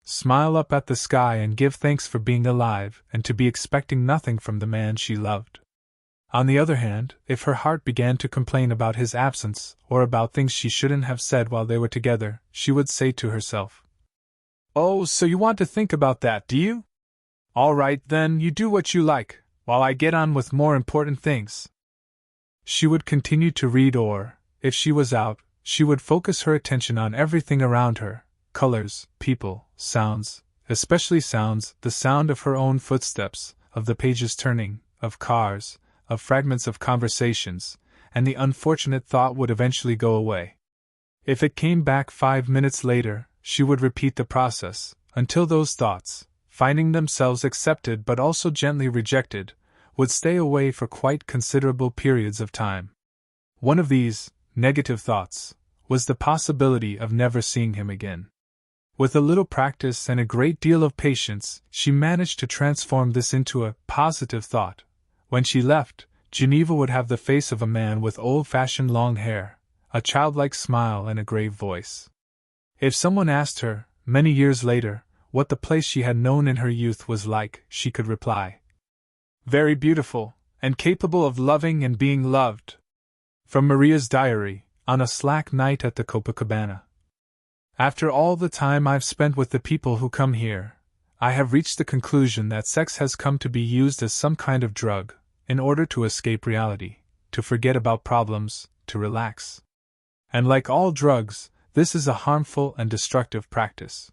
smile up at the sky and give thanks for being alive and to be expecting nothing from the man she loved. On the other hand, if her heart began to complain about his absence or about things she shouldn't have said while they were together, she would say to herself, "Oh, so you want to think about that, do you? All right, then, you do what you like, while I get on with more important things." She would continue to read or, if she was out, she would focus her attention on everything around her, colors, people, sounds, especially sounds, the sound of her own footsteps, of the pages turning, of cars, of fragments of conversations, and the unfortunate thought would eventually go away. If it came back 5 minutes later, she would repeat the process, until those thoughts, finding themselves accepted but also gently rejected, would stay away for quite considerable periods of time. One of these, negative thoughts, was the possibility of never seeing him again. With a little practice and a great deal of patience, she managed to transform this into a positive thought. When she left, Geneva would have the face of a man with old-fashioned long hair, a childlike smile and a grave voice. If someone asked her, many years later, what the place she had known in her youth was like, she could reply, "Very beautiful, and capable of loving and being loved." From Maria's diary, on a slack night at the Copacabana. After all the time I've spent with the people who come here, I have reached the conclusion that sex has come to be used as some kind of drug, in order to escape reality, to forget about problems, to relax. And like all drugs, this is a harmful and destructive practice.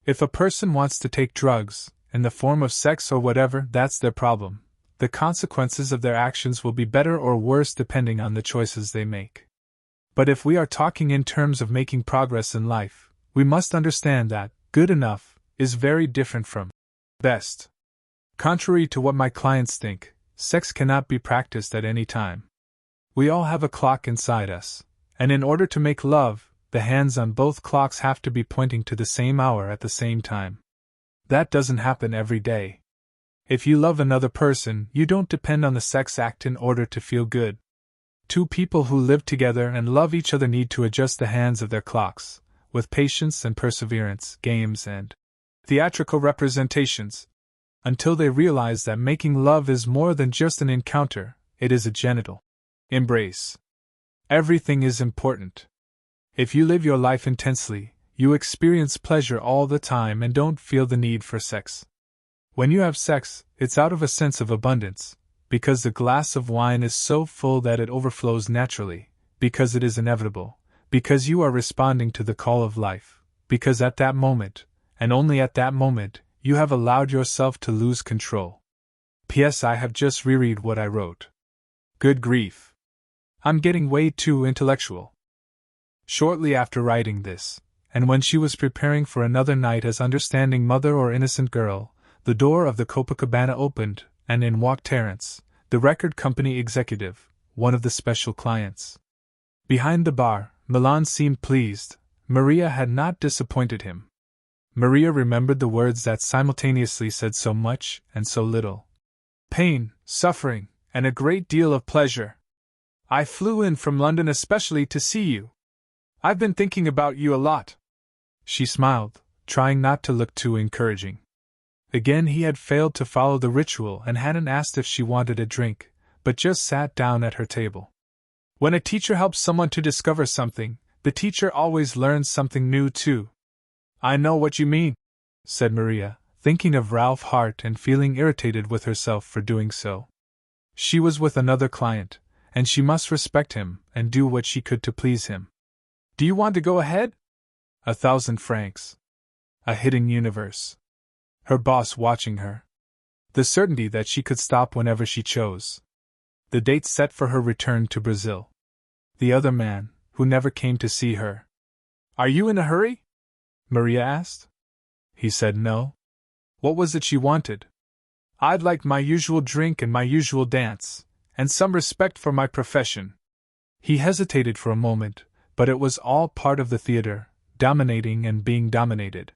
If a person wants to take drugs, in the form of sex or whatever, that's their problem. The consequences of their actions will be better or worse depending on the choices they make. But if we are talking in terms of making progress in life, we must understand that good enough is very different from best. Contrary to what my clients think, sex cannot be practiced at any time. We all have a clock inside us, and in order to make love, the hands on both clocks have to be pointing to the same hour at the same time. That doesn't happen every day. If you love another person, you don't depend on the sex act in order to feel good. Two people who live together and love each other need to adjust the hands of their clocks, with patience and perseverance, games and theatrical representations, until they realize that making love is more than just an encounter, it is a genital embrace. Everything is important. If you live your life intensely, you experience pleasure all the time and don't feel the need for sex. When you have sex, it's out of a sense of abundance, because the glass of wine is so full that it overflows naturally, because it is inevitable, because you are responding to the call of life, because at that moment, and only at that moment, you have allowed yourself to lose control. P.S. I have just reread what I wrote. Good grief. I'm getting way too intellectual. Shortly after writing this, and when she was preparing for another night as understanding mother or innocent girl, the door of the Copacabana opened, and in walked Terence, the record company executive, one of the special clients. Behind the bar, Milan seemed pleased. Maria had not disappointed him. Maria remembered the words that simultaneously said so much and so little. Pain, suffering, and a great deal of pleasure. I flew in from London especially to see you. I've been thinking about you a lot. She smiled, trying not to look too encouraging. Again he had failed to follow the ritual and hadn't asked if she wanted a drink, but just sat down at her table. When a teacher helps someone to discover something, the teacher always learns something new too. I know what you mean, said Maria, thinking of Ralph Hart and feeling irritated with herself for doing so. She was with another client, and she must respect him and do what she could to please him. Do you want to go ahead? 1,000 francs. A hidden universe. Her boss watching her. The certainty that she could stop whenever she chose. The date set for her return to Brazil. The other man, who never came to see her. Are you in a hurry? Maria asked. He said no. What was it she wanted? I'd like my usual drink and my usual dance, and some respect for my profession. He hesitated for a moment, but it was all part of the theater, dominating and being dominated.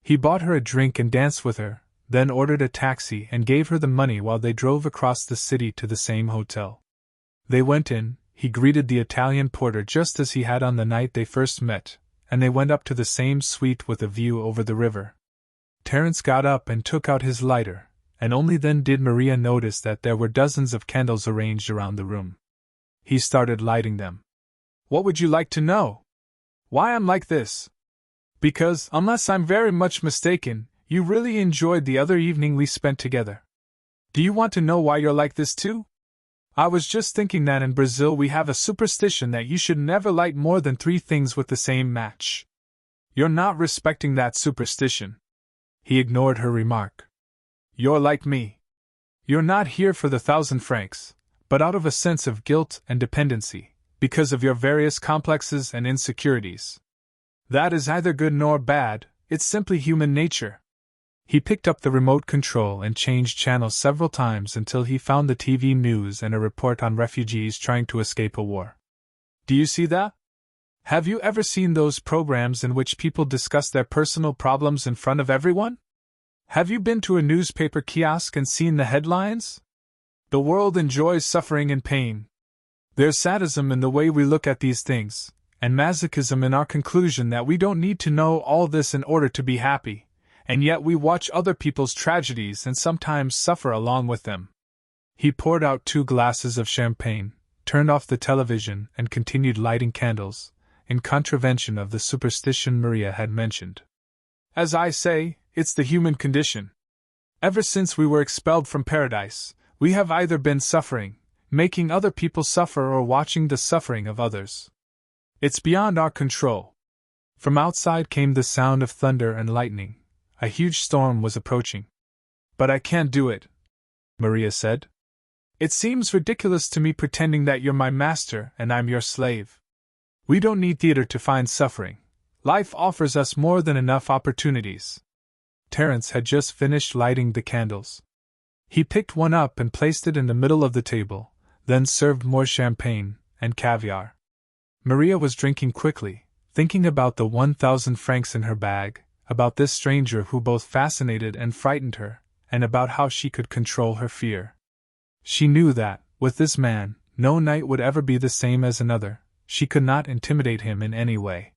He bought her a drink and danced with her, then ordered a taxi and gave her the money while they drove across the city to the same hotel. They went in, he greeted the Italian porter just as he had on the night they first met, and they went up to the same suite with a view over the river. Terence got up and took out his lighter, and only then did Maria notice that there were dozens of candles arranged around the room. He started lighting them. What would you like to know? Why I'm like this? Because, unless I'm very much mistaken, you really enjoyed the other evening we spent together. Do you want to know why you're like this too? I was just thinking that in Brazil we have a superstition that you should never light more than 3 things with the same match. You're not respecting that superstition. He ignored her remark. You're like me. You're not here for the 1,000 francs, but out of a sense of guilt and dependency, because of your various complexes and insecurities. That is neither good nor bad, it's simply human nature. He picked up the remote control and changed channels several times until he found the TV news and a report on refugees trying to escape a war. Do you see that? Have you ever seen those programs in which people discuss their personal problems in front of everyone? Have you been to a newspaper kiosk and seen the headlines? The world enjoys suffering and pain. There's sadism in the way we look at these things, and masochism in our conclusion that we don't need to know all this in order to be happy, and yet we watch other people's tragedies and sometimes suffer along with them. He poured out 2 glasses of champagne, turned off the television, and continued lighting candles, in contravention of the superstition Maria had mentioned. As I say, it's the human condition. Ever since we were expelled from paradise, we have either been suffering, making other people suffer, or watching the suffering of others. It's beyond our control. From outside came the sound of thunder and lightning. A huge storm was approaching. But I can't do it, Maria said. It seems ridiculous to me pretending that you're my master and I'm your slave. We don't need theater to find suffering. Life offers us more than enough opportunities. Terence had just finished lighting the candles. He picked one up and placed it in the middle of the table, then served more champagne and caviar. Maria was drinking quickly, thinking about the 1,000 francs in her bag, about this stranger who both fascinated and frightened her, and about how she could control her fear. She knew that, with this man, no night would ever be the same as another. She could not intimidate him in any way.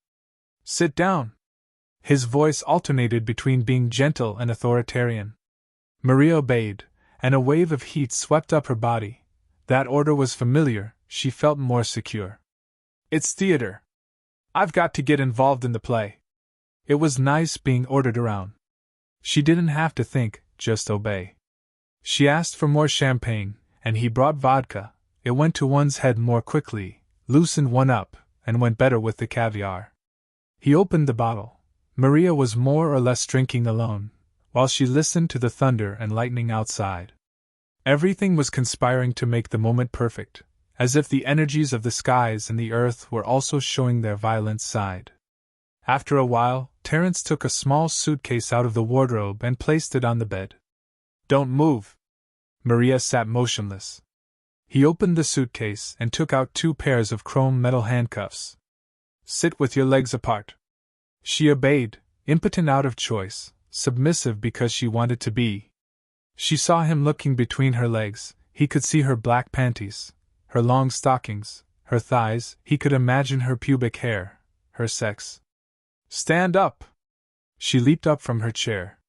Sit down. His voice alternated between being gentle and authoritarian. Maria obeyed, and a wave of heat swept up her body. That order was familiar, she felt more secure. It's theater. I've got to get involved in the play. It was nice being ordered around. She didn't have to think, just obey. She asked for more champagne, and he brought vodka. It went to one's head more quickly, loosened one up, and went better with the caviar. He opened the bottle. Maria was more or less drinking alone, while she listened to the thunder and lightning outside. Everything was conspiring to make the moment perfect, as if the energies of the skies and the earth were also showing their violent side. After a while, Terence took a small suitcase out of the wardrobe and placed it on the bed. Don't move. Maria sat motionless. He opened the suitcase and took out 2 pairs of chrome metal handcuffs. Sit with your legs apart. She obeyed, impotent out of choice, submissive because she wanted to be. She saw him looking between her legs. He could see her black panties, her long stockings, her thighs. He could imagine her pubic hair, her sex. Stand up! She leaped up from her chair.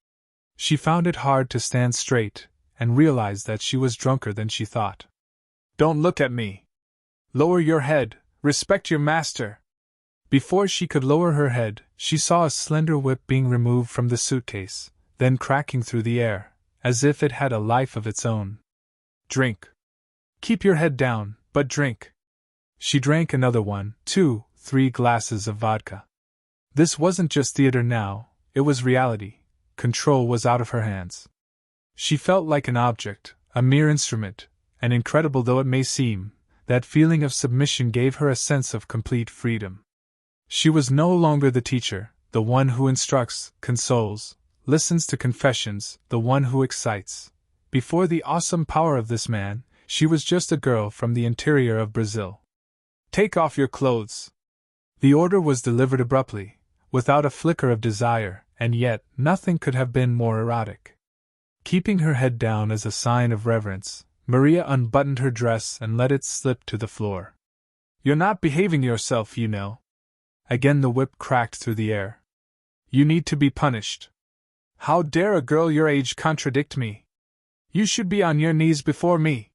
She found it hard to stand straight, and realized that she was drunker than she thought. Don't look at me. Lower your head, respect your master. Before she could lower her head, she saw a slender whip being removed from the suitcase, then cracking through the air, as if it had a life of its own. Drink. Keep your head down, but drink. She drank another 1, 2, 3 glasses of vodka. This wasn't just theater now, it was reality. Control was out of her hands. She felt like an object, a mere instrument, and incredible though it may seem, that feeling of submission gave her a sense of complete freedom. She was no longer the teacher, the one who instructs, consoles, listens to confessions, the one who excites. Before the awesome power of this man, she was just a girl from the interior of Brazil. Take off your clothes. The order was delivered abruptly, without a flicker of desire, and yet nothing could have been more erotic. Keeping her head down as a sign of reverence, Maria unbuttoned her dress and let it slip to the floor. You're not behaving yourself, you know. Again the whip cracked through the air. You need to be punished. How dare a girl your age contradict me? You should be on your knees before me.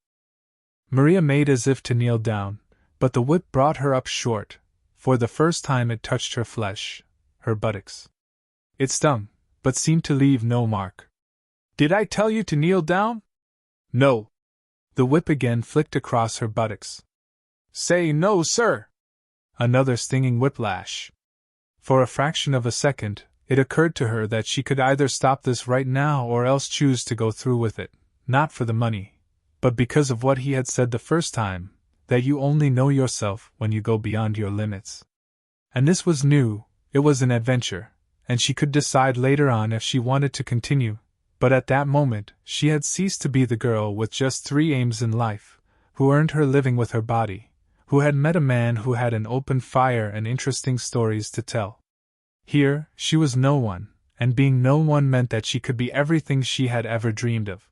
Maria made as if to kneel down, but the whip brought her up short. For the first time it touched her flesh, her buttocks. It stung, but seemed to leave no mark. Did I tell you to kneel down? No. The whip again flicked across her buttocks. Say no, sir. Another stinging whiplash. For a fraction of a second, it occurred to her that she could either stop this right now or else choose to go through with it, not for the money, but because of what he had said the first time, that you only know yourself when you go beyond your limits. And this was new, it was an adventure, and she could decide later on if she wanted to continue, but at that moment she had ceased to be the girl with just 3 aims in life, who earned her living with her body, who had met a man who had an open fire and interesting stories to tell. Here, she was no one, and being no one meant that she could be everything she had ever dreamed of.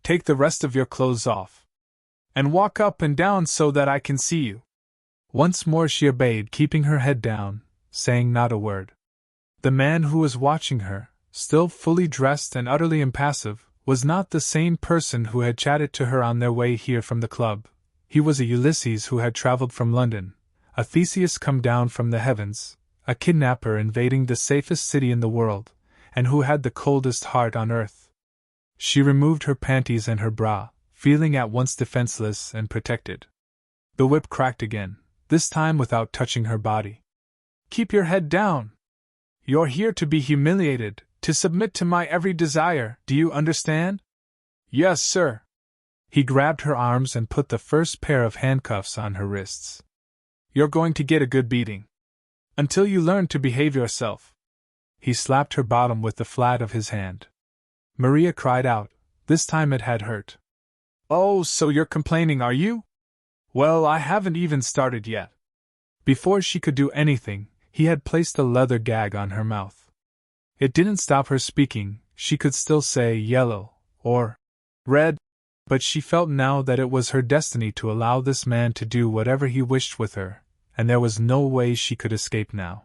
Take the rest of your clothes off. And walk up and down so that I can see you. Once more she obeyed, keeping her head down, saying not a word. The man who was watching her, still fully dressed and utterly impassive, was not the same person who had chatted to her on their way here from the club. He was a Ulysses who had traveled from London, a Theseus come down from the heavens, a kidnapper invading the safest city in the world, and who had the coldest heart on earth. She removed her panties and her bra, feeling at once defenseless and protected. The whip cracked again, this time without touching her body. Keep your head down. You're here to be humiliated, to submit to my every desire, do you understand? Yes, sir. He grabbed her arms and put the first pair of handcuffs on her wrists. You're going to get a good beating. Until you learn to behave yourself. He slapped her bottom with the flat of his hand. Maria cried out. This time it had hurt. Oh, so you're complaining, are you? Well, I haven't even started yet. Before she could do anything, he had placed a leather gag on her mouth. It didn't stop her speaking, she could still say yellow, or red, but she felt now that it was her destiny to allow this man to do whatever he wished with her, and there was no way she could escape now.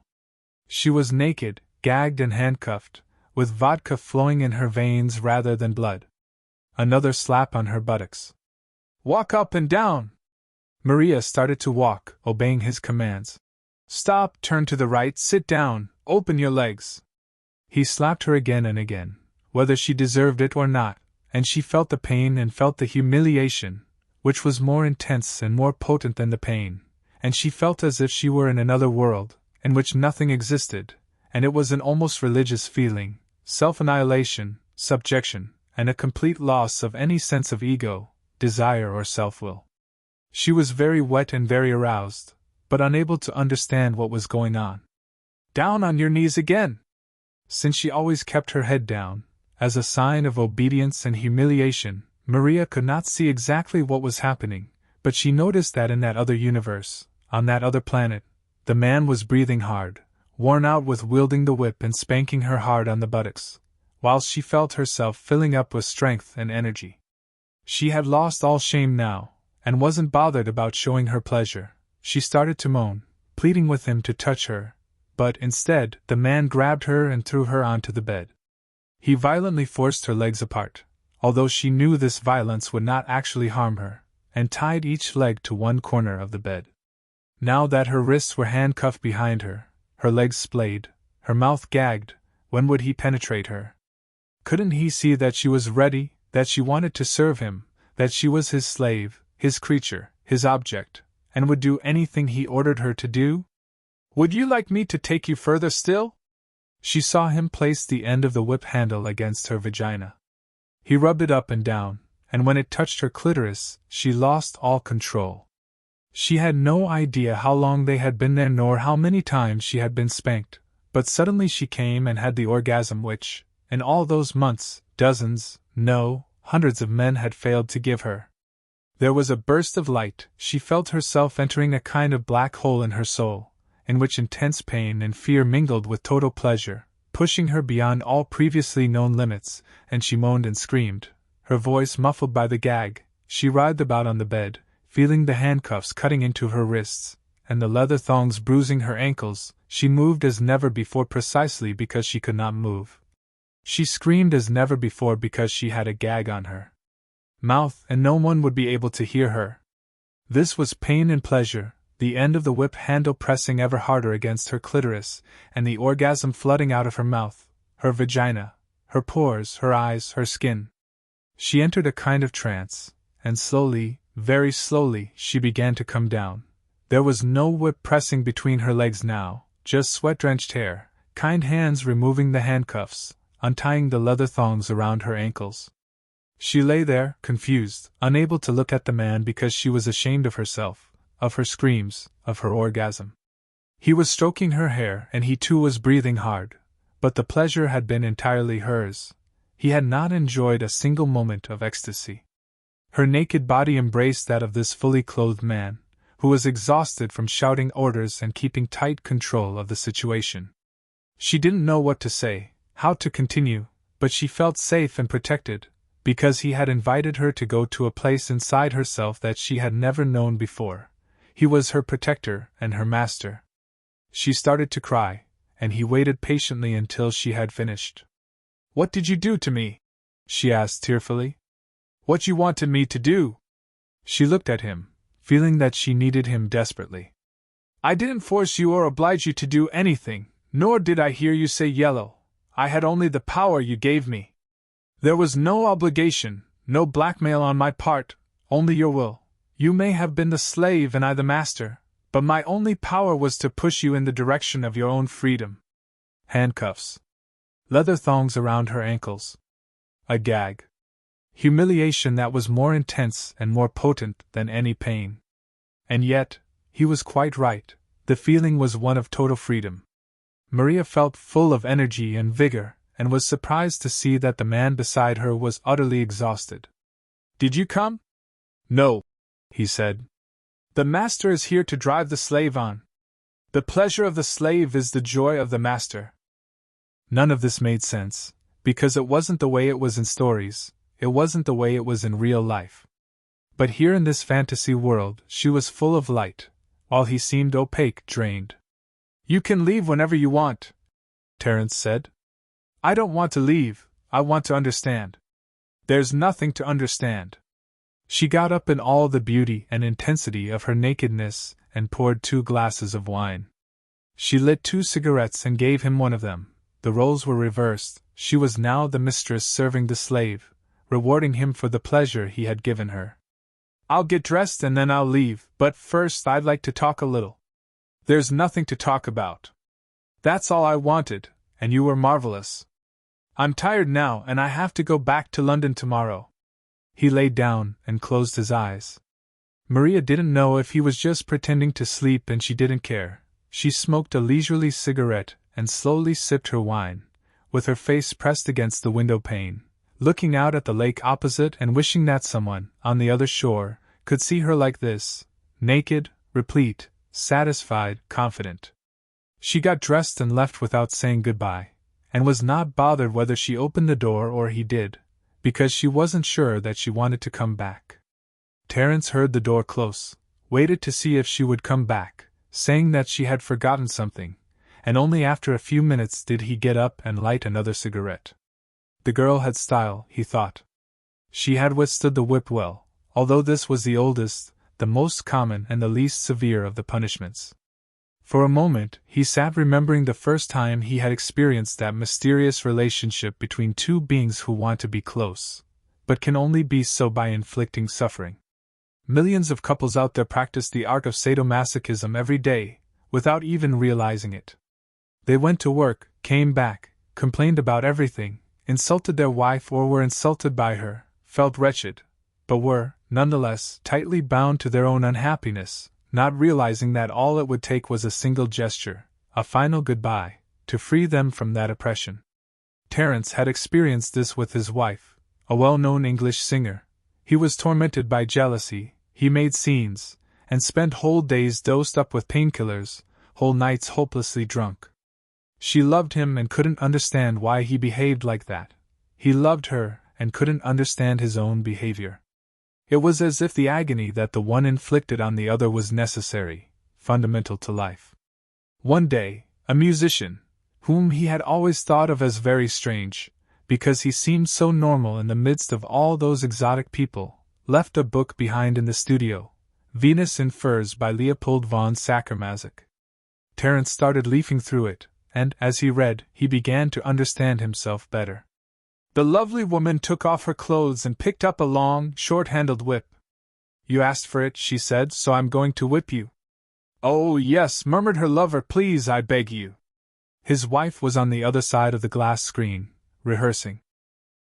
She was naked, gagged and handcuffed, with vodka flowing in her veins rather than blood. Another slap on her buttocks. Walk up and down! Maria started to walk, obeying his commands. Stop, turn to the right, sit down, open your legs. He slapped her again and again, whether she deserved it or not, and she felt the pain and felt the humiliation, which was more intense and more potent than the pain, and she felt as if she were in another world, in which nothing existed, and it was an almost religious feeling, self-annihilation, subjection, and a complete loss of any sense of ego, desire or self-will. She was very wet and very aroused, but unable to understand what was going on. Down on your knees again! Since she always kept her head down, as a sign of obedience and humiliation, Maria could not see exactly what was happening, but she noticed that in that other universe, on that other planet, the man was breathing hard, worn out with wielding the whip and spanking her hard on the buttocks, whilst she felt herself filling up with strength and energy. She had lost all shame now, and wasn't bothered about showing her pleasure. She started to moan, pleading with him to touch her, but instead, the man grabbed her and threw her onto the bed. He violently forced her legs apart, although she knew this violence would not actually harm her, and tied each leg to one corner of the bed. Now that her wrists were handcuffed behind her, her legs splayed, her mouth gagged, when would he penetrate her? Couldn't he see that she was ready, that she wanted to serve him, that she was his slave, his creature, his object, and would do anything he ordered her to do? Would you like me to take you further still? She saw him place the end of the whip handle against her vagina. He rubbed it up and down, and when it touched her clitoris, she lost all control. She had no idea how long they had been there nor how many times she had been spanked, but suddenly she came and had the orgasm which, in all those months, dozens, no, hundreds of men had failed to give her. There was a burst of light, she felt herself entering a kind of black hole in her soul, in which intense pain and fear mingled with total pleasure, pushing her beyond all previously known limits, and she moaned and screamed, her voice muffled by the gag. She writhed about on the bed, feeling the handcuffs cutting into her wrists, and the leather thongs bruising her ankles. She moved as never before precisely because she could not move. She screamed as never before because she had a gag on her mouth and no one would be able to hear her. This was pain and pleasure, the end of the whip handle pressing ever harder against her clitoris, and the orgasm flooding out of her mouth, her vagina, her pores, her eyes, her skin. She entered a kind of trance, and slowly, very slowly, she began to come down. There was no whip pressing between her legs now, just sweat-drenched hair, kind hands removing the handcuffs, untying the leather thongs around her ankles. She lay there, confused, unable to look at the man because she was ashamed of herself, of her screams, of her orgasm. He was stroking her hair and he too was breathing hard, but the pleasure had been entirely hers. He had not enjoyed a single moment of ecstasy. Her naked body embraced that of this fully clothed man, who was exhausted from shouting orders and keeping tight control of the situation. She didn't know what to say, how to continue, but she felt safe and protected, because he had invited her to go to a place inside herself that she had never known before. He was her protector and her master. She started to cry, and he waited patiently until she had finished. "What did you do to me?" she asked tearfully. "What you wanted me to do?" She looked at him, feeling that she needed him desperately. "I didn't force you or oblige you to do anything, nor did I hear you say yellow. I had only the power you gave me. There was no obligation, no blackmail on my part, only your will. You may have been the slave and I the master, but my only power was to push you in the direction of your own freedom." Handcuffs. Leather thongs around her ankles. A gag. Humiliation that was more intense and more potent than any pain. And yet, he was quite right, the feeling was one of total freedom. Maria felt full of energy and vigor, and was surprised to see that the man beside her was utterly exhausted. "Did you come?" "No," he said. "The master is here to drive the slave on. The pleasure of the slave is the joy of the master." None of this made sense, because it wasn't the way it was in stories, it wasn't the way it was in real life. But here in this fantasy world, she was full of light, while he seemed opaque, drained. "You can leave whenever you want," Terence said. "I don't want to leave, I want to understand." "There's nothing to understand." She got up in all the beauty and intensity of her nakedness and poured 2 glasses of wine. She lit 2 cigarettes and gave him one of them. The roles were reversed, she was now the mistress serving the slave, rewarding him for the pleasure he had given her. "I'll get dressed and then I'll leave, but first I'd like to talk a little." "There's nothing to talk about. That's all I wanted, and you were marvelous. I'm tired now and I have to go back to London tomorrow." He lay down and closed his eyes. Maria didn't know if he was just pretending to sleep and she didn't care. She smoked a leisurely cigarette and slowly sipped her wine, with her face pressed against the window pane, looking out at the lake opposite and wishing that someone, on the other shore, could see her like this, naked, replete, satisfied, confident. She got dressed and left without saying goodbye, and was not bothered whether she opened the door or he did, because she wasn't sure that she wanted to come back. Terence heard the door close, waited to see if she would come back, saying that she had forgotten something, and only after a few minutes did he get up and light another cigarette. The girl had style, he thought. She had withstood the whip well, although this was the oldest, the most common and the least severe of the punishments. For a moment, he sat remembering the first time he had experienced that mysterious relationship between 2 beings who want to be close, but can only be so by inflicting suffering. Millions of couples out there practice the art of sadomasochism every day, without even realizing it. They went to work, came back, complained about everything, insulted their wife or were insulted by her, felt wretched, but were, nonetheless, tightly bound to their own unhappiness, not realizing that all it would take was a single gesture, a final goodbye, to free them from that oppression. Terence had experienced this with his wife, a well-known English singer. He was tormented by jealousy, he made scenes, and spent whole days dosed up with painkillers, whole nights hopelessly drunk. She loved him and couldn't understand why he behaved like that. He loved her and couldn't understand his own behavior. It was as if the agony that the one inflicted on the other was necessary, fundamental to life. One day, a musician, whom he had always thought of as very strange, because he seemed so normal in the midst of all those exotic people, left a book behind in the studio, Venus in Furs by Leopold von Sacher-Masoch. Terence started leafing through it, and, as he read, he began to understand himself better. The lovely woman took off her clothes and picked up a long, short-handled whip. "You asked for it," she said, "so I'm going to whip you." "Oh, yes," murmured her lover, "please, I beg you." His wife was on the other side of the glass screen, rehearsing.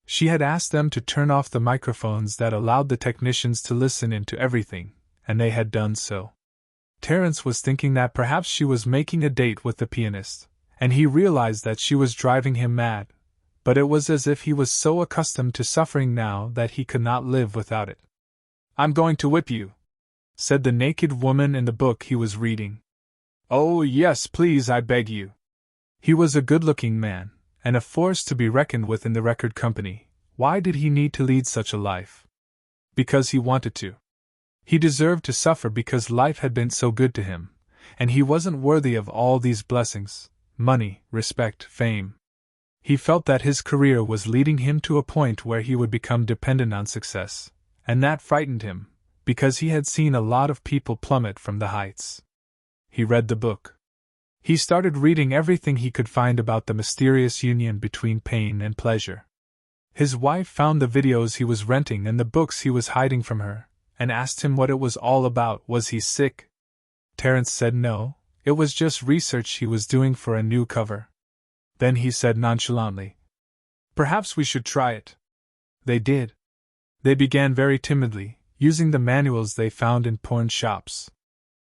She had asked them to turn off the microphones that allowed the technicians to listen into everything, and they had done so. Terence was thinking that perhaps she was making a date with the pianist, and he realized that she was driving him mad, but it was as if he was so accustomed to suffering now that he could not live without it. "I'm going to whip you," said the naked woman in the book he was reading. "Oh, yes, please, I beg you." He was a good-looking man, and a force to be reckoned with in the record company, Why did he need to lead such a life? Because he wanted to. He deserved to suffer because life had been so good to him, and he wasn't worthy of all these blessings: money, respect, fame. He felt that his career was leading him to a point where he would become dependent on success, and that frightened him, because he had seen a lot of people plummet from the heights. He read the book. He started reading everything he could find about the mysterious union between pain and pleasure. His wife found the videos he was renting and the books he was hiding from her, and asked him what it was all about. Was he sick? Terence said no, it was just research he was doing for a new cover. Then he said nonchalantly, "Perhaps we should try it." They did. They began very timidly, using the manuals they found in porn shops.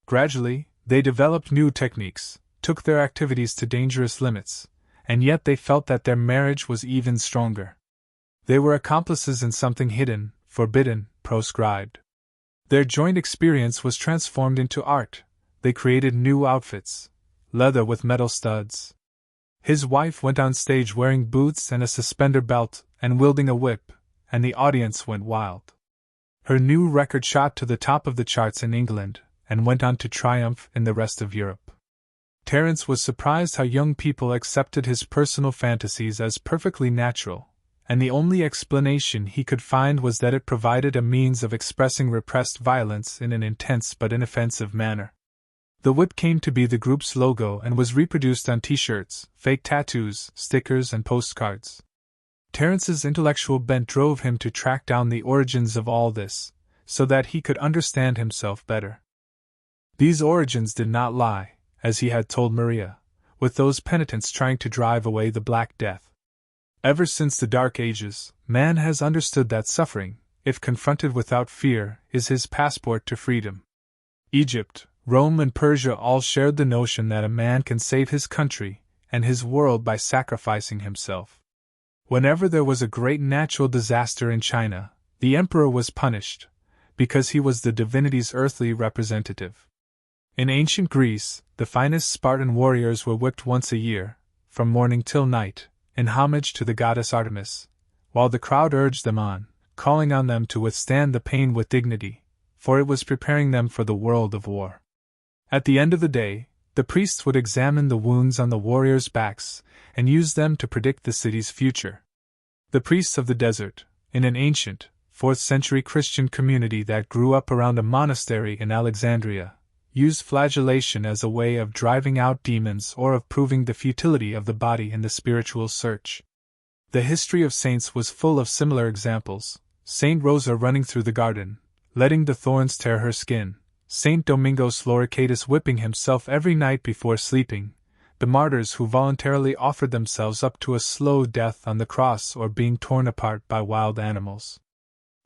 Gradually, they developed new techniques, took their activities to dangerous limits, and yet they felt that their marriage was even stronger. They were accomplices in something hidden, forbidden, proscribed. Their joint experience was transformed into art. They created new outfits, leather with metal studs. His wife went on stage wearing boots and a suspender belt and wielding a whip, and the audience went wild. Her new record shot to the top of the charts in England and went on to triumph in the rest of Europe. Terence was surprised how young people accepted his personal fantasies as perfectly natural, and the only explanation he could find was that it provided a means of expressing repressed violence in an intense but inoffensive manner. The whip came to be the group's logo and was reproduced on t-shirts, fake tattoos, stickers, and postcards. Terence's intellectual bent drove him to track down the origins of all this, so that he could understand himself better. These origins did not lie, as he had told Maria, with those penitents trying to drive away the Black Death. Ever since the Dark Ages, man has understood that suffering, if confronted without fear, is his passport to freedom. Egypt, Rome, and Persia all shared the notion that a man can save his country and his world by sacrificing himself. Whenever there was a great natural disaster in China, the emperor was punished, because he was the divinity's earthly representative. In ancient Greece, the finest Spartan warriors were whipped once a year, from morning till night, in homage to the goddess Artemis, while the crowd urged them on, calling on them to withstand the pain with dignity, for it was preparing them for the world of war. At the end of the day, the priests would examine the wounds on the warriors' backs and use them to predict the city's future. The priests of the desert, in an ancient, 4th-century Christian community that grew up around a monastery in Alexandria, used flagellation as a way of driving out demons or of proving the futility of the body in the spiritual search. The history of saints was full of similar examples: Saint Rosa running through the garden, letting the thorns tear her skin; Saint Domingos Floricatus whipping himself every night before sleeping; the martyrs who voluntarily offered themselves up to a slow death on the cross or being torn apart by wild animals.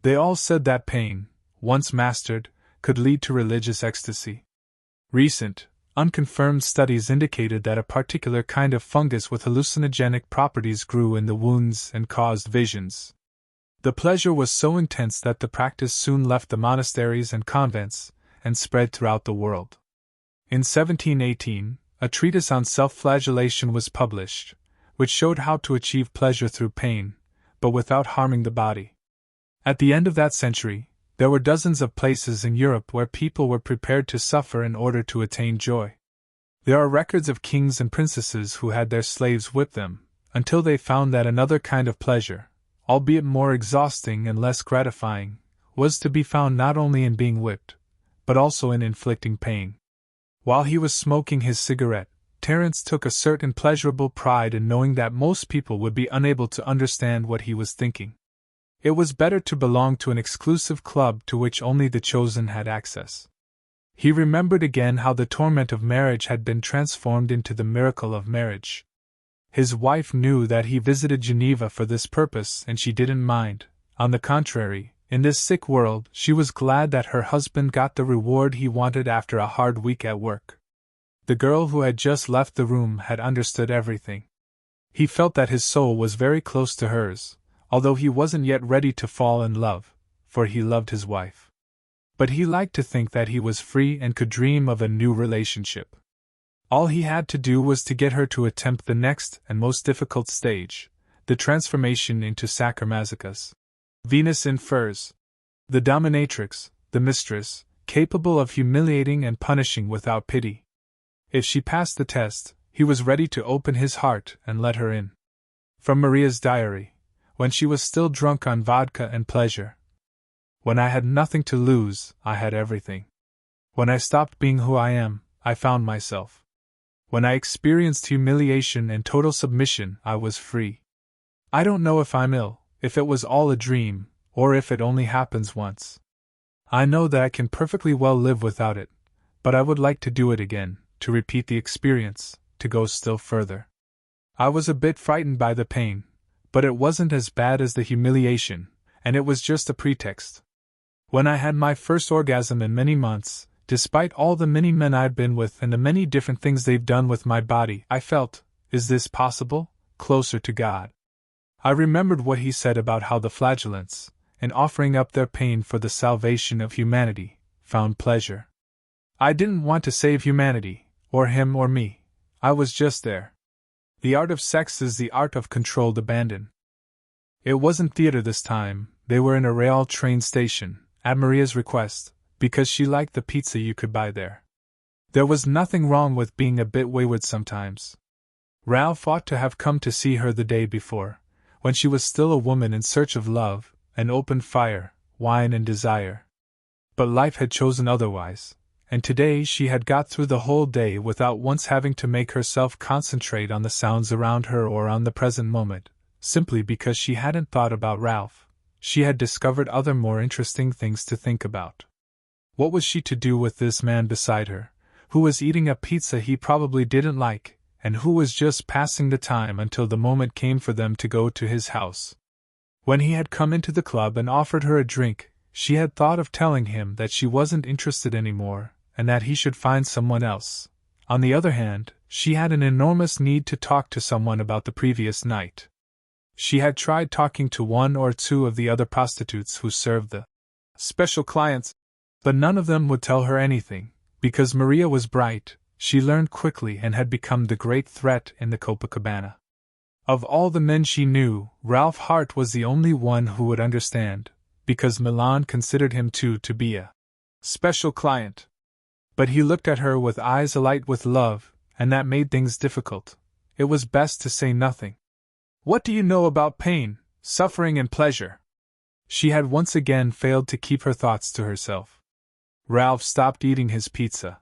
They all said that pain, once mastered, could lead to religious ecstasy. Recent, unconfirmed studies indicated that a particular kind of fungus with hallucinogenic properties grew in the wounds and caused visions. The pleasure was so intense that the practice soon left the monasteries and convents, and spread throughout the world. In 1718, a treatise on self-flagellation was published, which showed how to achieve pleasure through pain, but without harming the body. At the end of that century, there were dozens of places in Europe where people were prepared to suffer in order to attain joy. There are records of kings and princesses who had their slaves whip them, until they found that another kind of pleasure, albeit more exhausting and less gratifying, was to be found not only in being whipped, but also in inflicting pain. While he was smoking his cigarette, Terence took a certain pleasurable pride in knowing that most people would be unable to understand what he was thinking. It was better to belong to an exclusive club to which only the chosen had access. He remembered again how the torment of marriage had been transformed into the miracle of marriage. His wife knew that he visited Geneva for this purpose and she didn't mind. On the contrary, in this sick world, she was glad that her husband got the reward he wanted after a hard week at work. The girl who had just left the room had understood everything. He felt that his soul was very close to hers, although he wasn't yet ready to fall in love, for he loved his wife. But he liked to think that he was free and could dream of a new relationship. All he had to do was to get her to attempt the next and most difficult stage, the transformation into saccharomazicas. Venus in furs. The dominatrix, the mistress, capable of humiliating and punishing without pity. If she passed the test, he was ready to open his heart and let her in. From Maria's diary, when she was still drunk on vodka and pleasure. When I had nothing to lose, I had everything. When I stopped being who I am, I found myself. When I experienced humiliation and total submission, I was free. I don't know if I'm ill, if it was all a dream, or if it only happens once. I know that I can perfectly well live without it, but I would like to do it again, to repeat the experience, to go still further. I was a bit frightened by the pain, but it wasn't as bad as the humiliation, and it was just a pretext. When I had my first orgasm in many months, despite all the many men I'd been with and the many different things they've done with my body, I felt, is this possible, closer to God. I remembered what he said about how the flagellants, in offering up their pain for the salvation of humanity, found pleasure. I didn't want to save humanity, or him or me. I was just there. The art of sex is the art of controlled abandon. It wasn't theater this time, they were in a rail train station, at Maria's request, because she liked the pizza you could buy there. There was nothing wrong with being a bit wayward sometimes. Ralph ought to have come to see her the day before, when she was still a woman in search of love, and open fire, wine and desire. But life had chosen otherwise, and today she had got through the whole day without once having to make herself concentrate on the sounds around her or on the present moment, simply because she hadn't thought about Ralph. She had discovered other more interesting things to think about. What was she to do with this man beside her, who was eating a pizza he probably didn't like, and who was just passing the time until the moment came for them to go to his house? When he had come into the club and offered her a drink, she had thought of telling him that she wasn't interested anymore, and that he should find someone else. On the other hand, she had an enormous need to talk to someone about the previous night. She had tried talking to one or two of the other prostitutes who served the special clients, but none of them would tell her anything. Because Maria was bright, she learned quickly and had become the great threat in the Copacabana. Of all the men she knew, Ralph Hart was the only one who would understand, because Milan considered him too to be a special client. But he looked at her with eyes alight with love, and that made things difficult. It was best to say nothing. What do you know about pain, suffering and pleasure? She had once again failed to keep her thoughts to herself. Ralph stopped eating his pizza.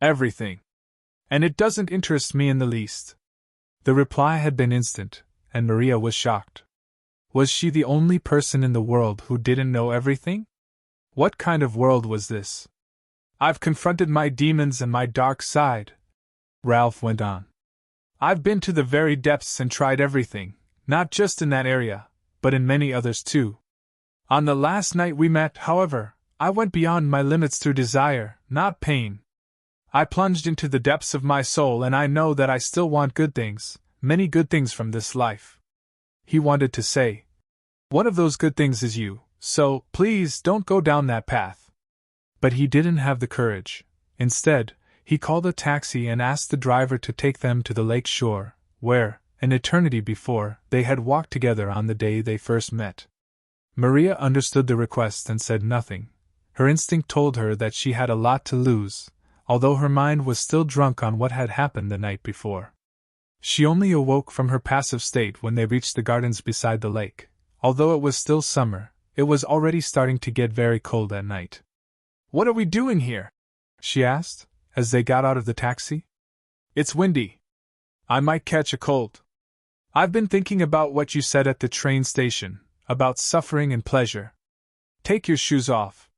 Everything. And it doesn't interest me in the least. The reply had been instant, and Maria was shocked. Was she the only person in the world who didn't know everything? What kind of world was this? I've confronted my demons and my dark side, Ralph went on. I've been to the very depths and tried everything, not just in that area, but in many others too. On the last night we met, however, I went beyond my limits through desire, not pain. I plunged into the depths of my soul, and I know that I still want good things, many good things from this life. He wanted to say, one of those good things is you, so, please don't go down that path. But he didn't have the courage. Instead, he called a taxi and asked the driver to take them to the lake shore, where, an eternity before, they had walked together on the day they first met. Maria understood the request and said nothing. Her instinct told her that she had a lot to lose, although her mind was still drunk on what had happened the night before. She only awoke from her passive state when they reached the gardens beside the lake. Although it was still summer, it was already starting to get very cold at night. What are we doing here? She asked, as they got out of the taxi. It's windy. I might catch a cold. I've been thinking about what you said at the train station, about suffering and pleasure. Take your shoes off.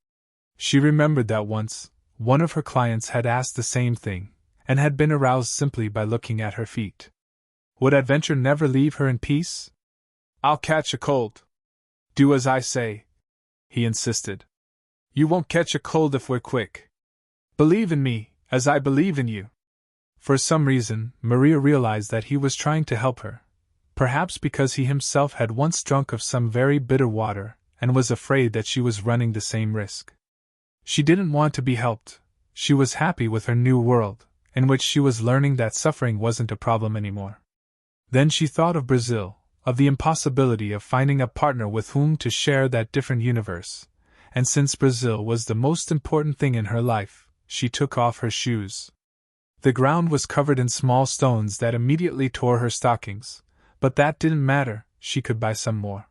She remembered that once, one of her clients had asked the same thing, and had been aroused simply by looking at her feet. Would adventure never leave her in peace? I'll catch a cold. Do as I say, he insisted. You won't catch a cold if we're quick. Believe in me, as I believe in you. For some reason, Maria realized that he was trying to help her. Perhaps because he himself had once drunk of some very bitter water, and was afraid that she was running the same risk. She didn't want to be helped. She was happy with her new world, in which she was learning that suffering wasn't a problem anymore. Then she thought of Brazil, of the impossibility of finding a partner with whom to share that different universe, and since Brazil was the most important thing in her life, she took off her shoes. The ground was covered in small stones that immediately tore her stockings, but that didn't matter, she could buy some more.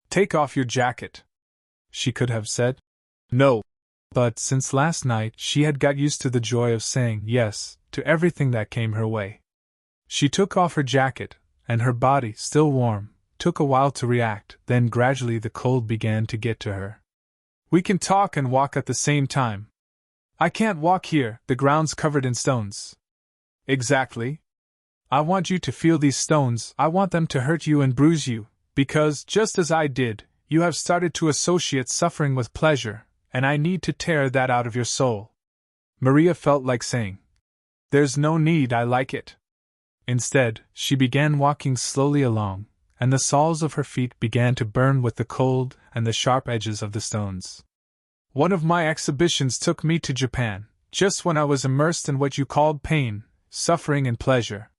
"Take off your jacket," she could have said. No. But since last night she had got used to the joy of saying yes to everything that came her way. She took off her jacket, and her body, still warm, took a while to react, then gradually the cold began to get to her. "We can talk and walk at the same time." "I can't walk here, the ground's covered in stones." "Exactly. I want you to feel these stones, I want them to hurt you and bruise you, because, just as I did, you have started to associate suffering with pleasure, and I need to tear that out of your soul." Maria felt like saying, "There's no need, I like it." Instead, she began walking slowly along, and the soles of her feet began to burn with the cold and the sharp edges of the stones. "One of my exhibitions took me to Japan, just when I was immersed in what you called pain, suffering and pleasure.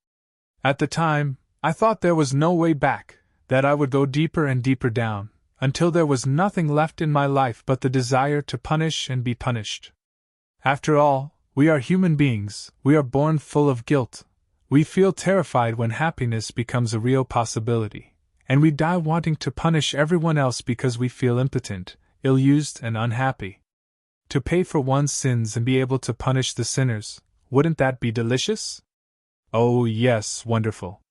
At the time, I thought there was no way back, that I would go deeper and deeper down, until there was nothing left in my life but the desire to punish and be punished. After all, we are human beings, we are born full of guilt. We feel terrified when happiness becomes a real possibility, and we die wanting to punish everyone else because we feel impotent, ill-used and unhappy. To pay for one's sins and be able to punish the sinners, wouldn't that be delicious?" "Oh yes, wonderful."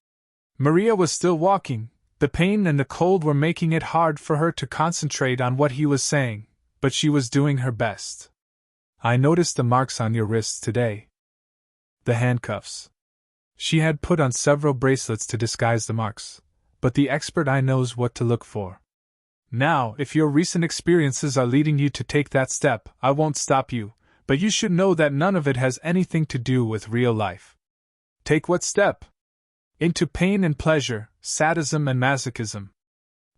Maria was still walking. The pain and the cold were making it hard for her to concentrate on what he was saying, but she was doing her best. "I noticed the marks on your wrists today." The handcuffs. She had put on several bracelets to disguise the marks, but the expert eye knows what to look for. "Now, if your recent experiences are leading you to take that step, I won't stop you, but you should know that none of it has anything to do with real life." "Take what step?" "Into pain and pleasure, sadism and masochism.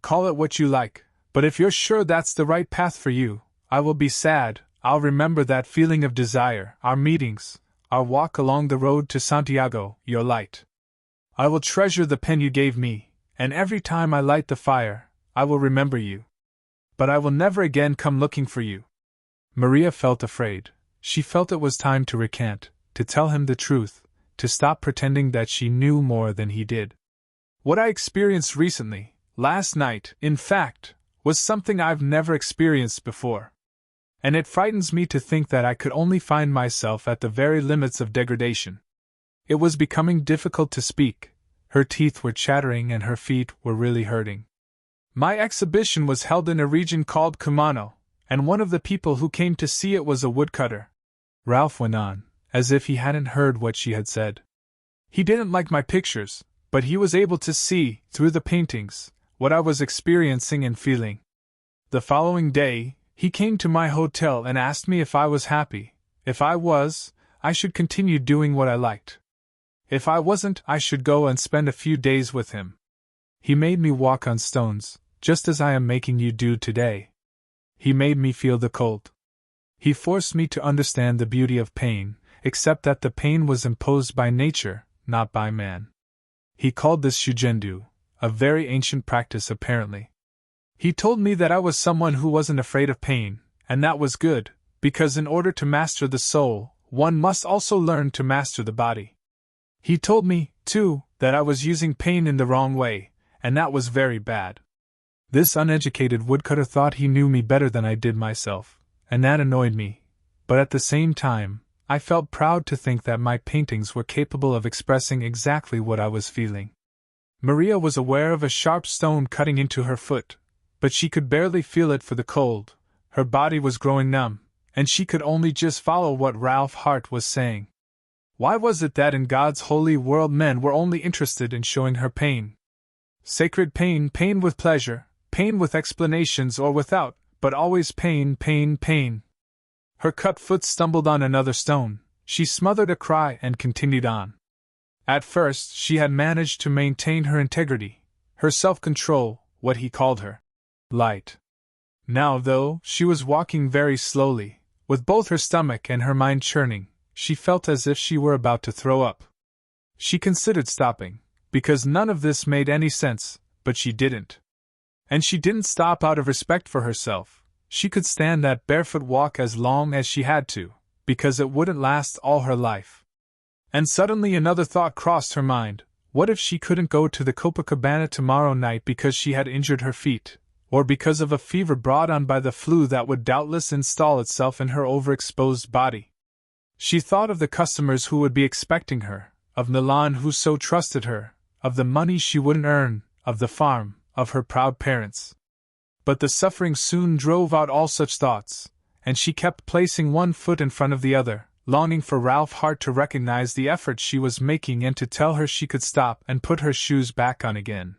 Call it what you like, but if you're sure that's the right path for you, I will be sad, I'll remember that feeling of desire, our meetings, our walk along the road to Santiago, your light. I will treasure the pen you gave me, and every time I light the fire, I will remember you. But I will never again come looking for you." Maria felt afraid. She felt it was time to recant, to tell him the truth, to stop pretending that she knew more than he did. "What I experienced recently, last night, in fact, was something I've never experienced before. And it frightens me to think that I could only find myself at the very limits of degradation." It was becoming difficult to speak. Her teeth were chattering and her feet were really hurting. "My exhibition was held in a region called Kumano, and one of the people who came to see it was a woodcutter," Ralph went on, as if he hadn't heard what she had said. "He didn't like my pictures, but he was able to see, through the paintings, what I was experiencing and feeling. The following day, he came to my hotel and asked me if I was happy. If I was, I should continue doing what I liked. If I wasn't, I should go and spend a few days with him. He made me walk on stones, just as I am making you do today. He made me feel the cold. He forced me to understand the beauty of pain, except that the pain was imposed by nature, not by man. He called this shugendu, a very ancient practice apparently. He told me that I was someone who wasn't afraid of pain, and that was good, because in order to master the soul, one must also learn to master the body. He told me, too, that I was using pain in the wrong way, and that was very bad. This uneducated woodcutter thought he knew me better than I did myself, and that annoyed me, but at the same time, I felt proud to think that my paintings were capable of expressing exactly what I was feeling." Maria was aware of a sharp stone cutting into her foot, but she could barely feel it for the cold. Her body was growing numb, and she could only just follow what Ralph Hart was saying. Why was it that in God's holy world men were only interested in showing her pain? Sacred pain, pain with pleasure, pain with explanations or without, but always pain, pain, pain. Her cut foot stumbled on another stone. She smothered a cry and continued on. At first, she had managed to maintain her integrity, her self-control, what he called her light. Now, though, she was walking very slowly, with both her stomach and her mind churning, she felt as if she were about to throw up. She considered stopping, because none of this made any sense, but she didn't. And she didn't stop out of respect for herself. She could stand that barefoot walk as long as she had to, because it wouldn't last all her life. And suddenly another thought crossed her mind. What if she couldn't go to the Copacabana tomorrow night because she had injured her feet, or because of a fever brought on by the flu that would doubtless install itself in her overexposed body? She thought of the customers who would be expecting her, of Milan who so trusted her, of the money she wouldn't earn, of the farm, of her proud parents. But the suffering soon drove out all such thoughts, and she kept placing one foot in front of the other, longing for Ralph Hart to recognize the effort she was making and to tell her she could stop and put her shoes back on again.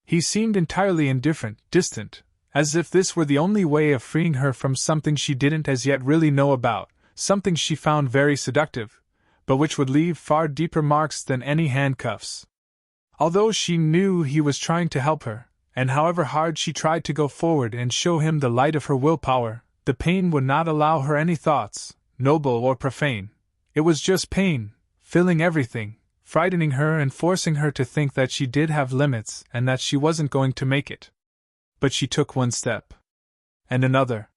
He seemed entirely indifferent, distant, as if this were the only way of freeing her from something she didn't as yet really know about, something she found very seductive, but which would leave far deeper marks than any handcuffs. Although she knew he was trying to help her, and however hard she tried to go forward and show him the light of her willpower, the pain would not allow her any thoughts, noble or profane. It was just pain, filling everything, frightening her and forcing her to think that she did have limits and that she wasn't going to make it. But she took one step. And another.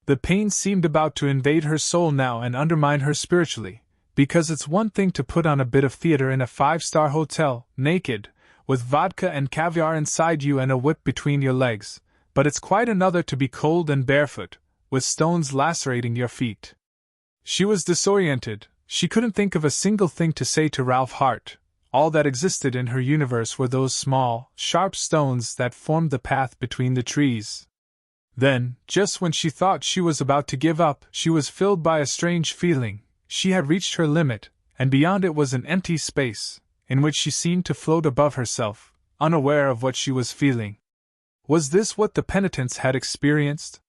The pain seemed about to invade her soul now and undermine her spiritually, because it's one thing to put on a bit of theater in a 5-star hotel, naked, with vodka and caviar inside you and a whip between your legs, but it's quite another to be cold and barefoot, with stones lacerating your feet. She was disoriented. She couldn't think of a single thing to say to Ralph Hart. All that existed in her universe were those small, sharp stones that formed the path between the trees. Then, just when she thought she was about to give up, she was filled by a strange feeling. She had reached her limit, and beyond it was an empty space, in which she seemed to float above herself, unaware of what she was feeling. Was this what the penitents had experienced?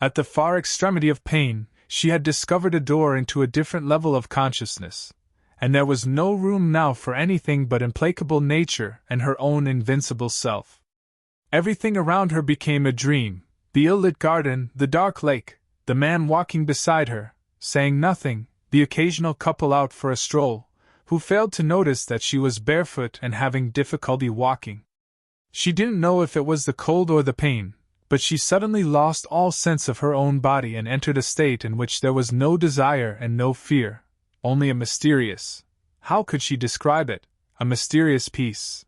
At the far extremity of pain, she had discovered a door into a different level of consciousness, and there was no room now for anything but implacable nature and her own invincible self. Everything around her became a dream: the ill-lit garden, the dark lake, the man walking beside her, saying nothing, the occasional couple out for a stroll, who failed to notice that she was barefoot and having difficulty walking. She didn't know if it was the cold or the pain, but she suddenly lost all sense of her own body and entered a state in which there was no desire and no fear, only a mysterious, how could she describe it, a mysterious peace.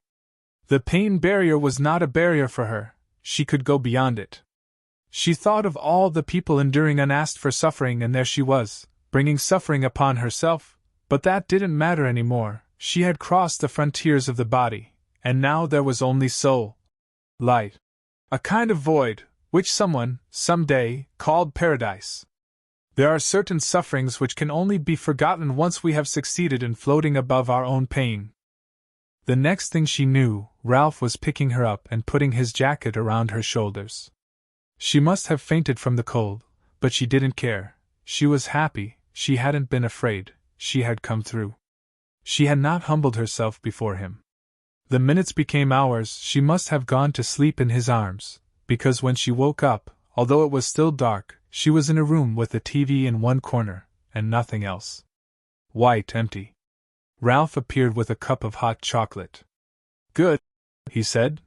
The pain barrier was not a barrier for her, she could go beyond it. She thought of all the people enduring unasked for suffering, and there she was, bringing suffering upon herself, but that didn't matter anymore. She had crossed the frontiers of the body, and now there was only soul. Light. A kind of void, which someone, someday, called paradise. There are certain sufferings which can only be forgotten once we have succeeded in floating above our own pain. The next thing she knew, Ralph was picking her up and putting his jacket around her shoulders. She must have fainted from the cold, but she didn't care. She was happy, she hadn't been afraid, she had come through. She had not humbled herself before him. The minutes became hours. She must have gone to sleep in his arms, because when she woke up, although it was still dark, she was in a room with a TV in one corner, and nothing else. White, empty. Ralph appeared with a cup of hot chocolate. "Good," he said.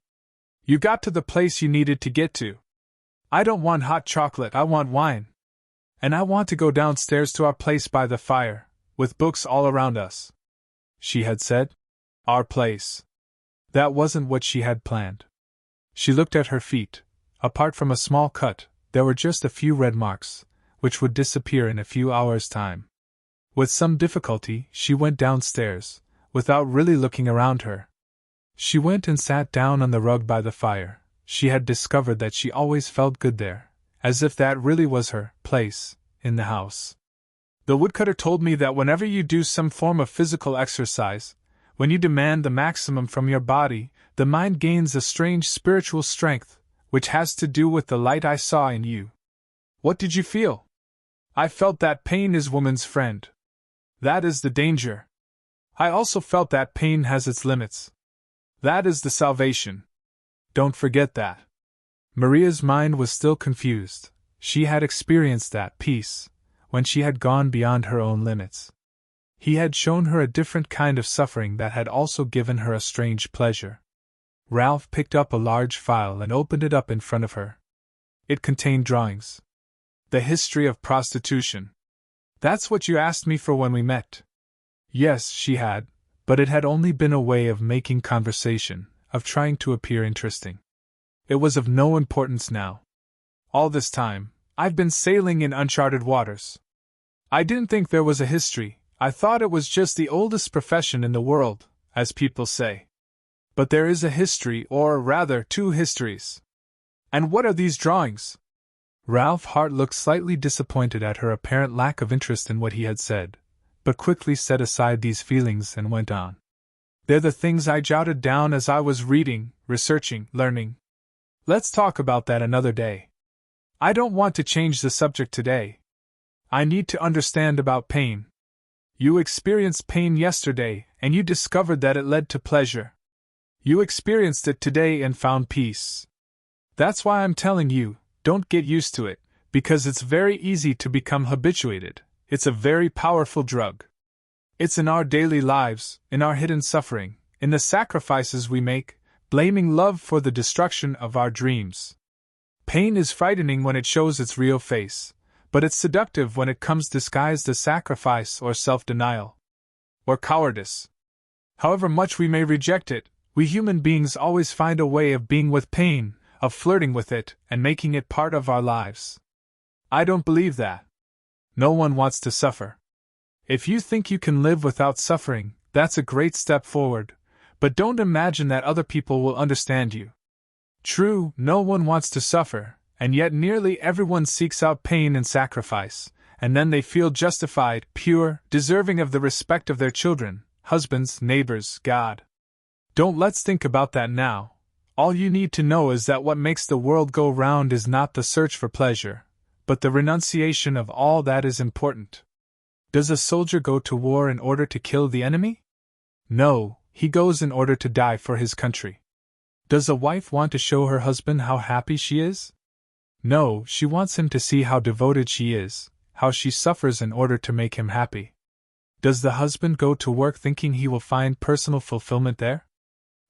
"You got to the place you needed to get to. I don't want hot chocolate, I want wine. And I want to go downstairs to our place by the fire, with books all around us," she had said. Our place. That wasn't what she had planned. She looked at her feet. Apart from a small cut, there were just a few red marks, which would disappear in a few hours' time. With some difficulty, she went downstairs, without really looking around her. She went and sat down on the rug by the fire. She had discovered that she always felt good there, as if that really was her place in the house. The woodcutter told me that whenever you do some form of physical exercise, when you demand the maximum from your body, the mind gains a strange spiritual strength, which has to do with the light I saw in you. What did you feel? I felt that pain is woman's friend. That is the danger. I also felt that pain has its limits. That is the salvation. Don't forget that. Maria's mind was still confused. She had experienced that peace when she had gone beyond her own limits. He had shown her a different kind of suffering that had also given her a strange pleasure. Ralph picked up a large file and opened it up in front of her. It contained drawings. The history of prostitution. That's what you asked me for when we met. Yes, she had, but it had only been a way of making conversation, of trying to appear interesting. It was of no importance now. All this time, I've been sailing in uncharted waters. I didn't think there was a history, I thought it was just the oldest profession in the world, as people say. But there is a history, or rather, two histories. And what are these drawings? Ralph Hart looked slightly disappointed at her apparent lack of interest in what he had said, but quickly set aside these feelings and went on. They're the things I jotted down as I was reading, researching, learning. Let's talk about that another day. I don't want to change the subject today. I need to understand about pain. You experienced pain yesterday, and you discovered that it led to pleasure. You experienced it today and found peace. That's why I'm telling you, don't get used to it, because it's very easy to become habituated. It's a very powerful drug. It's in our daily lives, in our hidden suffering, in the sacrifices we make, blaming love for the destruction of our dreams. Pain is frightening when it shows its real face, but it's seductive when it comes disguised as sacrifice or self-denial. Or cowardice. However much we may reject it, we human beings always find a way of being with pain, of flirting with it, and making it part of our lives. I don't believe that. No one wants to suffer. If you think you can live without suffering, that's a great step forward, but don't imagine that other people will understand you. True, no one wants to suffer, and yet nearly everyone seeks out pain and sacrifice, and then they feel justified, pure, deserving of the respect of their children, husbands, neighbors, God. Let's think about that now. All you need to know is that what makes the world go round is not the search for pleasure, but the renunciation of all that is important. Does a soldier go to war in order to kill the enemy? No, he goes in order to die for his country. Does a wife want to show her husband how happy she is? No, she wants him to see how devoted she is, how she suffers in order to make him happy. Does the husband go to work thinking he will find personal fulfillment there?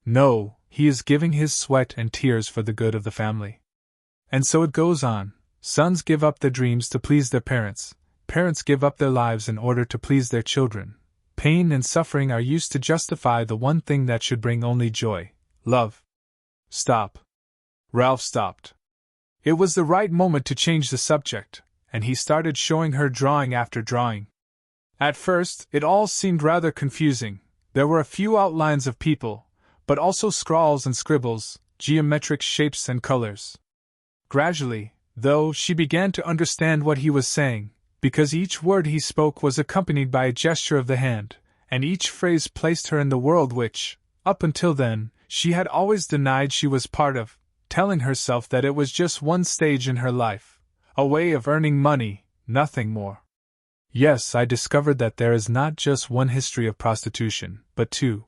No, he is giving his sweat and tears for the good of the family. And so it goes on. Sons give up their dreams to please their parents. Parents give up their lives in order to please their children. Pain and suffering are used to justify the one thing that should bring only joy, love. Stop. Ralph stopped. It was the right moment to change the subject, and he started showing her drawing after drawing. At first, it all seemed rather confusing. There were a few outlines of people, but also scrawls and scribbles, geometric shapes and colors. Gradually, though, she began to understand what he was saying, because each word he spoke was accompanied by a gesture of the hand, and each phrase placed her in the world which, up until then, she had always denied she was part of, telling herself that it was just one stage in her life, a way of earning money, nothing more. Yes, I discovered that there is not just one history of prostitution, but two.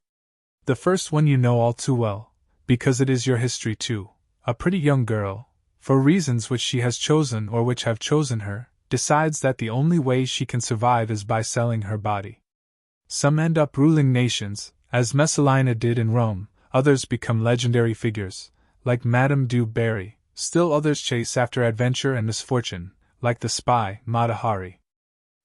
The first one you know all too well, because it is your history too. A pretty young girl, for reasons which she has chosen or which have chosen her, decides that the only way she can survive is by selling her body. Some end up ruling nations, as Messalina did in Rome, others become legendary figures, like Madame du Barry, still others chase after adventure and misfortune, like the spy, Mata Hari.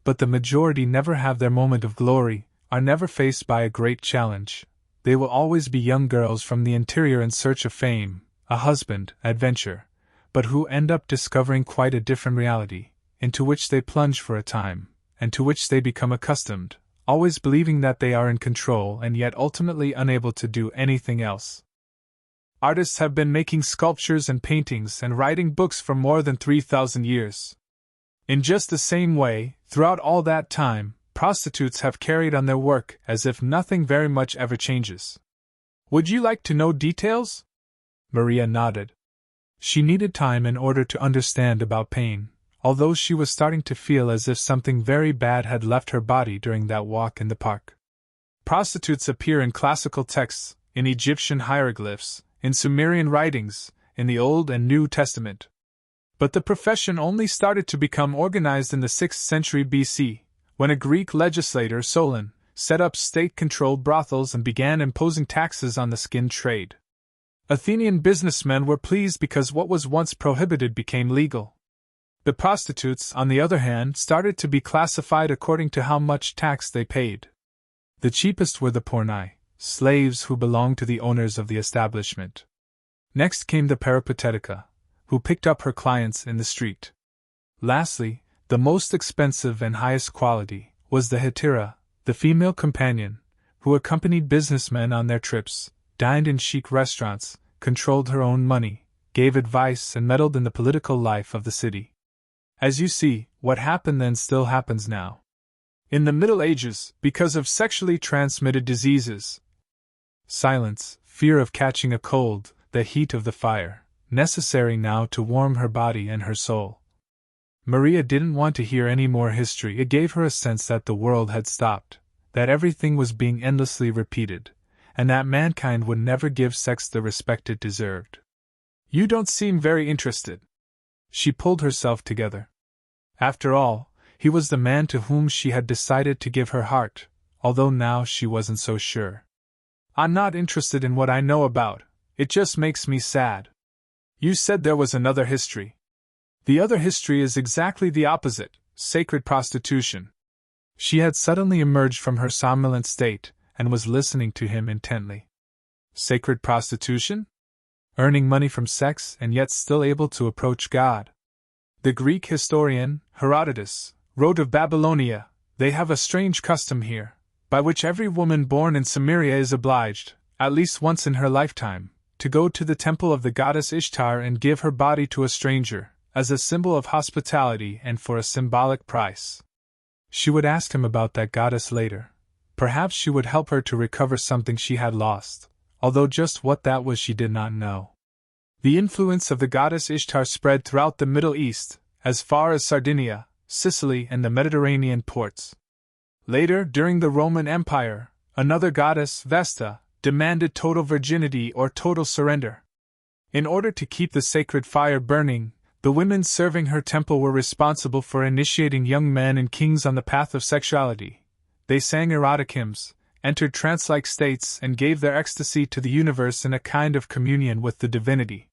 But the majority never have their moment of glory, are never faced by a great challenge. They will always be young girls from the interior in search of fame, a husband, adventure, but who end up discovering quite a different reality, into which they plunge for a time, and to which they become accustomed, always believing that they are in control and yet ultimately unable to do anything else. Artists have been making sculptures and paintings and writing books for more than 3,000 years. In just the same way, throughout all that time, prostitutes have carried on their work as if nothing very much ever changes. Would you like to know details? Maria nodded. She needed time in order to understand about pain, although she was starting to feel as if something very bad had left her body during that walk in the park. Prostitutes appear in classical texts, in Egyptian hieroglyphs, in Sumerian writings, in the Old and New Testament. But the profession only started to become organized in the 6th century BC, when a Greek legislator, Solon, set up state-controlled brothels and began imposing taxes on the skin trade. Athenian businessmen were pleased because what was once prohibited became legal. The prostitutes, on the other hand, started to be classified according to how much tax they paid. The cheapest were the pornai, slaves who belonged to the owners of the establishment. Next came the peripatetica, who picked up her clients in the street. Lastly, the most expensive and highest quality, was the hetera, the female companion, who accompanied businessmen on their trips, dined in chic restaurants, controlled her own money, gave advice, and meddled in the political life of the city. As you see, what happened then still happens now. In the Middle Ages, because of sexually transmitted diseases, silence, fear of catching a cold, the heat of the fire, necessary now to warm her body and her soul. Maria didn't want to hear any more history. It gave her a sense that the world had stopped, that everything was being endlessly repeated, and that mankind would never give sex the respect it deserved. You don't seem very interested. She pulled herself together. After all, he was the man to whom she had decided to give her heart, although now she wasn't so sure. I'm not interested in what I know about, it just makes me sad. You said there was another history. The other history is exactly the opposite, sacred prostitution. She had suddenly emerged from her somnolent state, and was listening to him intently. Sacred prostitution? Earning money from sex and yet still able to approach God. The Greek historian, Herodotus, wrote of Babylonia, they have a strange custom here, by which every woman born in Samaria is obliged, at least once in her lifetime, to go to the temple of the goddess Ishtar and give her body to a stranger, as a symbol of hospitality and for a symbolic price. She would ask him about that goddess later. Perhaps she would help her to recover something she had lost, although just what that was she did not know. The influence of the goddess Ishtar spread throughout the Middle East, as far as Sardinia, Sicily, and the Mediterranean ports. Later, during the Roman Empire, another goddess, Vesta, demanded total virginity or total surrender. In order to keep the sacred fire burning, the women serving her temple were responsible for initiating young men and kings on the path of sexuality. They sang erotic hymns, entered trance-like states, and gave their ecstasy to the universe in a kind of communion with the divinity.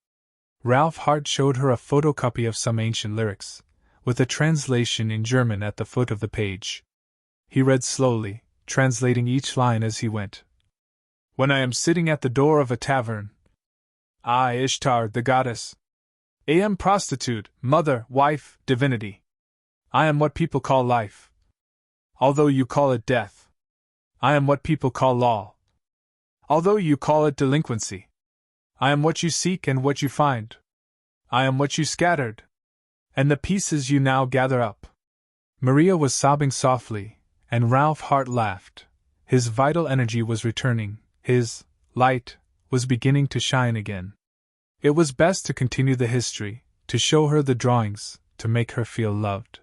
Ralph Hart showed her a photocopy of some ancient lyrics, with a translation in German at the foot of the page. He read slowly, translating each line as he went. When I am sitting at the door of a tavern, I, Ishtar, the goddess, am prostitute, mother, wife, divinity. I am what people call life. Although you call it death. I am what people call law. Although you call it delinquency. I am what you seek and what you find. I am what you scattered, and the pieces you now gather up. Maria was sobbing softly, and Ralph Hart laughed. His vital energy was returning, his light was beginning to shine again. It was best to continue the history, to show her the drawings, to make her feel loved.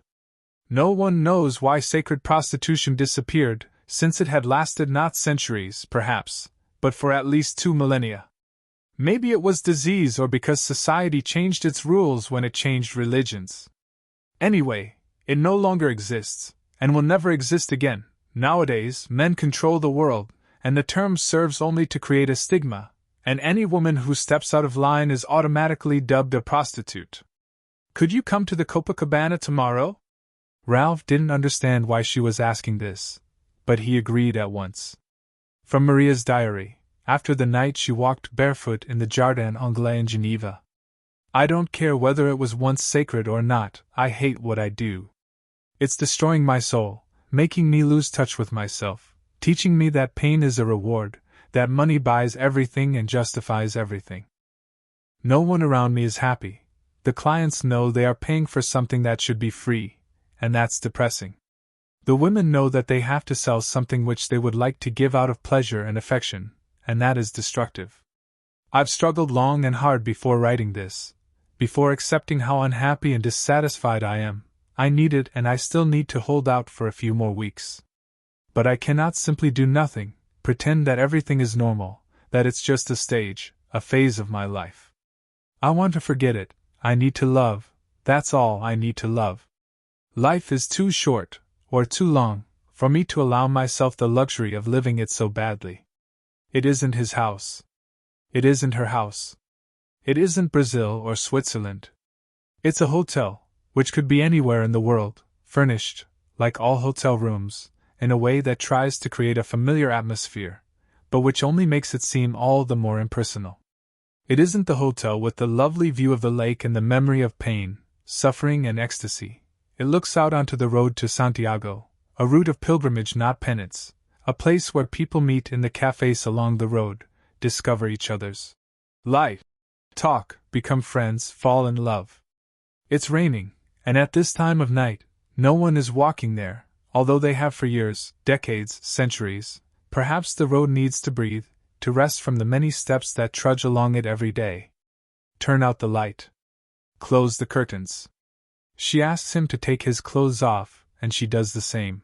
No one knows why sacred prostitution disappeared, since it had lasted not centuries, perhaps, but for at least 2 millennia. Maybe it was disease or because society changed its rules when it changed religions. Anyway, it no longer exists, and will never exist again. Nowadays, men control the world, and the term serves only to create a stigma, and any woman who steps out of line is automatically dubbed a prostitute. Could you come to the Copacabana tomorrow? Ralph didn't understand why she was asking this, but he agreed at once. From Maria's diary. After the night she walked barefoot in the Jardin Anglais in Geneva. I don't care whether it was once sacred or not, I hate what I do. It's destroying my soul, making me lose touch with myself, teaching me that pain is a reward, that money buys everything and justifies everything. No one around me is happy. The clients know they are paying for something that should be free, and that's depressing. The women know that they have to sell something which they would like to give out of pleasure and affection, and that is destructive. I've struggled long and hard before writing this, before accepting how unhappy and dissatisfied I am. I needed and I still need to hold out for a few more weeks. But I cannot simply do nothing, pretend that everything is normal, that it's just a stage, a phase of my life. I want to forget it, I need to love, that's all I need to love. Life is too short, or too long, for me to allow myself the luxury of living it so badly. It isn't his house. It isn't her house. It isn't Brazil or Switzerland. It's a hotel, which could be anywhere in the world, furnished, like all hotel rooms, in a way that tries to create a familiar atmosphere, but which only makes it seem all the more impersonal. It isn't the hotel with the lovely view of the lake and the memory of pain, suffering, and ecstasy. It looks out onto the road to Santiago, a route of pilgrimage, not penance, a place where people meet in the cafes along the road, discover each other's life, talk, become friends, fall in love. It's raining, and at this time of night, no one is walking there, although they have for years, decades, centuries. Perhaps the road needs to breathe, to rest from the many steps that trudge along it every day. Turn out the light. Close the curtains. She asks him to take his clothes off, and she does the same.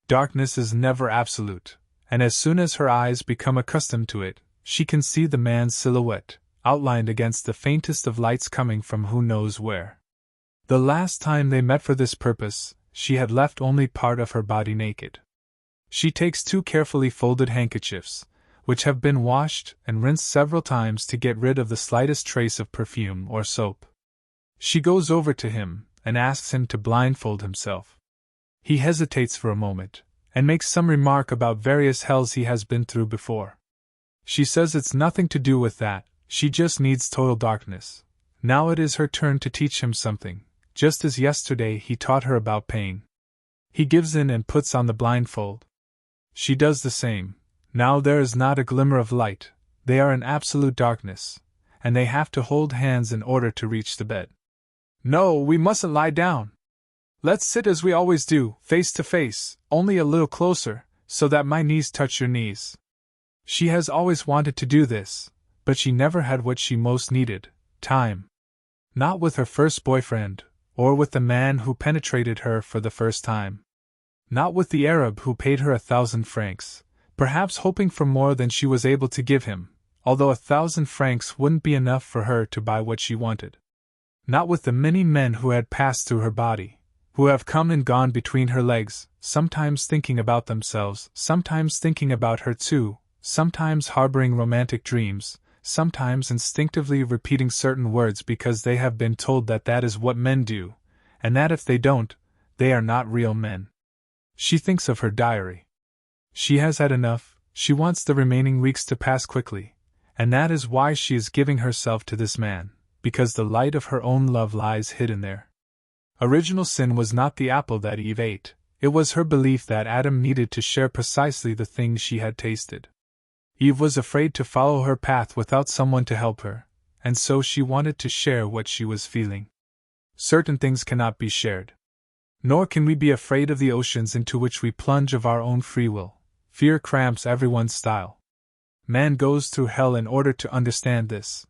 Darkness is never absolute, and as soon as her eyes become accustomed to it, she can see the man's silhouette, outlined against the faintest of lights coming from who knows where. The last time they met for this purpose, she had left only part of her body naked. She takes 2 carefully folded handkerchiefs, which have been washed and rinsed several times to get rid of the slightest trace of perfume or soap. She goes over to him and asks him to blindfold himself. He hesitates for a moment, and makes some remark about various hells he has been through before. She says it's nothing to do with that, she just needs total darkness. Now it is her turn to teach him something, just as yesterday he taught her about pain. He gives in and puts on the blindfold. She does the same. Now there is not a glimmer of light, they are in absolute darkness, and they have to hold hands in order to reach the bed. No, we mustn't lie down. Let's sit as we always do, face to face, only a little closer, so that my knees touch your knees. She has always wanted to do this, but she never had what she most needed, time. Not with her first boyfriend, or with the man who penetrated her for the first time. Not with the Arab who paid her 1,000 francs, perhaps hoping for more than she was able to give him, although 1,000 francs wouldn't be enough for her to buy what she wanted. Not with the many men who had passed through her body, who have come and gone between her legs, sometimes thinking about themselves, sometimes thinking about her too, sometimes harboring romantic dreams, sometimes instinctively repeating certain words because they have been told that that is what men do, and that if they don't, they are not real men. She thinks of her diary. She has had enough, she wants the remaining weeks to pass quickly, and that is why she is giving herself to this man, because the light of her own love lies hidden there. Original sin was not the apple that Eve ate, it was her belief that Adam needed to share precisely the things she had tasted. Eve was afraid to follow her path without someone to help her, and so she wanted to share what she was feeling. Certain things cannot be shared. Nor can we be afraid of the oceans into which we plunge of our own free will. Fear cramps everyone's style. Man goes through hell in order to understand this.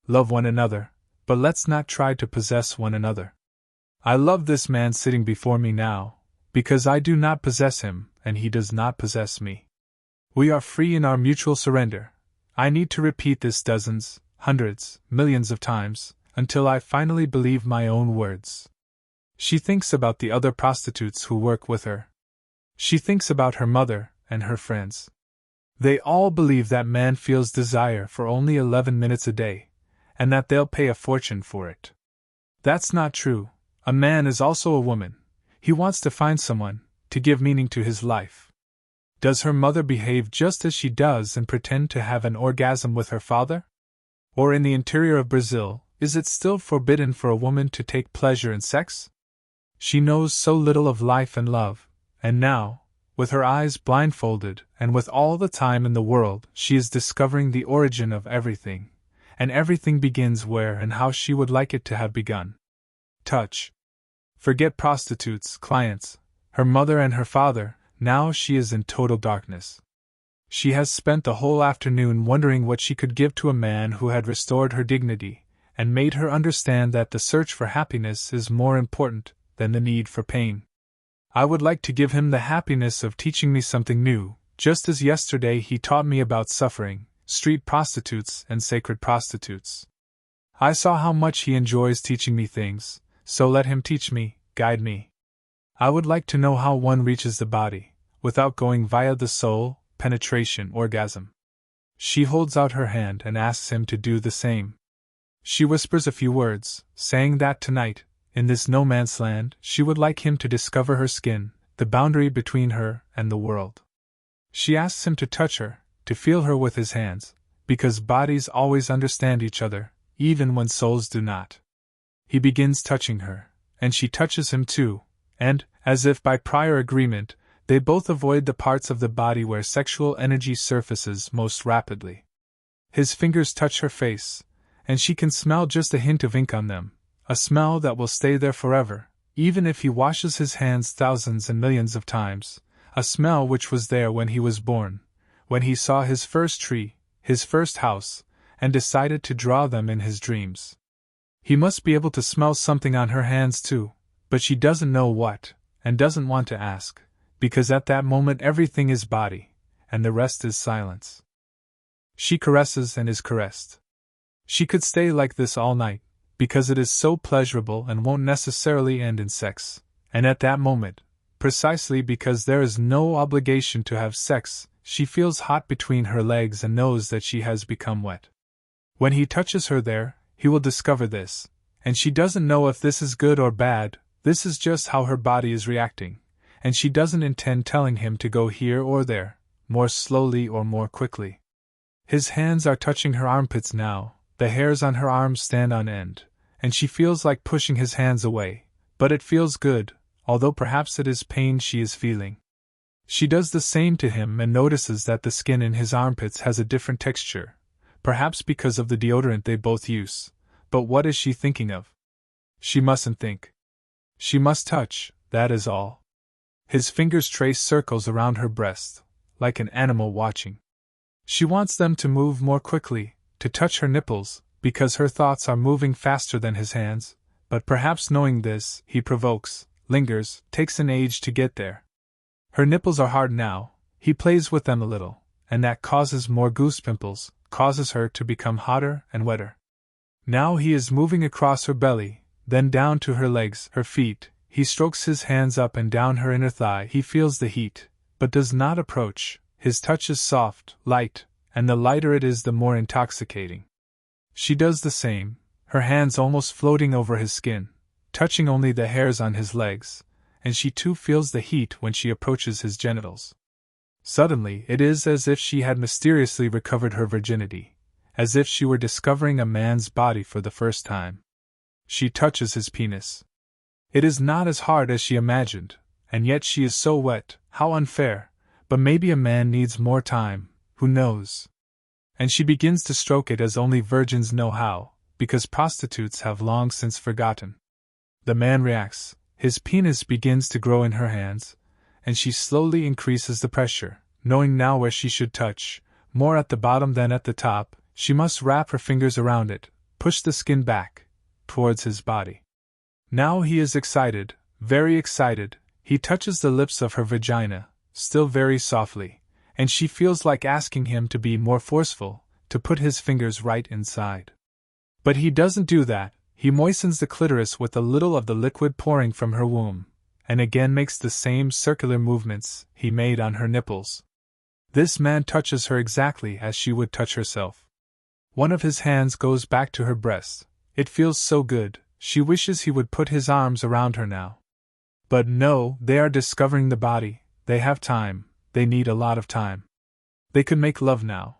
Love one another, but let's not try to possess one another. I love this man sitting before me now, because I do not possess him, and he does not possess me. We are free in our mutual surrender. I need to repeat this dozens, hundreds, millions of times, until I finally believe my own words. She thinks about the other prostitutes who work with her. She thinks about her mother and her friends. They all believe that man feels desire for only 11 minutes a day, and that they'll pay a fortune for it. That's not true. A man is also a woman. He wants to find someone, to give meaning to his life. Does her mother behave just as she does and pretend to have an orgasm with her father? Or in the interior of Brazil, is it still forbidden for a woman to take pleasure in sex? She knows so little of life and love, and now, with her eyes blindfolded and with all the time in the world, she is discovering the origin of everything, and everything begins where and how she would like it to have begun. Touch. Forget prostitutes, clients, her mother and her father. Now she is in total darkness. She has spent the whole afternoon wondering what she could give to a man who had restored her dignity, and made her understand that the search for happiness is more important than the need for pain. I would like to give him the happiness of teaching me something new, just as yesterday he taught me about suffering, street prostitutes and sacred prostitutes. I saw how much he enjoys teaching me things, so let him teach me, guide me. I would like to know how one reaches the body, without going via the soul, penetration, orgasm. She holds out her hand and asks him to do the same. She whispers a few words, saying that tonight, in this no man's land, she would like him to discover her skin, the boundary between her and the world. She asks him to touch her, to feel her with his hands, because bodies always understand each other, even when souls do not. He begins touching her, and she touches him too, and, as if by prior agreement, they both avoid the parts of the body where sexual energy surfaces most rapidly. His fingers touch her face, and she can smell just a hint of ink on them, a smell that will stay there forever, even if he washes his hands thousands and millions of times, a smell which was there when he was born, when he saw his first tree, his first house, and decided to draw them in his dreams. He must be able to smell something on her hands too, but she doesn't know what, and doesn't want to ask, because at that moment everything is body, and the rest is silence. She caresses and is caressed. She could stay like this all night, because it is so pleasurable and won't necessarily end in sex, and at that moment, precisely because there is no obligation to have sex, she feels hot between her legs and knows that she has become wet. When he touches her there, he will discover this, and she doesn't know if this is good or bad, this is just how her body is reacting, and she doesn't intend telling him to go here or there, more slowly or more quickly. His hands are touching her armpits now, the hairs on her arms stand on end, and she feels like pushing his hands away, but it feels good, although perhaps it is pain she is feeling. She does the same to him and notices that the skin in his armpits has a different texture, perhaps because of the deodorant they both use, but what is she thinking of? She mustn't think. She must touch, that is all. His fingers trace circles around her breast, like an animal watching. She wants them to move more quickly, to touch her nipples, because her thoughts are moving faster than his hands, but perhaps knowing this, he provokes, lingers, takes an age to get there. Her nipples are hard now, he plays with them a little, and that causes more goose pimples, causes her to become hotter and wetter. Now he is moving across her belly, then down to her legs, her feet, he strokes his hands up and down her inner thigh, he feels the heat, but does not approach, his touch is soft, light, and the lighter it is the more intoxicating. She does the same, her hands almost floating over his skin, touching only the hairs on his legs, and she too feels the heat when she approaches his genitals. Suddenly it is as if she had mysteriously recovered her virginity, as if she were discovering a man's body for the first time. She touches his penis. It is not as hard as she imagined, and yet she is so wet, how unfair, but maybe a man needs more time, who knows? And she begins to stroke it as only virgins know how, because prostitutes have long since forgotten. The man reacts, his penis begins to grow in her hands, and she slowly increases the pressure, knowing now where she should touch, more at the bottom than at the top, she must wrap her fingers around it, push the skin back, towards his body. Now he is excited, very excited, he touches the lips of her vagina, still very softly, and she feels like asking him to be more forceful, to put his fingers right inside. But he doesn't do that, he moistens the clitoris with a little of the liquid pouring from her womb, and again makes the same circular movements he made on her nipples. This man touches her exactly as she would touch herself. One of his hands goes back to her breast, it feels so good, she wishes he would put his arms around her now. But no, they are discovering the body, they have time, they need a lot of time. They could make love now.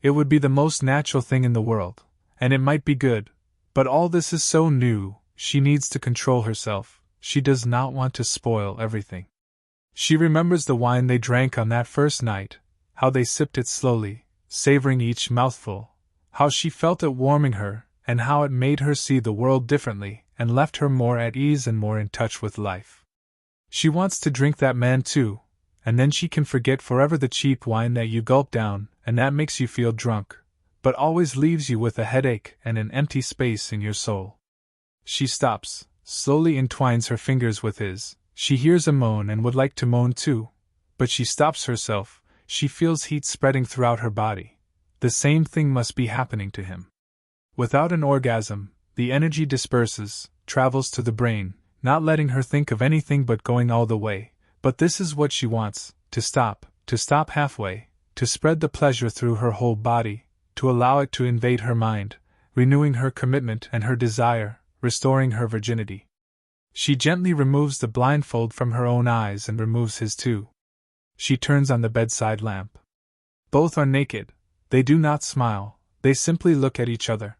It would be the most natural thing in the world, and it might be good, but all this is so new, she needs to control herself, she does not want to spoil everything. She remembers the wine they drank on that first night, how they sipped it slowly, savoring each mouthful, how she felt it warming her, and how it made her see the world differently, and left her more at ease and more in touch with life. She wants to drink that man too, and then she can forget forever the cheap wine that you gulp down, and that makes you feel drunk, but always leaves you with a headache and an empty space in your soul. She stops, slowly entwines her fingers with his, she hears a moan and would like to moan too, but she stops herself, she feels heat spreading throughout her body. The same thing must be happening to him. Without an orgasm, the energy disperses, travels to the brain, not letting her think of anything but going all the way, but this is what she wants, to stop halfway, to spread the pleasure through her whole body, to allow it to invade her mind, renewing her commitment and her desire, restoring her virginity. She gently removes the blindfold from her own eyes and removes his too. She turns on the bedside lamp. Both are naked. They do not smile, they simply look at each other.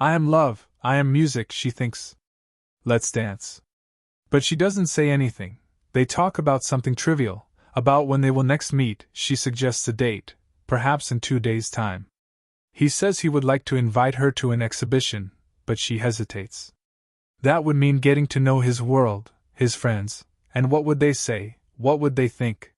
I am love, I am music, she thinks. Let's dance. But she doesn't say anything. They talk about something trivial, about when they will next meet. She suggests a date, perhaps in 2 days' time. He says he would like to invite her to an exhibition, but she hesitates. That would mean getting to know his world, his friends, and what would they say, what would they think?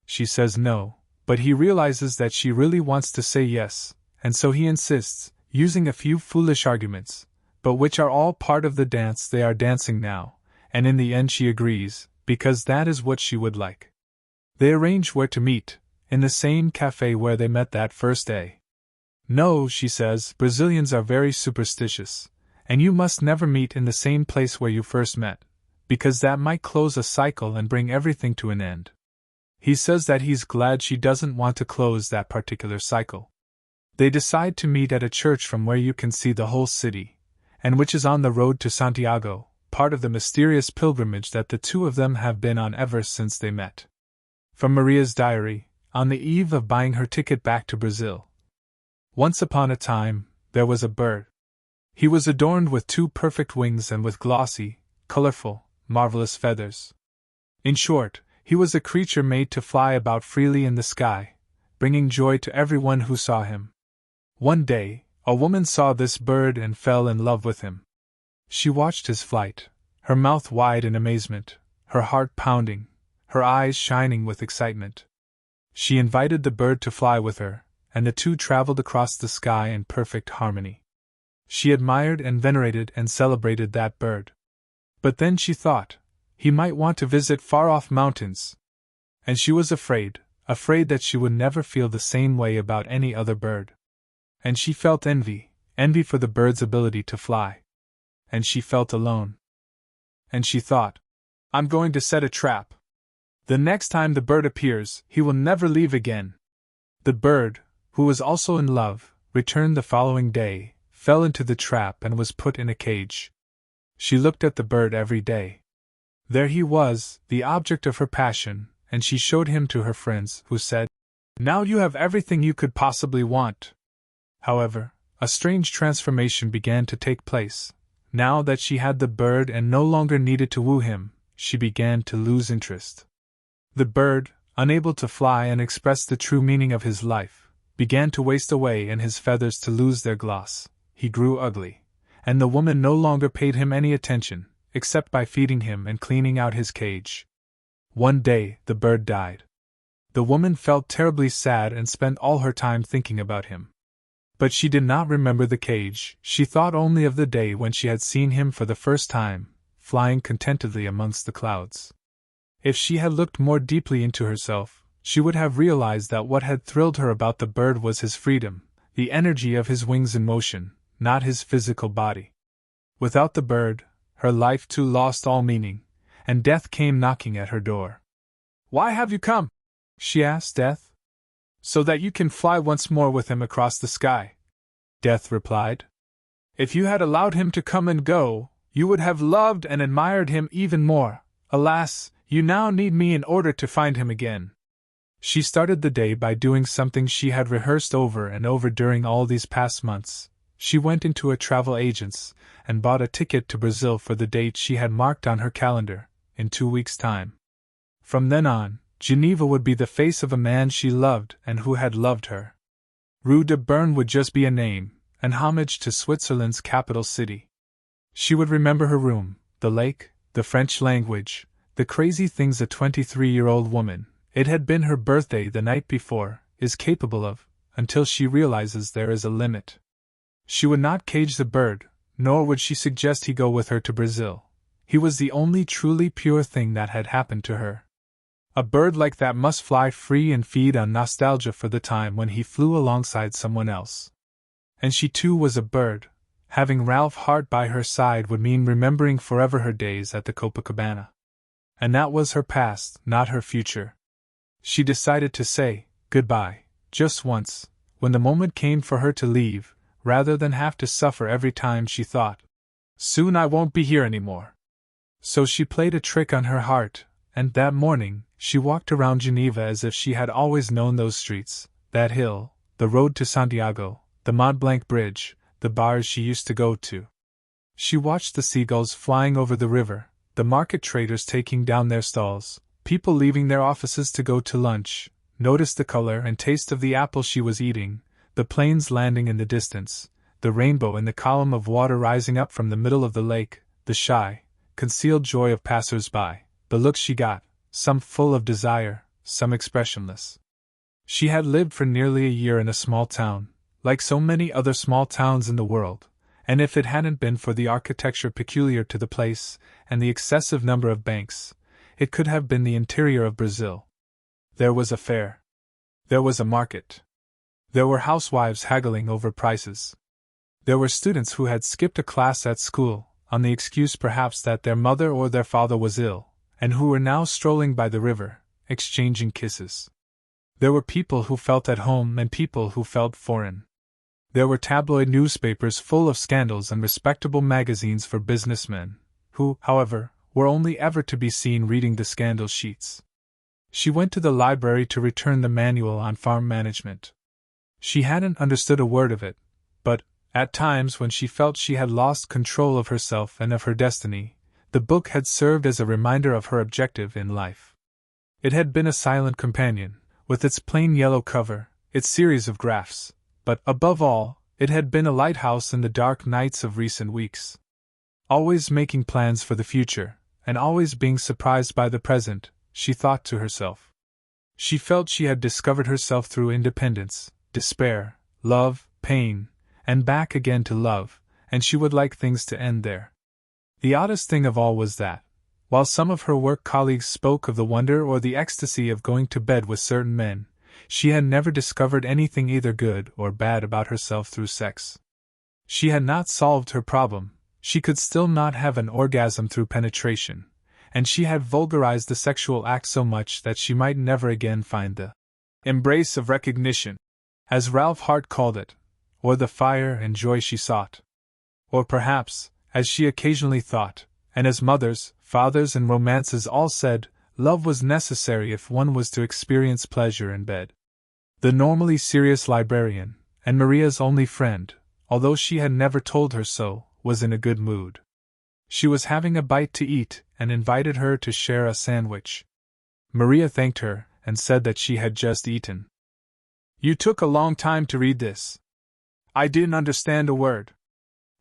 She says no, but he realizes that she really wants to say yes, and so he insists, using a few foolish arguments, but which are all part of the dance they are dancing now, and in the end she agrees, because that is what she would like. They arrange where to meet, in the same cafe where they met that first day. No, she says, Brazilians are very superstitious, and you must never meet in the same place where you first met, because that might close a cycle and bring everything to an end. He says that he's glad she doesn't want to close that particular cycle. They decide to meet at a church from where you can see the whole city, and which is on the road to Santiago, part of the mysterious pilgrimage that the two of them have been on ever since they met. From Maria's diary, on the eve of buying her ticket back to Brazil. Once upon a time, there was a bird. He was adorned with 2 perfect wings and with glossy, colorful, marvelous feathers. In short, he was a creature made to fly about freely in the sky, bringing joy to everyone who saw him. One day, a woman saw this bird and fell in love with him. She watched his flight, her mouth wide in amazement, her heart pounding, her eyes shining with excitement. She invited the bird to fly with her, and the two traveled across the sky in perfect harmony. She admired and venerated and celebrated that bird. But then she thought, he might want to visit far-off mountains. And she was afraid that she would never feel the same way about any other bird. And she felt envy for the bird's ability to fly. And she felt alone. And she thought, I'm going to set a trap. The next time the bird appears, he will never leave again. The bird, who was also in love, returned the following day, fell into the trap and was put in a cage. She looked at the bird every day. There he was, the object of her passion, and she showed him to her friends, who said, Now you have everything you could possibly want. However, a strange transformation began to take place. Now that she had the bird and no longer needed to woo him, she began to lose interest. The bird, unable to fly and express the true meaning of his life, began to waste away and his feathers to lose their gloss. He grew ugly, and the woman no longer paid him any attention, except by feeding him and cleaning out his cage. One day, the bird died. The woman felt terribly sad and spent all her time thinking about him. But she did not remember the cage, she thought only of the day when she had seen him for the first time, flying contentedly amongst the clouds. If she had looked more deeply into herself, she would have realized that what had thrilled her about the bird was his freedom, the energy of his wings in motion, not his physical body. Without the bird, her life too lost all meaning, and death came knocking at her door. Why have you come? She asked Death. So that you can fly once more with him across the sky. Death replied. If you had allowed him to come and go, you would have loved and admired him even more. Alas, you now need me in order to find him again. She started the day by doing something she had rehearsed over and over during all these past months. She went into a travel agent's and bought a ticket to Brazil for the date she had marked on her calendar, in 2 weeks' time. From then on, Geneva would be the face of a man she loved and who had loved her. Rue de Berne would just be a name, an homage to Switzerland's capital city. She would remember her room, the lake, the French language, the crazy things a 23-year-old woman, it had been her birthday the night before, is capable of, until she realizes there is a limit. She would not cage the bird, nor would she suggest he go with her to Brazil. He was the only truly pure thing that had happened to her. A bird like that must fly free and feed on nostalgia for the time when he flew alongside someone else. And she too was a bird. Having Ralph Hart by her side would mean remembering forever her days at the Copacabana. And that was her past, not her future. She decided to say goodbye just once, when the moment came for her to leave, rather than have to suffer every time she thought, "Soon I won't be here anymore." So she played a trick on her heart, and that morning, she walked around Geneva as if she had always known those streets, that hill, the road to Santiago, the Mont Blanc Bridge, the bars she used to go to. She watched the seagulls flying over the river, the market traders taking down their stalls, people leaving their offices to go to lunch, noticed the color and taste of the apple she was eating, the planes landing in the distance, the rainbow in the column of water rising up from the middle of the lake, the shy, concealed joy of passers-by, the looks she got, some full of desire, some expressionless. She had lived for nearly a year in a small town, like so many other small towns in the world, and if it hadn't been for the architecture peculiar to the place, and the excessive number of banks, it could have been the interior of Brazil. There was a fair. There was a market. There were housewives haggling over prices. There were students who had skipped a class at school, on the excuse perhaps that their mother or their father was ill, and who were now strolling by the river, exchanging kisses. There were people who felt at home and people who felt foreign. There were tabloid newspapers full of scandals and respectable magazines for businessmen, who, however, were only ever to be seen reading the scandal sheets. She went to the library to return the manual on farm management. She hadn't understood a word of it, but, at times when she felt she had lost control of herself and of her destiny, the book had served as a reminder of her objective in life. It had been a silent companion, with its plain yellow cover, its series of graphs, but, above all, it had been a lighthouse in the dark nights of recent weeks. Always making plans for the future, and always being surprised by the present, she thought to herself. She felt she had discovered herself through independence, despair, love, pain, and back again to love, and she would like things to end there. The oddest thing of all was that, while some of her work colleagues spoke of the wonder or the ecstasy of going to bed with certain men, she had never discovered anything either good or bad about herself through sex. She had not solved her problem, she could still not have an orgasm through penetration, and she had vulgarized the sexual act so much that she might never again find the embrace of recognition, as Ralph Hart called it, or the fire and joy she sought. Or perhaps, as she occasionally thought, and as mothers, fathers, and romances all said, love was necessary if one was to experience pleasure in bed. The normally serious librarian, and Maria's only friend, although she had never told her so, was in a good mood. She was having a bite to eat, and invited her to share a sandwich. Maria thanked her, and said that she had just eaten. "You took a long time to read this. I didn't understand a word.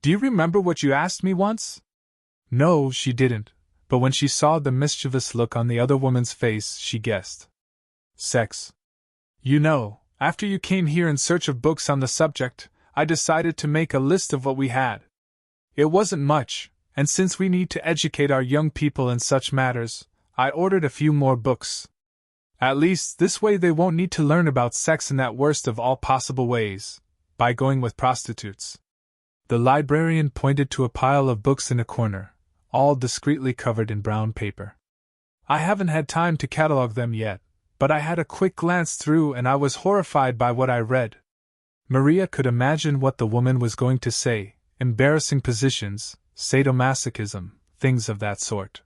Do you remember what you asked me once?" No, she didn't, but when she saw the mischievous look on the other woman's face, she guessed. "Sex. You know, after you came here in search of books on the subject, I decided to make a list of what we had. It wasn't much, and since we need to educate our young people in such matters, I ordered a few more books. At least this way they won't need to learn about sex in that worst of all possible ways, by going with prostitutes." The librarian pointed to a pile of books in a corner, all discreetly covered in brown paper. "I haven't had time to catalogue them yet, but I had a quick glance through and I was horrified by what I read." Maria could imagine what the woman was going to say: embarrassing positions, sadomasochism, things of that sort.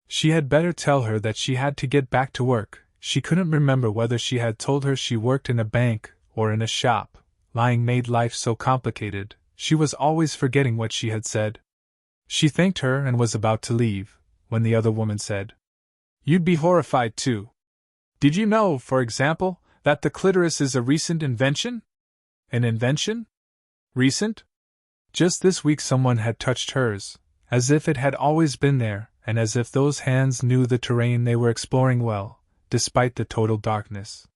She had better tell her that she had to get back to work. She couldn't remember whether she had told her she worked in a bank or in a shop. Lying made life so complicated, she was always forgetting what she had said. She thanked her and was about to leave, when the other woman said, "You'd be horrified too. Did you know, for example, that the clitoris is a recent invention?" "An invention? Recent?" Just this week someone had touched hers, as if it had always been there, and as if those hands knew the terrain they were exploring well, despite the total darkness.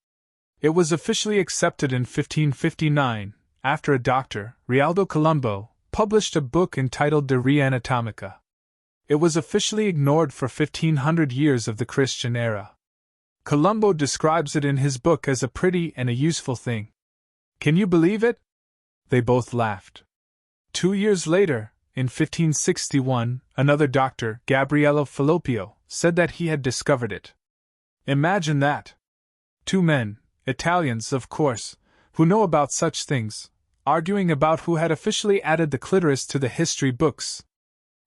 It was officially accepted in 1559, after a doctor, Realdo Colombo, published a book entitled De Re Anatomica. It was officially ignored for 1500 years of the Christian era. Colombo describes it in his book as a pretty and a useful thing. Can you believe it? They both laughed. 2 years later, in 1561, another doctor, Gabriele Falloppio, said that he had discovered it. Imagine that! 2 men, Italians, of course, who know about such things, arguing about who had officially added the clitoris to the history books.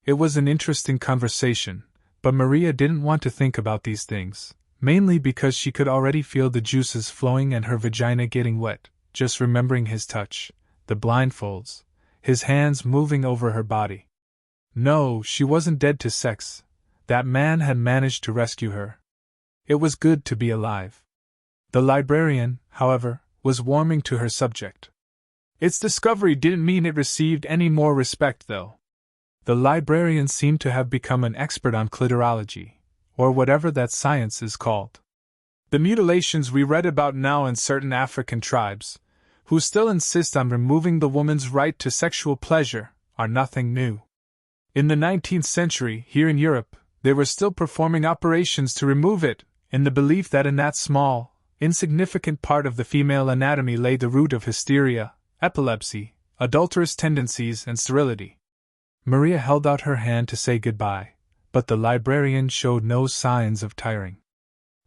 It was an interesting conversation, but Maria didn't want to think about these things, mainly because she could already feel the juices flowing and her vagina getting wet, just remembering his touch, the blindfolds, his hands moving over her body. No, she wasn't dead to sex. That man had managed to rescue her. It was good to be alive. The librarian, however, was warming to her subject. Its discovery didn't mean it received any more respect, though. The librarian seemed to have become an expert on clitorology, or whatever that science is called. The mutilations we read about now in certain African tribes, who still insist on removing the woman's right to sexual pleasure, are nothing new. In the 19th century, here in Europe, they were still performing operations to remove it, in the belief that in that small, insignificant part of the female anatomy lay the root of hysteria, epilepsy, adulterous tendencies, and sterility. Maria held out her hand to say goodbye, but the librarian showed no signs of tiring.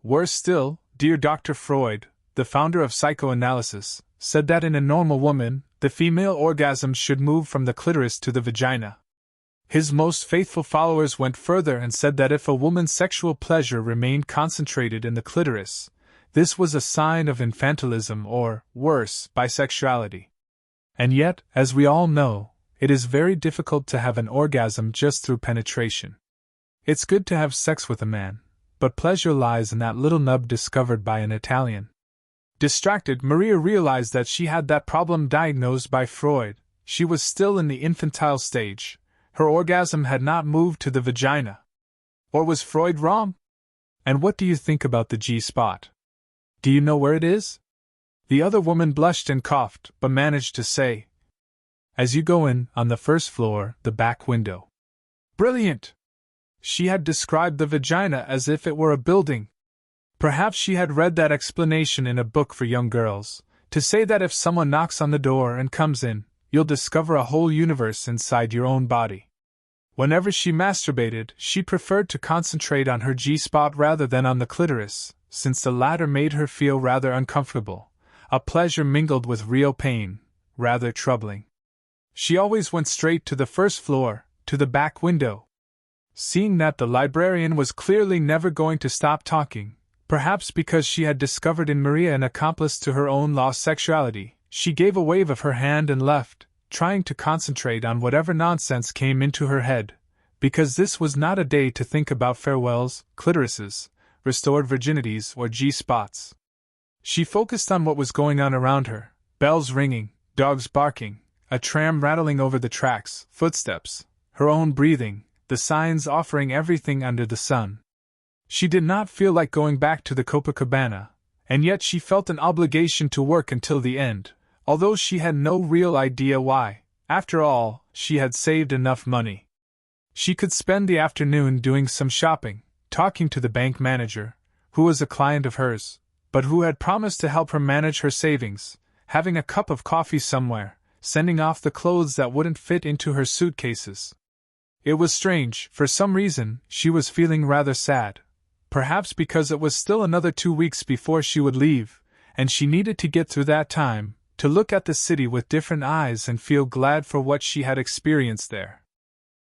Worse still, dear Dr. Freud, the founder of psychoanalysis, said that in a normal woman, the female orgasm should move from the clitoris to the vagina. His most faithful followers went further and said that if a woman's sexual pleasure remained concentrated in the clitoris, this was a sign of infantilism or, worse, bisexuality. And yet, as we all know, it is very difficult to have an orgasm just through penetration. It's good to have sex with a man, but pleasure lies in that little nub discovered by an Italian. Distracted, Maria realized that she had that problem diagnosed by Freud. She was still in the infantile stage. Her orgasm had not moved to the vagina. Or was Freud wrong? And what do you think about the G-spot? Do you know where it is? The other woman blushed and coughed, but managed to say, "As you go in, on the first floor, the back window." Brilliant! She had described the vagina as if it were a building. Perhaps she had read that explanation in a book for young girls, to say that if someone knocks on the door and comes in, you'll discover a whole universe inside your own body. Whenever she masturbated, she preferred to concentrate on her G-spot rather than on the clitoris, since the latter made her feel rather uncomfortable, a pleasure mingled with real pain, rather troubling. She always went straight to the first floor, to the back window. Seeing that the librarian was clearly never going to stop talking, perhaps because she had discovered in Maria an accomplice to her own lost sexuality, she gave a wave of her hand and left, trying to concentrate on whatever nonsense came into her head, because this was not a day to think about farewells, clitorises, restored virginities, or G-spots. She focused on what was going on around her: bells ringing, dogs barking, a tram rattling over the tracks, footsteps, her own breathing, the signs offering everything under the sun. She did not feel like going back to the Copacabana, and yet she felt an obligation to work until the end, although she had no real idea why. After all, she had saved enough money. She could spend the afternoon doing some shopping, talking to the bank manager, who was a client of hers, but who had promised to help her manage her savings, having a cup of coffee somewhere, sending off the clothes that wouldn't fit into her suitcases. It was strange, for some reason, she was feeling rather sad. Perhaps because it was still another 2 weeks before she would leave, and she needed to get through that time, to look at the city with different eyes and feel glad for what she had experienced there.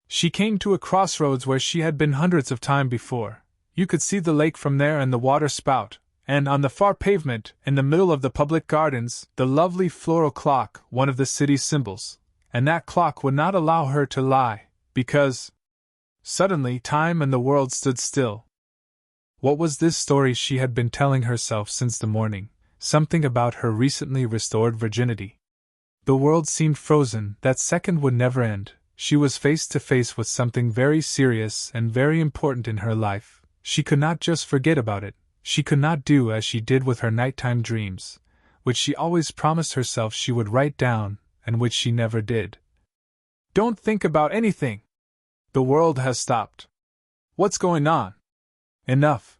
She came to a crossroads where she had been hundreds of times before. You could see the lake from there and the water spout, and on the far pavement, in the middle of the public gardens, the lovely floral clock, one of the city's symbols. And that clock would not allow her to lie, because... Suddenly, time and the world stood still. What was this story she had been telling herself since the morning? Something about her recently restored virginity. The world seemed frozen, that second would never end. She was face to face with something very serious and very important in her life. She could not just forget about it. She could not do as she did with her nighttime dreams, which she always promised herself she would write down, and which she never did. Don't think about anything. The world has stopped. What's going on? Enough.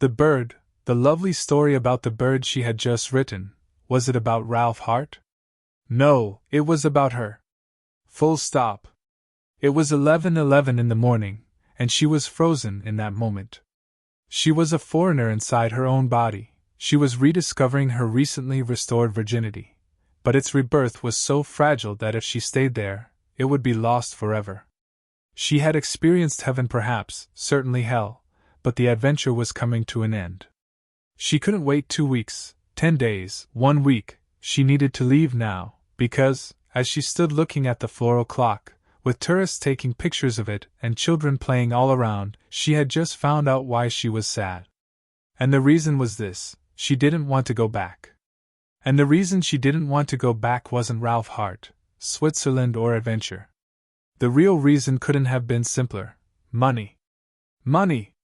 The bird, the lovely story about the bird she had just written, was it about Ralph Hart? No, it was about her. Full stop. It was 11:11 in the morning, and she was frozen in that moment. She was a foreigner inside her own body. She was rediscovering her recently restored virginity, but its rebirth was so fragile that if she stayed there, it would be lost forever. She had experienced heaven perhaps, certainly hell, but the adventure was coming to an end. She couldn't wait 2 weeks, 10 days, 1 week, she needed to leave now, because, as she stood looking at the floral clock, with tourists taking pictures of it and children playing all around, she had just found out why she was sad. And the reason was this: she didn't want to go back. And the reason she didn't want to go back wasn't Ralph Hart, Switzerland, or adventure. The real reason couldn't have been simpler: money. Money!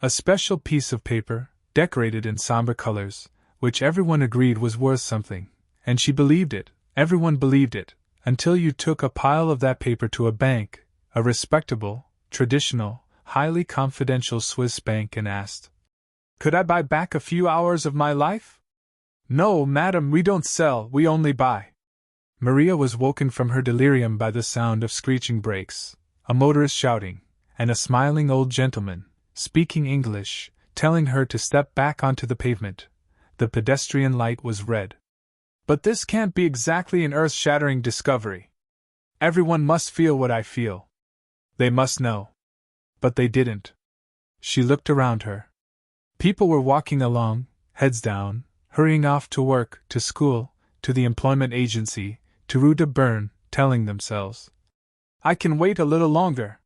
A special piece of paper, decorated in somber colors, which everyone agreed was worth something, and she believed it, everyone believed it, until you took a pile of that paper to a bank, a respectable, traditional, highly confidential Swiss bank, and asked, "Could I buy back a few hours of my life?" "No, madam, we don't sell, we only buy." Maria was woken from her delirium by the sound of screeching brakes, a motorist shouting, and a smiling old gentleman, speaking English, telling her to step back onto the pavement. The pedestrian light was red. "But this can't be exactly an earth-shattering discovery. Everyone must feel what I feel. They must know." But they didn't. She looked around her. People were walking along, heads down, hurrying off to work, to school, to the employment agency, to Rue de Berne, telling themselves, "I can wait a little longer.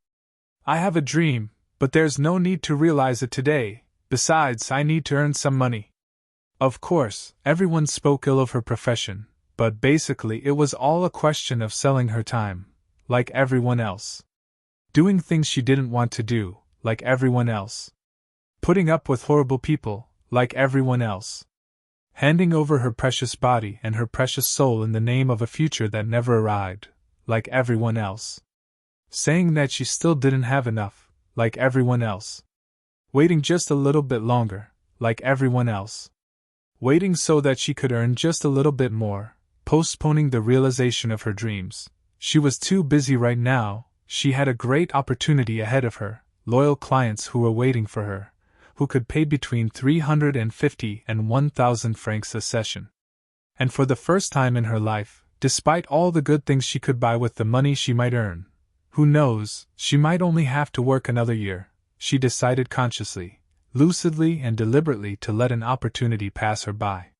I have a dream, but there's no need to realize it today. Besides, I need to earn some money." Of course, everyone spoke ill of her profession, but basically it was all a question of selling her time, like everyone else. Doing things she didn't want to do, like everyone else. Putting up with horrible people, like everyone else. Handing over her precious body and her precious soul in the name of a future that never arrived, like everyone else. Saying that she still didn't have enough, like everyone else. Waiting just a little bit longer, like everyone else. Waiting so that she could earn just a little bit more, postponing the realization of her dreams. She was too busy right now. She had a great opportunity ahead of her, loyal clients who were waiting for her, who could pay between 350 and 1,000 francs a session. And for the first time in her life, despite all the good things she could buy with the money she might earn, who knows, she might only have to work another year, she decided consciously, lucidly and deliberately to let an opportunity pass her by.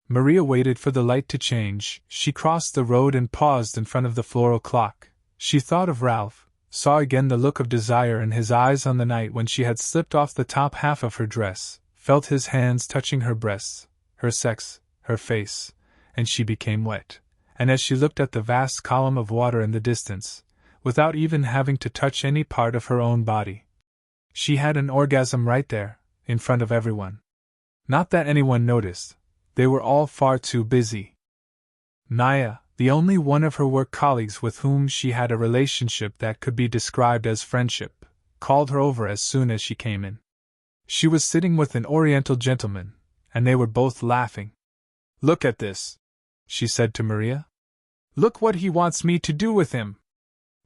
Maria waited for the light to change. She crossed the road and paused in front of the floral clock. She thought of Ralph, saw again the look of desire in his eyes on the night when she had slipped off the top half of her dress, felt his hands touching her breasts, her sex, her face, and she became wet. And as she looked at the vast column of water in the distance, without even having to touch any part of her own body, she had an orgasm right there, in front of everyone. Not that anyone noticed, they were all far too busy. Naya, the only one of her work colleagues with whom she had a relationship that could be described as friendship, called her over as soon as she came in. She was sitting with an Oriental gentleman, and they were both laughing. "Look at this," she said to Maria. "Look what he wants me to do with him."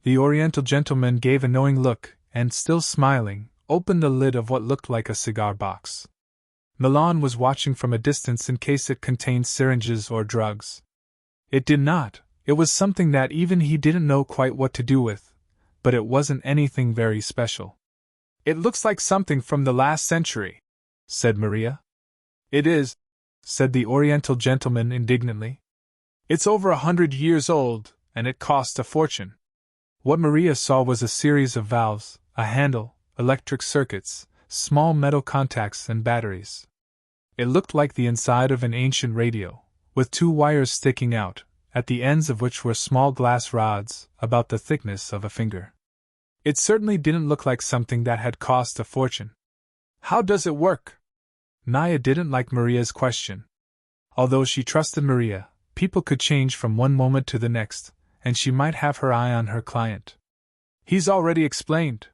The Oriental gentleman gave a knowing look, and still smiling, opened the lid of what looked like a cigar box. Milan was watching from a distance in case it contained syringes or drugs. It did not. It was something that even he didn't know quite what to do with, but it wasn't anything very special. "It looks like something from the last century," said Maria. "It is," said the Oriental gentleman indignantly. "It's over 100 years old, and it cost a fortune." What Maria saw was a series of valves, a handle, electric circuits, small metal contacts and batteries. It looked like the inside of an ancient radio, with 2 wires sticking out, at the ends of which were small glass rods, about the thickness of a finger. It certainly didn't look like something that had cost a fortune. "How does it work?" Naya didn't like Maria's question. Although she trusted Maria, people could change from one moment to the next, and she might have her eye on her client. "He's already explained.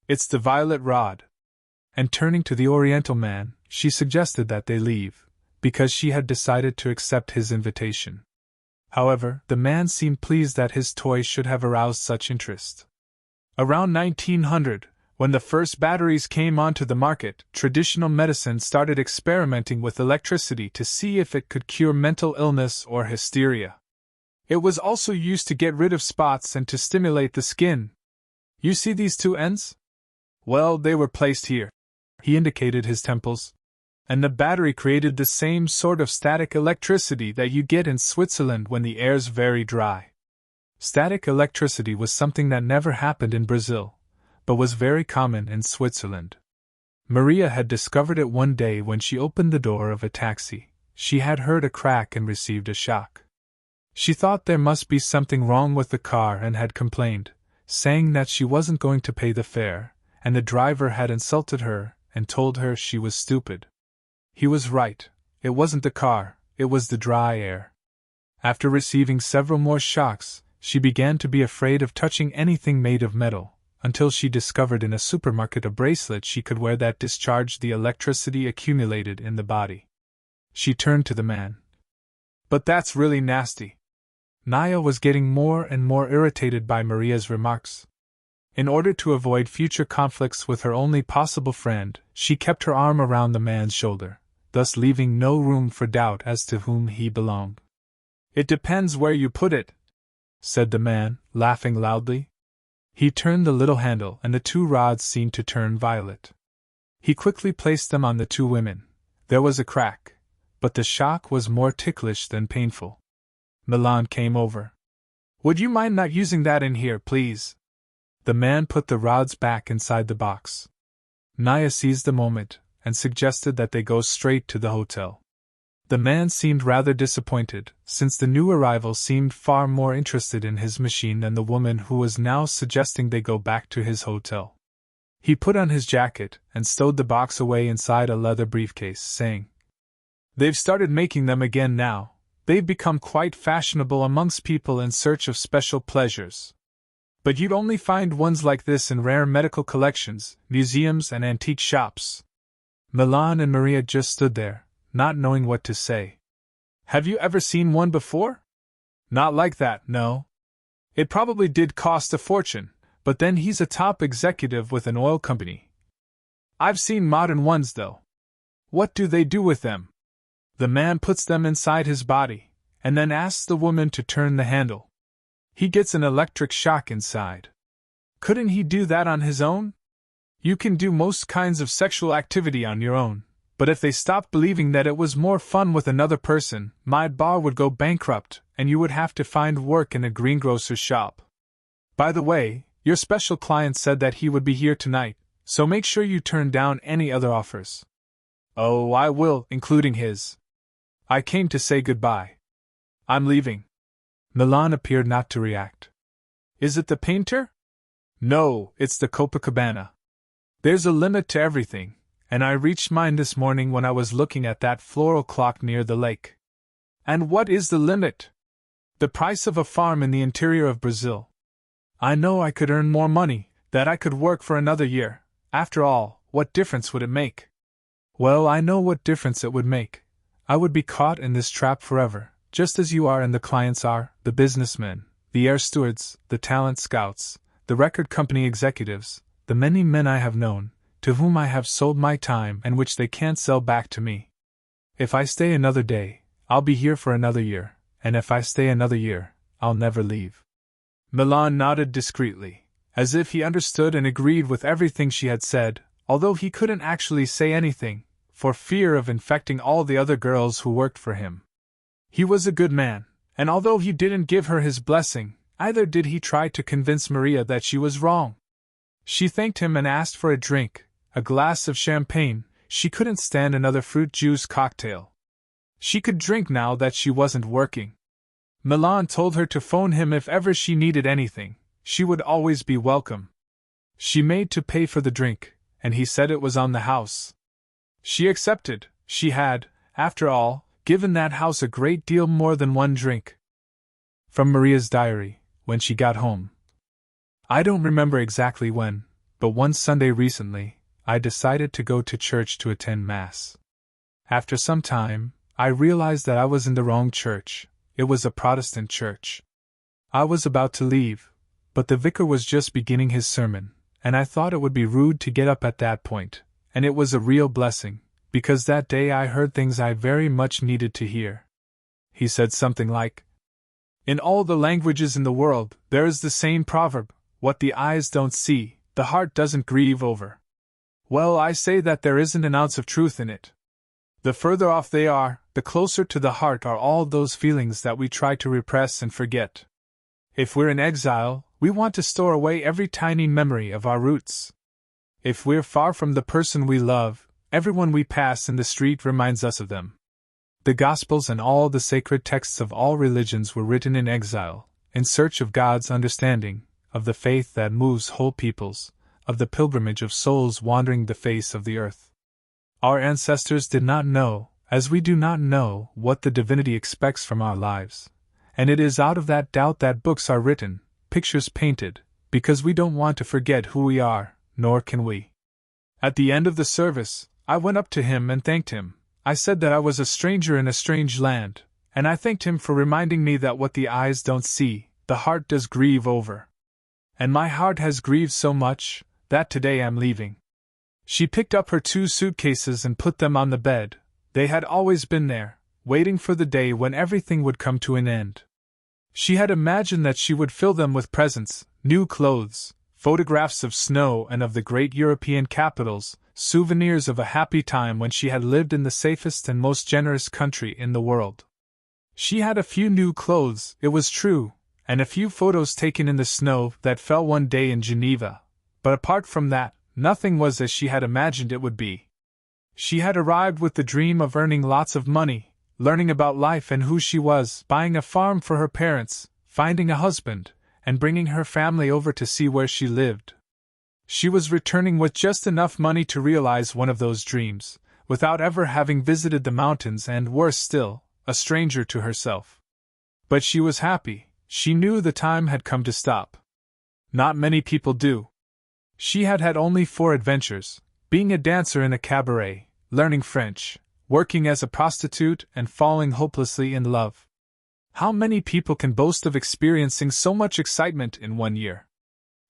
It's the violet rod." And turning to the Oriental man, she suggested that they leave, because she had decided to accept his invitation. However, the man seemed pleased that his toy should have aroused such interest. "Around 1900, When the first batteries came onto the market, traditional medicine started experimenting with electricity to see if it could cure mental illness or hysteria. It was also used to get rid of spots and to stimulate the skin. You see these two ends? Well, they were placed here. He indicated his temples. And the battery created the same sort of static electricity that you get in Switzerland when the air's very dry. Static electricity was something that never happened in Brazil, but was very common in Switzerland. Maria had discovered it one day when she opened the door of a taxi. She had heard a crack and received a shock. She thought there must be something wrong with the car and had complained, saying that she wasn't going to pay the fare, and the driver had insulted her and told her she was stupid. He was right. It wasn't the car, it was the dry air. After receiving several more shocks, she began to be afraid of touching anything made of metal, until she discovered in a supermarket a bracelet she could wear that discharged the electricity accumulated in the body. She turned to the man. But that's really nasty. Naya was getting more and more irritated by Maria's remarks. In order to avoid future conflicts with her only possible friend, she kept her arm around the man's shoulder, thus leaving no room for doubt as to whom he belonged. "It depends where you put it," said the man, laughing loudly. He turned the little handle and the two rods seemed to turn violet. He quickly placed them on the two women. There was a crack, but the shock was more ticklish than painful. Milan came over. "Would you mind not using that in here, please?" The man put the rods back inside the box. Naya seized the moment and suggested that they go straight to the hotel. The man seemed rather disappointed, since the new arrival seemed far more interested in his machine than the woman who was now suggesting they go back to his hotel. He put on his jacket and stowed the box away inside a leather briefcase, saying, "They've started making them again now. They've become quite fashionable amongst people in search of special pleasures. But you'd only find ones like this in rare medical collections, museums, and antique shops." Milan and Maria just stood there, not knowing what to say. "Have you ever seen one before?" "Not like that, no. It probably did cost a fortune, but then he's a top executive with an oil company. I've seen modern ones, though." "What do they do with them?" "The man puts them inside his body, and then asks the woman to turn the handle. He gets an electric shock inside." "Couldn't he do that on his own?" "You can do most kinds of sexual activity on your own, but if they stopped believing that it was more fun with another person, my bar would go bankrupt, and you would have to find work in a greengrocer's shop. By the way, your special client said that he would be here tonight, so make sure you turn down any other offers." "Oh, I will, including his. I came to say goodbye. I'm leaving." Milan appeared not to react. "Is it the painter?" "No, it's the Copacabana. There's a limit to everything, and I reached mine this morning when I was looking at that floral clock near the lake." "And what is the limit?" "The price of a farm in the interior of Brazil. I know I could earn more money, that I could work for another year. After all, what difference would it make?" "Well, I know what difference it would make. I would be caught in this trap forever, just as you are and the clients are, the businessmen, the air stewards, the talent scouts, the record company executives, the many men I have known, to whom I have sold my time and which they can't sell back to me. If I stay another day, I'll be here for another year, and if I stay another year, I'll never leave." Milan nodded discreetly, as if he understood and agreed with everything she had said, although he couldn't actually say anything, for fear of infecting all the other girls who worked for him. He was a good man, and although he didn't give her his blessing, either did he try to convince Maria that she was wrong. She thanked him and asked for a drink, a glass of champagne. She couldn't stand another fruit juice cocktail. She could drink now that she wasn't working. Milan told her to phone him if ever she needed anything. She would always be welcome. She made to pay for the drink, and he said it was on the house. She accepted. She had, after all, given that house a great deal more than one drink. From Maria's diary, when she got home. "I don't remember exactly when, but one Sunday recently, I decided to go to church to attend Mass. After some time, I realized that I was in the wrong church. It was a Protestant church. I was about to leave, but the vicar was just beginning his sermon, and I thought it would be rude to get up at that point, and it was a real blessing, because that day I heard things I very much needed to hear. He said something like, "In all the languages in the world, there is the same proverb, what the eyes don't see, the heart doesn't grieve over." Well, I say that there isn't an ounce of truth in it. The further off they are, the closer to the heart are all those feelings that we try to repress and forget. If we're in exile, we want to store away every tiny memory of our roots. If we're far from the person we love, everyone we pass in the street reminds us of them. The Gospels and all the sacred texts of all religions were written in exile, in search of God's understanding, of the faith that moves whole peoples, of the pilgrimage of souls wandering the face of the earth. Our ancestors did not know, as we do not know, what the divinity expects from our lives, and it is out of that doubt that books are written, pictures painted, because we don't want to forget who we are, nor can we. At the end of the service, I went up to him and thanked him. I said that I was a stranger in a strange land, and I thanked him for reminding me that what the eyes don't see, the heart does grieve over. And my heart has grieved so much, that today I'm leaving. She picked up her 2 suitcases and put them on the bed. They had always been there, waiting for the day when everything would come to an end. She had imagined that she would fill them with presents, new clothes, photographs of snow and of the great European capitals, souvenirs of a happy time when she had lived in the safest and most generous country in the world. She had a few new clothes, it was true, and a few photos taken in the snow that fell one day in Geneva, but apart from that, nothing was as she had imagined it would be. She had arrived with the dream of earning lots of money, learning about life and who she was, buying a farm for her parents, finding a husband, and bringing her family over to see where she lived. She was returning with just enough money to realize one of those dreams, without ever having visited the mountains and, worse still, a stranger to herself. But she was happy. She knew the time had come to stop. Not many people do. She had had only 4 adventures, being a dancer in a cabaret, learning French, working as a prostitute, and falling hopelessly in love. How many people can boast of experiencing so much excitement in 1 year?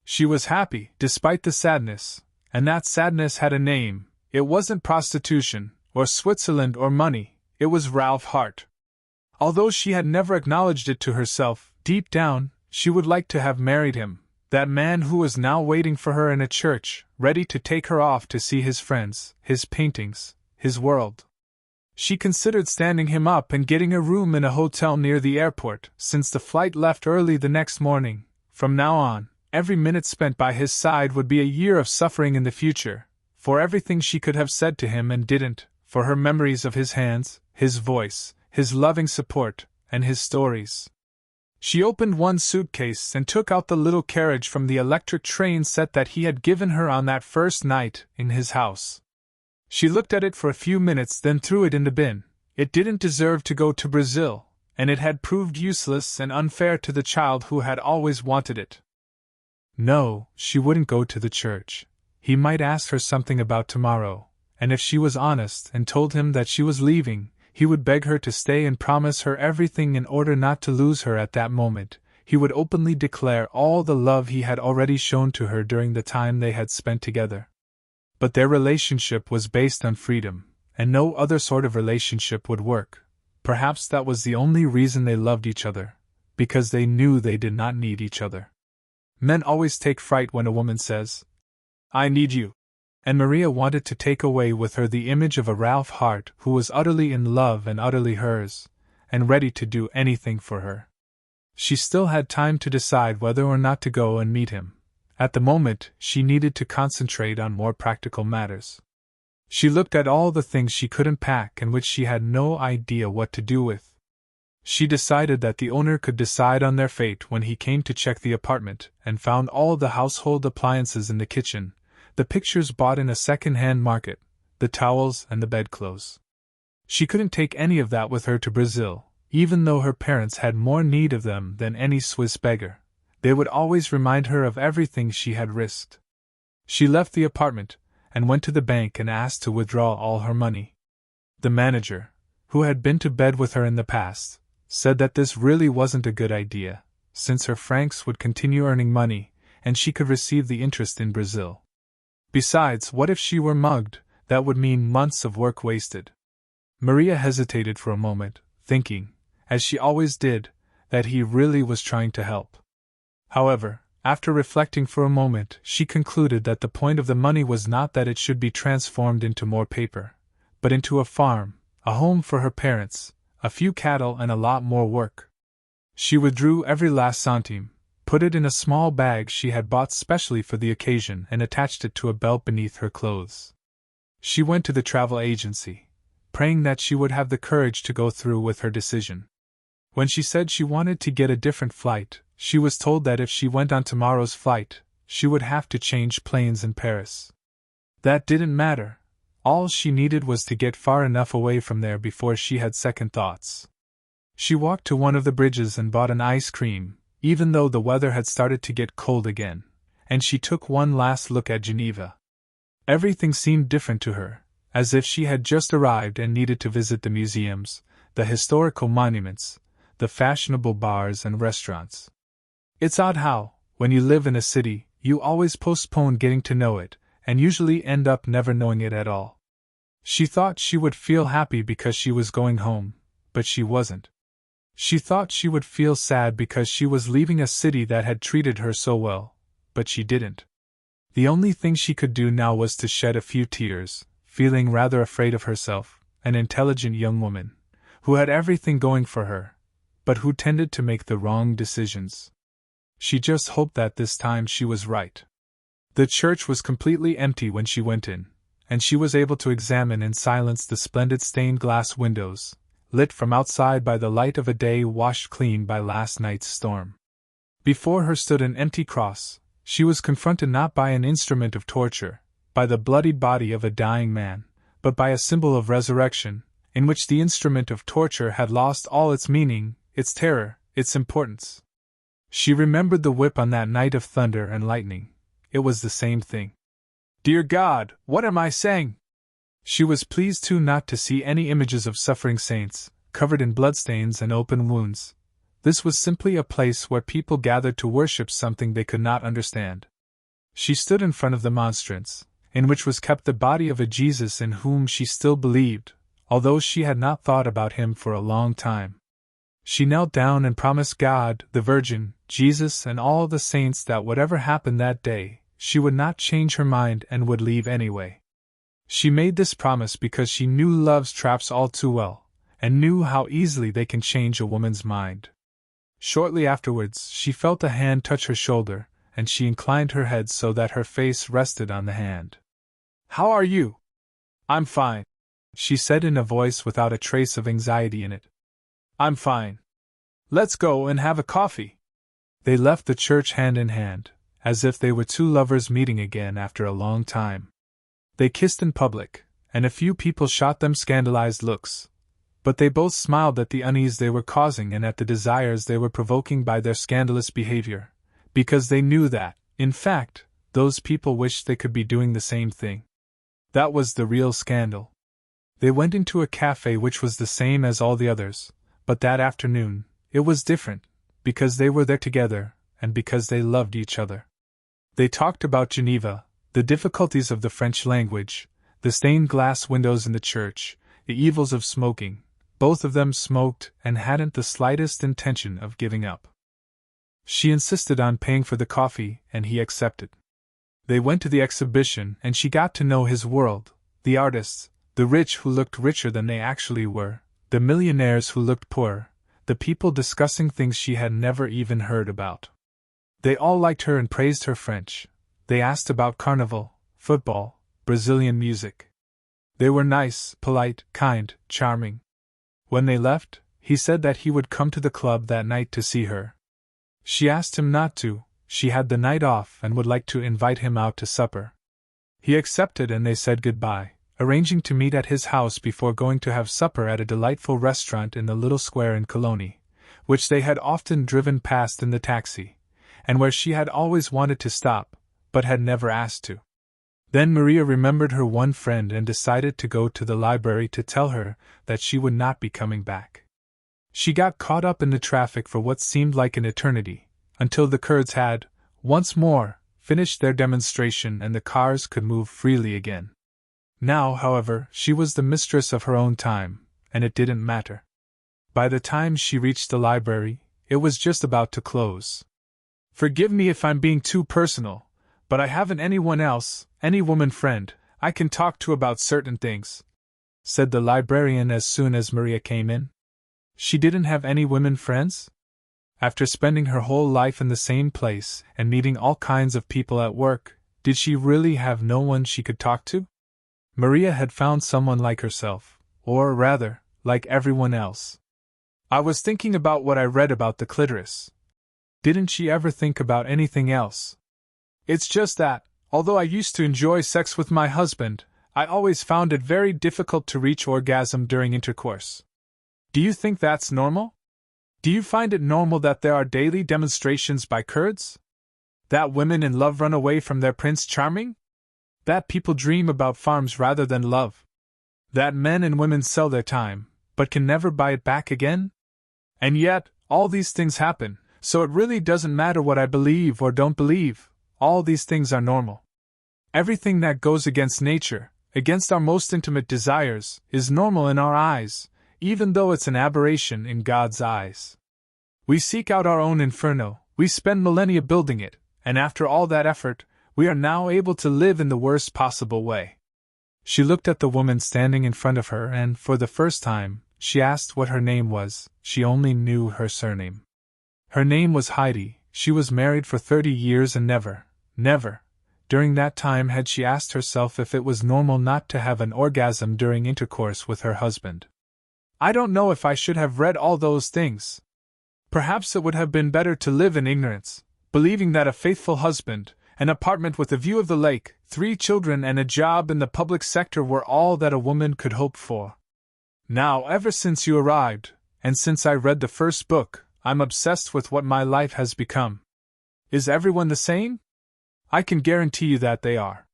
She was happy, despite the sadness, and that sadness had a name. It wasn't prostitution, or Switzerland or money, it was Ralph Hart. Although she had never acknowledged it to herself, deep down, she would like to have married him. That man who was now waiting for her in a church, ready to take her off to see his friends, his paintings, his world. She considered standing him up and getting a room in a hotel near the airport, since the flight left early the next morning. From now on, every minute spent by his side would be a year of suffering in the future, for everything she could have said to him and didn't, for her memories of his hands, his voice, his loving support, and his stories. She opened one suitcase and took out the little carriage from the electric train set that he had given her on that first night in his house. She looked at it for a few minutes, then threw it in the bin. It didn't deserve to go to Brazil, and it had proved useless and unfair to the child who had always wanted it. No, she wouldn't go to the church. He might ask her something about tomorrow, and if she was honest and told him that she was leaving, he would beg her to stay and promise her everything in order not to lose her at that moment. He would openly declare all the love he had already shown to her during the time they had spent together. But their relationship was based on freedom, and no other sort of relationship would work. Perhaps that was the only reason they loved each other, because they knew they did not need each other. Men always take fright when a woman says, "I need you." And Maria wanted to take away with her the image of a Ralph Hart who was utterly in love and utterly hers, and ready to do anything for her. She still had time to decide whether or not to go and meet him. At the moment, she needed to concentrate on more practical matters. She looked at all the things she couldn't pack and which she had no idea what to do with. She decided that the owner could decide on their fate when he came to check the apartment, and found all the household appliances in the kitchen, the pictures bought in a second-hand market, the towels and the bedclothes. She couldn't take any of that with her to Brazil, even though her parents had more need of them than any Swiss beggar. They would always remind her of everything she had risked. She left the apartment, and went to the bank and asked to withdraw all her money. The manager, who had been to bed with her in the past, said that this really wasn't a good idea, since her francs would continue earning money, and she could receive the interest in Brazil. Besides, what if she were mugged? That would mean months of work wasted. Maria hesitated for a moment, thinking, as she always did, that he really was trying to help. However, after reflecting for a moment, she concluded that the point of the money was not that it should be transformed into more paper, but into a farm, a home for her parents, a few cattle, and a lot more work. She withdrew every last centime, put it in a small bag she had bought specially for the occasion, and attached it to a belt beneath her clothes. She went to the travel agency, praying that she would have the courage to go through with her decision. When she said she wanted to get a different flight, she was told that if she went on tomorrow's flight, she would have to change planes in Paris. That didn't matter. All she needed was to get far enough away from there before she had second thoughts. She walked to one of the bridges and bought an ice cream, even though the weather had started to get cold again, and she took one last look at Geneva. Everything seemed different to her, as if she had just arrived and needed to visit the museums, the historical monuments, the fashionable bars and restaurants. It's odd how, when you live in a city, you always postpone getting to know it, and usually end up never knowing it at all. She thought she would feel happy because she was going home, but she wasn't. She thought she would feel sad because she was leaving a city that had treated her so well, but she didn't. The only thing she could do now was to shed a few tears, feeling rather afraid of herself, an intelligent young woman, who had everything going for her, but who tended to make the wrong decisions. She just hoped that this time she was right. The church was completely empty when she went in, and she was able to examine in silence the splendid stained glass windows, lit from outside by the light of a day washed clean by last night's storm. Before her stood an empty cross. She was confronted not by an instrument of torture, by the bloodied body of a dying man, but by a symbol of resurrection, in which the instrument of torture had lost all its meaning, its terror, its importance. She remembered the whip on that night of thunder and lightning. It was the same thing. Dear God, what am I saying? She was pleased too not to see any images of suffering saints, covered in bloodstains and open wounds. This was simply a place where people gathered to worship something they could not understand. She stood in front of the monstrance, in which was kept the body of a Jesus in whom she still believed, although she had not thought about him for a long time. She knelt down and promised God, the Virgin, Jesus, and all the saints that whatever happened that day, she would not change her mind and would leave anyway. She made this promise because she knew love's traps all too well, and knew how easily they can change a woman's mind. Shortly afterwards, she felt a hand touch her shoulder, and she inclined her head so that her face rested on the hand. "How are you?" "I'm fine," she said in a voice without a trace of anxiety in it. "I'm fine. Let's go and have a coffee." They left the church hand in hand, as if they were two lovers meeting again after a long time. They kissed in public, and a few people shot them scandalized looks. But they both smiled at the unease they were causing and at the desires they were provoking by their scandalous behavior, because they knew that, in fact, those people wished they could be doing the same thing. That was the real scandal. They went into a cafe which was the same as all the others, but that afternoon, it was different, because they were there together, and because they loved each other. They talked about Geneva, the difficulties of the French language, the stained glass windows in the church, the evils of smoking. Both of them smoked and hadn't the slightest intention of giving up. She insisted on paying for the coffee, and he accepted. They went to the exhibition, and she got to know his world, the artists, the rich who looked richer than they actually were, the millionaires who looked poorer, the people discussing things she had never even heard about. They all liked her and praised her French. They asked about carnival, football, Brazilian music. They were nice, polite, kind, charming. When they left, he said that he would come to the club that night to see her. She asked him not to, she had the night off and would like to invite him out to supper. He accepted and they said goodbye, arranging to meet at his house before going to have supper at a delightful restaurant in the little square in Cologne, which they had often driven past in the taxi, and where she had always wanted to stop, but had never asked to. Then Maria remembered her one friend and decided to go to the library to tell her that she would not be coming back. She got caught up in the traffic for what seemed like an eternity, until the Kurds had, once more, finished their demonstration and the cars could move freely again. Now, however, she was the mistress of her own time, and it didn't matter. By the time she reached the library, it was just about to close. "Forgive me if I'm being too personal, but I haven't anyone else, any woman friend, I can talk to about certain things," said the librarian as soon as Maria came in. She didn't have any women friends? After spending her whole life in the same place and meeting all kinds of people at work, did she really have no one she could talk to? Maria had found someone like herself, or rather, like everyone else. "I was thinking about what I read about the clitoris." Didn't she ever think about anything else? "It's just that, although I used to enjoy sex with my husband, I always found it very difficult to reach orgasm during intercourse." Do you think that's normal? Do you find it normal that there are daily demonstrations by Kurds? That women in love run away from their Prince Charming? That people dream about farms rather than love? That men and women sell their time, but can never buy it back again? And yet, all these things happen, so it really doesn't matter what I believe or don't believe, all these things are normal. Everything that goes against nature, against our most intimate desires, is normal in our eyes, even though it's an aberration in God's eyes. We seek out our own inferno, we spend millennia building it, and after all that effort, we are now able to live in the worst possible way. She looked at the woman standing in front of her and, for the first time, she asked what her name was. She only knew her surname. Her name was Heidi. She was married for 30 years and never, during that time had she asked herself if it was normal not to have an orgasm during intercourse with her husband. "I don't know if I should have read all those things. Perhaps it would have been better to live in ignorance, believing that a faithful husband, an apartment with a view of the lake, 3 children and a job in the public sector were all that a woman could hope for. Now, ever since you arrived, and since I read the first book, I'm obsessed with what my life has become. Is everyone the same? I can guarantee you that they are."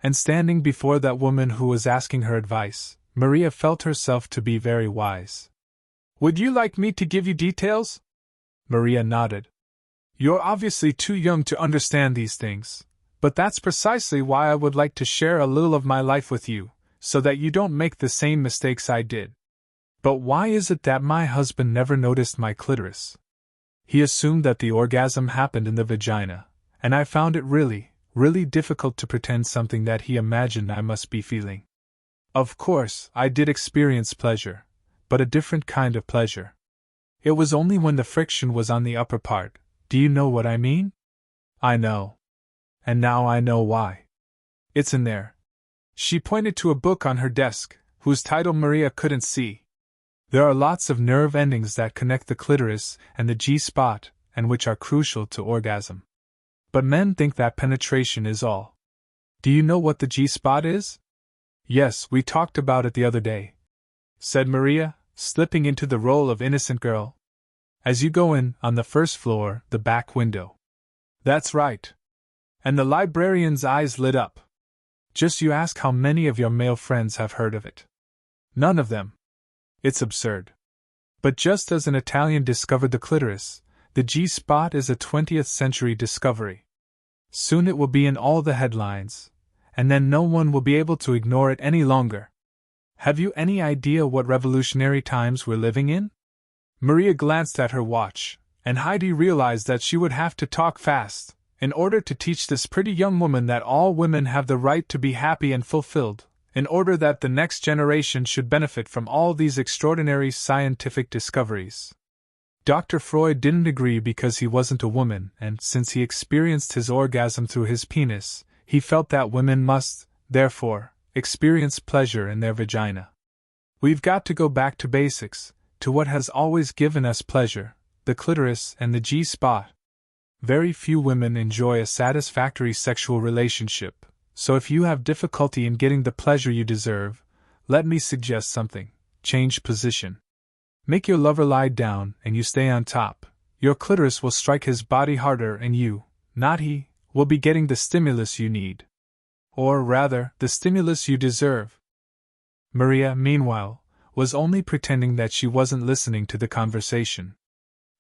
And standing before that woman who was asking her advice, Maria felt herself to be very wise. "Would you like me to give you details?" Maria nodded. "You're obviously too young to understand these things, but that's precisely why I would like to share a little of my life with you, so that you don't make the same mistakes I did. But why is it that my husband never noticed my clitoris? He assumed that the orgasm happened in the vagina, and I found it really difficult to pretend something that he imagined I must be feeling. Of course, I did experience pleasure, but a different kind of pleasure. It was only when the friction was on the upper part. Do you know what I mean? I know. And now I know why. It's in there." She pointed to a book on her desk, whose title Maria couldn't see. "There are lots of nerve endings that connect the clitoris and the G-spot, and which are crucial to orgasm. But men think that penetration is all. Do you know what the G-spot is?" "Yes, we talked about it the other day," said Maria, slipping into the role of innocent girl. "As you go in, on the first floor, the back window." "That's right." And the librarian's eyes lit up. "Just you ask how many of your male friends have heard of it. None of them. It's absurd. But just as an Italian discovered the clitoris, the G-spot is a 20th century discovery. Soon it will be in all the headlines, and then no one will be able to ignore it any longer. Have you any idea what revolutionary times we're living in?" Maria glanced at her watch, and Heidi realized that she would have to talk fast, in order to teach this pretty young woman that all women have the right to be happy and fulfilled, in order that the next generation should benefit from all these extraordinary scientific discoveries. Dr. Freud didn't agree because he wasn't a woman, and since he experienced his orgasm through his penis, he felt that women must, therefore, experience pleasure in their vagina. We've got to go back to basics, to what has always given us pleasure, the clitoris and the G-spot. Very few women enjoy a satisfactory sexual relationship, so if you have difficulty in getting the pleasure you deserve, let me suggest something: change position. Make your lover lie down and you stay on top. Your clitoris will strike his body harder and you, not he, will be getting the stimulus you need. Or rather, the stimulus you deserve. Maria, meanwhile, was only pretending that she wasn't listening to the conversation.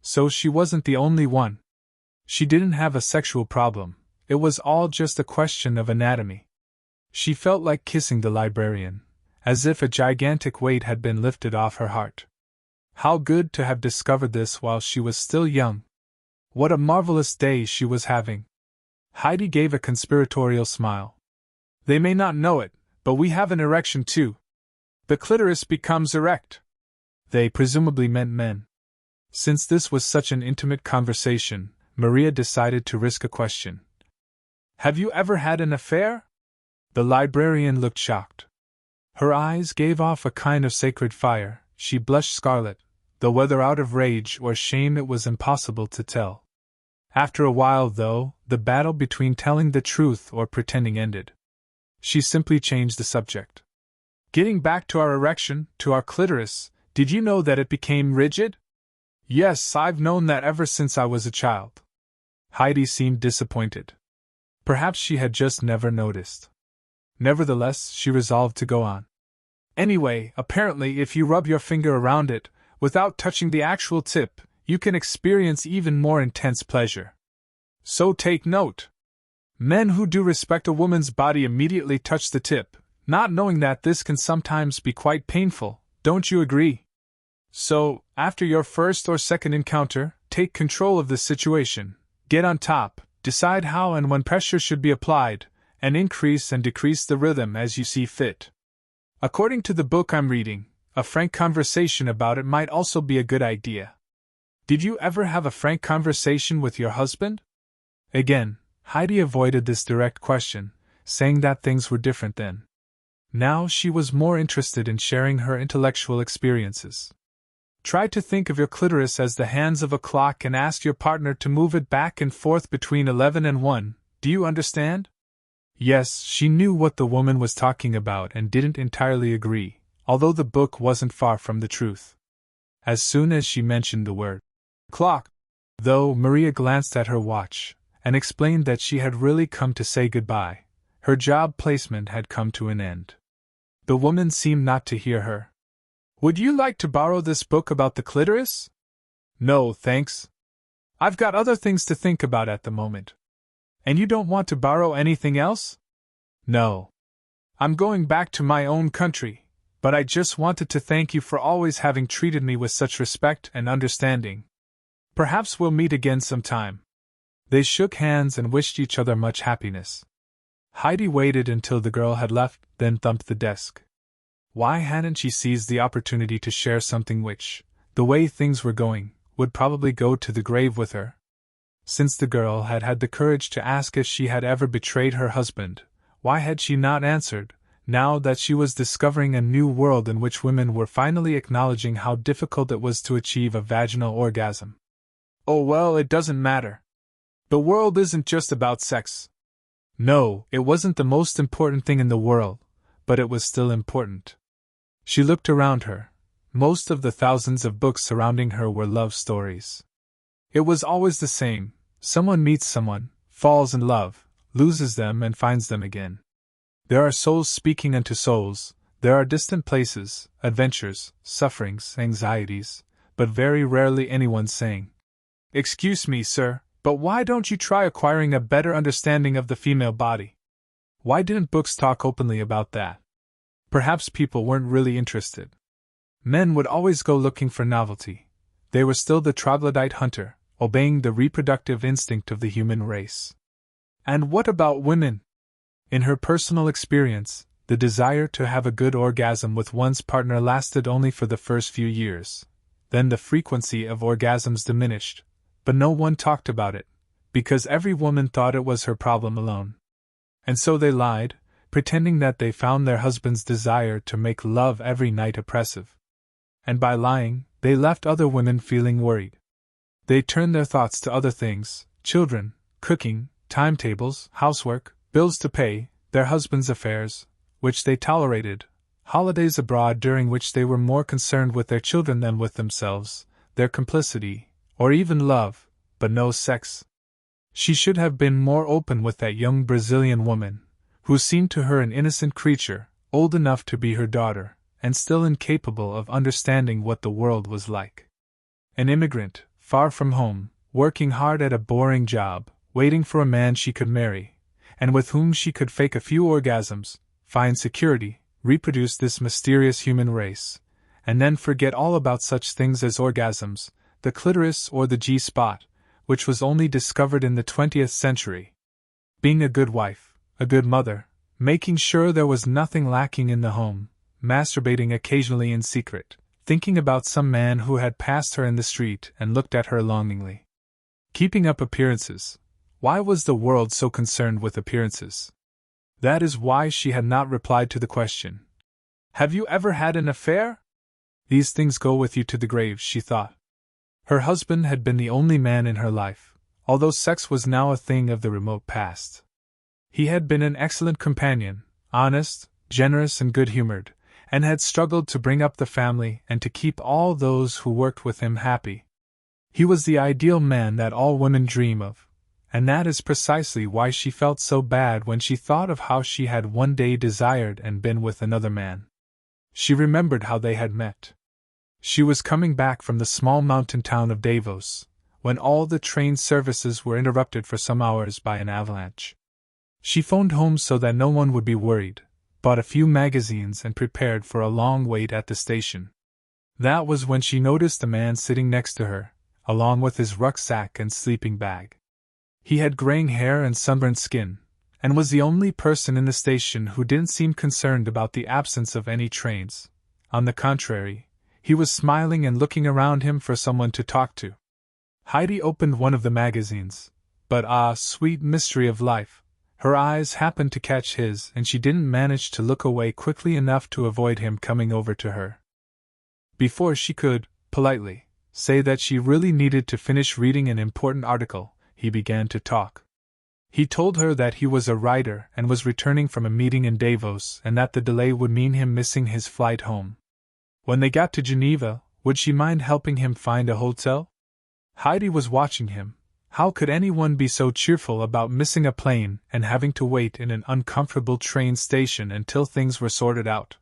So she wasn't the only one. She didn't have a sexual problem, it was all just a question of anatomy. She felt like kissing the librarian, as if a gigantic weight had been lifted off her heart. How good to have discovered this while she was still young. What a marvelous day she was having. Heidi gave a conspiratorial smile. They may not know it, but we have an erection too. The clitoris becomes erect. They presumably meant men. Since this was such an intimate conversation, Maria decided to risk a question. Have you ever had an affair? The librarian looked shocked. Her eyes gave off a kind of sacred fire. She blushed scarlet, though whether out of rage or shame it was impossible to tell. After a while, though, the battle between telling the truth or pretending ended. She simply changed the subject. Getting back to our erection, to our clitoris, did you know that it became rigid? Yes, I've known that ever since I was a child. Heidi seemed disappointed. Perhaps she had just never noticed. Nevertheless, she resolved to go on. Anyway, apparently if you rub your finger around it, without touching the actual tip, you can experience even more intense pleasure. So take note. Men who do respect a woman's body immediately touch the tip, not knowing that this can sometimes be quite painful, don't you agree? So, after your first or second encounter, take control of the situation, get on top, decide how and when pressure should be applied, and increase and decrease the rhythm as you see fit. According to the book I'm reading, a frank conversation about it might also be a good idea. Did you ever have a frank conversation with your husband? Again, Heidi avoided this direct question, saying that things were different then. Now she was more interested in sharing her intellectual experiences. Try to think of your clitoris as the hands of a clock and ask your partner to move it back and forth between 11 and 1, do you understand? Yes, she knew what the woman was talking about and didn't entirely agree, although the book wasn't far from the truth. As soon as she mentioned the word clock, though, Maria glanced at her watch and explained that she had really come to say goodbye. Her job placement had come to an end. The woman seemed not to hear her. Would you like to borrow this book about the clitoris? No, thanks. I've got other things to think about at the moment. And you don't want to borrow anything else? No. I'm going back to my own country, but I just wanted to thank you for always having treated me with such respect and understanding. Perhaps we'll meet again sometime. They shook hands and wished each other much happiness. Heidi waited until the girl had left, then thumped the desk. Why hadn't she seized the opportunity to share something which, the way things were going, would probably go to the grave with her? Since the girl had had the courage to ask if she had ever betrayed her husband, why had she not answered, now that she was discovering a new world in which women were finally acknowledging how difficult it was to achieve a vaginal orgasm? Oh well, it doesn't matter. The world isn't just about sex. No, it wasn't the most important thing in the world, but it was still important. She looked around her. Most of the thousands of books surrounding her were love stories. It was always the same. Someone meets someone, falls in love, loses them and finds them again. There are souls speaking unto souls, there are distant places, adventures, sufferings, anxieties, but very rarely anyone saying, "Excuse me, sir, but why don't you try acquiring a better understanding of the female body?" Why didn't books talk openly about that? Perhaps people weren't really interested. Men would always go looking for novelty. They were still the troglodyte hunter, obeying the reproductive instinct of the human race. And what about women? In her personal experience, the desire to have a good orgasm with one's partner lasted only for the first few years. Then the frequency of orgasms diminished, but no one talked about it, because every woman thought it was her problem alone. And so they lied, pretending that they found their husband's desire to make love every night oppressive. And by lying, they left other women feeling worried. They turned their thoughts to other things: children, cooking, timetables, housework, bills to pay, their husbands' affairs, which they tolerated, holidays abroad during which they were more concerned with their children than with themselves, their complicity, or even love, but no sex. She should have been more open with that young Brazilian woman, who seemed to her an innocent creature, old enough to be her daughter, and still incapable of understanding what the world was like. An immigrant, far from home, working hard at a boring job, waiting for a man she could marry, and with whom she could fake a few orgasms, find security, reproduce this mysterious human race, and then forget all about such things as orgasms, the clitoris or the G-spot, which was only discovered in the 20th century. Being a good wife, a good mother, making sure there was nothing lacking in the home, masturbating occasionally in secret, thinking about some man who had passed her in the street and looked at her longingly. Keeping up appearances. Why was the world so concerned with appearances? That is why she had not replied to the question. Have you ever had an affair? These things go with you to the grave, she thought. Her husband had been the only man in her life, although sex was now a thing of the remote past. He had been an excellent companion, honest, generous and good-humored, and had struggled to bring up the family and to keep all those who worked with him happy. He was the ideal man that all women dream of, and that is precisely why she felt so bad when she thought of how she had one day desired and been with another man. She remembered how they had met. She was coming back from the small mountain town of Davos, when all the train services were interrupted for some hours by an avalanche. She phoned home so that no one would be worried, bought a few magazines and prepared for a long wait at the station. That was when she noticed the man sitting next to her, along with his rucksack and sleeping bag. He had graying hair and sunburned skin, and was the only person in the station who didn't seem concerned about the absence of any trains. On the contrary, he was smiling and looking around him for someone to talk to. Heidi opened one of the magazines, but sweet mystery of life, her eyes happened to catch his and she didn't manage to look away quickly enough to avoid him coming over to her. Before she could, politely, say that she really needed to finish reading an important article, he began to talk. He told her that he was a writer and was returning from a meeting in Davos and that the delay would mean him missing his flight home. When they got to Geneva, would she mind helping him find a hotel? Heidi was watching him. How could anyone be so cheerful about missing a plane and having to wait in an uncomfortable train station until things were sorted out?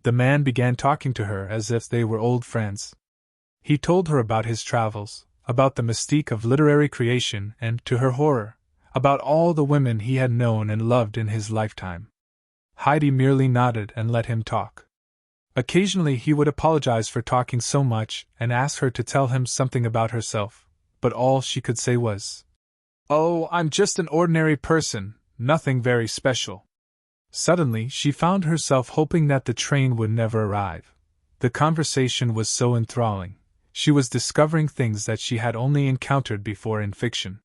The man began talking to her as if they were old friends. He told her about his travels, about the mystique of literary creation and, to her horror, about all the women he had known and loved in his lifetime. Heidi merely nodded and let him talk. Occasionally he would apologize for talking so much and ask her to tell him something about herself, but all she could say was, "Oh, I'm just an ordinary person, nothing very special." Suddenly she found herself hoping that the train would never arrive. The conversation was so enthralling. She was discovering things that she had only encountered before in fiction.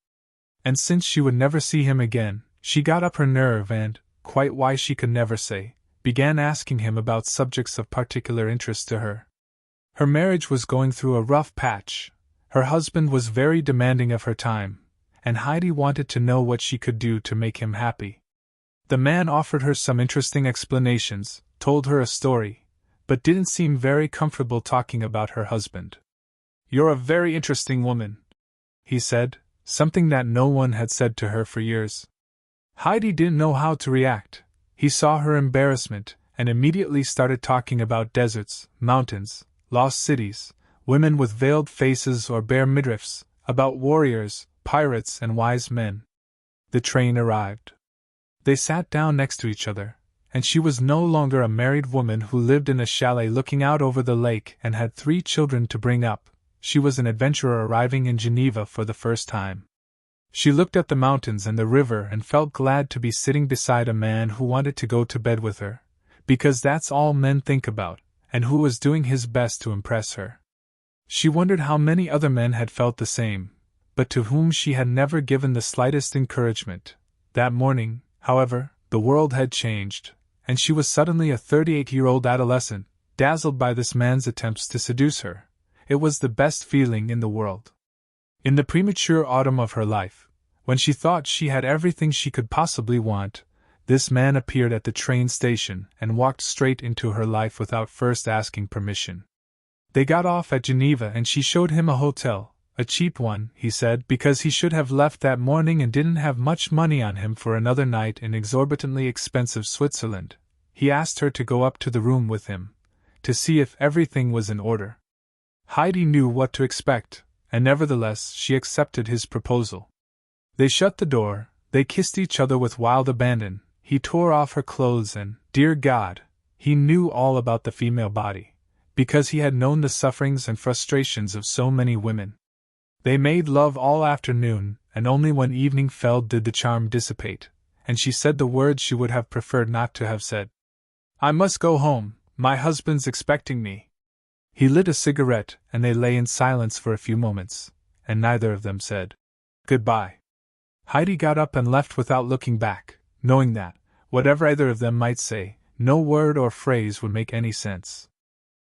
And since she would never see him again, she got up her nerve and, quite why she could never say, began asking him about subjects of particular interest to her. Her marriage was going through a rough patch. Her husband was very demanding of her time, and Heidi wanted to know what she could do to make him happy. The man offered her some interesting explanations, told her a story, but didn't seem very comfortable talking about her husband. "You're a very interesting woman," he said, something that no one had said to her for years. Heidi didn't know how to react. He saw her embarrassment and immediately started talking about deserts, mountains, lost cities, women with veiled faces or bare midriffs, about warriors, pirates, and wise men. The train arrived. They sat down next to each other, and she was no longer a married woman who lived in a chalet looking out over the lake and had 3 children to bring up. She was an adventurer arriving in Geneva for the first time. She looked at the mountains and the river and felt glad to be sitting beside a man who wanted to go to bed with her, because that's all men think about, and who was doing his best to impress her. She wondered how many other men had felt the same, but to whom she had never given the slightest encouragement. That morning, however, the world had changed, and she was suddenly a 38-year-old adolescent, dazzled by this man's attempts to seduce her. It was the best feeling in the world. In the premature autumn of her life, when she thought she had everything she could possibly want, this man appeared at the train station and walked straight into her life without first asking permission. They got off at Geneva and she showed him a hotel, a cheap one, he said, because he should have left that morning and didn't have much money on him for another night in exorbitantly expensive Switzerland. He asked her to go up to the room with him, to see if everything was in order. Heidi knew what to expect, and nevertheless she accepted his proposal. They shut the door, they kissed each other with wild abandon, he tore off her clothes and, dear God, he knew all about the female body, because he had known the sufferings and frustrations of so many women. They made love all afternoon, and only when evening fell did the charm dissipate, and she said the words she would have preferred not to have said. I must go home, my husband's expecting me. He lit a cigarette, and they lay in silence for a few moments, and neither of them said goodbye. Heidi got up and left without looking back, knowing that, whatever either of them might say, no word or phrase would make any sense.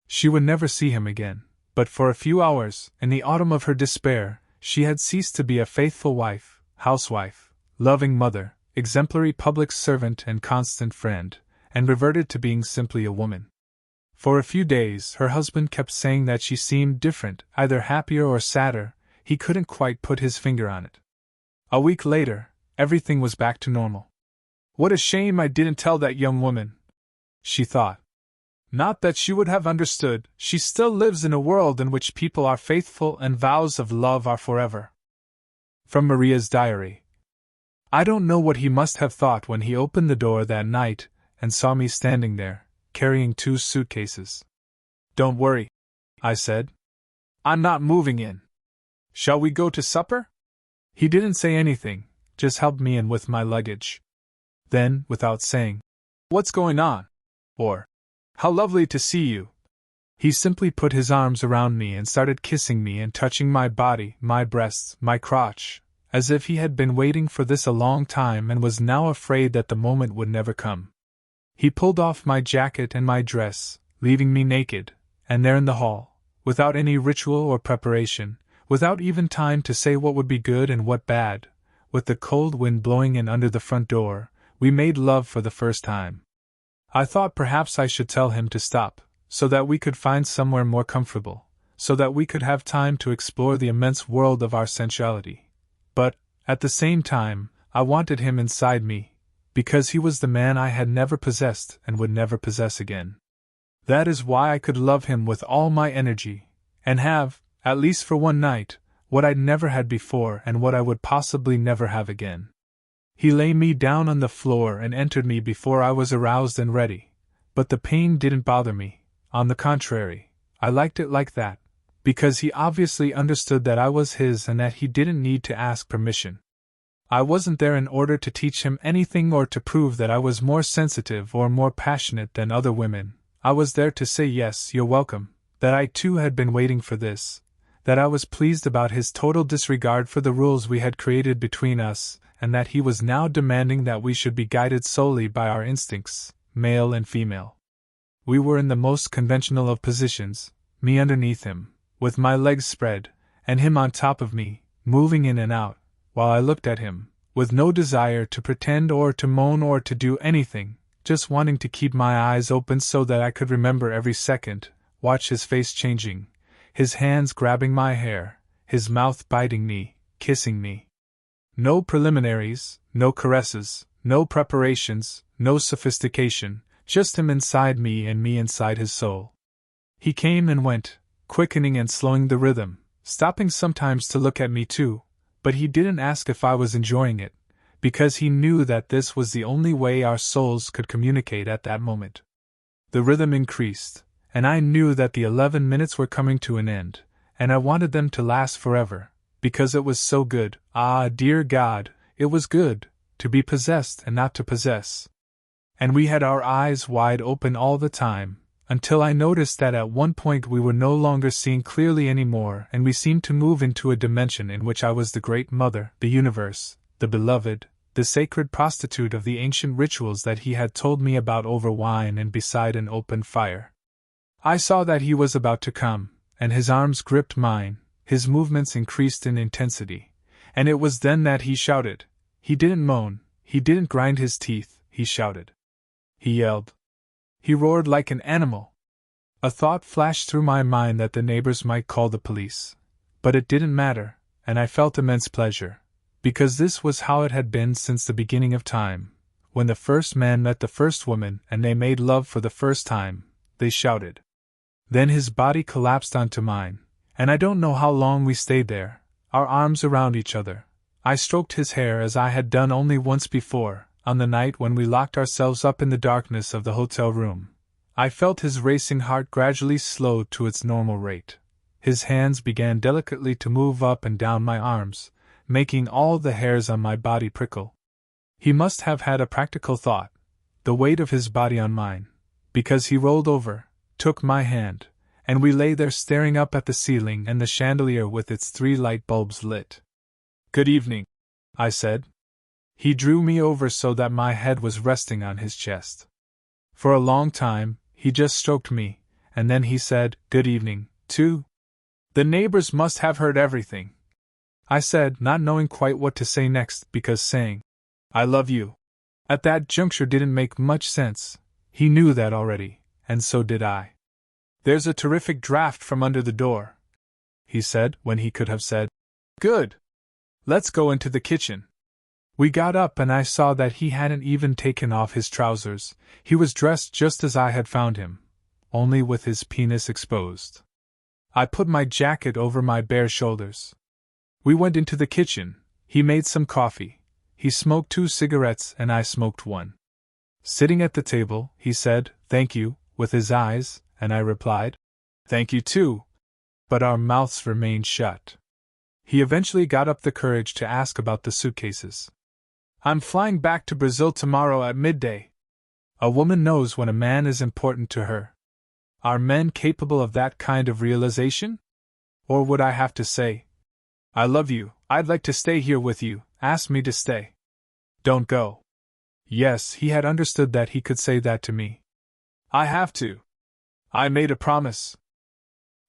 She would never see him again, but for a few hours, in the autumn of her despair, she had ceased to be a faithful wife, housewife, loving mother, exemplary public servant and constant friend, and reverted to being simply a woman. For a few days her husband kept saying that she seemed different, either happier or sadder, he couldn't quite put his finger on it. A week later, everything was back to normal. What a shame I didn't tell that young woman, she thought. Not that she would have understood, she still lives in a world in which people are faithful and vows of love are forever. From Maria's diary. I don't know what he must have thought when he opened the door that night and saw me standing there, carrying 2 suitcases. Don't worry, I said. I'm not moving in. Shall we go to supper? He didn't say anything, just helped me in with my luggage. Then, without saying, What's going on? Or, How lovely to see you, he simply put his arms around me and started kissing me and touching my body, my breasts, my crotch, as if he had been waiting for this a long time and was now afraid that the moment would never come. He pulled off my jacket and my dress, leaving me naked, and there in the hall, without any ritual or preparation, without even time to say what would be good and what bad, with the cold wind blowing in under the front door, we made love for the first time. I thought perhaps I should tell him to stop, so that we could find somewhere more comfortable, so that we could have time to explore the immense world of our sensuality. But, at the same time, I wanted him inside me, because he was the man I had never possessed and would never possess again. That is why I could love him with all my energy, and have, at least for one night, what I'd never had before and what I would possibly never have again. He lay me down on the floor and entered me before I was aroused and ready, but the pain didn't bother me. On the contrary, I liked it like that, because he obviously understood that I was his and that he didn't need to ask permission. I wasn't there in order to teach him anything or to prove that I was more sensitive or more passionate than other women. I was there to say yes, you're welcome, that I too had been waiting for this, that I was pleased about his total disregard for the rules we had created between us, and that he was now demanding that we should be guided solely by our instincts, male and female. We were in the most conventional of positions, me underneath him, with my legs spread, and him on top of me, moving in and out, while I looked at him, with no desire to pretend or to moan or to do anything, just wanting to keep my eyes open so that I could remember every second, watch his face changing, his hands grabbing my hair, his mouth biting me, kissing me. No preliminaries, no caresses, no preparations, no sophistication, just him inside me and me inside his soul. He came and went, quickening and slowing the rhythm, stopping sometimes to look at me too, but he didn't ask if I was enjoying it, because he knew that this was the only way our souls could communicate at that moment. The rhythm increased, and I knew that the 11 minutes were coming to an end, and I wanted them to last forever, because it was so good. Ah, dear God, it was good, to be possessed and not to possess. And we had our eyes wide open all the time, until I noticed that at one point we were no longer seeing clearly anymore, and we seemed to move into a dimension in which I was the Great Mother, the universe, the beloved, the sacred prostitute of the ancient rituals that he had told me about over wine and beside an open fire. I saw that he was about to come, and his arms gripped mine, his movements increased in intensity, and it was then that he shouted. He didn't moan, he didn't grind his teeth, he shouted. He yelled. He roared like an animal. A thought flashed through my mind that the neighbors might call the police. But it didn't matter, and I felt immense pleasure, because this was how it had been since the beginning of time. When the first man met the first woman and they made love for the first time, they shouted. Then his body collapsed onto mine, And I don't know how long we stayed there, our arms around each other. I stroked his hair as I had done only once before, on the night when we locked ourselves up in the darkness of the hotel room. I felt his racing heart gradually slowed to its normal rate. His hands began delicately to move up and down my arms, making all the hairs on my body prickle. He must have had a practical thought, the weight of his body on mine, because he rolled over, took my hand, and we lay there staring up at the ceiling and the chandelier with its 3 light bulbs lit. "Good evening," I said. He drew me over so that my head was resting on his chest. For a long time, he just stroked me, and then he said, "Good evening," too. "The neighbors must have heard everything," I said, not knowing quite what to say next, because saying, "I love you," at that juncture didn't make much sense. He knew that already, and so did I. "There's a terrific draft from under the door," he said, when he could have said, "Good. Let's go into the kitchen." We got up and I saw that he hadn't even taken off his trousers. He was dressed just as I had found him, only with his penis exposed. I put my jacket over my bare shoulders. We went into the kitchen. He made some coffee. He smoked 2 cigarettes and I smoked 1. Sitting at the table, he said, "Thank you," with his eyes, and I replied, "Thank you too," but our mouths remained shut. He eventually got up the courage to ask about the suitcases. "I'm flying back to Brazil tomorrow at midday." A woman knows when a man is important to her. Are men capable of that kind of realization? Or would I have to say, "I love you, I'd like to stay here with you, ask me to stay. Don't go"? Yes, he had understood that he could say that to me. I have to. I made a promise.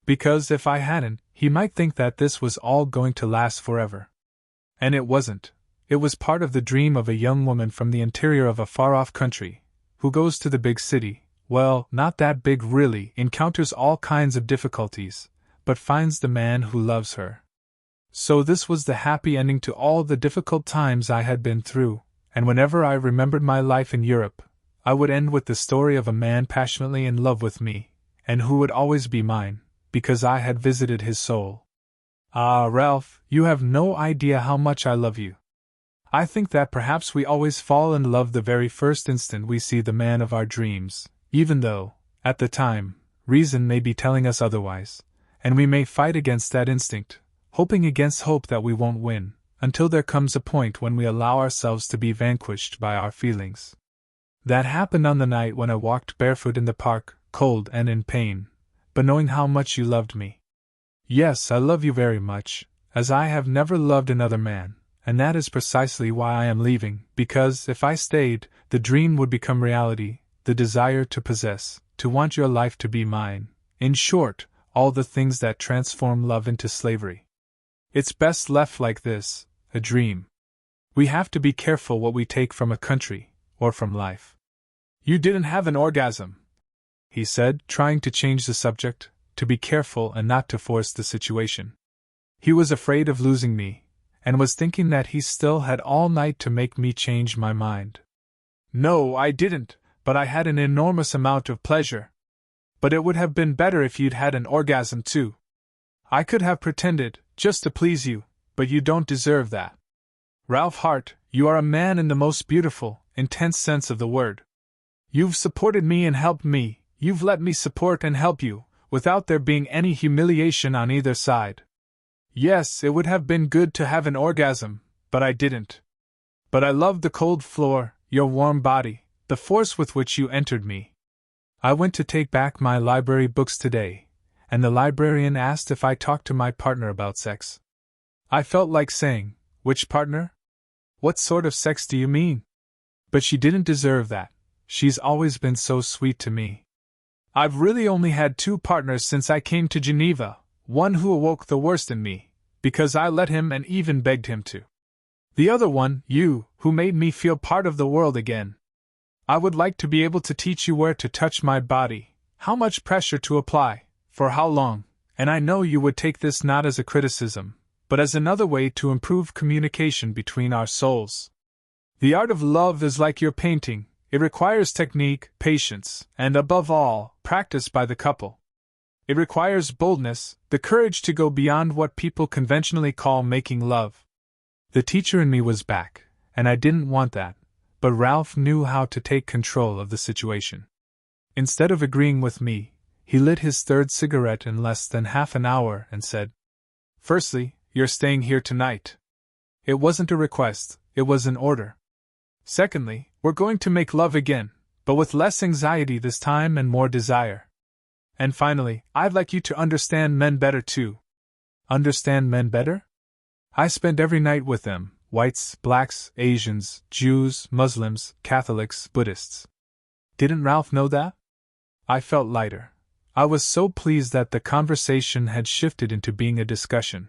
Because if I hadn't, he might think that this was all going to last forever. And it wasn't. It was part of the dream of a young woman from the interior of a far-off country, who goes to the big city, well, not that big really, encounters all kinds of difficulties, but finds the man who loves her. So this was the happy ending to all the difficult times I had been through, and whenever I remembered my life in Europe, I would end with the story of a man passionately in love with me, and who would always be mine, because I had visited his soul. Ah, Ralph, you have no idea how much I love you. I think that perhaps we always fall in love the very first instant we see the man of our dreams, even though, at the time, reason may be telling us otherwise, and we may fight against that instinct, hoping against hope that we won't win, until there comes a point when we allow ourselves to be vanquished by our feelings. That happened on the night when I walked barefoot in the park, cold and in pain, but knowing how much you loved me. Yes, I love you very much, as I have never loved another man. And that is precisely why I am leaving, because if I stayed, the dream would become reality, the desire to possess, to want your life to be mine, in short, all the things that transform love into slavery. It's best left like this, a dream. We have to be careful what we take from a country, or from life. "You didn't have an orgasm," he said, trying to change the subject, to be careful and not to force the situation. He was afraid of losing me, and was thinking that he still had all night to make me change my mind. "No, I didn't, but I had an enormous amount of pleasure. But it would have been better if you'd had an orgasm too. I could have pretended, just to please you, but you don't deserve that. Ralph Hart, you are a man in the most beautiful, intense sense of the word. You've supported me and helped me, you've let me support and help you, without there being any humiliation on either side. Yes, it would have been good to have an orgasm, but I didn't. But I loved the cold floor, your warm body, the force with which you entered me. I went to take back my library books today, and the librarian asked if I talked to my partner about sex. I felt like saying, which partner? What sort of sex do you mean? But she didn't deserve that. She's always been so sweet to me. I've really only had 2 partners since I came to Geneva, one who awoke the worst in me, because I let him and even begged him to. The other one, you, who made me feel part of the world again. I would like to be able to teach you where to touch my body, how much pressure to apply, for how long, and I know you would take this not as a criticism, but as another way to improve communication between our souls. The art of love is like your painting, it requires technique, patience, and above all, practice by the couple. It requires boldness, the courage to go beyond what people conventionally call making love. The teacher in me was back, and I didn't want that, but Ralph knew how to take control of the situation. Instead of agreeing with me, he lit his third cigarette in less than half an hour and said, "Firstly, you're staying here tonight. It wasn't a request, it was an order. Secondly, we're going to make love again, but with less anxiety this time and more desire. And finally, I'd like you to understand men better too." Understand men better? I spent every night with them, whites, blacks, Asians, Jews, Muslims, Catholics, Buddhists. Didn't Ralph know that? I felt lighter. I was so pleased that the conversation had shifted into being a discussion.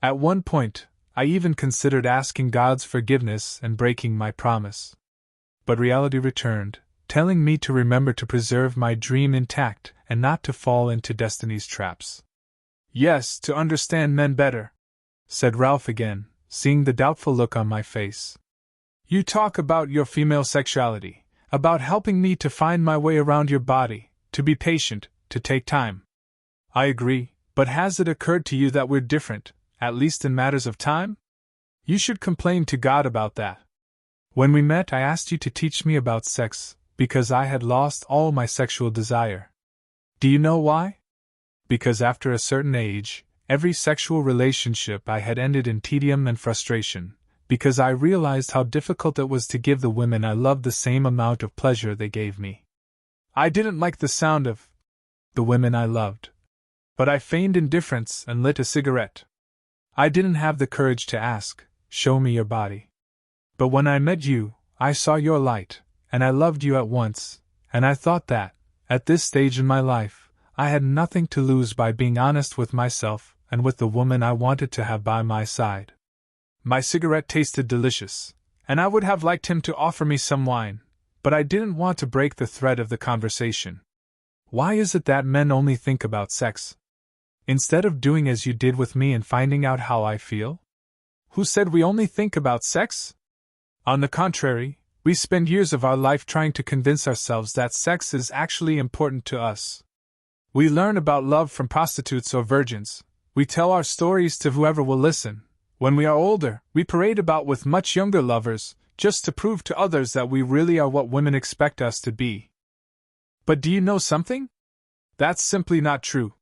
At one point, I even considered asking God's forgiveness and breaking my promise. But reality returned, telling me to remember to preserve my dream intact and not to fall into destiny's traps. "Yes, to understand men better," said Ralph again, seeing the doubtful look on my face. "You talk about your female sexuality, about helping me to find my way around your body, to be patient, to take time. I agree, but has it occurred to you that we're different, at least in matters of time? You should complain to God about that. When we met, I asked you to teach me about sex, because I had lost all my sexual desire. Do you know why? Because after a certain age, every sexual relationship I had ended in tedium and frustration, because I realized how difficult it was to give the women I loved the same amount of pleasure they gave me. I didn't like the sound of the women I loved. But I feigned indifference and lit a cigarette. I didn't have the courage to ask, "Show me your body." But when I met you, I saw your light, and I loved you at once, and I thought that, at this stage in my life, I had nothing to lose by being honest with myself and with the woman I wanted to have by my side. My cigarette tasted delicious, and I would have liked him to offer me some wine, but I didn't want to break the thread of the conversation. Why is it that men only think about sex? Instead of doing as you did with me and finding out how I feel? Who said we only think about sex? On the contrary, we spend years of our life trying to convince ourselves that sex is actually important to us. We learn about love from prostitutes or virgins. We tell our stories to whoever will listen. When we are older, we parade about with much younger lovers, just to prove to others that we really are what women expect us to be. But do you know something? That's simply not true.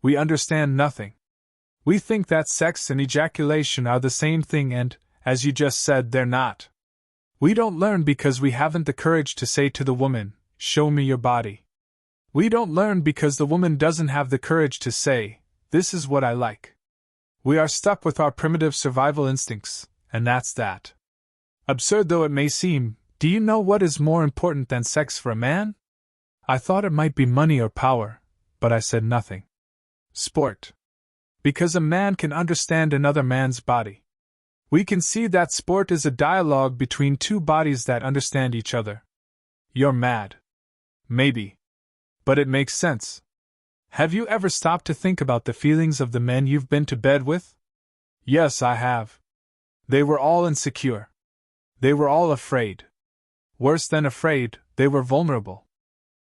We understand nothing. We think that sex and ejaculation are the same thing and, as you just said, they're not. We don't learn because we haven't the courage to say to the woman, "Show me your body." We don't learn because the woman doesn't have the courage to say, "This is what I like." We are stuck with our primitive survival instincts, and that's that. Absurd though it may seem, do you know what is more important than sex for a man? I thought it might be money or power, but I said nothing. Sport. Because a man can understand another man's body. We can see that sport is a dialogue between two bodies that understand each other. You're mad. Maybe. But it makes sense. Have you ever stopped to think about the feelings of the men you've been to bed with? Yes, I have. They were all insecure. They were all afraid. Worse than afraid, they were vulnerable.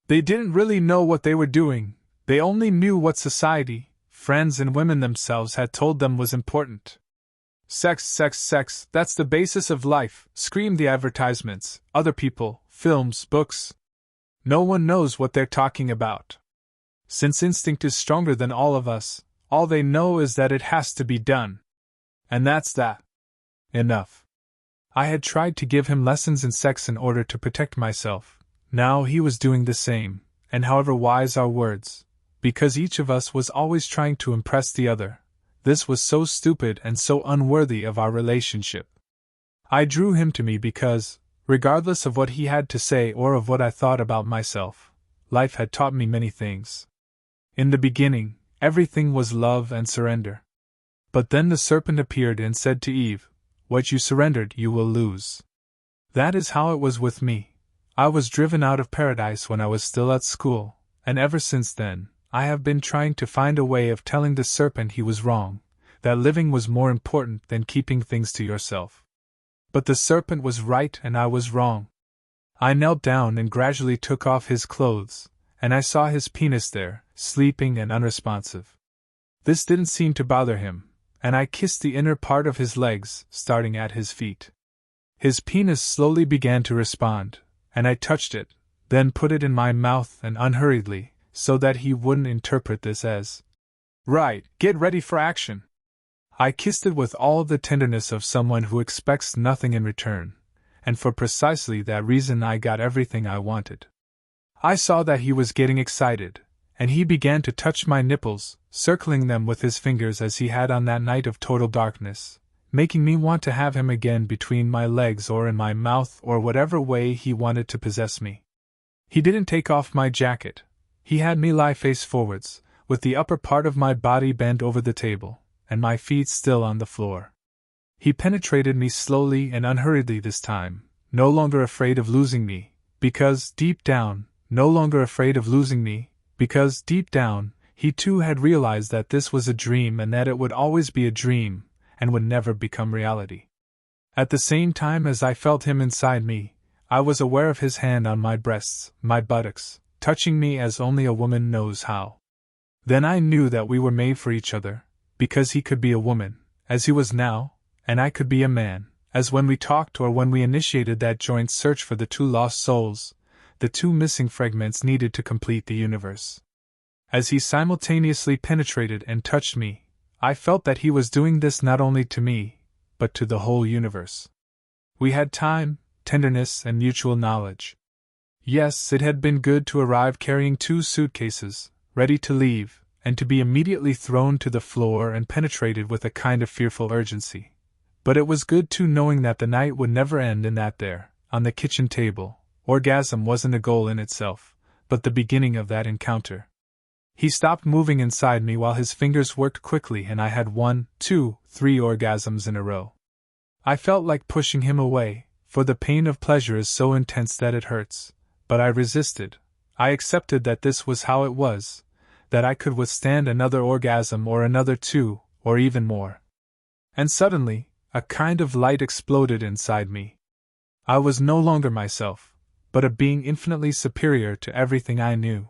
They didn't really know what they were doing, they only knew what society, friends and women themselves had told them was important. Sex, sex, sex, that's the basis of life, screamed the advertisements, other people, films, books. No one knows what they're talking about. Since instinct is stronger than all of us, all they know is that it has to be done. And that's that. Enough. I had tried to give him lessons in sex in order to protect myself. Now he was doing the same, and however wise our words, because each of us was always trying to impress the other, this was so stupid and so unworthy of our relationship. I drew him to me because, regardless of what he had to say or of what I thought about myself, life had taught me many things. In the beginning, everything was love and surrender. But then the serpent appeared and said to Eve, "What you surrendered you will lose." That is how it was with me. I was driven out of paradise when I was still at school, and ever since then, I have been trying to find a way of telling the serpent he was wrong, that living was more important than keeping things to yourself. But the serpent was right and I was wrong. I knelt down and gradually took off his clothes, and I saw his penis there, sleeping and unresponsive. This didn't seem to bother him, and I kissed the inner part of his legs, starting at his feet. His penis slowly began to respond, and I touched it, then put it in my mouth and unhurriedly, so that he wouldn't interpret this as, "Right, get ready for action." I kissed it with all the tenderness of someone who expects nothing in return, and for precisely that reason I got everything I wanted. I saw that he was getting excited, and he began to touch my nipples, circling them with his fingers as he had on that night of total darkness, making me want to have him again between my legs or in my mouth or whatever way he wanted to possess me. He didn't take off my jacket. He had me lie face forwards, with the upper part of my body bent over the table, and my feet still on the floor. He penetrated me slowly and unhurriedly this time, no longer afraid of losing me, because deep down, he too had realized that this was a dream and that it would always be a dream, and would never become reality. At the same time as I felt him inside me, I was aware of his hand on my breasts, my buttocks, touching me as only a woman knows how. Then I knew that we were made for each other, because he could be a woman, as he was now, and I could be a man, as when we talked or when we initiated that joint search for the two lost souls, the two missing fragments needed to complete the universe. As he simultaneously penetrated and touched me, I felt that he was doing this not only to me, but to the whole universe. We had time, tenderness, and mutual knowledge. Yes, it had been good to arrive carrying 2 suitcases, ready to leave, and to be immediately thrown to the floor and penetrated with a kind of fearful urgency. But it was good too knowing that the night would never end and that there, on the kitchen table, orgasm wasn't a goal in itself, but the beginning of that encounter. He stopped moving inside me while his fingers worked quickly and I had 1, 2, 3 orgasms in a row. I felt like pushing him away, for the pain of pleasure is so intense that it hurts, but I resisted. I accepted that this was how it was, that I could withstand another orgasm or another 2, or even more. And suddenly, a kind of light exploded inside me. I was no longer myself, but a being infinitely superior to everything I knew.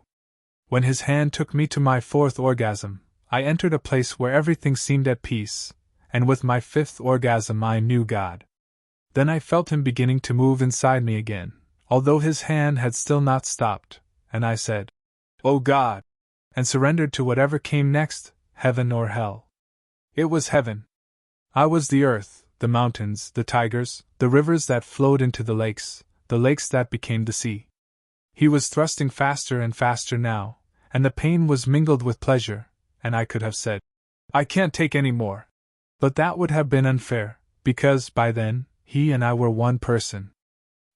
When his hand took me to my 4th orgasm, I entered a place where everything seemed at peace, and with my 5th orgasm I knew God. Then I felt him beginning to move inside me again, although his hand had still not stopped, and I said, "Oh God," and surrendered to whatever came next, heaven or hell. It was heaven. I was the earth, the mountains, the tigers, the rivers that flowed into the lakes that became the sea. He was thrusting faster and faster now, and the pain was mingled with pleasure, and I could have said, "I can't take any more." But that would have been unfair, because, by then, he and I were one person.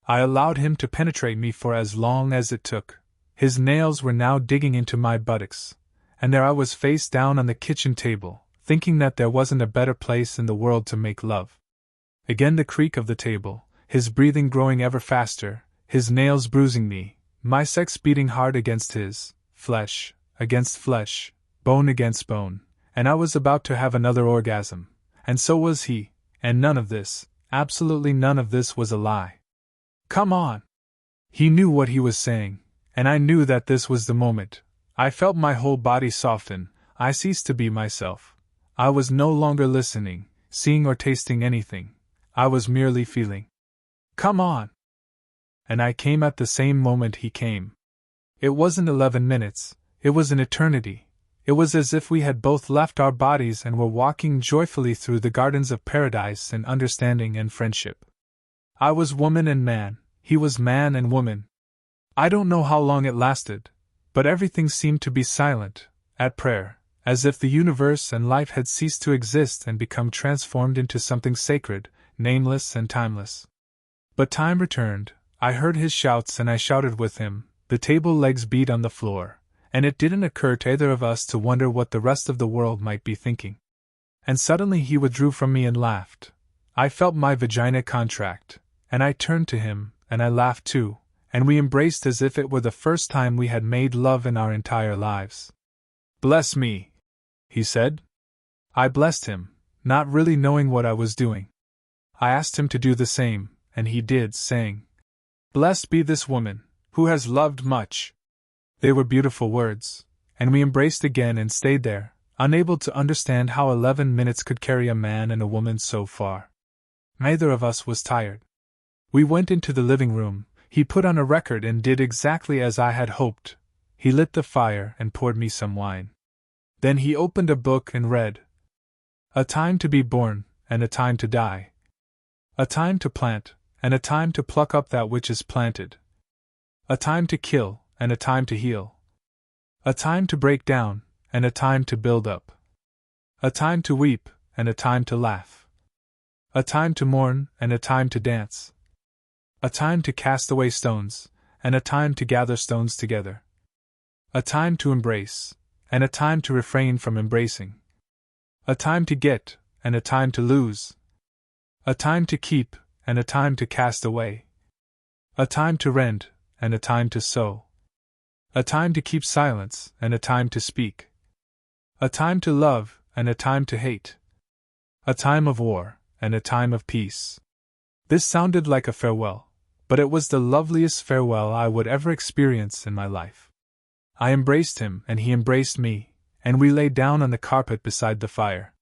I allowed him to penetrate me for as long as it took. His nails were now digging into my buttocks, and there I was face down on the kitchen table, thinking that there wasn't a better place in the world to make love. Again the creak of the table, his breathing growing ever faster, his nails bruising me, my sex beating hard against his, flesh against flesh, bone against bone, and I was about to have another orgasm, and so was he, and none of this, absolutely none of this was a lie. "Come on!" He knew what he was saying, and I knew that this was the moment. I felt my whole body soften, I ceased to be myself. I was no longer listening, seeing or tasting anything, I was merely feeling. "Come on!" And I came at the same moment he came. It wasn't 11 minutes, it was an eternity. It was as if we had both left our bodies and were walking joyfully through the gardens of paradise in understanding and friendship. I was woman and man, he was man and woman. I don't know how long it lasted, but everything seemed to be silent, at prayer, as if the universe and life had ceased to exist and become transformed into something sacred, nameless and timeless. But time returned, I heard his shouts and I shouted with him, the table legs beat on the floor, and it didn't occur to either of us to wonder what the rest of the world might be thinking. And suddenly he withdrew from me and laughed. I felt my vagina contract, and I turned to him, and I laughed too, and we embraced as if it were the first time we had made love in our entire lives. "Bless me," he said. I blessed him, not really knowing what I was doing. I asked him to do the same, and he did, saying, "Blessed be this woman, who has loved much." They were beautiful words, and we embraced again and stayed there, unable to understand how 11 minutes could carry a man and a woman so far. Neither of us was tired. We went into the living room. He put on a record and did exactly as I had hoped. He lit the fire and poured me some wine. Then he opened a book and read. A time to be born, and a time to die. A time to plant, and a time to pluck up that which is planted. A time to kill, and a time to heal. A time to break down, and a time to build up. A time to weep, and a time to laugh. A time to mourn, and a time to dance. A time to cast away stones, and a time to gather stones together. A time to embrace, and a time to refrain from embracing. A time to get, and a time to lose. A time to keep, and a time to cast away. A time to rend, and a time to sow. A time to keep silence, and a time to speak. A time to love, and a time to hate. A time of war, and a time of peace. This sounded like a farewell, but it was the loveliest farewell I would ever experience in my life. I embraced him, and he embraced me, and we lay down on the carpet beside the fire.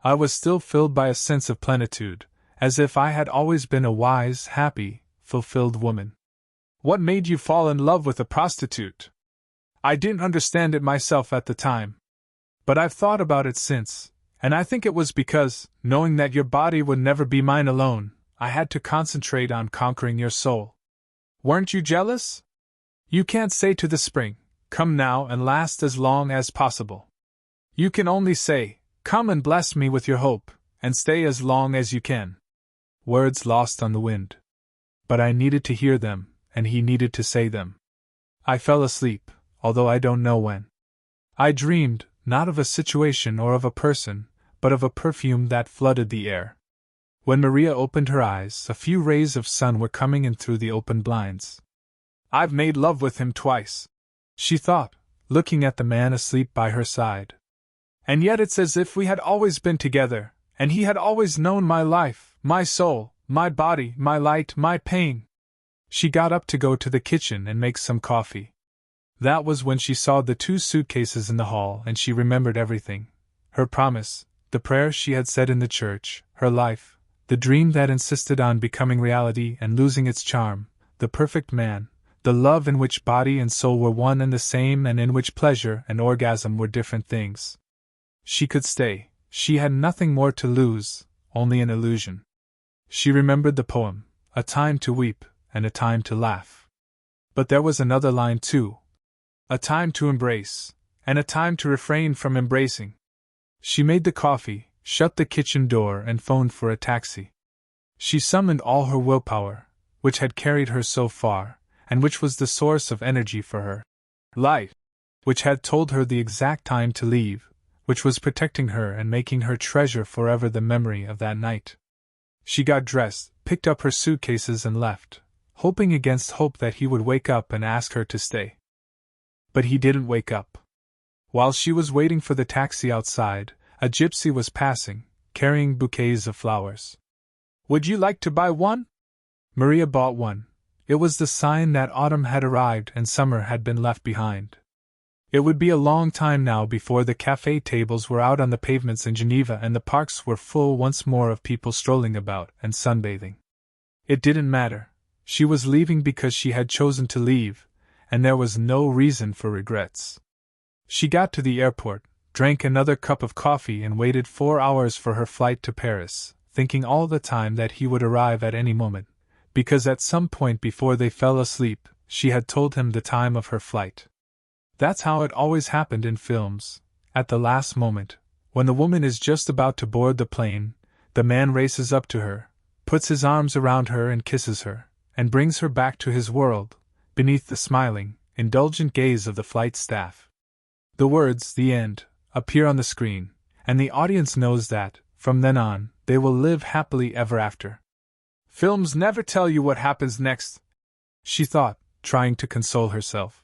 I was still filled by a sense of plenitude, as if I had always been a wise, happy, fulfilled woman. What made you fall in love with a prostitute? I didn't understand it myself at the time. But I've thought about it since, and I think it was because, knowing that your body would never be mine alone, I had to concentrate on conquering your soul. Weren't you jealous? You can't say to the spring, "Come now and last as long as possible." You can only say, "Come and bless me with your hope, and stay as long as you can." Words lost on the wind. But I needed to hear them, and he needed to say them. I fell asleep, although I don't know when. I dreamed, not of a situation or of a person, but of a perfume that flooded the air. When Maria opened her eyes, a few rays of sun were coming in through the open blinds. I've made love with him twice, she thought, looking at the man asleep by her side. And yet it's as if we had always been together, and he had always known my life, my soul, my body, my light, my pain. She got up to go to the kitchen and make some coffee. That was when she saw the 2 suitcases in the hall, and she remembered everything. Her promise, the prayer she had said in the church, her life, the dream that insisted on becoming reality and losing its charm, the perfect man, the love in which body and soul were one and the same and in which pleasure and orgasm were different things. She could stay, she had nothing more to lose, only an illusion. She remembered the poem, a time to weep and a time to laugh. But there was another line too. A time to embrace, and a time to refrain from embracing. She made the coffee, shut the kitchen door and phoned for a taxi. She summoned all her willpower, which had carried her so far, and which was the source of energy for her life, which had told her the exact time to leave, which was protecting her and making her treasure forever the memory of that night. She got dressed, picked up her suitcases and left, hoping against hope that he would wake up and ask her to stay. But he didn't wake up. While she was waiting for the taxi outside, a gypsy was passing, carrying bouquets of flowers. Would you like to buy one? Maria bought one. It was the sign that autumn had arrived and summer had been left behind. It would be a long time now before the café tables were out on the pavements in Geneva and the parks were full once more of people strolling about and sunbathing. It didn't matter. She was leaving because she had chosen to leave, and there was no reason for regrets. She got to the airport, drank another cup of coffee and waited 4 hours for her flight to Paris, thinking all the time that he would arrive at any moment, because at some point before they fell asleep, she had told him the time of her flight. That's how it always happened in films. At the last moment, when the woman is just about to board the plane, the man races up to her, puts his arms around her and kisses her, and brings her back to his world, beneath the smiling, indulgent gaze of the flight staff. The words, "the end," appear on the screen, and the audience knows that, from then on, they will live happily ever after. Films never tell you what happens next, she thought, trying to console herself.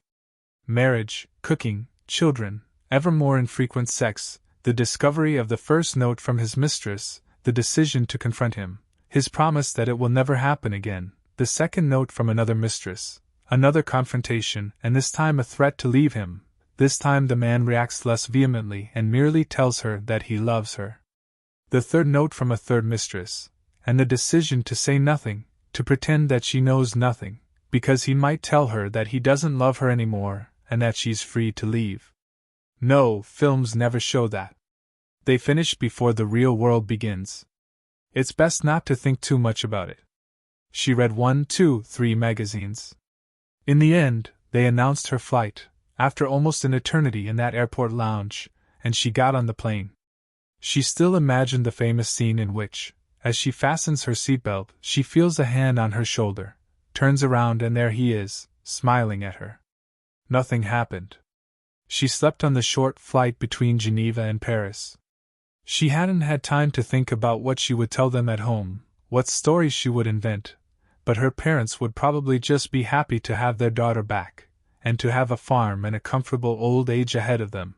Marriage, cooking, children, ever more infrequent sex, the discovery of the first note from his mistress, the decision to confront him, his promise that it will never happen again, the second note from another mistress, Another confrontation, and this time a threat to leave him. This time the man reacts less vehemently and merely tells her that he loves her. The third note from a third mistress, and the decision to say nothing, to pretend that she knows nothing, because he might tell her that he doesn't love her anymore and that she's free to leave. No, films never show that. They finish before the real world begins. It's best not to think too much about it. She read 1, 2, 3 magazines. In the end, they announced her flight, after almost an eternity in that airport lounge, and she got on the plane. She still imagined the famous scene in which, as she fastens her seatbelt, she feels a hand on her shoulder, turns around and there he is, smiling at her. Nothing happened. She slept on the short flight between Geneva and Paris. She hadn't had time to think about what she would tell them at home, what stories she would invent, but her parents would probably just be happy to have their daughter back, and to have a farm and a comfortable old age ahead of them.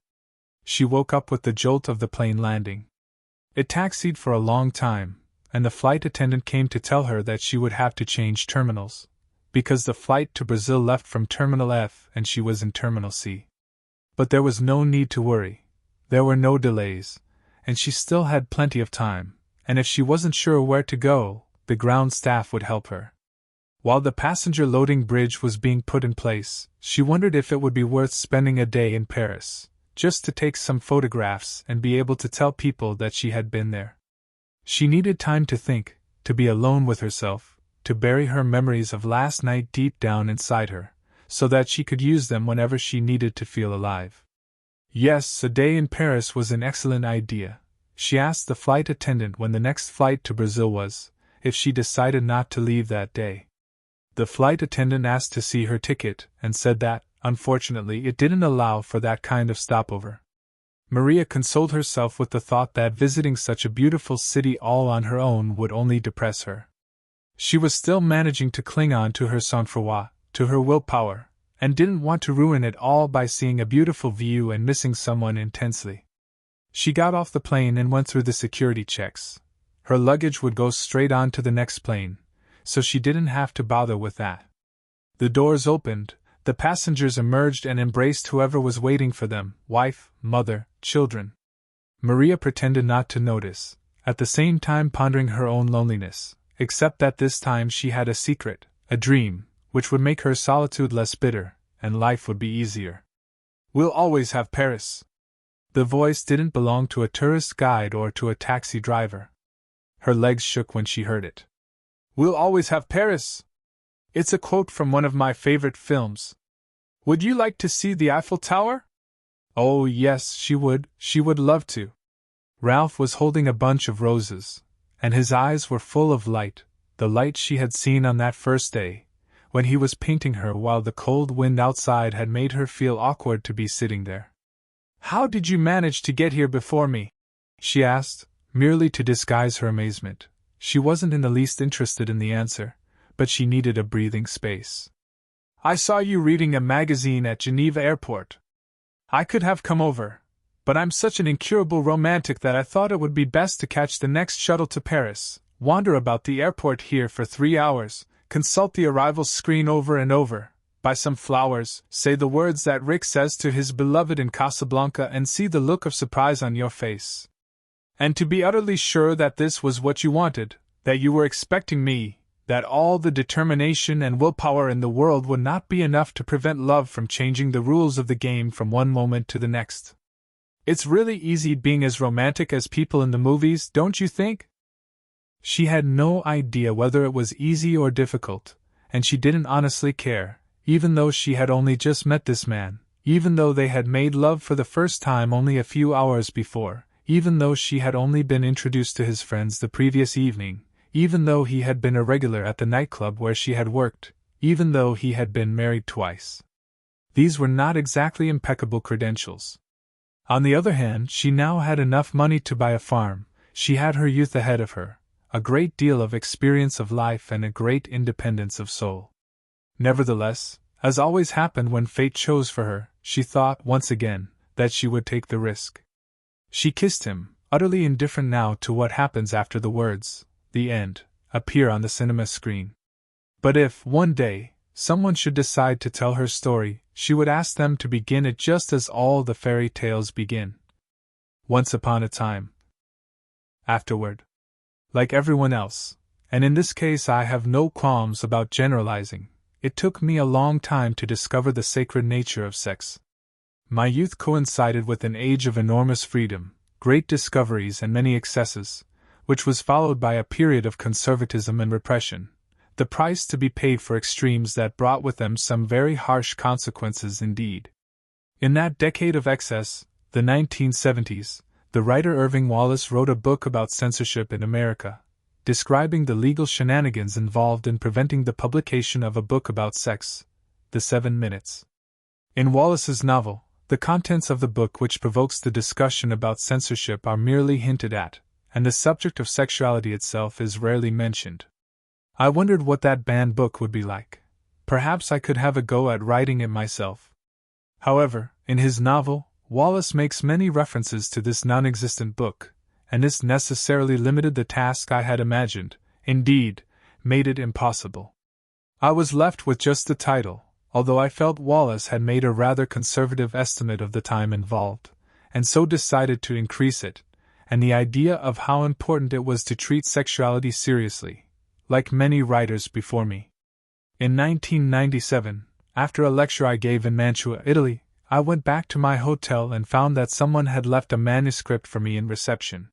She woke up with the jolt of the plane landing. It taxied for a long time, and the flight attendant came to tell her that she would have to change terminals, because the flight to Brazil left from Terminal F and she was in Terminal C. But there was no need to worry. There were no delays, and she still had plenty of time, and if she wasn't sure where to go, the ground staff would help her. While the passenger loading bridge was being put in place, she wondered if it would be worth spending a day in Paris, just to take some photographs and be able to tell people that she had been there. She needed time to think, to be alone with herself, to bury her memories of last night deep down inside her, so that she could use them whenever she needed to feel alive. Yes, a day in Paris was an excellent idea. She asked the flight attendant when the next flight to Brazil was, if she decided not to leave that day. The flight attendant asked to see her ticket and said that, unfortunately, it didn't allow for that kind of stopover. Maria consoled herself with the thought that visiting such a beautiful city all on her own would only depress her. She was still managing to cling on to her sang-froid, to her willpower, and didn't want to ruin it all by seeing a beautiful view and missing someone intensely. She got off the plane and went through the security checks. Her luggage would go straight on to the next plane, so she didn't have to bother with that. The doors opened, the passengers emerged and embraced whoever was waiting for them, wife, mother, children. Maria pretended not to notice, at the same time pondering her own loneliness, except that this time she had a secret, a dream, which would make her solitude less bitter, and life would be easier. "We'll always have Paris." The voice didn't belong to a tourist guide or to a taxi driver. Her legs shook when she heard it. "We'll always have Paris." It's a quote from one of my favorite films. Would you like to see the Eiffel Tower? Oh yes, she would love to. Ralph was holding a bunch of roses, and his eyes were full of light, the light she had seen on that first day, when he was painting her while the cold wind outside had made her feel awkward to be sitting there. "How did you manage to get here before me?" she asked, merely to disguise her amazement. She wasn't in the least interested in the answer, but she needed a breathing space. "I saw you reading a magazine at Geneva Airport. I could have come over, but I'm such an incurable romantic that I thought it would be best to catch the next shuttle to Paris, wander about the airport here for 3 hours, consult the arrival screen over and over, buy some flowers, say the words that Rick says to his beloved in Casablanca and see the look of surprise on your face. And to be utterly sure that this was what you wanted, that you were expecting me, that all the determination and willpower in the world would not be enough to prevent love from changing the rules of the game from one moment to the next. It's really easy being as romantic as people in the movies, don't you think?" She had no idea whether it was easy or difficult, and she didn't honestly care, even though she had only just met this man, even though they had made love for the first time only a few hours before, even though she had only been introduced to his friends the previous evening, even though he had been a regular at the nightclub where she had worked, even though he had been married twice. These were not exactly impeccable credentials. On the other hand, she now had enough money to buy a farm, she had her youth ahead of her, a great deal of experience of life and a great independence of soul. Nevertheless, as always happened when fate chose for her, she thought, once again, that she would take the risk. She kissed him, utterly indifferent now to what happens after the words, "the end," appear on the cinema screen. But if, one day, someone should decide to tell her story, she would ask them to begin it just as all the fairy tales begin. Once upon a time. Afterward. Like everyone else, and in this case I have no qualms about generalizing, it took me a long time to discover the sacred nature of sex. My youth coincided with an age of enormous freedom, great discoveries and many excesses, which was followed by a period of conservatism and repression, the price to be paid for extremes that brought with them some very harsh consequences indeed. In that decade of excess, the 1970s, the writer Irving Wallace wrote a book about censorship in America, describing the legal shenanigans involved in preventing the publication of a book about sex, The 7 Minutes. In Wallace's novel, the contents of the book which provokes the discussion about censorship are merely hinted at, and the subject of sexuality itself is rarely mentioned. I wondered what that banned book would be like. Perhaps I could have a go at writing it myself. However, in his novel, Wallace makes many references to this non-existent book, and this necessarily limited the task I had imagined, indeed, made it impossible. I was left with just the title, although I felt Wallace had made a rather conservative estimate of the time involved, and so decided to increase it, and the idea of how important it was to treat sexuality seriously, like many writers before me. In 1997, after a lecture I gave in Mantua, Italy, I went back to my hotel and found that someone had left a manuscript for me in reception.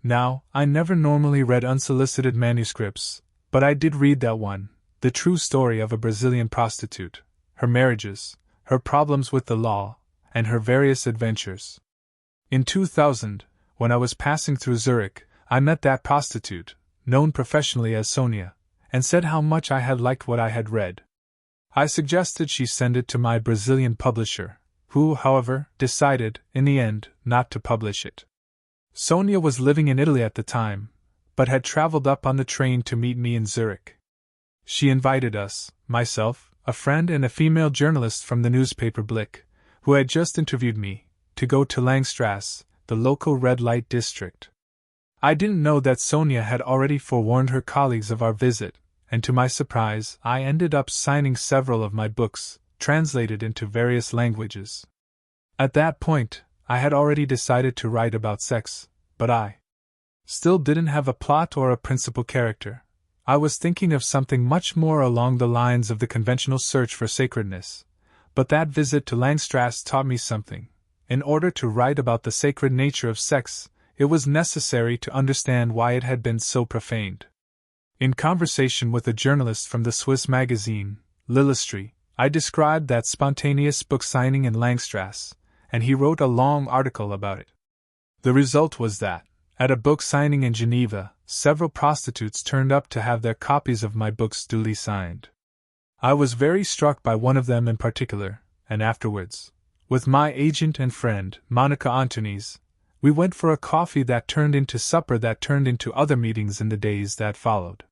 Now, I never normally read unsolicited manuscripts, but I did read that one, the true story of a Brazilian prostitute, her marriages, her problems with the law, and her various adventures. In 2000, when I was passing through Zurich, I met that prostitute, known professionally as Sonia, and said how much I had liked what I had read. I suggested she send it to my Brazilian publisher, who, however, decided, in the end, not to publish it. Sonia was living in Italy at the time, but had traveled up on the train to meet me in Zurich. She invited us, myself, a friend and a female journalist from the newspaper Blick, who had just interviewed me, to go to Langstrasse, the local red light district. I didn't know that Sonia had already forewarned her colleagues of our visit, and to my surprise, I ended up signing several of my books, translated into various languages. At that point, I had already decided to write about sex, but I still didn't have a plot or a principal character. I was thinking of something much more along the lines of the conventional search for sacredness, but that visit to Langstrasse taught me something. In order to write about the sacred nature of sex, it was necessary to understand why it had been so profaned. In conversation with a journalist from the Swiss magazine, L'Illustri, I described that spontaneous book signing in Langstrasse, and he wrote a long article about it. The result was that, at a book signing in Geneva, several prostitutes turned up to have their copies of my books duly signed. I was very struck by one of them in particular, and afterwards, with my agent and friend, Monica Antonis, we went for a coffee that turned into supper that turned into other meetings in the days that followed.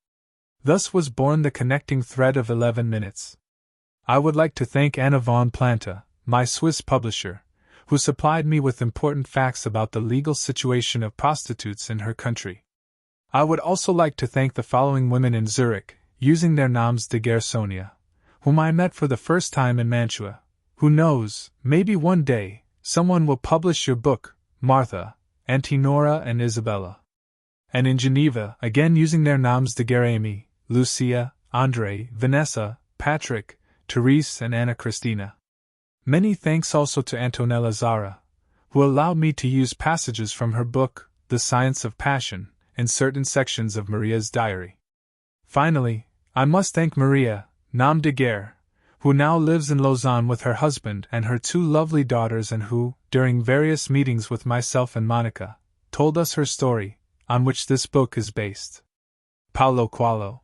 Thus was born the connecting thread of 11 Minutes. I would like to thank Anna von Planta, my Swiss publisher, who supplied me with important facts about the legal situation of prostitutes in her country. I would also like to thank the following women in Zurich, using their noms de guerre: Sonia, whom I met for the first time in Mantua. Who knows, maybe one day, someone will publish your book, Martha, Antinora and Isabella. And in Geneva, again using their noms de guerre: Amy, Lucia, Andre, Vanessa, Patrick, Therese and Anna Christina. Many thanks also to Antonella Zara, who allowed me to use passages from her book, The Science of Passion, in certain sections of Maria's diary. Finally, I must thank Maria, nom de guerre, who now lives in Lausanne with her husband and her 2 lovely daughters, and who, during various meetings with myself and Monica, told us her story, on which this book is based. Paulo Coelho.